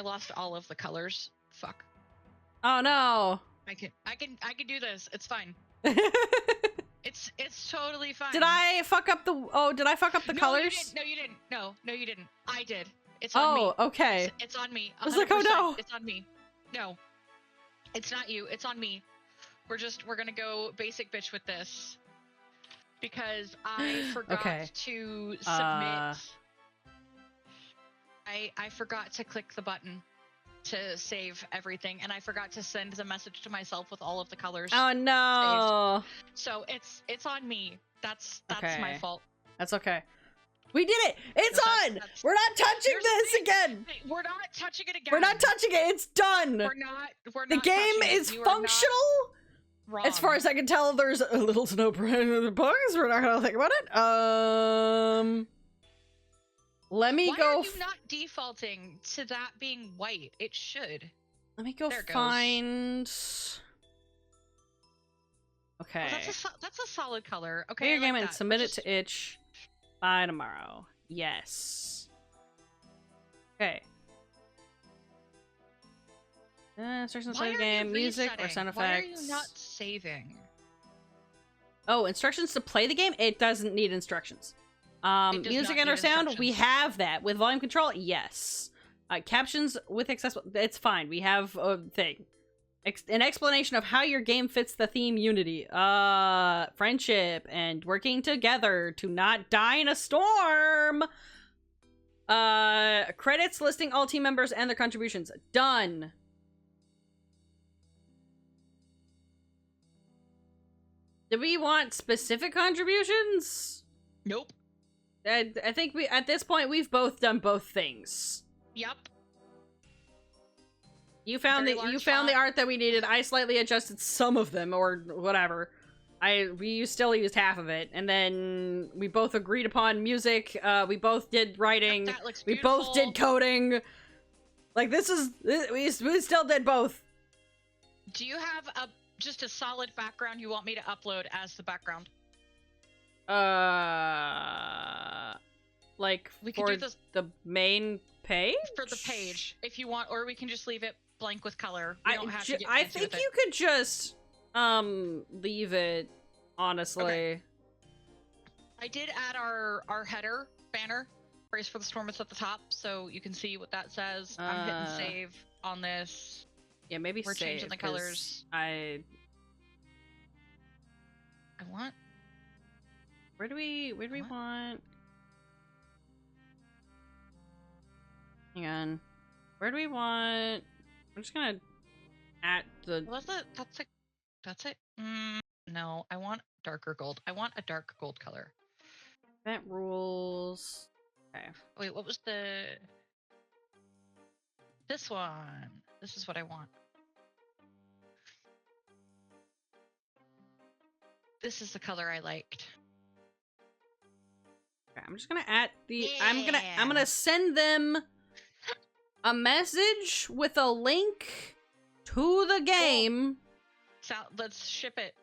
lost all of the colors. Fuck.
Oh no.
I can do this. It's fine. It's totally fine.
Did I fuck up the
No,
colors?
You didn't. No, you didn't. I did. It's on me.
Oh, okay.
It's on me.
I was like, oh
100%.
no.
It's on me. No. It's not you. It's on me. We're gonna go basic bitch with this. Because I forgot to submit. I forgot to click the button to save everything, and I forgot to send the message to myself with all of the colors.
Oh no.
Saved. So it's on me. That's
Okay.
my fault.
That's okay. We did it! It's
No,
on!
that's-
We're not touching
Here's the
this
thing.
again!
We're not touching it again.
We're not touching it! It's done!
We're not.
The game
touching it.
is
You are not
functional!
wrong.
As far as I can tell, there's a little to no bugs. We're not gonna think about it. Let me
Why
go.
are you not defaulting to that being white? It should.
Let me go
There it goes.
find. Okay.
Oh, that's a solid color. Okay.
Play your
I like
game and
that.
submit
Just-
it to itch by tomorrow. Yes. Okay. Instructions to
Why
play the
are you
game, music, or
resetting?
sound effects.
Why are you not saving?
Oh, instructions to play the game? It doesn't need instructions.
It does
Music
not
and or
need
sound, we
instructions.
have that. With volume control, yes. Captions with accessible, it's fine. We have a thing. An explanation of how your game fits the theme Unity. Friendship and working together to not die in a storm. Credits listing all team members and their contributions. Done. Do we want specific contributions?
Nope.
I think at this point we've both done both things.
Yep.
You found
Very
the
large
art
font.
that we needed. I slightly adjusted some of them or whatever. we still used half of it, and then we both agreed upon music. We both did writing.
That looks
we
beautiful.
both did coding. Like we still did both.
Do you have just a solid background you want me to upload as the background?
Like
we can
for
do this
the main page?
For the page, if you want, or we can just leave it blank with color. We don't have to get
I
fancy
think
with
you
it.
could just leave it, honestly.
Okay. I did add our header banner. Brace for the Storm is at the top, so you can see what that says. I'm hitting save on this.
Yeah, maybe
we're
save,
changing the colors.
I
want.
Where do we want? Hang on. Where do we want? I'm just gonna at the.
Well, that's it. No, I want darker gold. I want a dark gold color.
Event rules. Okay.
Wait, what was this one? This is what I want. This is the color I liked.
Okay, I'm just gonna add the. Yeah. I'm gonna send them a message with a link to the game.
So let's ship it.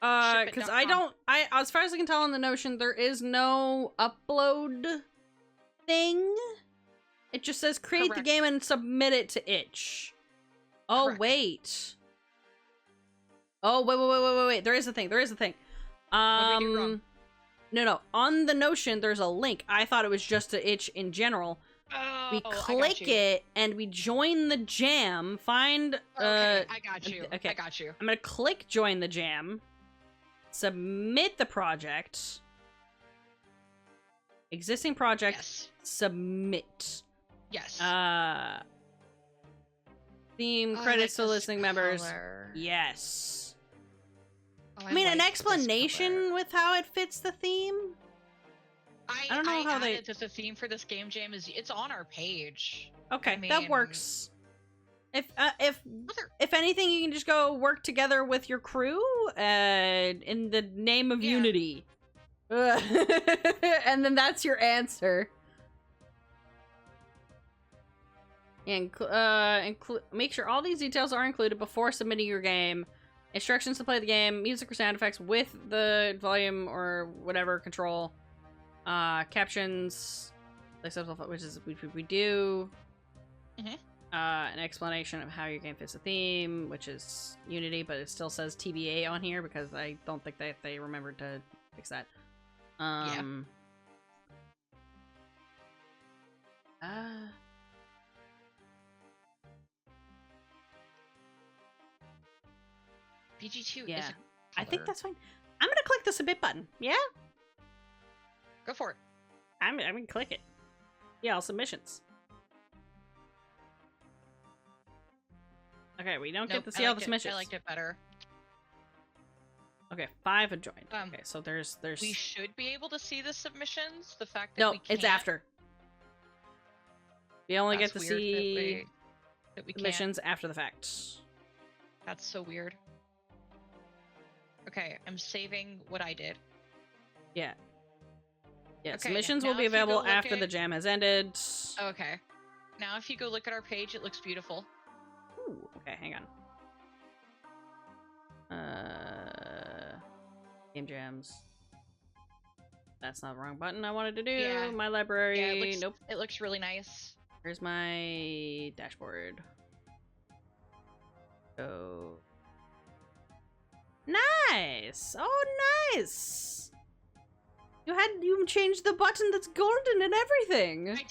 Because as far as I can tell in the Notion, there is no upload thing. It just says create the game and submit it to itch. Oh,
Correct.
wait. Oh, wait. There is a thing. What did we do wrong? No. On the Notion, there's a link. I thought it was just to itch in general.
Oh,
we click it and we join the jam. Find.
Okay, I got you.
Okay.
I got you.
I'm gonna click join the jam. Submit the project. Existing project.
Yes.
Submit.
Yes.
Theme credits to listening members. Yes.
Oh,
I mean, an explanation with how it fits the theme.
I
don't know how they.
The theme for this game jam it's on our page.
Okay,
I mean,
that works. If anything, you can just go work together with your crew, in the name of Unity, and then that's your answer. And make sure all these details are included before submitting your game. Instructions to play the game, music or sound effects with the volume or whatever control. Captions, which we do.
Mm-hmm.
An explanation of how your game fits the theme, which is Unity, but it still says TBA on here because I don't think they remembered to fix that.
BG2
yeah.
is a
I think that's fine. I'm gonna click the submit button. Yeah?
Go for it.
I'm gonna click it. Yeah, all submissions. Okay, we don't get to see all the submissions.
I liked it better.
Okay, 5 have joined. Okay, so there's.
We should be able to see the submissions. The fact that we can't.
It's after. We only get to
weird
see
that we
submissions after the fact.
That's so weird. Okay, I'm saving what I did.
Yeah. Yeah,
Okay,
submissions
now
will be
if you go
available
look
after
at-
the jam has ended.
Okay. Now if you go look at our page, it looks beautiful.
Ooh, okay, hang on. Game jams. That's not the wrong button I wanted to do.
Yeah.
My library.
Yeah,
Nope.
It looks really nice.
Here's my dashboard. Oh. Nice! Oh, nice! You changed the button that's golden and everything!
I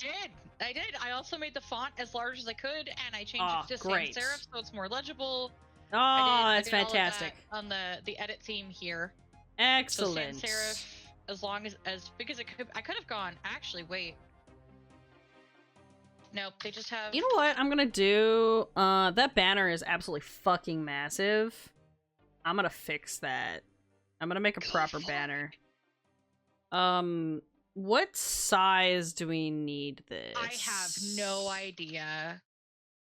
did! I also made the font as large as I could, and I changed it to
great.
sans serif so it's more legible.
Oh,
I
that's
did all of that
fantastic.
on the edit theme here.
Excellent.
So sans serif, as long as big as it could. I could have gone. Actually, wait. Nope, they just have.
You know what I'm gonna do? That banner is absolutely fucking massive. I'm gonna fix that. I'm gonna make a proper banner. What size do we need this?
I have no idea.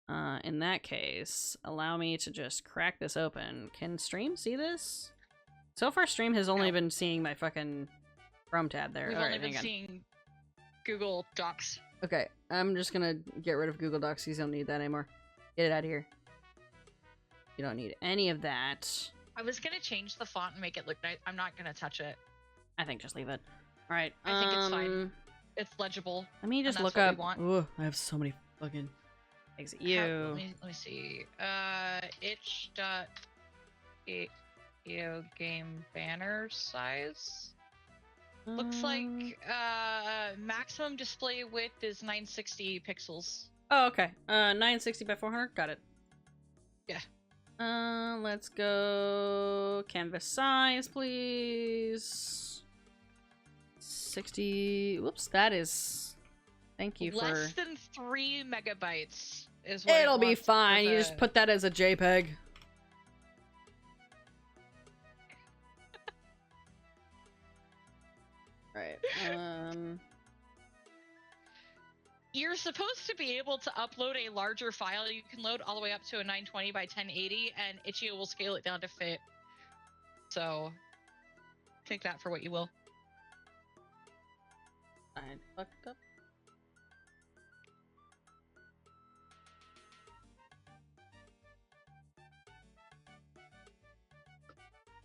In that case, allow me to just crack this open. Can stream see this? So far, stream has only been seeing my fucking Chrome tab there.
We've
All
only
right,
been
hang on.
seeing Google Docs.
Okay, I'm just gonna get rid of Google Docs. You don't need that anymore. Get it out of here. You don't need any of that.
I was gonna change the font and make it look nice. I'm not gonna touch it.
I think just leave it. All right.
I think it's fine. It's legible.
Let me just
and that's
look
what
up.
we want.
Ooh, I have so many fucking. Exit you.
Let me see. Itch.video game banner size. Looks like maximum display width is 960 pixels.
Oh, okay. 960 by 400. Got it.
Yeah.
Let's go canvas size, please. 60. Whoops, that is. Thank you
Less
for.
than 3 megabytes is what
It'll
it
be
wants
fine.
for
You
the-
just put that as a JPEG. Right.
You're supposed to be able to upload a larger file. You can load all the way up to a 920 by 1080, and Itch.io will scale it down to fit. So, take that for what you will.
I fucked up.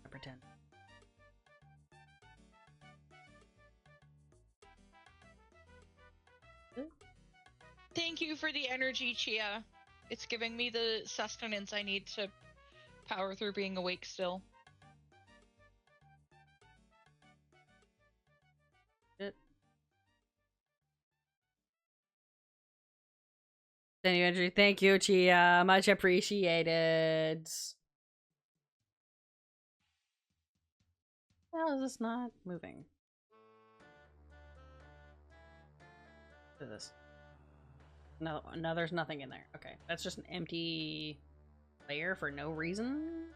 I pretend.
Thank you for the energy, Chia. It's giving me the sustenance I need to power through being awake still.
Thank you, Chia. Much appreciated. How is this not moving? What is this? No, there's nothing in there. Okay, that's just an empty layer for no reason.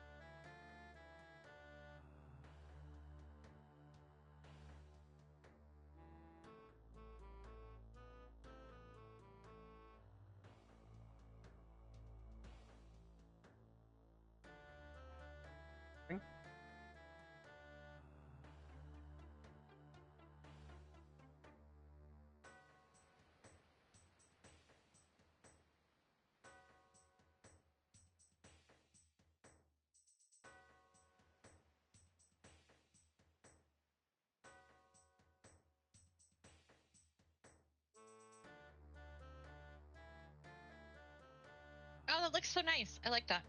Oh, that looks so nice. I like that.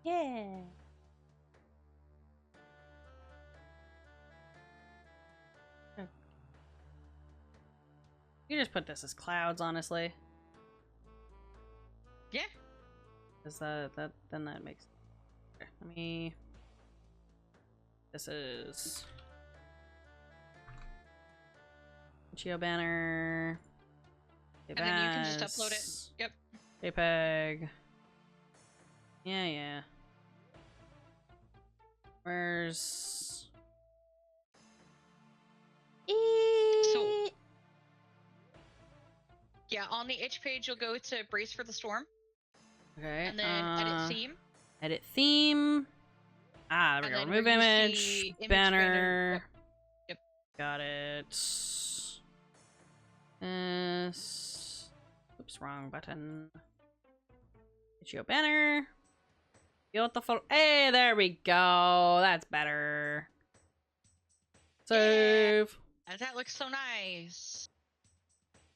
Yeah. You just put this as clouds, honestly.
Yeah.
Is that then that makes. Okay, let me. This is. Geo banner.
And then you can just upload it. Yep.
JPEG. Yeah. Where's...
So, yeah, on the itch page, you'll go to Brace for the Storm.
Okay.
And then edit theme.
Edit theme. Ah, there we go.
And then
Remove
where you
image.
see image
Banner.
Yep.
Got it. This. Oops, wrong button. Itch.io banner. Beautiful. Hey, there we go. That's better. Save.
Yeah, that looks so nice.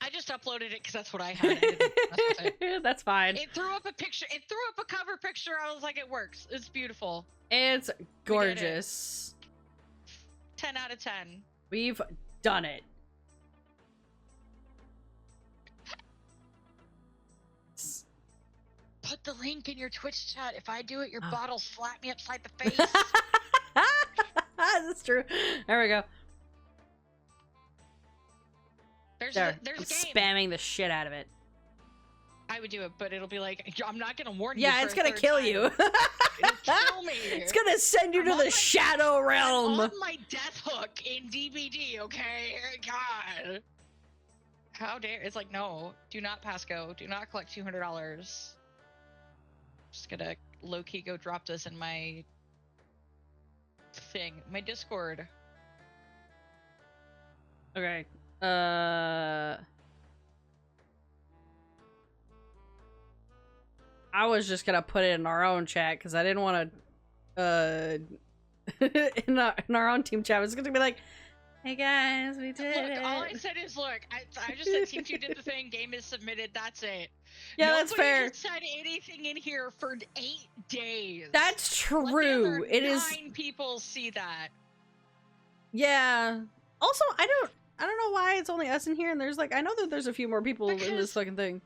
I just uploaded it because that's what I had. I didn't mess with it.
That's fine.
It threw up a picture. It threw up a cover picture. I was like, it works. It's beautiful.
It's gorgeous.
10 out of 10.
We've done it.
Put the link in your Twitch chat. If I do it, your bot will slap me upside the face.
That's true. There we go.
There's
There.
a
I'm
game.
spamming the shit out of it.
I would do it, but it'll be like, I'm not gonna warn you.
Yeah,
for
it's
a
gonna
third
kill
time.
you.
It'll kill me.
It's gonna send you
I'm
to
on
the
my-
shadow realm.
I'm on my death hook in DBD, okay? God. How dare? It's like, no. Do not pass go. Do not collect $200. gonna low-key go drop this in my thing, my Discord.
Okay. I was just gonna put it in our own chat because I didn't want to. In our own team chat, I was gonna be like, "Hey guys, we did
Look,
it."
all I said is, look, I just said Team 2 did the thing, game is submitted, that's it.
Yeah,
Nobody
that's fair.
Just said anything in here for 8 days.
That's true. It is.
9 people see that.
Yeah. Also, I don't know why it's only us in here, and there's like, I know that there's a few more people in this
Because
fucking thing.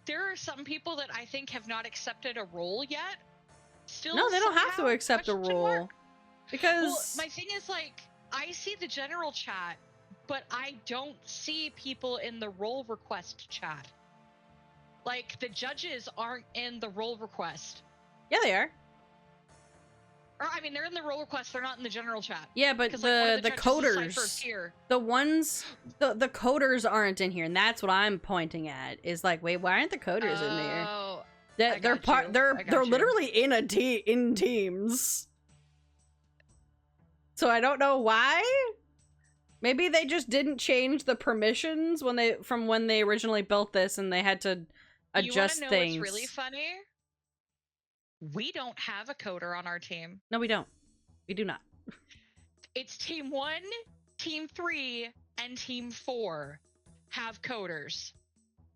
There are some people that I think have not accepted a role yet. Still,
No, they don't have to
somehow
accept a
question
role.
mark.
Because
Well, my thing is, like, I see the general chat, but I don't see people in the role request chat. Like, the judges aren't in the role request.
yeah, they are.
Or, I mean, they're in the role request, they're not in the general chat.
Yeah, but
'Cause, like, one of
the
judges is
coders,
Cypher's here.
the ones, the coders aren't in here, and that's what I'm pointing at. Is like, wait, why aren't the coders in there?
Oh,
That they're
got
part.
you.
They're
I got
they're
you.
literally in teams. So I don't know why. Maybe they just didn't change the permissions when they originally built this, and they had to adjust
you wanna know
things.
what's really funny? We don't have a coder on our team.
No, we don't. We do not.
It's Team 1, Team 3, and Team 4 have coders.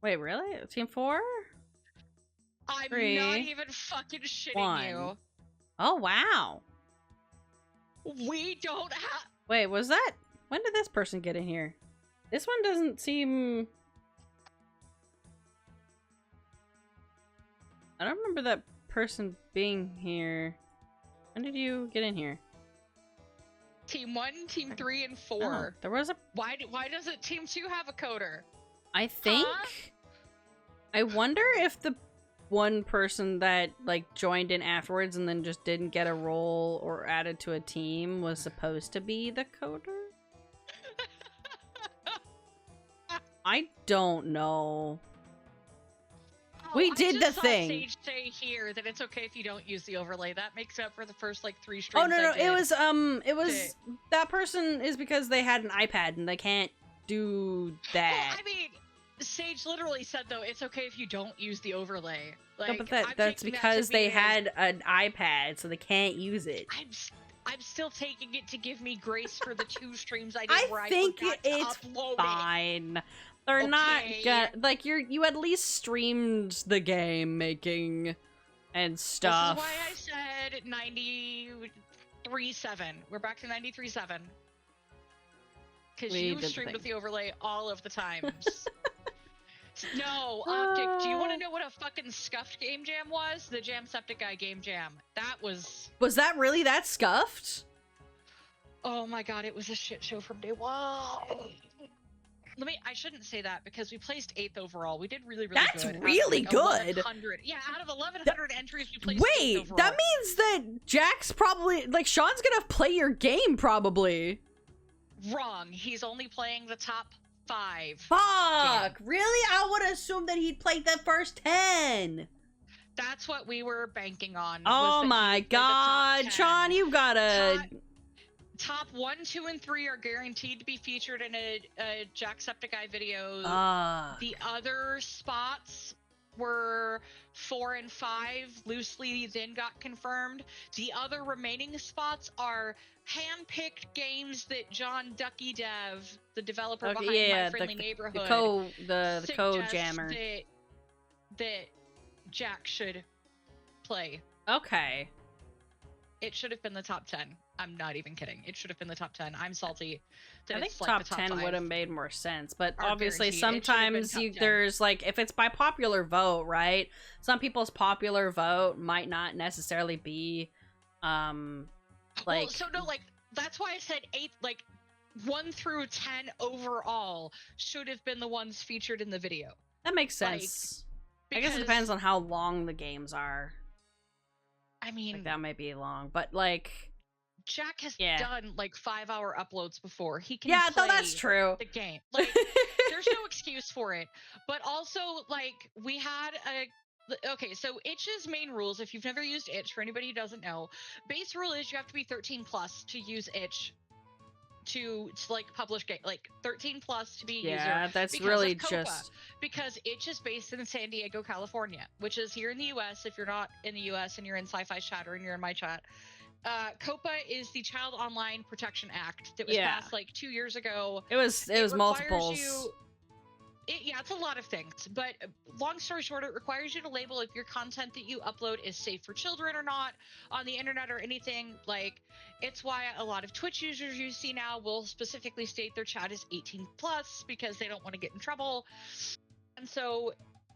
Wait, really? Team 4?
I'm
3,
not even fucking shitting
1.
you.
Oh wow.
We don't have.
Wait, was that? When did this person get in here? This one doesn't seem. I don't remember that person being here. When did you get in here?
Team 1, Team 3, and 4.
Oh, there was a.
Why doesn't Team 2 have a coder?
I think.
Huh?
I wonder if the one person that like joined in afterwards and then just didn't get a role or added to a team was supposed to be the coder. I don't know. We did
I
the
just saw
thing.
Sage say here that it's okay if you don't use the overlay. That makes up for the first like 3 streams.
Oh no,
I did.
it was that person is because they had an iPad and they can't do that.
Well, I mean, Sage literally said though it's okay if you don't use the overlay. Like,
no, but
I'm
that's
taking that
because
to
they
mean
had an iPad, so they can't use it.
I'm still taking it to give me grace for the 2 streams I did where I
think
forgot to
it's
upload it.
fine. They're not
Okay.
gonna like you at least streamed the game making and stuff.
This is why I said 93.7. We're back to 93.7. Because
We
you
did the
streamed
thing.
with the overlay all of the times. No, Optic, do you want to know what a fucking scuffed game jam was? The Jamsepticeye game jam. That was...
Was that really that scuffed?
Oh my god, it was a shit show from day one. I shouldn't say that because we placed 8th overall. We did really, really
That's
good.
really
out of,
good.
1,100. Yeah, out of 1,100 entries, we placed 8th
Wait,
overall.
that means that Jack's probably like Sean's gonna play your game probably.
Wrong. He's only playing the top 5.
Fuck, really? I would assume that he'd play the first 10.
That's what we were banking on.
Oh
was that
my
he would play the top
god,
10.
Sean, you gotta.
Top 1, 2, and 3 are guaranteed to be featured in a Jacksepticeye video. The other spots were 4 and 5, loosely then got confirmed. The other remaining spots are hand-picked games that John Ducky Dev, the developer behind My Friendly Neighborhood,
the code
suggests
jammer.
that Jack should play.
Okay.
It should have been the top 10. I'm not even kidding. It should have been the top 10. I'm salty that
I think
it's like
top
the top
10
5.
would have made more sense, but
Are
obviously
guaranteed. It should have been
sometimes
top 10.
there's like if it's by popular vote, right? Some people's popular vote might not necessarily be like
well, so no, like that's why I said 8, like 1 through 10 overall should have been the ones featured in the video.
that makes
like,
sense. I guess it depends on how long the games are.
I mean,
Like that might be long, but like
Jack has
yeah.
done like 5-hour uploads before. He can
yeah,
play
no, that's true.
the game. Like there's no excuse for it. But also like we had Okay, so itch's main rules, if you've never used itch, for anybody who doesn't know, base rule is you have to be 13 plus to use itch to like publish game, like 13 plus to be a user.
Yeah, that's
because
really
of COPA,
just
because itch is based in San Diego, California, which is here in the US. If you're not in the US and you're in Sci-Fi chat or and you're in my chat, COPA is the Child Online Protection Act that was passed like 2 years ago.
It was multiples.
Yeah, it's a lot of things, but long story short, it requires you to label if your content that you upload is safe for children or not on the internet or anything. Like, it's why a lot of Twitch users you see now will specifically state their chat is 18 plus because they don't want to get in trouble. And so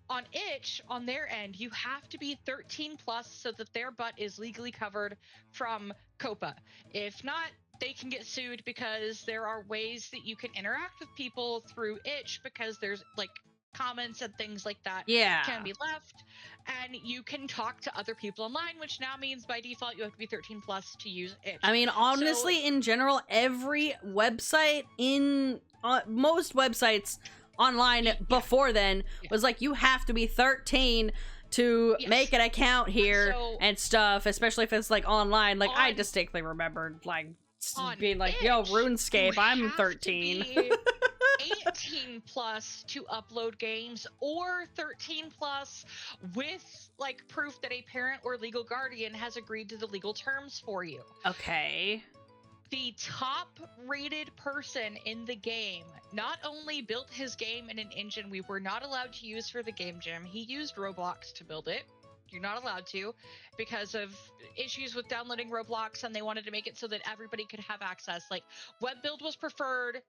on itch, on their end, you have to be 13 plus so that their butt is legally covered from COPA. If not, they can get sued because there are ways that you can interact with people through itch, because there's like comments and things like that can be left, and you can talk to other people online, which now means by default you have to be 13 plus to use itch.
I mean, honestly, so, in general, every website in most websites online before then was like, you have to be 13 to make an account here and stuff, especially if it's like online. Like, I distinctly remembered like being like, itch, yo, RuneScape, I'm 13.
18 plus to upload games, or 13 plus with like proof that a parent or legal guardian has agreed to the legal terms for you.
Okay.
The top rated person in the game not only built his game in an engine we were not allowed to use for the game jam, he used Roblox to build it. You're not allowed to because of issues with downloading Roblox, and they wanted to make it so that everybody could have access. Like, web build was preferred,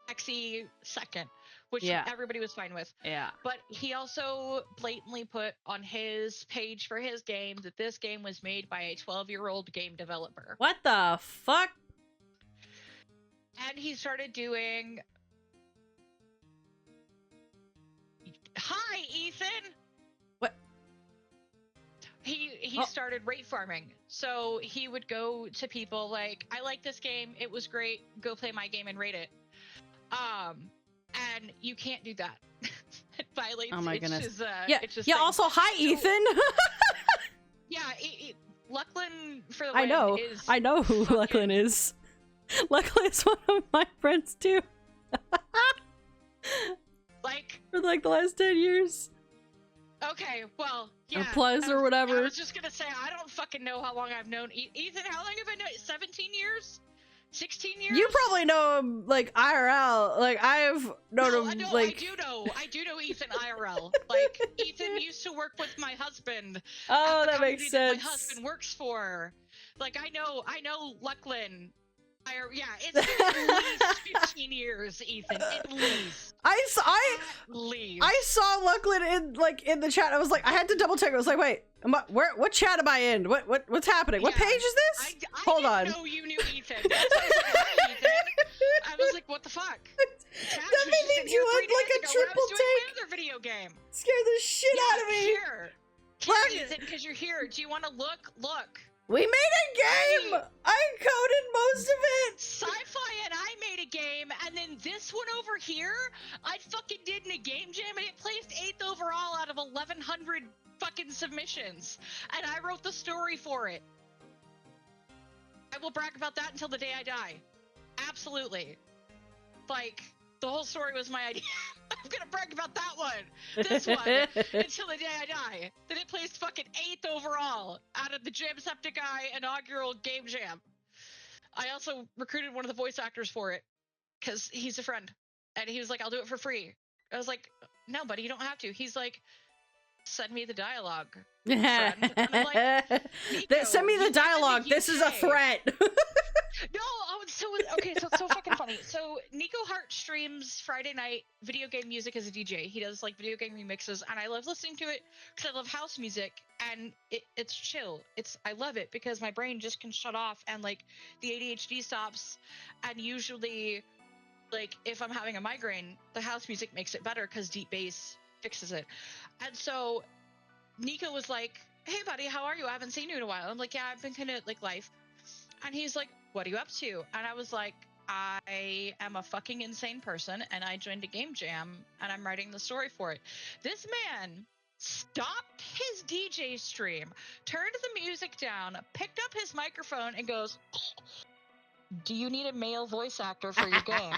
XE second, which everybody was fine with.
Yeah.
But he also blatantly put on his page for his game that this game was made by a 12-year-old game developer.
What the fuck?
And he started doing... Hi, Ethan!
What?
He started rate farming. So he would go to people like, I like this game, it was great, go play my game and rate it. And you can't do that. It violates.
Oh my goodness.
Also,
hi, Ethan.
Lucklin for the
I know.
Is
I know who Lucklin is. Lucklin is one of my friends too.
Like,
for like the last 10 years.
Okay, well, yeah.
Or plus or whatever.
I was just gonna say, I don't fucking know how long I've known Ethan. How long have I known? 17 years? 16 years?
You probably know him, like, IRL. Like, I've known him, like...
I do know Ethan IRL. Like, Ethan used to work with my husband.
Oh, that makes sense.
My husband works for. Like, I know Lucklin. It's been at least 15 years, Ethan. At least.
I saw Lucklin in the chat. I was like, I had to double check. I was like, wait, what chat am I in? What's happening? What page is this? Hold on.
I didn't know you knew Ethan. That's why I was like, hi, Ethan. I was like, what the fuck?
That made me do like a triple take.
Another video game.
Scared the shit out of me.
Here, Ethan, because you're here. Do you want to look? Look.
We made a game! I coded most of it!
Sci-Fi and I made a game, and then this one over here, I fucking did in a game jam, and it placed 8th overall out of 1,100 fucking submissions. And I wrote the story for it. I will brag about that until the day I die. Absolutely. Like, the whole story was my idea. I'm gonna brag about that one. This one. Until the day I die. That it placed fucking 8th overall out of the Jamsepticeye inaugural game jam. I also recruited one of the voice actors for it. Because he's a friend. And he was like, I'll do it for free. I was like, no, buddy, you don't have to. He's like, send me the dialogue. Friend. And I'm like,
send me the dialogue. This is a threat.
No, so it's so fucking funny. So Nico Hart streams Friday night video game music as a DJ. He does like video game remixes, and I love listening to it because I love house music, and it's chill. I love it because my brain just can shut off, and like the ADHD stops. And usually, like if I'm having a migraine, the house music makes it better because deep bass fixes it. And so Nico was like, "Hey buddy, how are you? I haven't seen you in a while." I'm like, "Yeah, I've been kind of like life." And he's like, "What are you up to?" And I was like, I am a fucking insane person, and I joined a game jam, and I'm writing the story for it. This man stopped his DJ stream, turned the music down, picked up his microphone, and goes, "Do you need a male voice actor for your game?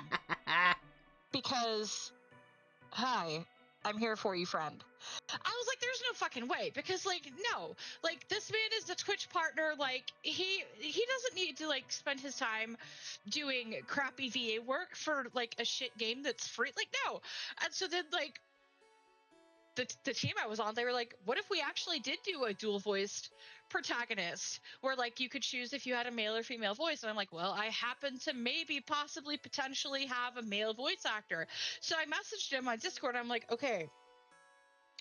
Because, hi, I'm here for you, friend." I was like, there's no fucking way, because, like, no, like, this man is the Twitch partner, like, he doesn't need to, like, spend his time doing crappy VA work for, like, a shit game that's free, like, no. And so then, like, the team I was on, they were like, what if we actually did do a dual voiced protagonist where, like, you could choose if you had a male or female voice? And I'm like, well, I happen to maybe possibly potentially have a male voice actor. So I messaged him on Discord. I'm like, okay,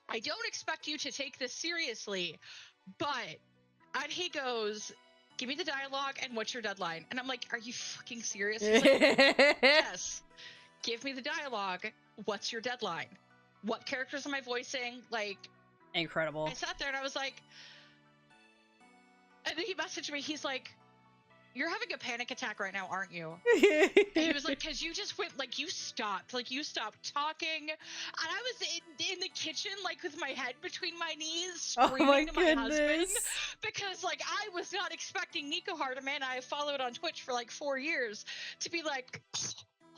I don't expect you to take this seriously, but, and he goes, give me the dialogue and what's your deadline? And I'm like, are you fucking serious? He's like, yes, give me the dialogue. What's your deadline? What characters am I voicing? Like,
incredible.
I sat there and I was like, and then he messaged me. He's like, you're having a panic attack right now, aren't you? And he was like, because you just went, like, you stopped talking. And I was in the kitchen, like, with my head between my knees, screaming to my husband. Because, like, I was not expecting Nico Hart, a man I have followed on Twitch for, like, 4 years, to be like,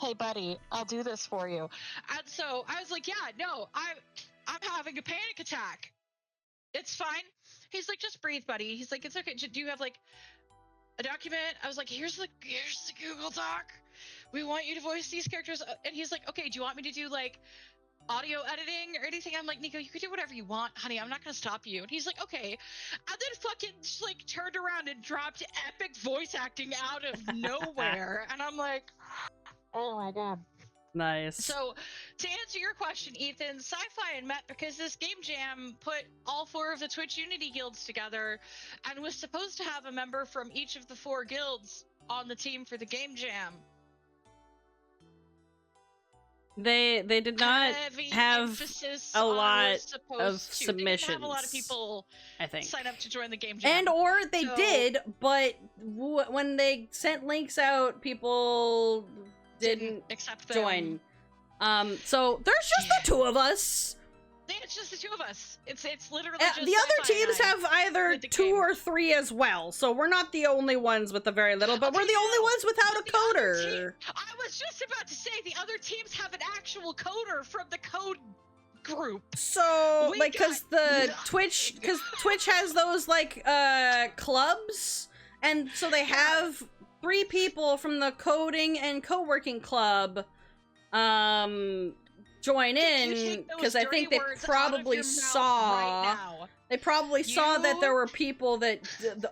hey, buddy, I'll do this for you. And so I was like, yeah, no, I'm having a panic attack. It's fine. He's like, just breathe, buddy. He's like, it's okay. Do you have, like, a document? I was like, here's the Google Doc. We want you to voice these characters. And he's like, okay, do you want me to do, like, audio editing or anything? I'm like, Nico, you can do whatever you want, honey. I'm not gonna stop you. And he's like, okay. And then fucking just, like, turned around and dropped epic voice acting out of nowhere. And I'm like, oh my god.
Nice.
So, to answer your question, Ethan, Sci-Fi and Met, because this game jam put all 4 of the Twitch Unity guilds together and was supposed to have a member from each of the 4 guilds on the team for the game jam.
They did not have a lot of submissions.
They didn't have a lot of people, I think, sign up to join the game jam.
And or they did, but when they sent links out, people didn't accept join. So there's just the 2 of us.
It's just the 2 of us. It's literally just
the other teams have either 2 or 3 as well, so we're not the only ones with the very little, but we're the only ones without a coder.
I was just about to say the other teams have an actual coder from the code group.
So, like, because Twitch has those, like, clubs, and so they have 3 people from the coding and co-working club join in, because I think they probably saw that there were people that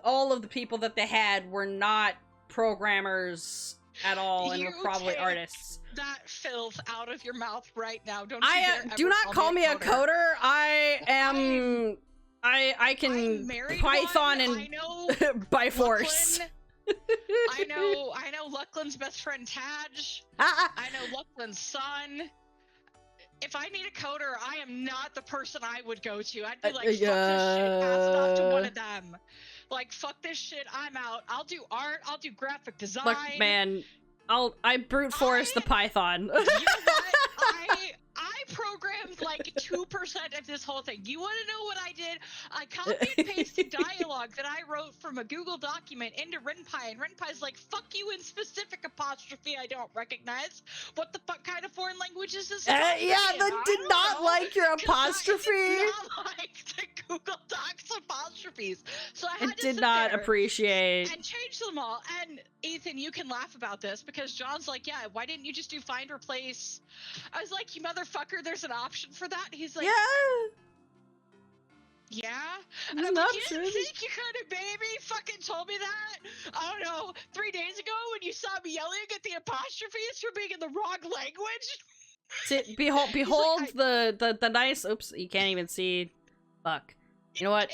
all of the people that they had were not programmers at all and were probably artists.
That filth out of your mouth right now. Don't
do not call me a coder. I am I can Python and by force.
I know Luckland's best friend Taj. I know Luckland's son. If I need a coder, I am not the person I would go to. I'd be like, fuck this shit, pass it off to one of them. Like, fuck this shit, I'm out. I'll do art, I'll do graphic design.
Look, man, I brute force the Python.
You know what? I programmed like 2% of this whole thing. You want to know what I did? I copied and pasted dialogue that I wrote from a Google document into Ren'py, and Ren'py's like, fuck you in specific apostrophe I don't recognize. What the fuck kind of foreign language is this?
Yeah, that did not like your apostrophe.
I did not like the Google Docs apostrophes. So I had to
did not appreciate
and change them all. And Ethan, you can laugh about this because John's like, yeah, why didn't you just do find replace? I was like, you motherfucker, there's an option for that. He's like, yeah. And I'm like, you didn't think you could, baby? Fucking told me that. I don't know, 3 days ago when you saw me yelling at the apostrophes for being in the wrong language.
Behold like, the nice. Oops, you can't even see. Fuck. You know what?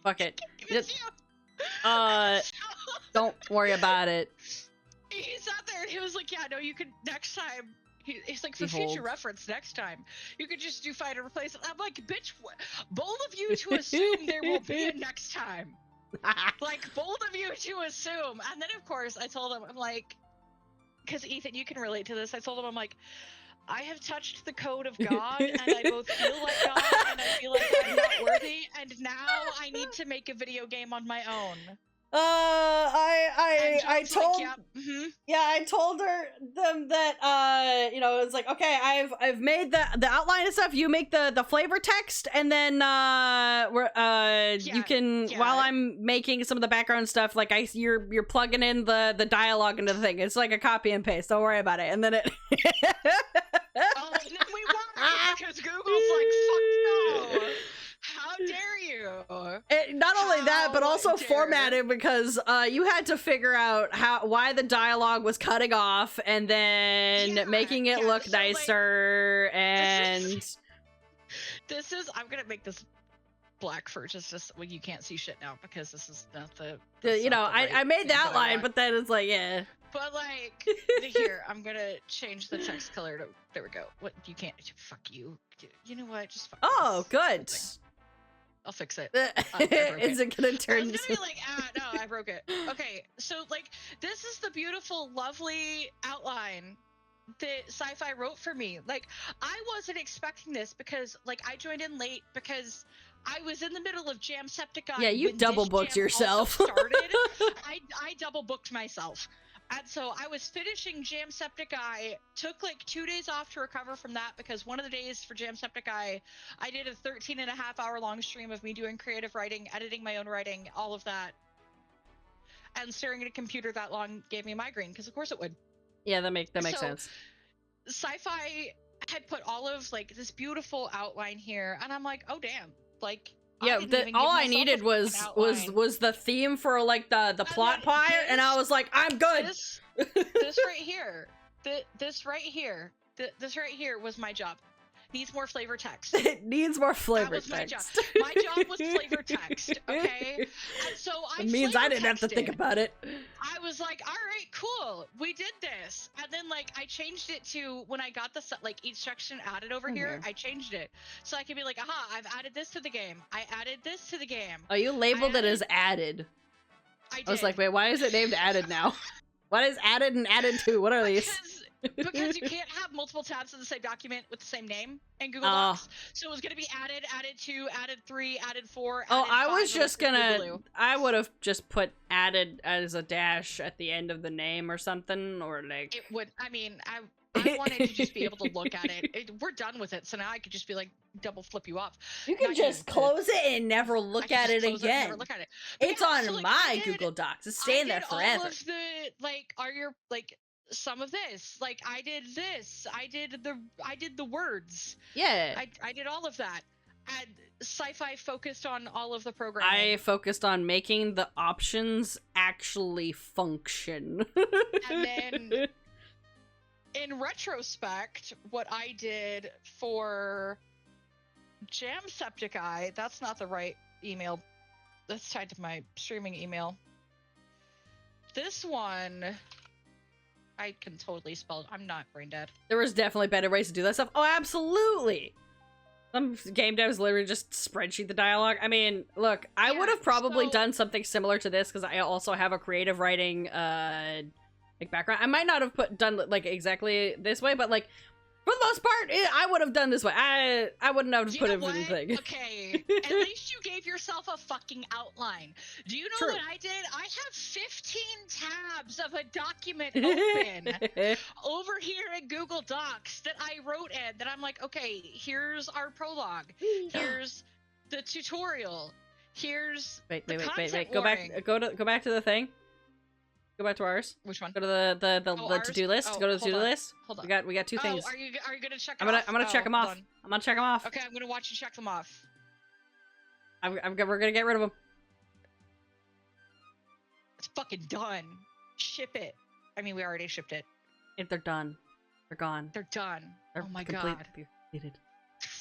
Fuck it. Don't worry about it.
He sat there and he was like, yeah, no, you could next time. He's like, for future reference, next time, you could just do find and replace. I'm like, bitch, bold of you to assume there will be a next time. Like, bold of you to assume. And then, of course, I told him, I'm like, because Ethan, you can relate to this. I told him, I'm like, I have touched the code of God, and I both feel like God and I feel like I'm not worthy, and now I need to make a video game on my own.
I told
like,
yeah, I told them that it's like, okay, I've made the outline and stuff. You make the flavor text, and then you can while I'm making some of the background stuff, like you're plugging in the dialogue into the thing. It's like a copy and paste. Don't worry about it. And then it.
Oh, and then we weren't because Google's like, fuck no. How dare you?
Not only that, but also
dare.
formatted because you had to figure out why the dialogue was cutting off and then making it look so nicer. Like, and
this is I'm gonna make this black for just well, you can't see shit now because this is not
I made the outline, but then it's like
But like here, I'm gonna change the text color to there we go. What you can't fuck you. You know what? Just fuck
oh, good.
I'll fix it.
Is it gonna turn?
I was gonna be like, no, I broke it. Okay, so like, this is the beautiful, lovely outline that Sci-Fi wrote for me. Like, I wasn't expecting this because, like, I joined in late because I was in the middle of Jamsepticeye.
Yeah, you double booked yourself.
Started. I double booked myself. And so I was finishing Jamsepticeye, took like 2 days off to recover from that because one of the days for Jamsepticeye, I did a 13.5-hour long stream of me doing creative writing, editing my own writing, all of that. And staring at a computer that long gave me a migraine, because of course it would.
Yeah, that makes sense.
Sci-Fi had put all of like this beautiful outline here, and I'm like, oh damn, like
yeah, all I needed was the theme for like the plot part, and I was like, I'm good.
This right here, this right here was my job. Needs more flavor text.
It needs more flavor text.
My job was flavor text, okay? And so
it means I didn't have to think about it.
I was like, all right, cool, we did this. And then like I changed it to when I got the like each section added over here, I changed it. So I could be like, aha, I've added this to the game. I added this to the game.
Oh, you labeled it as added. I was like, wait, why is it named added now? What is added and added to? What are these?
Because you can't have multiple tabs in the same document with the same name in Google Docs. So it was going to be added, added 2, added 3, added 4, added 5.
I was just gonna, I would have just put added as a dash at the end of the name or something, or like.
It would, I mean, I wanted to just be able to look at it. We're done with it, so now I could just be like, double flip you off.
You can just close it and never look at it again.
Never look at it.
It's on my Google Docs. It's staying there forever.
All of the, like, some of this, like I did this, I did the words.
Yeah.
I did all of that. And Sci-Fi focused on all of the programming.
I focused on making the options actually function.
And then in retrospect, what I did for Jamsepticeye, that's not the right email. That's tied to my streaming email. This one, I can totally spell it. I'm not brain dead.
There was definitely better ways to do that stuff. Oh, absolutely. Some game devs literally just spreadsheet the dialogue. I mean, look, I would have probably done something similar to this because I also have a creative writing like background. I might not have done like exactly this way, but like for the most part, I would have done this way. I wouldn't have put everything.
Okay, at least you gave yourself a fucking outline. Do you know what I did? I have 15 tabs of a document open over here in Google Docs that I wrote in. That I'm like, okay, here's our prologue. Here's the tutorial. Here's
wait. Go back to the thing. Go back to ours.
Which one?
Go to the to-do list. Go to the to-do list.
Hold on.
We got 2 things.
Are you gonna check
them off? I'm gonna check them off. I'm gonna check them off.
Okay, I'm gonna watch you check them off.
We're gonna get rid of them.
It's fucking done. Ship it. I mean, we already shipped it.
If they're done, they're gone.
They're done.
They're
oh my
completed.
God.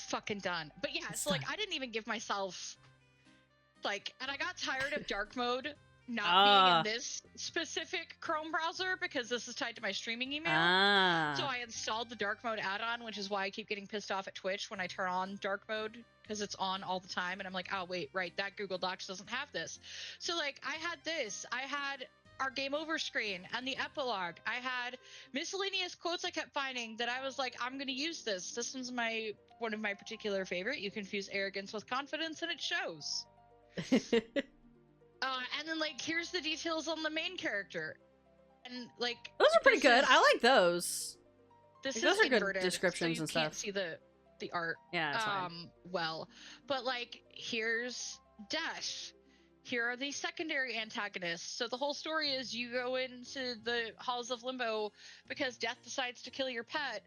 Fucking done. But yeah, it's like I didn't even give myself like, and I got tired of dark mode. Not being in this specific Chrome browser because this is tied to my streaming email. So I installed the dark mode add-on, which is why I keep getting pissed off at Twitch when I turn on dark mode because it's on all the time. And I'm like, oh, wait, right, that Google Docs doesn't have this. So like I had this. I had our game over screen and the epilogue, I had miscellaneous quotes I kept finding that I was like, I'm gonna use this. This one's one of my particular favorite. You confuse arrogance with confidence, and it shows. And then like, here's the details on the main character, and like
those are pretty good. I like those.
This
like,
is
those are
inverted,
good descriptions
so you
and
can't
stuff.
see the art.
Yeah, that's fine.
Well, but like, here's death. Here are the secondary antagonists. So the whole story is you go into the halls of limbo because Death decides to kill your pet,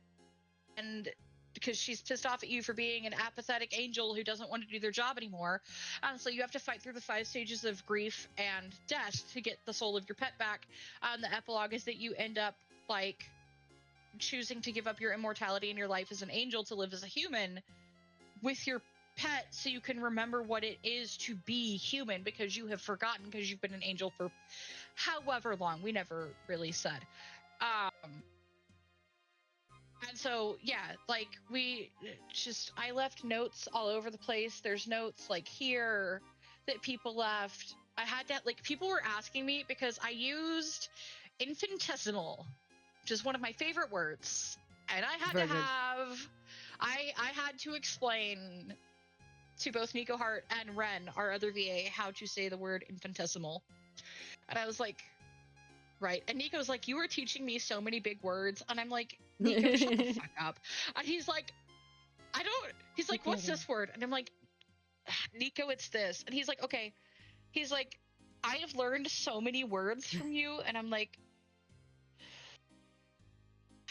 and because she's pissed off at you for being an apathetic angel who doesn't want to do their job anymore. And so you have to fight through the 5 stages of grief and death to get the soul of your pet back. And the epilogue is that you end up like choosing to give up your immortality in your life as an angel to live as a human with your pet, so you can remember what it is to be human, because you have forgotten, because you've been an angel for however long. We never really said. And so, yeah, like, I left notes all over the place. There's notes like here that people left. I had to, like, people were asking me because I used infinitesimal, which is one of my favorite words. And I had I had to explain to both Nico Hart and Ren, our other VA, how to say the word infinitesimal. And I was like, right. And Nico's like, you were teaching me so many big words. And I'm like, Nico, shut the fuck up. And he's like, he's like, what's this word? And I'm like, Nico, it's this. And he's like, okay. He's like, I have learned so many words from you. And I'm like,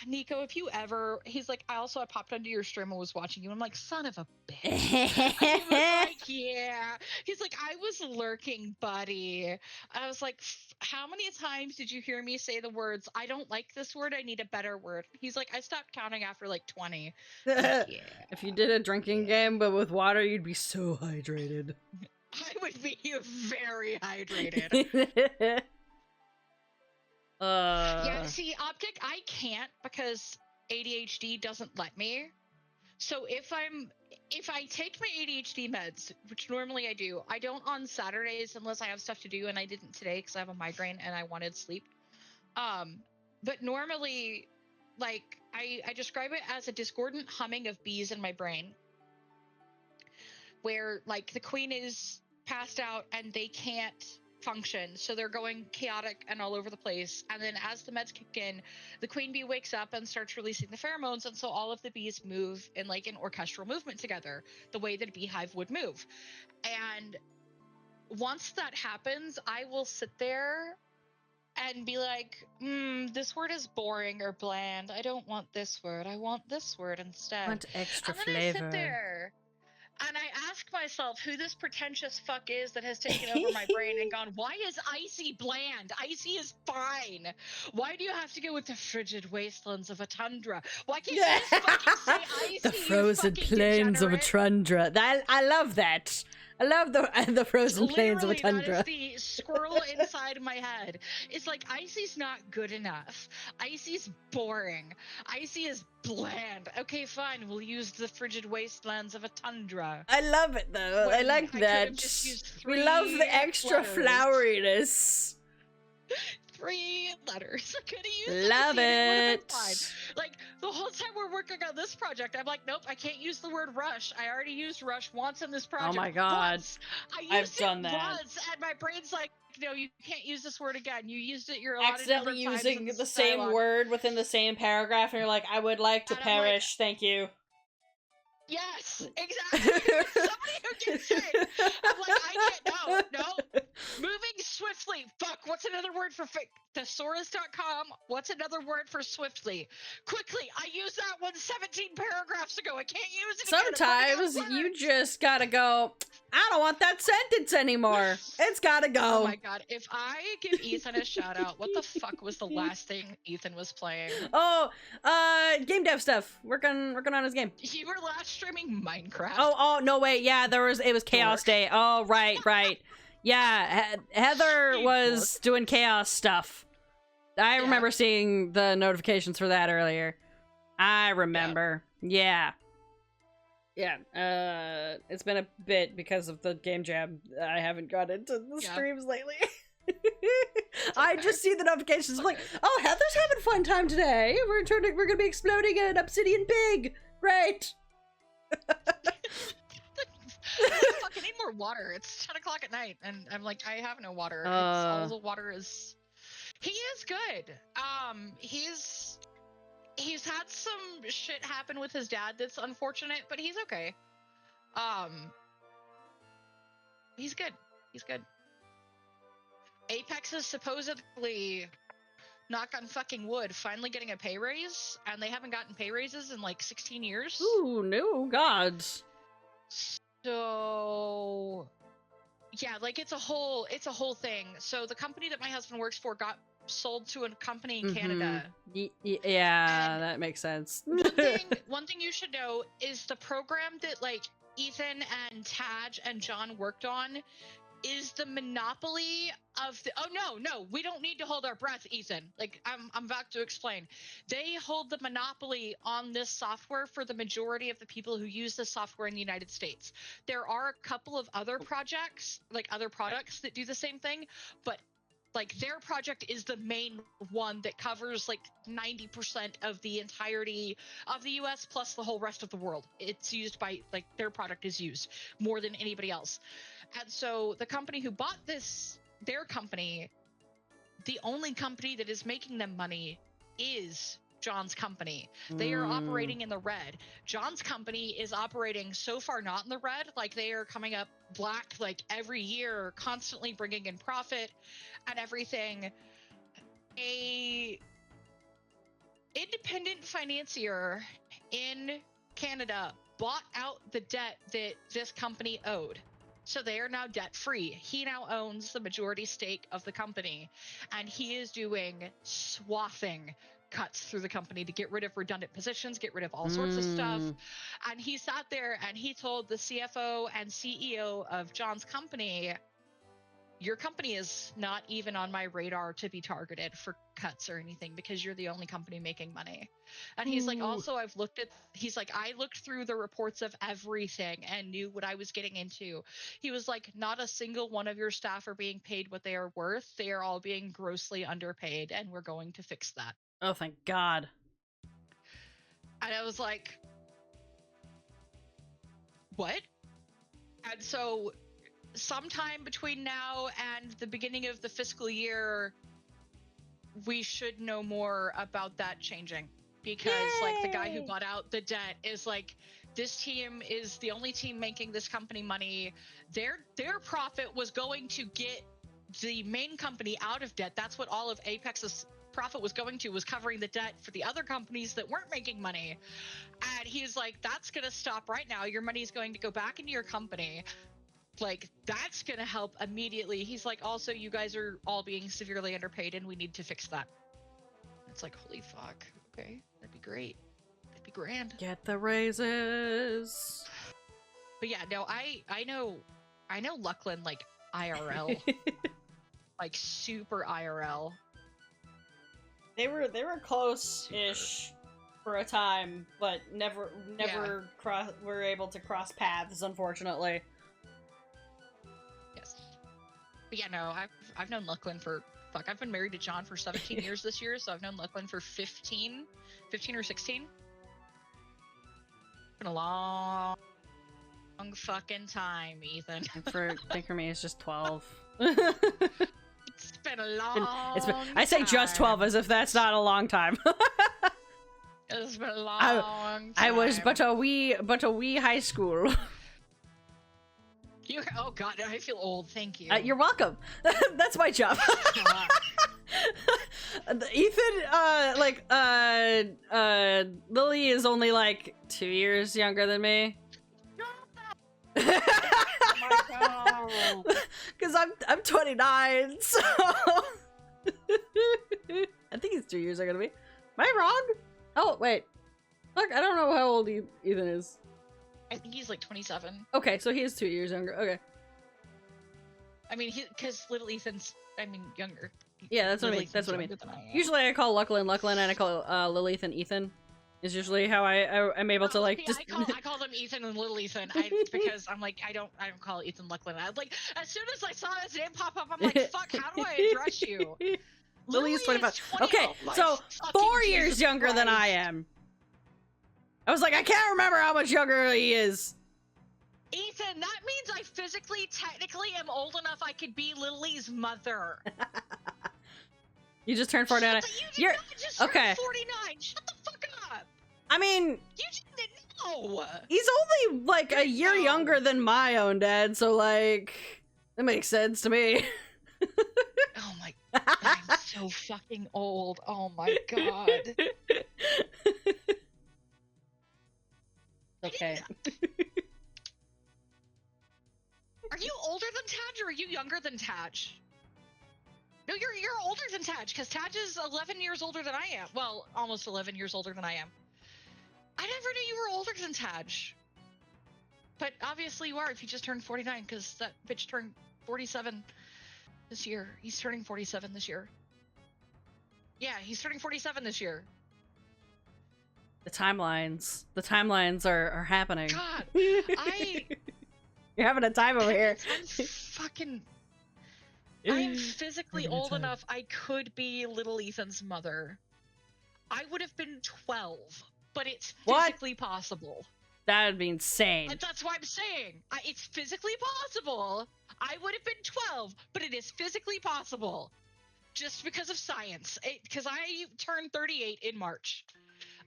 Nico, if you ever, he's like, I popped onto your stream and was watching you. I'm like, son of a bitch. He was like, yeah. He's like, I was lurking, buddy. I was like, how many times did you hear me say the words, I don't like this word, I need a better word? He's like, I stopped counting after like 20. Like, yeah.
If you did a drinking game, but with water, you'd be so hydrated.
I would be very hydrated. Yeah, see, Optic, I can't because ADHD doesn't let me. So if I take my ADHD meds, which normally I do, I don't on Saturdays unless I have stuff to do, and I didn't today because I have a migraine and I wanted sleep. But normally, like, I describe it as a discordant humming of bees in my brain, where like the queen is passed out and they can't function, so they're going chaotic and all over the place. And then as the meds kick in, the queen bee wakes up and starts releasing the pheromones, and so all of the bees move in like an orchestral movement together, the way that a beehive would move. And once that happens, I will sit there and be like, this word is boring or bland, I don't want this word, I want this word instead.
I want extra
and then
flavor.
I sit there and I ask myself who this pretentious fuck is that has taken over my brain and gone, why is icy bland? Icy is fine. Why do you have to go with the frigid wastelands of a tundra? Why can't you just fucking say icy?
The frozen plains of a tundra. I love that. I love the frozen plains of a tundra.
That is the squirrel inside my head. It's like, icy's not good enough. Icy's boring. Icy is bland. Okay, fine. We'll use the frigid wastelands of a tundra.
I love it though. I like that. We love the extra floweriness.
3 letters. I could have used
love it.
Like, the whole time we're working on this project, I'm like, nope, I can't use the word rush. I already used rush once in this project.
Oh my god.
Once.
I've done that
once, and my brain's like, no, you can't use this word again. You used it. You're
accidentally using the same word within the same paragraph, and you're like, I would like to perish. Like, thank you.
Yes, exactly. Somebody who gets it. I'm like, I can't. No. Moving swiftly. Fuck. What's another word for thesaurus.com? What's another word for swiftly? Quickly. I used that one 17 paragraphs ago. I can't use it again.
Sometimes you just gotta go, I don't want that sentence anymore. It's gotta go.
Oh my god. If I give Ethan a shout out, what the fuck was the last thing Ethan was playing?
Oh, game dev stuff. Working on his game.
You were last streaming Minecraft.
Oh, no, wait. Yeah, it was Chaos Day. Oh, right. Yeah, Heather was doing chaos stuff. I remember seeing the notifications for that earlier. I remember. Yeah. It's been a bit because of the game jam. I haven't got into the streams lately. I just see the notifications. I'm like, oh, Heather's having a fun time today. We're gonna be exploding an obsidian pig. Great.
I fucking need more water. It's 10 o'clock at night, and I'm like, I have no water. All the water is. He is good. He's had some shit happen with his dad that's unfortunate, but he's okay. He's good. He's good. Apex is supposedly, knock on fucking wood, finally getting a pay raise, and they haven't gotten pay raises in like 16 years.
Ooh, no gods.
So yeah, like it's a whole thing. So the company that my husband works for got sold to a company in Canada.
Yeah, and that makes sense.
one thing you should know is the program that like Ethan and Taj and John worked on is the monopoly of the. Oh no, we don't need to hold our breath, Ethan. Like I'm about to explain. They hold the monopoly on this software for the majority of the people who use this software in the United States. There are a couple of other projects, like other products that do the same thing, but like their project is the main one that covers like 90% of the entirety of the US plus the whole rest of the world. It's used by like their product is used more than anybody else. And so the company who bought their company, the only company that is making them money is John's company. They are operating in the red. John's company is operating so far not in the red, like they are coming up black like every year, constantly bringing in profit and everything. A independent financier in Canada bought out the debt that this company owed. So they are now debt-free. He now owns the majority stake of the company, and he is doing swathing cuts through the company to get rid of redundant positions, get rid of all sorts of stuff. And he sat there and he told the CFO and CEO of John's company, your company is not even on my radar to be targeted for cuts or anything because you're the only company making money. And he's like, also, I looked through the reports of everything and knew what I was getting into. He was like, not a single one of your staff are being paid what they are worth. They are all being grossly underpaid, and we're going to fix that.
Oh, thank God.
And I was like, what? And so sometime between now and the beginning of the fiscal year, we should know more about that changing. Because like the guy who bought out the debt is like, this team is the only team making this company money. Their profit was going to get the main company out of debt. That's what all of Apex's profit was going to, was covering the debt for the other companies that weren't making money. And he's like, that's going to stop right now. Your money is going to go back into your company. Like, that's going to help immediately. He's like, also, you guys are all being severely underpaid and we need to fix that. It's like, holy fuck. Okay, that'd be great. That'd be grand.
Get the raises.
But yeah, no, I know Luckland like IRL. Like super IRL.
They were close-ish for a time, but never were able to cross paths, unfortunately.
Yes. But yeah, no, I've known Luckland for I've been married to John for 17 years this year, so I've known Luckland for 15 or 16. Been a long fucking time, Ethan.
I think for me it's just 12.
It's been a long
I say just 12 as if that's not a long time.
It's been a long time.
I was but a wee high school.
Oh god, I feel old. Thank you.
You're welcome. That's my job. Ethan, Lily is only like 2 years younger than me. Because I'm 29, so I think he's 2 years younger than me. Am I wrong? Oh wait, look, I don't know how old Ethan is.
I think he's like 27.
Okay, so he is 2 years younger. Okay.
I mean, because little Ethan's, younger.
Yeah, that's what I mean. That's what I mean. Usually I call Luckland, and I call Lily Ethan. Is usually how I'm able to like.
I call them him Ethan and Little Ethan. Because I'm like, I don't call Ethan Luckland. I like, as soon as I saw his name pop up, I'm like, fuck, how do I address you?
Lily's
Lily
25.
is 20.
Okay,
Oh my
so
fucking
4 years
Jesus
younger than I
Christ.
am. I was like, I can't remember how much younger he is.
Ethan, that means I physically, technically am old enough I could be Lily's mother.
You just turned 49.
You did not just turn
okay.
49. Shut the fuck up.
I mean,
You didn't know.
he's only like a year younger than my own dad, so like, that makes sense to me.
Oh my god, I'm so fucking old. Oh my god.
Okay.
Are you older than Taj or are you younger than Taj? No, you're older than Taj, because Taj is 11 years older than I am. Well, almost 11 years older than I am. I never knew you were older than Taj. But obviously you are if you just turned 49, because that bitch turned 47 this year. He's turning 47 this year. Yeah, he's turning 47 this year.
The timelines are happening.
God,
You're having a time over here.
I am physically old enough I could be Little Ethan's mother. I would have been 12, but it's physically possible.
That'd be insane.
That's why I'm saying. It's physically possible. I would have been 12, but it is physically possible. Just because of science. Because I turned 38 in March.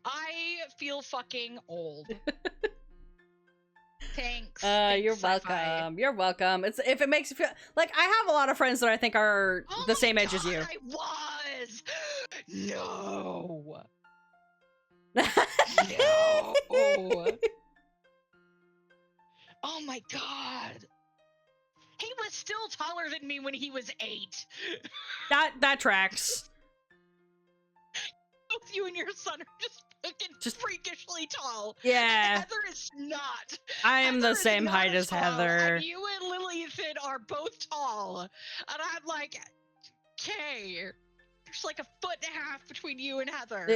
I feel fucking old. Thanks.
You're welcome. You're welcome. It's if it makes you feel like I have a lot of friends that I think are the same age as you.
I was. No. No. Oh my god. He was still taller than me when he was 8.
That tracks.
Both you and your son are just freakishly tall.
Yeah.
Heather is not.
I am
Heather
the
is
same
not
height as
tall,
Heather.
And you and Lily Ethan are both tall. And I'm like, okay. There's like 1.5 feet between you and Heather.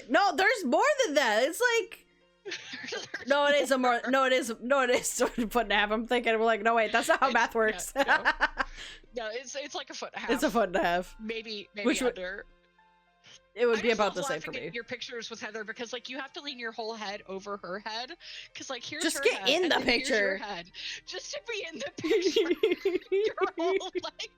No, there's more than that. It's like no, it is a more. No, it is. No, it is 1.5. I'm thinking. We're like, no, wait, that's not how math works.
No, it's like 1.5 feet.
It's 1.5.
Maybe
Which
under.
It would be about the same for me.
Your pictures with Heather because like you have to lean your whole head over her head because like here's
just
her
get
head,
in
and
the
then here's your
picture.
head. Just to be in the picture. Your whole like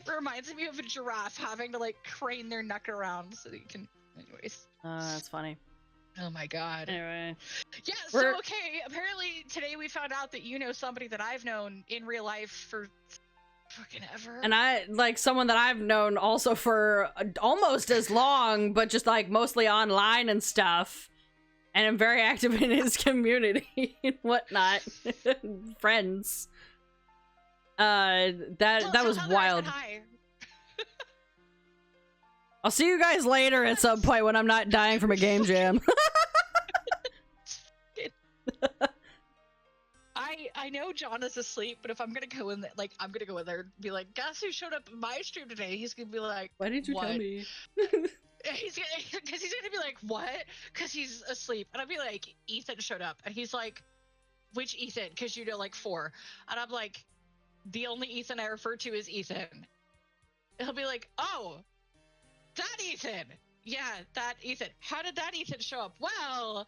reminds me of a giraffe having to like crane their neck around so that you can. Anyways.
That's funny.
Oh my god.
Anyway.
Yeah, so okay, apparently today we found out that you know somebody that I've known in real life for fucking ever.
And I, like, someone that I've known also for almost as long, but just, like, mostly online and stuff. And I'm very active in his community and whatnot. Friends. That was wild. I'll see you guys later at some point when I'm not dying from a game jam.
I know John is asleep, but if I'm gonna go in there, like I'm gonna go in there and be like, guess who showed up in my stream today? He's gonna be like,
why did you
what?
tell me?
He's gonna be like, what? Because he's asleep, and I'll be like, Ethan showed up, and he's like, which Ethan? Because you know, like 4, and I'm like, the only Ethan I refer to is Ethan. And he'll be like, oh, that Ethan. Yeah, that Ethan. How did that Ethan show up? Well,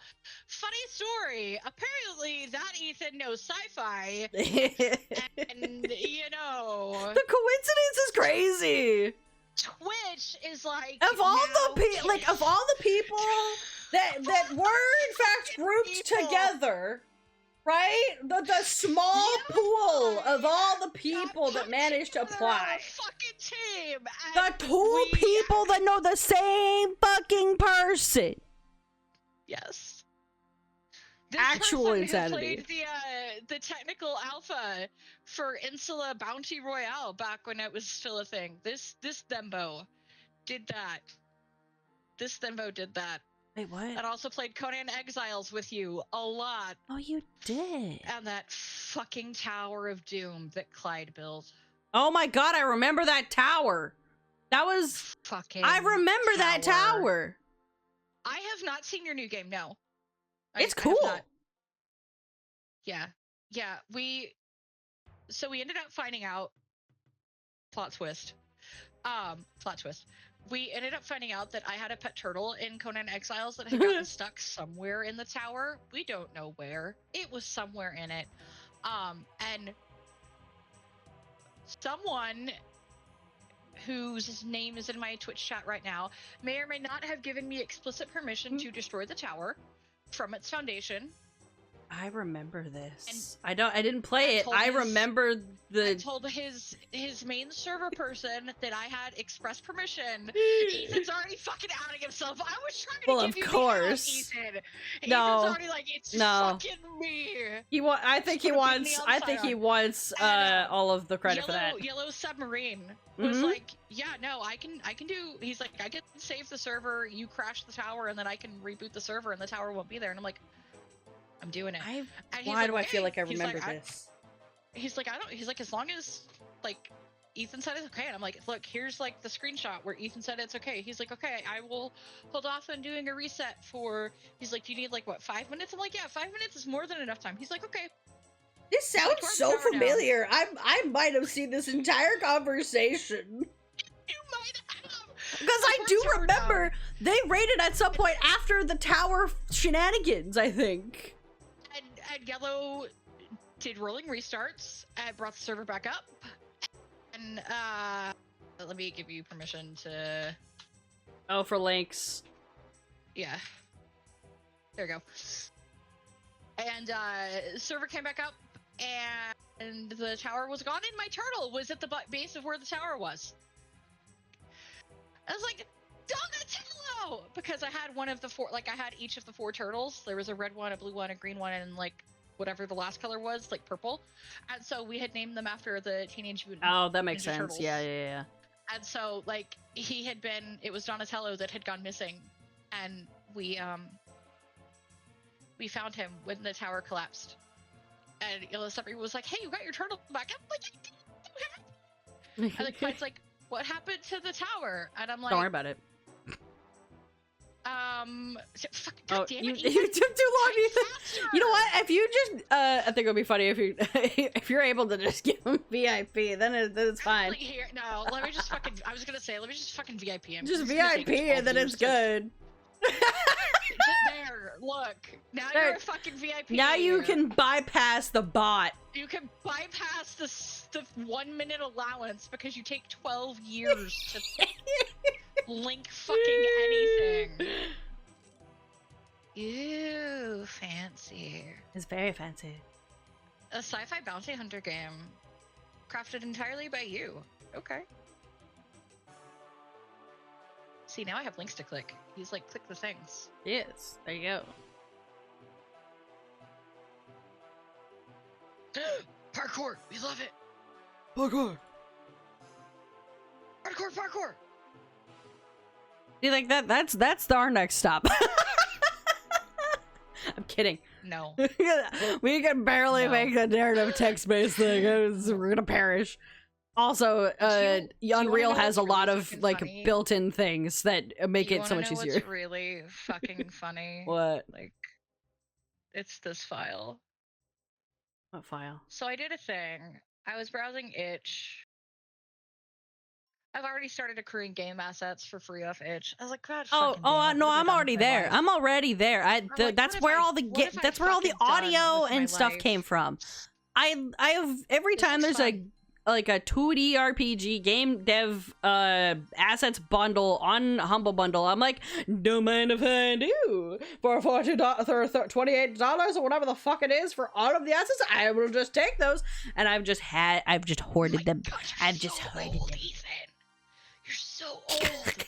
funny story. Apparently, that Ethan knows sci-fi, and you know,
the coincidence is crazy.
Twitch is like
of all the people that were in fact grouped together, right? The small pool of all the people that managed to apply.
Fucking team.
The 2 people that know the same fucking person.
Yes.
Actual insanity.
Played the technical alpha for Insula Bounty Royale back when it was still a thing. This Thembo did that. This Thembo did that.
Wait, what?
And also played Conan Exiles with you a lot.
Oh, you did.
And that fucking Tower of Doom that Clyde built.
Oh my god, I remember that tower. That was
fucking.
I remember that tower.
I have not seen your new game. No,
it's cool.
Yeah. Yeah, we ended up finding out, plot twist. Plot twist. We ended up finding out that I had a pet turtle in Conan Exiles that had gotten stuck somewhere in the tower. We don't know where. It was somewhere in it. And someone whose name is in my Twitch chat right now may or may not have given me explicit permission to destroy the tower from its foundation.
I remember this. I didn't play it. I remember
I told his main server person that I had express permission. Ethan's already fucking outing himself. I was trying to give you the out, Ethan. Ethan's already like, it's fucking me.
I think he wants all of the credit for that.
Yellow Submarine was like, yeah, no, I can do. He's like, I can save the server. You crash the tower, and then I can reboot the server, and the tower won't be there. And I'm like, I'm doing it.
Why do I feel like I remember this?
He's like, as long as, like, Ethan said it's okay. And I'm like, look, here's, like, the screenshot where Ethan said it's okay. He's like, okay, I will hold off on doing a reset for, he's like, do you need, like, what, 5 minutes? I'm like, yeah, 5 minutes is more than enough time. He's like, okay.
This sounds so familiar. I might have seen this entire conversation.
You might have.
Because I do remember they raided at some point after the tower shenanigans, I think.
And Yellow did rolling restarts and brought the server back up. And let me give you permission to.
Oh, for links.
Yeah. There we go. And server came back up, and the tower was gone, and my turtle was at the base of where the tower was. I was like, Donatello! Because I had one of the four, like, I had each of the 4 turtles. There was a red one, a blue one, a green one, and, like, whatever the last color was, like, purple. And so we had named them after the Teenage Mutant
Oh, that makes sense.
Turtles.
Yeah.
And so, like, it was Donatello that had gone missing. And we found him when the tower collapsed. And Yellow Submarine was like, hey, you got your turtle back. I'm like, I did. And the Clyde's like, what happened to the tower? And I'm like,
don't worry about it.
God damn it,
you took too long. You know what? If you just, I think it'll be funny if you, if you're able to just give him VIP, then it's fine.
No, let me just fucking. I was gonna say, let me just fucking VIP him.
Just VIP, and then it's good.
There, look. Now you're a fucking VIP.
Now you can bypass the bot.
You can bypass the 1 minute allowance because you take 12 years to link fucking anything. Ew, fancy.
It's very fancy.
A sci-fi bounty hunter game crafted entirely by you. Okay. See, now I have links to click. He's like, click the things.
Yes, there you go.
Parkour, we love it.
Parkour.
Parkour.
You think that's our next stop? I'm kidding.
No.
We can barely make a narrative text-based thing. We're gonna perish. Also, Unreal has a lot of like
funny?
built-in things that make it so much easier.
What's really fucking funny?
What?
Like, it's this file.
What file?
So I did a thing. I was browsing itch. I've already started accruing game assets for free off itch. I was like, God.
No, I'm already there. I'm already there. That's where all the audio and stuff came from. I have every time there's like a 2D RPG game dev assets bundle on Humble Bundle, I'm like, don't mind if I do. For $28 or whatever the fuck it is for all of the assets, I will just take those. And I've just hoarded them. I've just hoarded them.
Ethan. You're so old.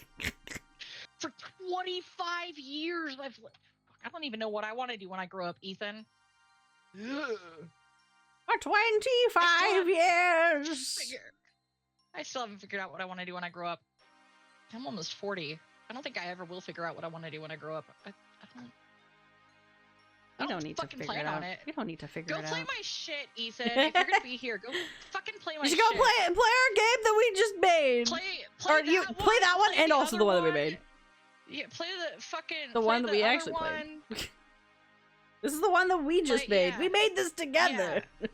For 25 years, I don't even know what I want to do when I grow up, Ethan. Ugh.
For 25 years.
I still haven't figured out what I want to do when I grow up. I'm almost 40. I don't think I ever will figure out what I want to do when I grow up.
You don't need to figure it out. You don't need to figure it out.
Go play my shit, Ethan. If you're gonna be here, go fucking play my shit.
You should go play our game that we just made. Play that one and also the one that we made.
Yeah, play the fucking
one that we actually played. This is the one that we just made.
Yeah.
We made this together.
Yeah.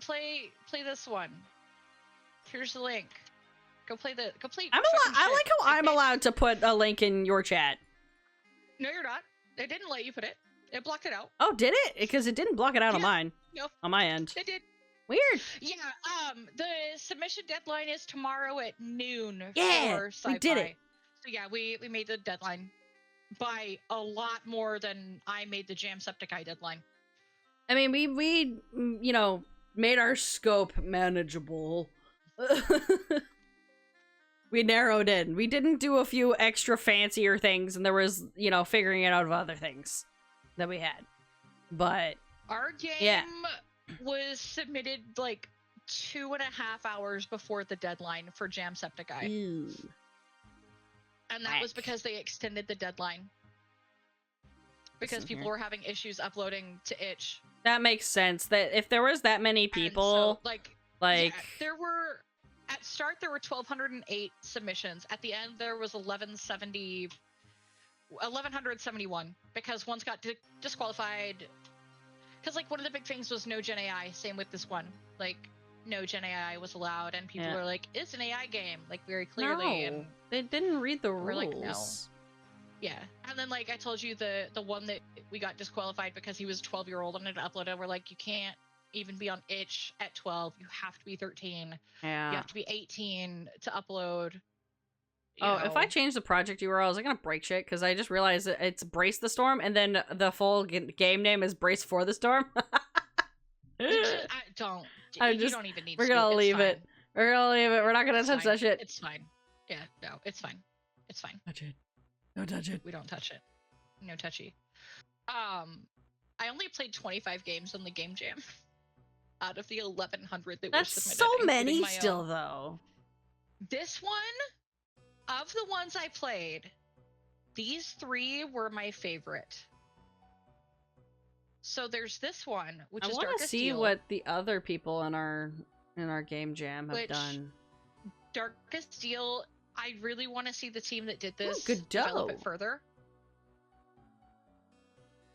Play this one. Here's the link. Go play.
I
fucking
like
shit.
how I'm allowed to put a link in your chat.
No, you're not. It didn't let you put it. It blocked it out.
Oh, did it? Because it didn't block it out on mine.
No.
On my end.
It did.
Weird.
Yeah. The submission deadline is tomorrow at noon.
Yeah,
For sci-fi.
we did it.
So yeah, we made the deadline by a lot more than I made the Jamsepticeye deadline.
I mean, we you know, made our scope manageable. We narrowed in. We didn't do a few extra fancier things, and there was, you know, figuring it out of other things that we had. But
our game was submitted like 2.5 hours before the deadline for Jamsepticeye.
Ew.
And that was because they extended the deadline. Because people were having issues uploading to itch.
That makes sense. That if there was that many people,
so,
like
there were at start there were 1,208 submissions. At the end there was 1,171 because one's got disqualified. Because like one of the big things was no Gen AI. Same with this one. Like no Gen AI was allowed, and people were like, "It's an AI game," like very clearly.
No,
and
they didn't read the rules.
we're like, no. Yeah, and then like I told you, the one that we got disqualified because he was a 12-year-old and had uploaded. We're like, you can't even be on itch at 12. You have to be 13.
Yeah.
You have to be 18 to upload.
If I change the project URL, I was gonna break shit because I just realized that it's Brace the Storm, and then the full game name is Brace for the Storm.
You don't even need.
We're gonna leave it. We're gonna leave it. We're not gonna touch that shit.
It's fine. Yeah, no, it's fine. It's fine.
Touch it. Don't touch it.
We don't touch it. No touchy. I only played 25 games on the Game Jam out of the 1,100 that were submitted.
That's so many still, though.
This one, of the ones I played, these 3 were my favorite. So there's this one, which is Darkest Deal. I want to see
what the other people in our Game Jam have done.
Darkest Deal, I really want to see the team that did this
Godot.
develop it further.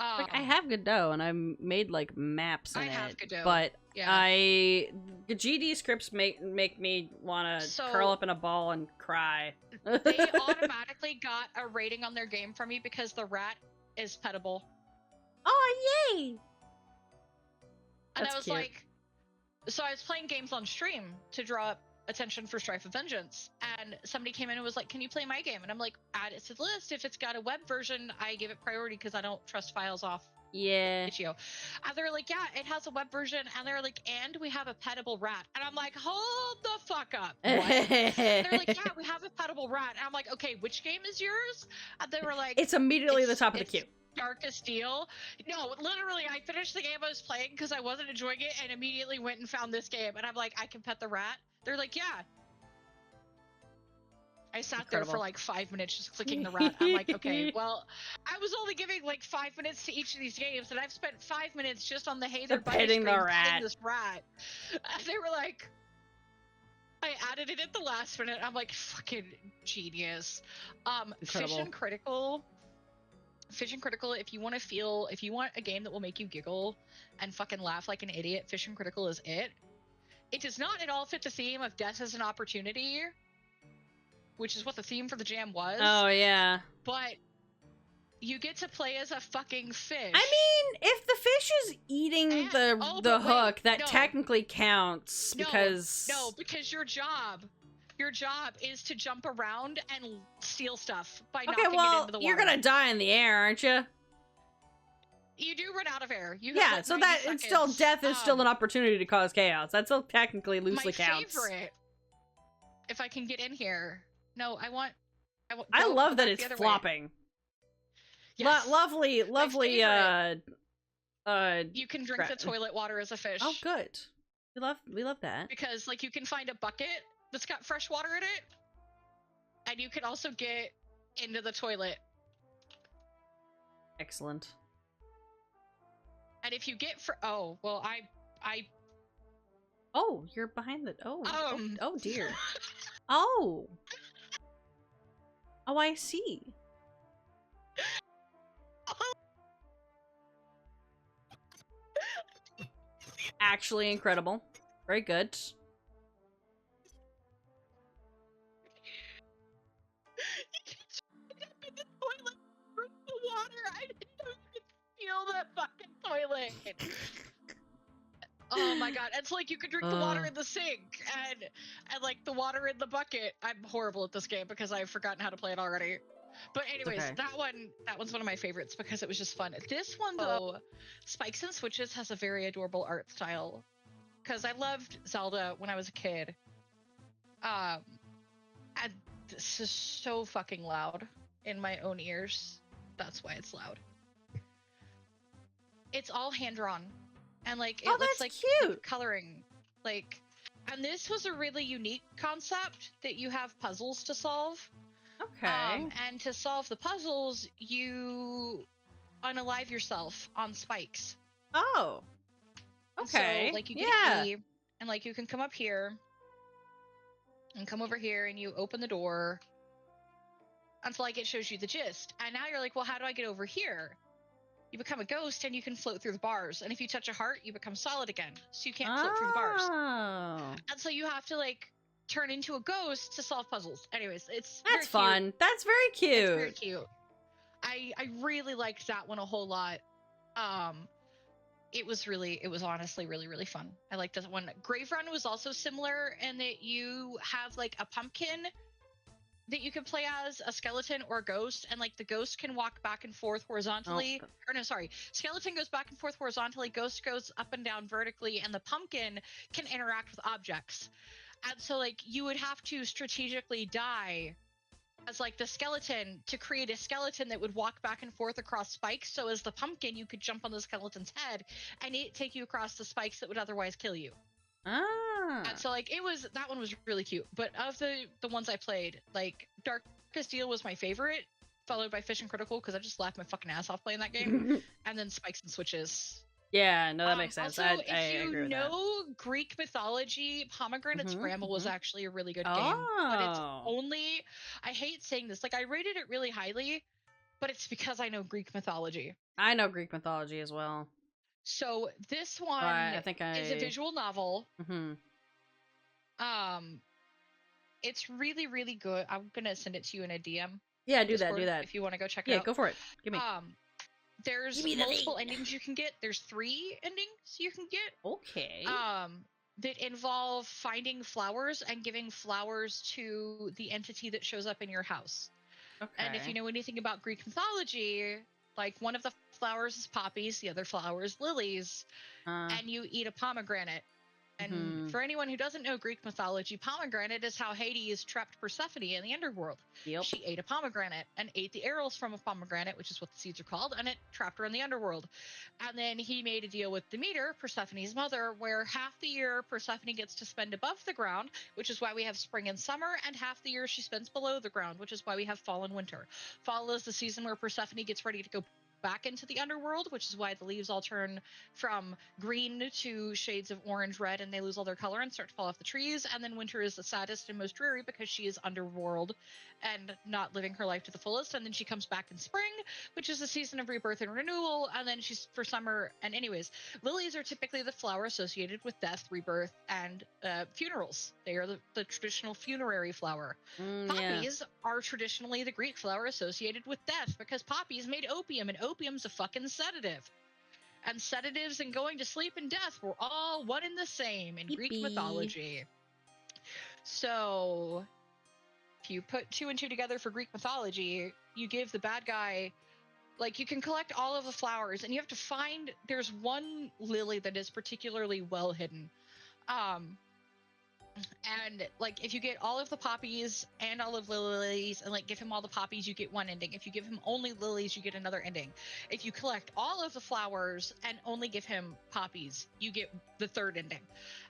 Like, I have Godot, and I made like maps in it,
Godot,
but GD scripts make me want to curl up in a ball and cry.
They automatically got a rating on their game from me because the rat is pettable.
Oh, yay!
And I was
cute.
like, so I was playing games on stream to draw up attention for Strife of Vengeance, and somebody came in and was like, can you play my game? And I'm like, add it to the list. If it's got a web version, I give it priority because I don't trust files off itch.io. And they're like, yeah, it has a web version. And they're like, and we have a pettable rat. And I'm like, hold the fuck up. What? They're like, yeah, we have a pettable rat. And I'm like, okay, which game is yours? And they were like,
it's immediately the top of the queue.
Darkest Deal. No, literally, I finished the game I was playing because I wasn't enjoying it and immediately went and found this game. And I'm like, I can pet the rat? They're like, yeah. I sat there for like 5 minutes just clicking the rat. I'm like, okay, well, I was only giving like 5 minutes to each of these games, and I've spent 5 minutes just on the Hey There Buddy
petting
screen
the rat.
petting this rat. And they were like, I added it at the last minute. I'm like, fucking genius. Fission Critical, if you want a game that will make you giggle and fucking laugh like an idiot, Fission Critical is it. It does not at all fit the theme of Death as an Opportunity, which is what the theme for the jam was.
Oh, yeah.
But you get to play as a fucking fish.
I mean, if the fish is eating the hook, that technically counts because...
No, because your job is to jump around and steal stuff by knocking it into the water.
You're gonna die in the air, aren't you?
You do run out of air.
So that it's still death is still an opportunity to cause chaos. That still technically loosely counts.
My favorite, if I can get in here. No,
I love that it's flopping.
Yes.
Lovely.
You can drink the toilet water as a fish.
Oh, good. We love that.
Because like you can find a bucket that's got fresh water in it, and you can also get into the toilet.
Excellent.
And if you get Oh,
you're behind the... Oh dear. Oh, I see. actually incredible. Very good.
You can up in the toilet, drink the water. I didn't know you could steal that fucking toilet. Oh my god! It's like you could drink the water in the sink and like the water in the bucket. I'm horrible at this game because I've forgotten how to play it already. But anyways,
okay.
that one's one of my favorites because it was just fun. This one though, Spikes and Switches has a very adorable art style. Because I loved Zelda when I was a kid. And this is so fucking loud in my own ears. That's why it's loud. It's all hand drawn, and like it looks like
cute
coloring. Like, and this was a really unique concept that you have puzzles to solve.
Okay.
And to solve the puzzles, you unalive yourself on spikes.
Oh. Okay.
So, like, you get a key, and like you can come up here and come over here, and you open the door until like it shows you the gist. And now you're like, well, how do I get over here? You become a ghost, and you can float through the bars. And if you touch a heart, you become solid again, so you can't float through the bars.
Oh.
And so you have to like turn into a ghost to solve puzzles. Anyways,
That's fun. Cute. That's very cute.
It's very cute. I really liked that one a whole lot. It was honestly really, really fun. I liked that one. Grave Run was also similar in that you have like a pumpkin that you can play as, a skeleton or a ghost, and like the ghost can walk back and forth horizontally. Oh. Or no, sorry. Skeleton goes back and forth horizontally, ghost goes up and down vertically, and the pumpkin can interact with objects. And so like you would have to strategically die as like the skeleton to create a skeleton that would walk back and forth across spikes. So as the pumpkin, you could jump on the skeleton's head and it take you across the spikes that would otherwise kill you.
Ah.
And so like that one was really cute. But of the ones I played, like Darkest Deal was my favorite, followed by Fish and Critical because I just laughed my fucking ass off playing that game, and then Spikes and Switches.
Yeah, no, that makes sense.
Also,
I
if
agree with
you know Greek mythology, Pomegranate Scramble was actually a really good game. But it's only, I hate saying this, like I rated it really highly, but it's because I know Greek mythology.
I know Greek mythology as well.
So this one is a visual novel. It's really, really good. I'm gonna send it to you in a DM.
Yeah, do that.
If you want to go check it out.
Yeah, go for it. Give me.
There's multiple endings you can get. There's 3 endings you can get.
Okay.
That involve finding flowers and giving flowers to the entity that shows up in your house. Okay. And if you know anything about Greek mythology, like one of the flowers is poppies, the other flower is lilies, and you eat a pomegranate. And for anyone who doesn't know Greek mythology, pomegranate is how Hades trapped Persephone in the underworld. Yep. She ate a pomegranate and ate the arrows from a pomegranate, which is what the seeds are called, and it trapped her in the underworld. And then he made a deal with Demeter, Persephone's mother, where half the year Persephone gets to spend above the ground, which is why we have spring and summer, and half the year she spends below the ground, which is why we have fall and winter. Fall is the season where Persephone gets ready to go back into the underworld, which is why the leaves all turn from green to shades of orange, red, and they lose all their color and start to fall off the trees. And then winter is the saddest and most dreary because she is underworld and not living her life to the fullest. And then she comes back in spring, which is the season of rebirth and renewal. And then she's for summer. And anyways, lilies are typically the flower associated with death, rebirth, and funerals. They are the traditional funerary flower. Poppies are traditionally the Greek flower associated with death because poppies made opium, and opium's a fucking sedative. And sedatives and going to sleep and death were all one and the same in Greek mythology. So if you put 2 and 2 together for Greek mythology, you give the bad guy, like, you can collect all of the flowers, and you have to find, there's one lily that is particularly well hidden. And like if you get all of the poppies and all of the lilies and like give him all the poppies, you get one ending. If you give him only lilies, you get another ending. If you collect all of the flowers and only give him poppies, you get the 3rd ending.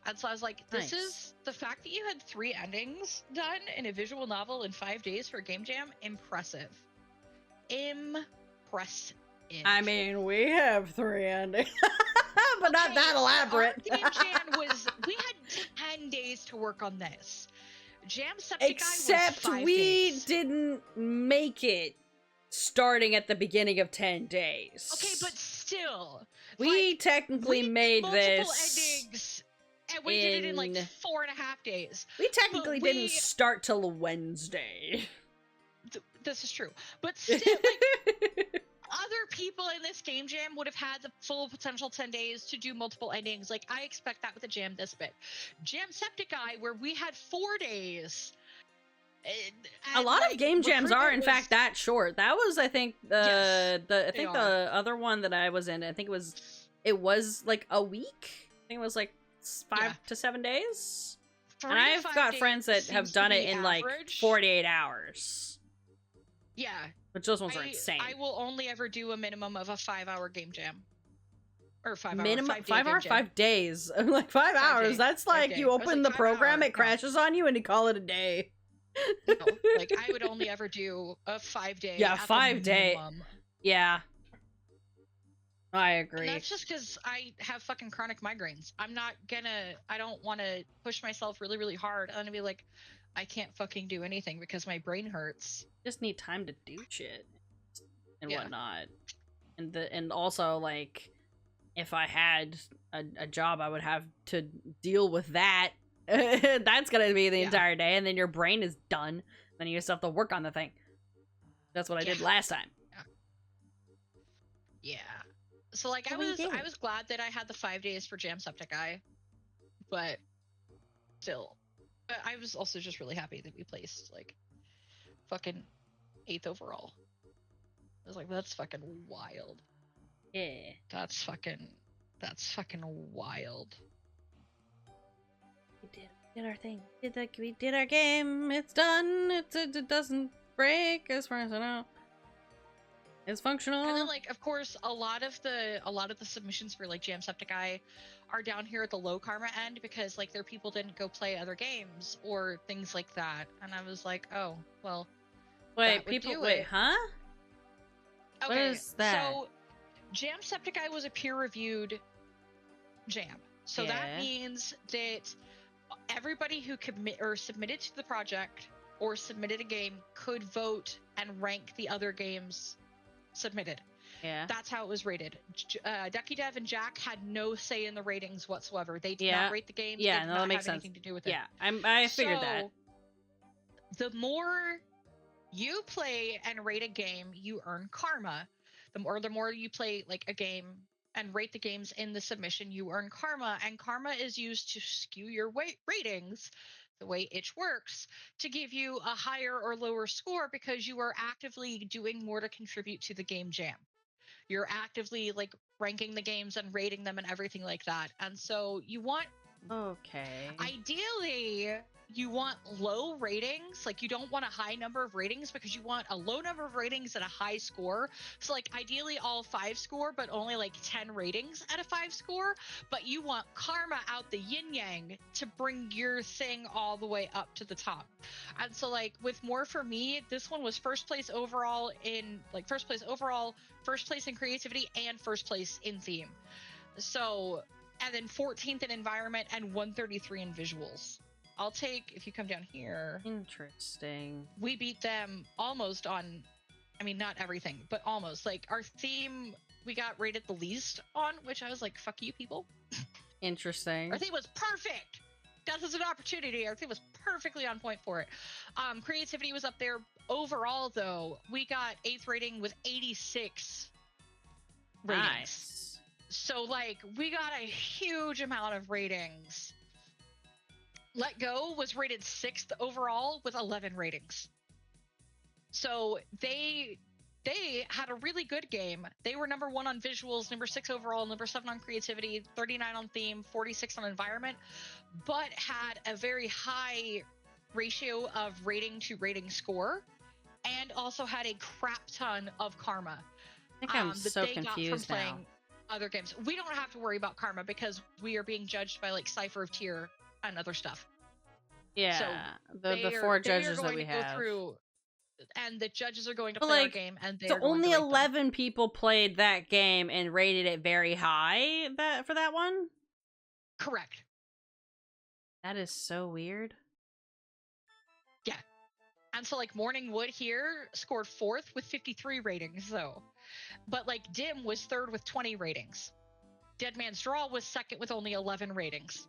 And so I was like, this is the fact that you had 3 endings done in a visual novel in 5 days for a game jam. Impressive.
I mean, we have 3 endings. But not that elaborate.
Our game jam was, we had 10 days to work on this. Jamasepticeye was 5 days.
Except we didn't make it starting at the beginning of 10 days.
Okay, but still.
We
like,
technically
we
made
multiple
this
endings, and we did it in like 4.5 days.
We technically
But
didn't start till Wednesday.
This is true. But still, like, other people in this game jam would have had the full potential 10 days to do multiple endings. Like, I expect that with a jam this big. Jamsepticeye, where we had 4 days.
A lot of game jams are, in fact, that short. That was, I think, the other one that I was in. I think it was like a week. I think it was like 5 to 7 days. And I've got friends that have done it in like 48 hours.
Yeah.
Which those ones are insane.
I will only ever do a minimum of a 5-hour game jam. Or 5 hour.
Minimum 5 hour, 5 days. Like 5 hours.
Days.
That's like you open the program, it crashes on you, and you call it a day.
No, like I would only ever do a 5-day.
Yeah, 5 day. Yeah. I agree.
And that's just because I have fucking chronic migraines. I don't want to push myself really, really hard. I'm gonna be like, I can't fucking do anything because my brain hurts.
Just need time to do shit and whatnot. And also, like, if I had a job, I would have to deal with that. That's gonna be the entire day, and then your brain is done. Then you just have to work on the thing. That's what I did last time.
Yeah. So like I was glad that I had the 5 days for Jamsepticeye, but still, I was also just really happy that we placed like fucking 8th overall. I was like, that's fucking wild.
Yeah.
That's fucking wild.
We did our thing. We did our game. It's done. It doesn't break as far as I know. It's functional.
And then, like, of course, a lot of the submissions for like Jamsepticeye are down here at the low karma end because like their people didn't go play other games or things like that. And I was like, oh well.
Wait, huh?
Okay,
what is that?
So Jamsepticeye was a peer-reviewed jam, so that means that everybody who submitted to the project or submitted a game could vote and rank the other games submitted.
Yeah.
That's how it was rated. Ducky Dev and Jack had no say in the ratings whatsoever. They did not rate the games.
Yeah,
they did
no,
not
that makes
have
sense.
anything to do with it.
Yeah, I figured that.
The more you play and rate a game, you earn karma. The more you play like a game and rate the games in the submission, you earn karma, and karma is used to skew your ratings, the way itch works, to give you a higher or lower score because you are actively doing more to contribute to the game jam. You're actively like ranking the games and rating them and everything like that. And so you want, ideally, you want low ratings. Like, you don't want a high number of ratings because you want a low number of ratings and a high score. So like ideally all 5 score, but only like 10 ratings at a 5 score. But you want karma out the yin yang to bring your thing all the way up to the top. And so like with more for me, this one was first place overall in creativity and first place in theme. So, and then 14th in environment and 133 in visuals. I'll take, if you come down here.
Interesting.
We beat them almost on, I mean, not everything, but almost. Like, our theme, we got rated the least on, which I was like, fuck you, people.
Interesting.
Our theme was perfect. Death is an opportunity. Our theme was perfectly on point for it. Creativity was up there. Overall, though, we got 8th rating with 86 ratings.
Nice.
So, like, we got a huge amount of ratings. Let Go was rated 6th overall with 11 ratings. So they had a really good game. They were number 1 on visuals, number 6 overall, number 7 on creativity, 39 on theme, 46 on environment, but had a very high ratio of rating to rating score, and also had a crap ton of karma.
I think I'm so confused now.
Other games. We don't have to worry about karma because we are being judged by like Cypher of Tier and other stuff.
Yeah,
so
the 4 judges that we have.
And the judges are going to play our game, and
so only 11 people played that game and rated it very high for that one?
Correct.
That is so weird.
Yeah. And so like Morning Wood here scored 4th with 53 ratings though. But like Dim was 3rd with 20 ratings. Dead Man's Draw was 2nd with only 11 ratings.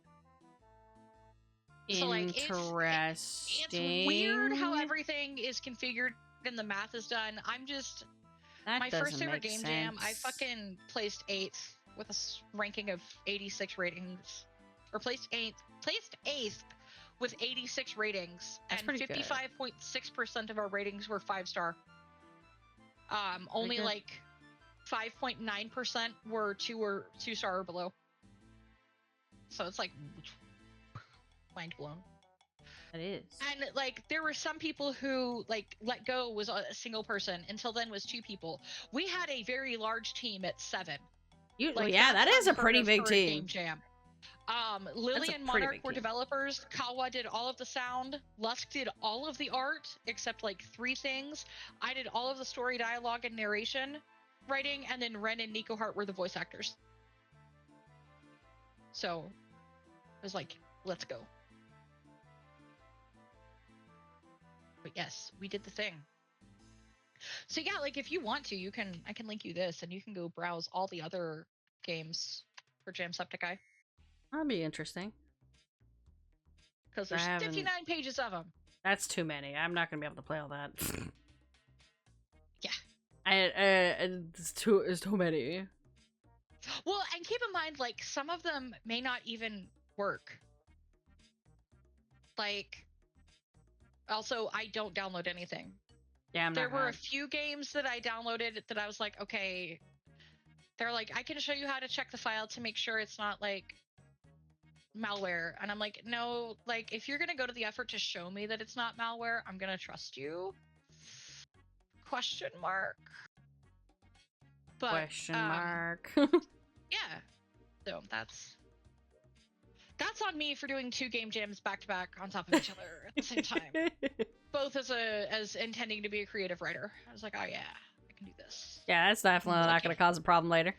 So like it's weird how everything is configured and the math is done. My first ever game jam, I fucking placed 8th with a ranking of 86 ratings. Or placed 8th with 86 ratings.
That's
and 55.6% of our ratings were 5-star. Only like 5.9% were 2-star or below. So it's like mind blown.
It is.
And like there were some people who like Let Go was a single person. Until then was 2 people. We had a very large team at 7.
That is a pretty big team.
Game jam. Lily and Monarch were developers. Kawa did all of the sound. Lusk did all of the art except like 3 things. I did all of the story, dialogue, and narration writing, and then Ren and Nico Hart were the voice actors. So it was like, let's go. But yes, we did the thing. So yeah, like if you want to, I can link you this and you can go browse all the other games for Jamsepticeye.
That'll be interesting.
Because there's 59 pages of them.
That's too many. I'm not gonna be able to play all that.
Yeah.
It's too many.
Well, and keep in mind, like some of them may not even work. Like, also, I don't download anything.
Yeah,
there were a few games that I downloaded that I was like, okay. They're like, I can show you how to check the file to make sure it's not like malware. And I'm like, no, like if you're gonna go to the effort to show me that it's not malware, I'm gonna trust you. Question mark. But,
question mark.
Yeah. So that's on me for doing 2 game jams back to back on top of each other at the same time. Both as intending to be a creative writer. I was like, oh yeah, I can do this.
Yeah, that's definitely not going to cause a problem later.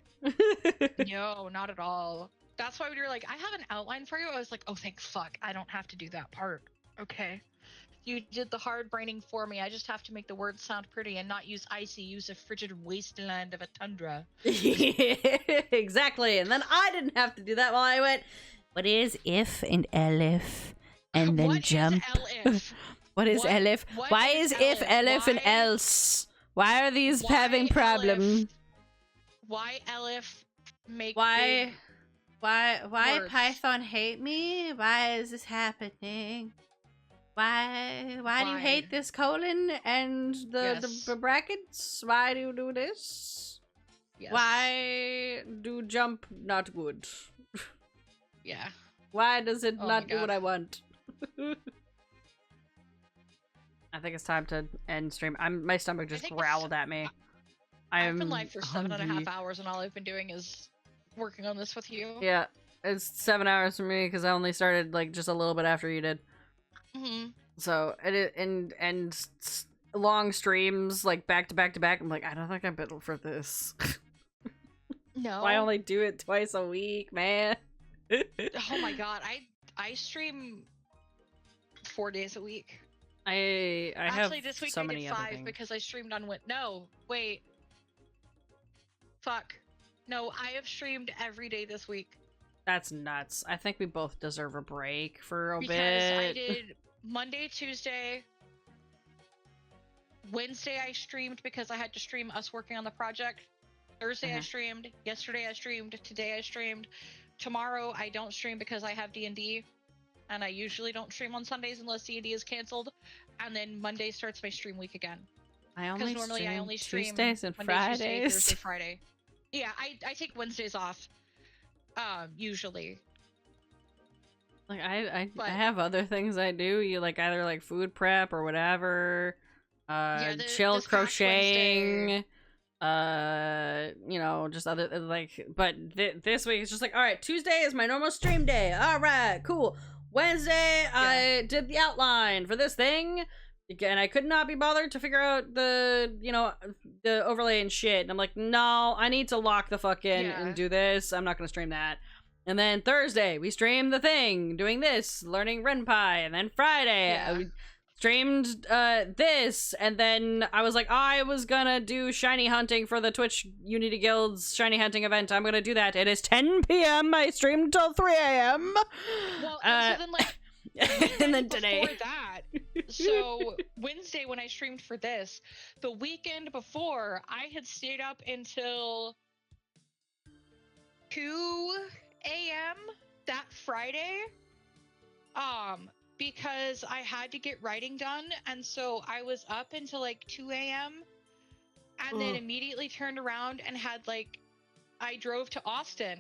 No, not at all. That's why when you're like, I have an outline for you, I was like, oh, thank fuck. I don't have to do that part. Okay. You did the hard braining for me. I just have to make the words sound pretty and not use icy, use a frigid wasteland of a tundra.
Exactly. And then I didn't have to do that while I went, what is if and elif? And then
what
jump.
Is
What is elif? Why is if, elif, and else? Why are these having problems?
Why elif make
Why
words?
Python hate me? Why is this happening? Why do you hate this colon and the brackets? Why do you do this?
Yes.
Why do jump not good?
Yeah.
Why does it not do what I want? I think it's time to end stream. My stomach just growled at me.
I've been live for 7.5 hours, and all I've been doing is working on this with you.
Yeah, it's 7 hours for me because I only started like just a little bit after you did.
Mm-hmm.
So and long streams like back to back to back. I'm like, I don't think I'm built for this.
No,
I only do it twice a week, man.
Oh my god, I stream 4 days a week.
I
Actually,
have
this week
so
I
many
did
other
5
things.
because I streamed on No, wait. Fuck. No, I have streamed every day this week.
That's nuts. I think we both deserve a break for a bit.
Because I did Monday, Tuesday, Wednesday I streamed because I had to stream us working on the project. Thursday I streamed. Yesterday I streamed. Today I streamed. Tomorrow I don't stream because I have D&D. And I usually don't stream on Sundays unless D&D is canceled. And then Monday starts my stream week again.
Because normally I only stream Tuesdays and
Monday,
Fridays.
Tuesday, Thursday, Friday. Yeah, I take Wednesdays off. Usually.
Like I have other things I do. You like either like food prep or whatever. Chill crocheting. You know, just other like. But this week it's just like, all right, Tuesday is my normal stream day. All right, cool. Wednesday I did the outline for this thing. Again, I could not be bothered to figure out the overlay and shit. And I'm like, no, I need to lock the fuck in and do this. I'm not gonna stream that. And then Thursday, we stream the thing, doing this, learning Ren'py. And then Friday, streamed this, and then I was like, I was gonna do shiny hunting for the Twitch Unity Guild's shiny hunting event. I'm gonna do that. It is 10 p.m. I streamed till 3 a.m.
Well, and so then like
and then today.
before that, so Wednesday when I streamed for this, the weekend before, I had stayed up until 2 a.m. that Friday, because I had to get writing done, and so I was up until like 2 a.m. and then immediately turned around and had like, I drove to Austin,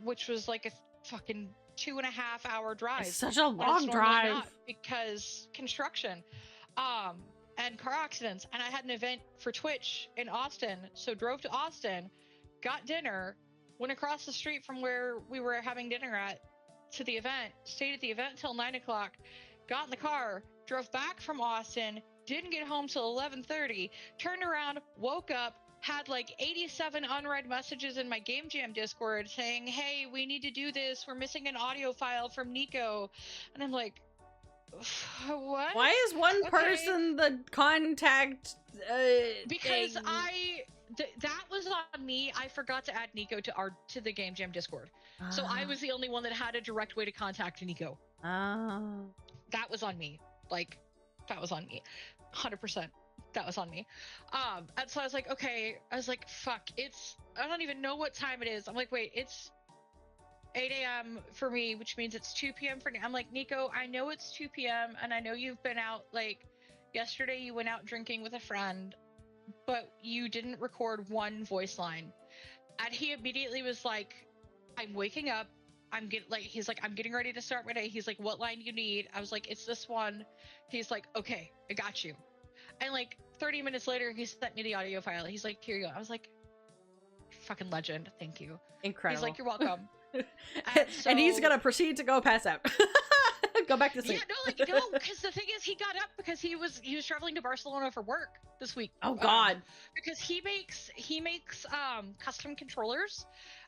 which was like a fucking 2.5-hour drive.
It's such a
when it's
long
normally
drive.
not, because construction, and car accidents, and I had an event for Twitch in Austin, so drove to Austin, got dinner, went across the street from where we were having dinner at to the event, stayed at the event until 9 o'clock, got in the car, drove back from Austin, didn't get home till 11:30, turned around, woke up, had like 87 unread messages in my Game Jam Discord saying, hey, we need to do this, we're missing an audio file from Nico. And I'm like, what?
Why is one person the contact?
Because
thing?
that was on me. I forgot to add Nico to the Game Jam Discord, so I was the only one that had a direct way to contact Nico. That was on me. Like, that was on me, 100%. That was on me. And so I was like, okay. I was like, fuck. I don't even know what time it is. I'm like, wait, it's 8 a.m. for me, which means it's 2 p.m. for me. I'm like, Nico, I know it's 2 p.m. and I know you've been out, like, yesterday you went out drinking with a friend, but you didn't record one voice line. And he immediately was like, I'm waking up. He's like, I'm getting ready to start my day. He's like, what line do you need? I was like, it's this one. He's like, okay, I got you. And like 30 minutes later, he sent me the audio file. He's like, here you go. I was like, fucking legend. Thank you.
Incredible.
He's like, you're welcome.
And he's gonna proceed to go pass out. Go back to sleep.
Yeah, no, because the thing is, he got up because he was traveling to Barcelona for work this week.
Oh God.
Because he makes custom controllers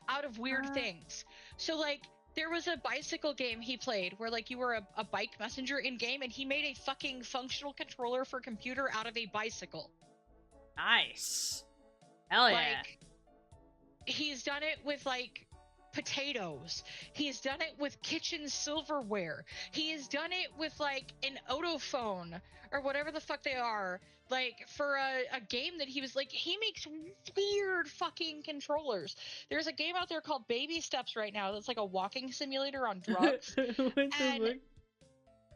out of weird things. So like, there was a bicycle game he played where like you were a bike messenger in game, and he made a fucking functional controller for computer out of a bicycle.
Nice. Hell yeah.
Like, he's done it with like potatoes. He's done it with kitchen silverware. He has done it with like an Autophone or whatever the fuck they are, like for a game that he was like, he makes weird fucking controllers. There's a game out there called Baby Steps right now that's like a walking simulator on drugs. And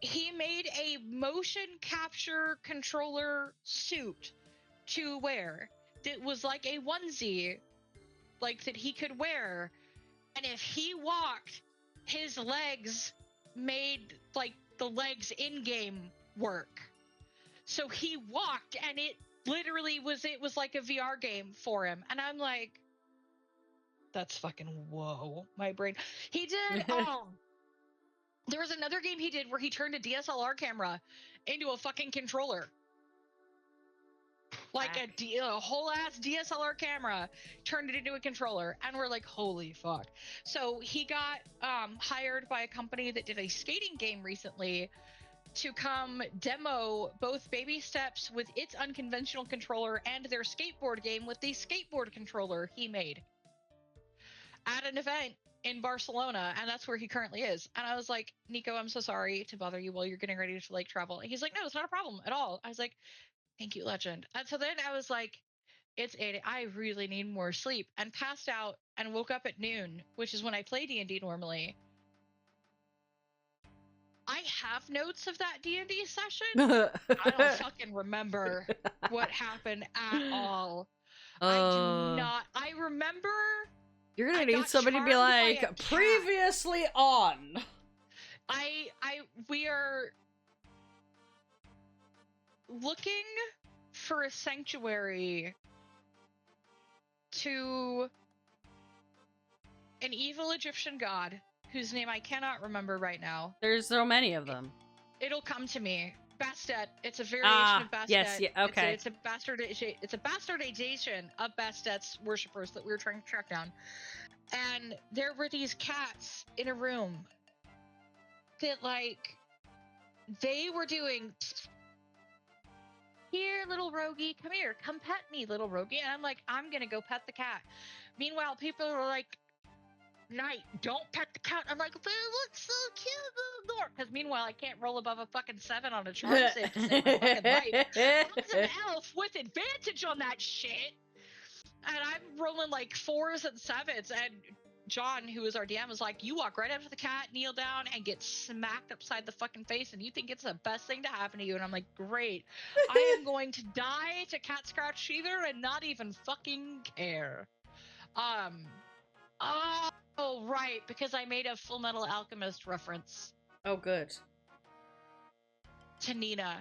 he made a motion capture controller suit to wear that was like a onesie, like that he could wear. And if he walked, his legs made like the legs in game work. So he walked, and it literally was like a VR game for him. And I'm like, that's fucking whoa, my brain. He did there was another game he did where he turned a DSLR camera into a fucking controller. Like a whole ass DSLR camera, turned it into a controller, and we're like, holy fuck. So he got hired by a company that did a skating game recently to come demo both Baby Steps with its unconventional controller and their skateboard game with the skateboard controller he made at an event in Barcelona, and that's where he currently is. And I was like, Nico, I'm so sorry to bother you while you're getting ready to like travel. And he's like, no, it's not a problem at all. I was like, thank you, legend. And so then I was like, it's 8. I really need more sleep, and passed out and woke up at noon, which is when I play D&D normally. I have notes of that D&D session. I don't fucking remember what happened at all. I do not. I remember.
You're gonna need somebody to be like, previously on.
We are looking for a sanctuary to an evil Egyptian god whose name I cannot remember right now.
There's so many of them.
It'll come to me. Bastet. It's a variation of Bastet.
Yes, yeah, okay.
It's a bastardization of Bastet's worshippers that we were trying to track down. And there were these cats in a room that, like, they were doing, here, little rogie, come here, come pet me, little rogie. And I'm like, I'm gonna go pet the cat. Meanwhile, people are like, Night, don't pet the cat. I'm like, but it looks so cute. Because meanwhile, I can't roll above a fucking 7 on a charm save to save my fucking life. That's an elf with advantage on that shit. And I'm rolling like 4s and 7s. And John, who is our DM, was like, you walk right up to the cat, kneel down, and get smacked upside the fucking face, and you think it's the best thing to happen to you. And I'm like, great. I am going to die to cat scratch fever and not even fucking care. Oh, right, because I made a Full Metal Alchemist reference.
Oh, good.
To Nina.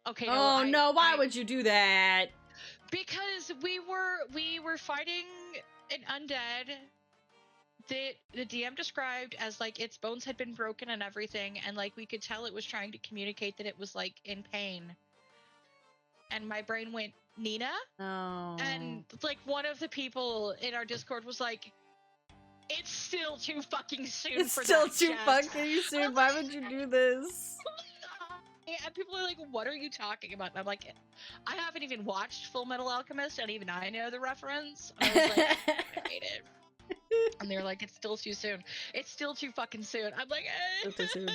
Okay.
Oh no! Why would you do that?
Because we were fighting an undead that the DM described as like its bones had been broken and everything, and like we could tell it was trying to communicate that it was like in pain. And my brain went, Nina?
Oh.
And like one of the people in our Discord was like, it's still too fucking soon
it's
for
still
that,
too
Jess.
fucking soon. Why would you do this?
And people are like, what are you talking about? And I'm like, I haven't even watched Full Metal Alchemist, and even I know the reference. And I was like, I hate it. And they're like, it's still too soon. It's still too fucking soon. I'm like,
Still too soon.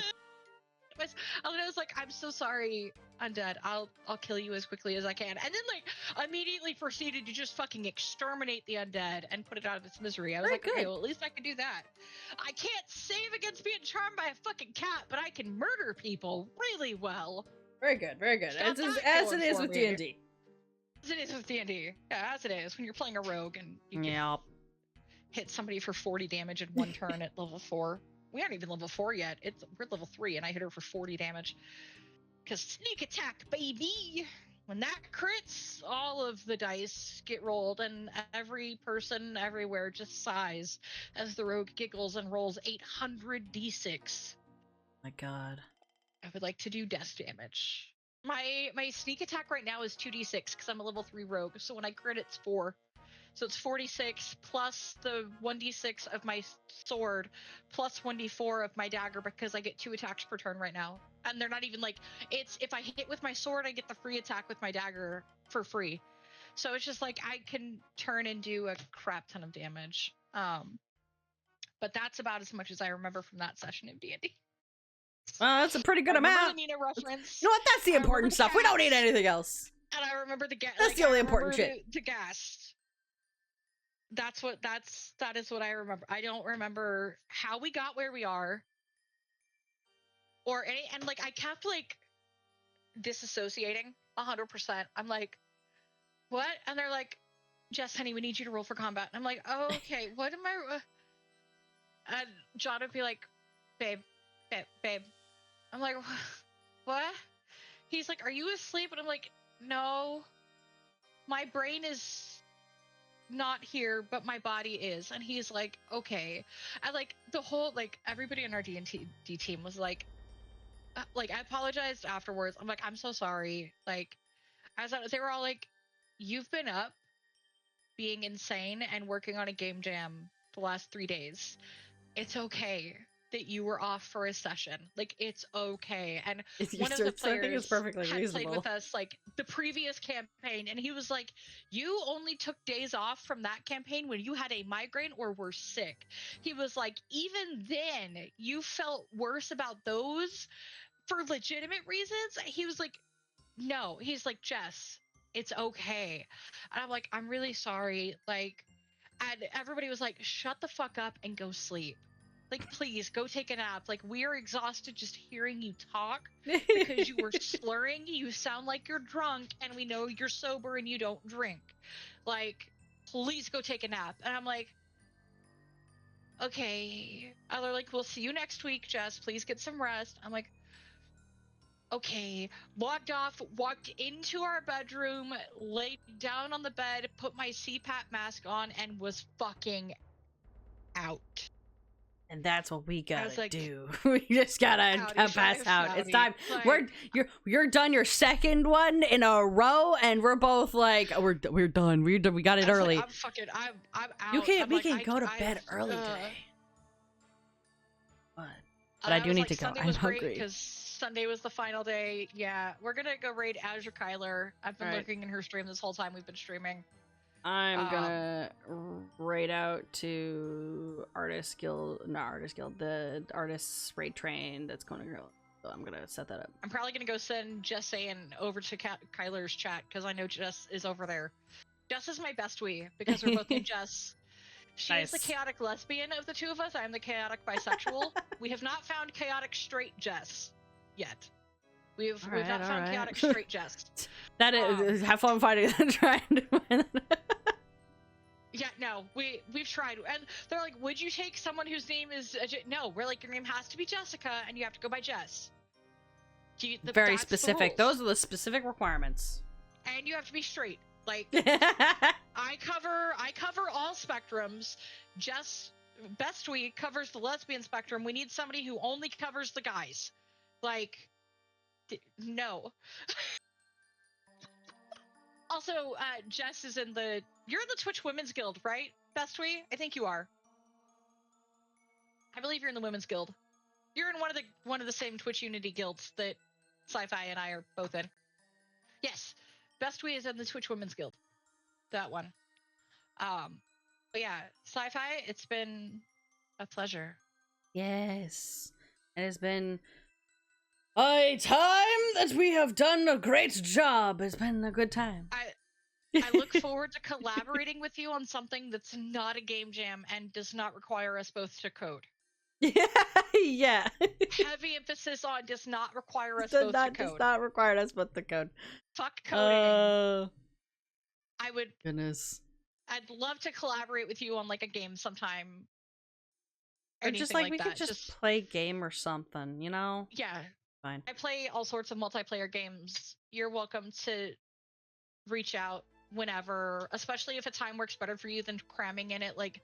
And I was like, I'm so sorry, undead. I'll kill you as quickly as I can. And then like immediately proceeded to just fucking exterminate the undead and put it out of its misery. I was like, okay, well at least I can do that. I can't save against being charmed by a fucking cat, but I can murder people really well.
Very good, very good. As it is with D&D.
As it is with D&D. Yeah, as it is when you're playing a rogue and you can hit somebody for 40 damage in one turn at level 4. We aren't even level 4 yet. We're level 3, and I hit her for 40 damage. Because sneak attack, baby! When that crits, all of the dice get rolled, and every person everywhere just sighs as the rogue giggles and rolls 800 d6.
My god.
I would like to do death damage. My sneak attack right now is 2d6, because I'm a level 3 rogue, so when I crit, it's 4. So it's 46 plus the 1d6 of my sword plus 1d4 of my dagger, because I get 2 attacks per turn right now. And they're not even like, it's if I hit with my sword, I get the free attack with my dagger for free. So it's just like I can turn and do a crap ton of damage. But that's about as much as I remember from that session of D&D.
That's a pretty good amount.
The Nina reference.
You know what? That's the important stuff. We don't need anything else.
And I remember the gas.
That's the only important shit.
The gas. That is what I remember. I don't remember how we got where we are or any, and like I kept like disassociating 100%. I'm like, what? And they're like, Jess, honey, we need you to roll for combat. And I'm like, oh, okay, what am I? And John would be like, babe. I'm like, what? He's like, are you asleep? And I'm like, no, my brain is not here, but my body is. And he's like, okay. And like the whole, like everybody in our D&D team was like I apologized afterwards. I'm like, I'm so sorry. Like they were all like, you've been up being insane and working on a game jam the last 3 days. It's okay that you were off for a session. Like, it's okay. And one of the players had played with us like the previous campaign, and he was like, you only took days off from that campaign when you had a migraine or were sick. He was like, even then you felt worse about those for legitimate reasons. He was like, no. He's like, Jess, it's okay. And I'm like, I'm really sorry. Like, and everybody was like, shut the fuck up and go sleep. Like, please, go take a nap. Like, we are exhausted just hearing you talk because you were slurring. You sound like you're drunk, and we know you're sober and you don't drink. Like, please go take a nap. And I'm like, okay. And they're like, we'll see you next week, Jess. Please get some rest. I'm like, okay. Logged off, walked into our bedroom, laid down on the bed, put my CPAP mask on, and was fucking out.
And that's what we gotta do. We just gotta pass out. It's time. Like, you're done your second one in a row, and we're both like, we're done. We got it early.
Like, I'm out.
We can go to bed early today. But I do need to go. I'm hungry.
Because Sunday was the final day. Yeah, we're gonna go raid Azure Kyler. I've been
Alright.
looking in her stream this whole time we've been streaming.
I'm gonna raid out to the artists raid train that's going to go. So I'm gonna set that up.
I'm probably gonna go send Jess and over to Kyler's chat because I know Jess is over there. Jess is my best wee because we're both named Jess. She is the chaotic lesbian of the two of us. I'm the chaotic bisexual. We have not found chaotic straight Jess yet. We've not found chaotic straight Jess.
That is have fun fighting and trying to find that.
Yeah, no, we've tried, and they're like, "Would you take someone whose name is no?" We're like, "Your name has to be Jessica, and you have to go by Jess."
Very specific. Those are the specific requirements.
And you have to be straight. Like, I cover all spectrums. Jess Best We covers the lesbian spectrum. We need somebody who only covers the guys. Like, no. Also, Jess is you're in the Twitch Women's Guild, right? Best We? I think you are. I believe you're in the Women's Guild. You're in one of the same Twitch Unity guilds that Sci-Fi and I are both in. Yes. Best We is in the Twitch Women's Guild. That one. But yeah, Sci-Fi, it's been a pleasure.
Yes. It has been a time that we have done a great job. It's been a good time.
I look forward to collaborating with you on something that's not a game jam and does not require us both to code.
Yeah.
Heavy emphasis on does not require us both to code.
Does not require us both to code.
Fuck coding.
Goodness.
I'd love to collaborate with you on like a game sometime.
Or just like we could just play game or something, you know?
Yeah.
Fine.
I play all sorts of multiplayer games. You're welcome to reach out whenever, especially if a time works better for you than cramming in at like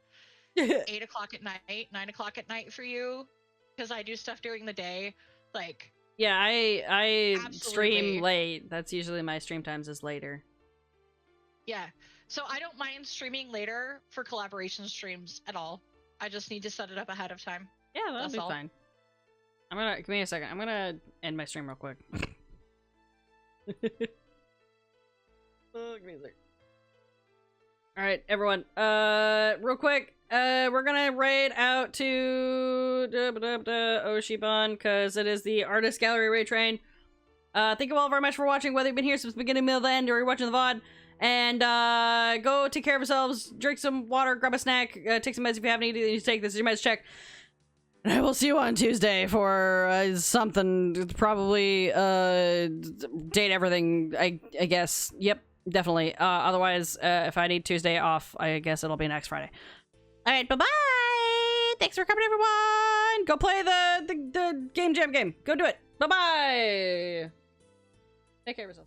8 o'clock at night, 9 o'clock at night for you, because I do stuff during the day. Like,
yeah, I
absolutely.
Stream late. That's usually my stream times is later.
Yeah, so I don't mind streaming later for collaboration streams at all. I just need to set it up ahead of time.
Yeah, that'll be fine. Give me a second. I'm gonna end my stream real quick. Give me a second. Alright, everyone. Real quick. We're gonna raid out to Oshiban, because it is the Artist Gallery raid train. Thank you all very much for watching, whether you've been here since the beginning, middle, the end, or you're watching the VOD. And go take care of yourselves, drink some water, grab a snack, take some meds if you haven't eaten, you take this as your meds check. And I will see you on Tuesday for something, probably date everything, I guess. Yep, definitely. Otherwise, if I need Tuesday off, I guess it'll be next Friday. Alright, bye-bye! Thanks for coming, everyone! Go play the Game Jam game. Go do it. Bye-bye! Take care of yourself.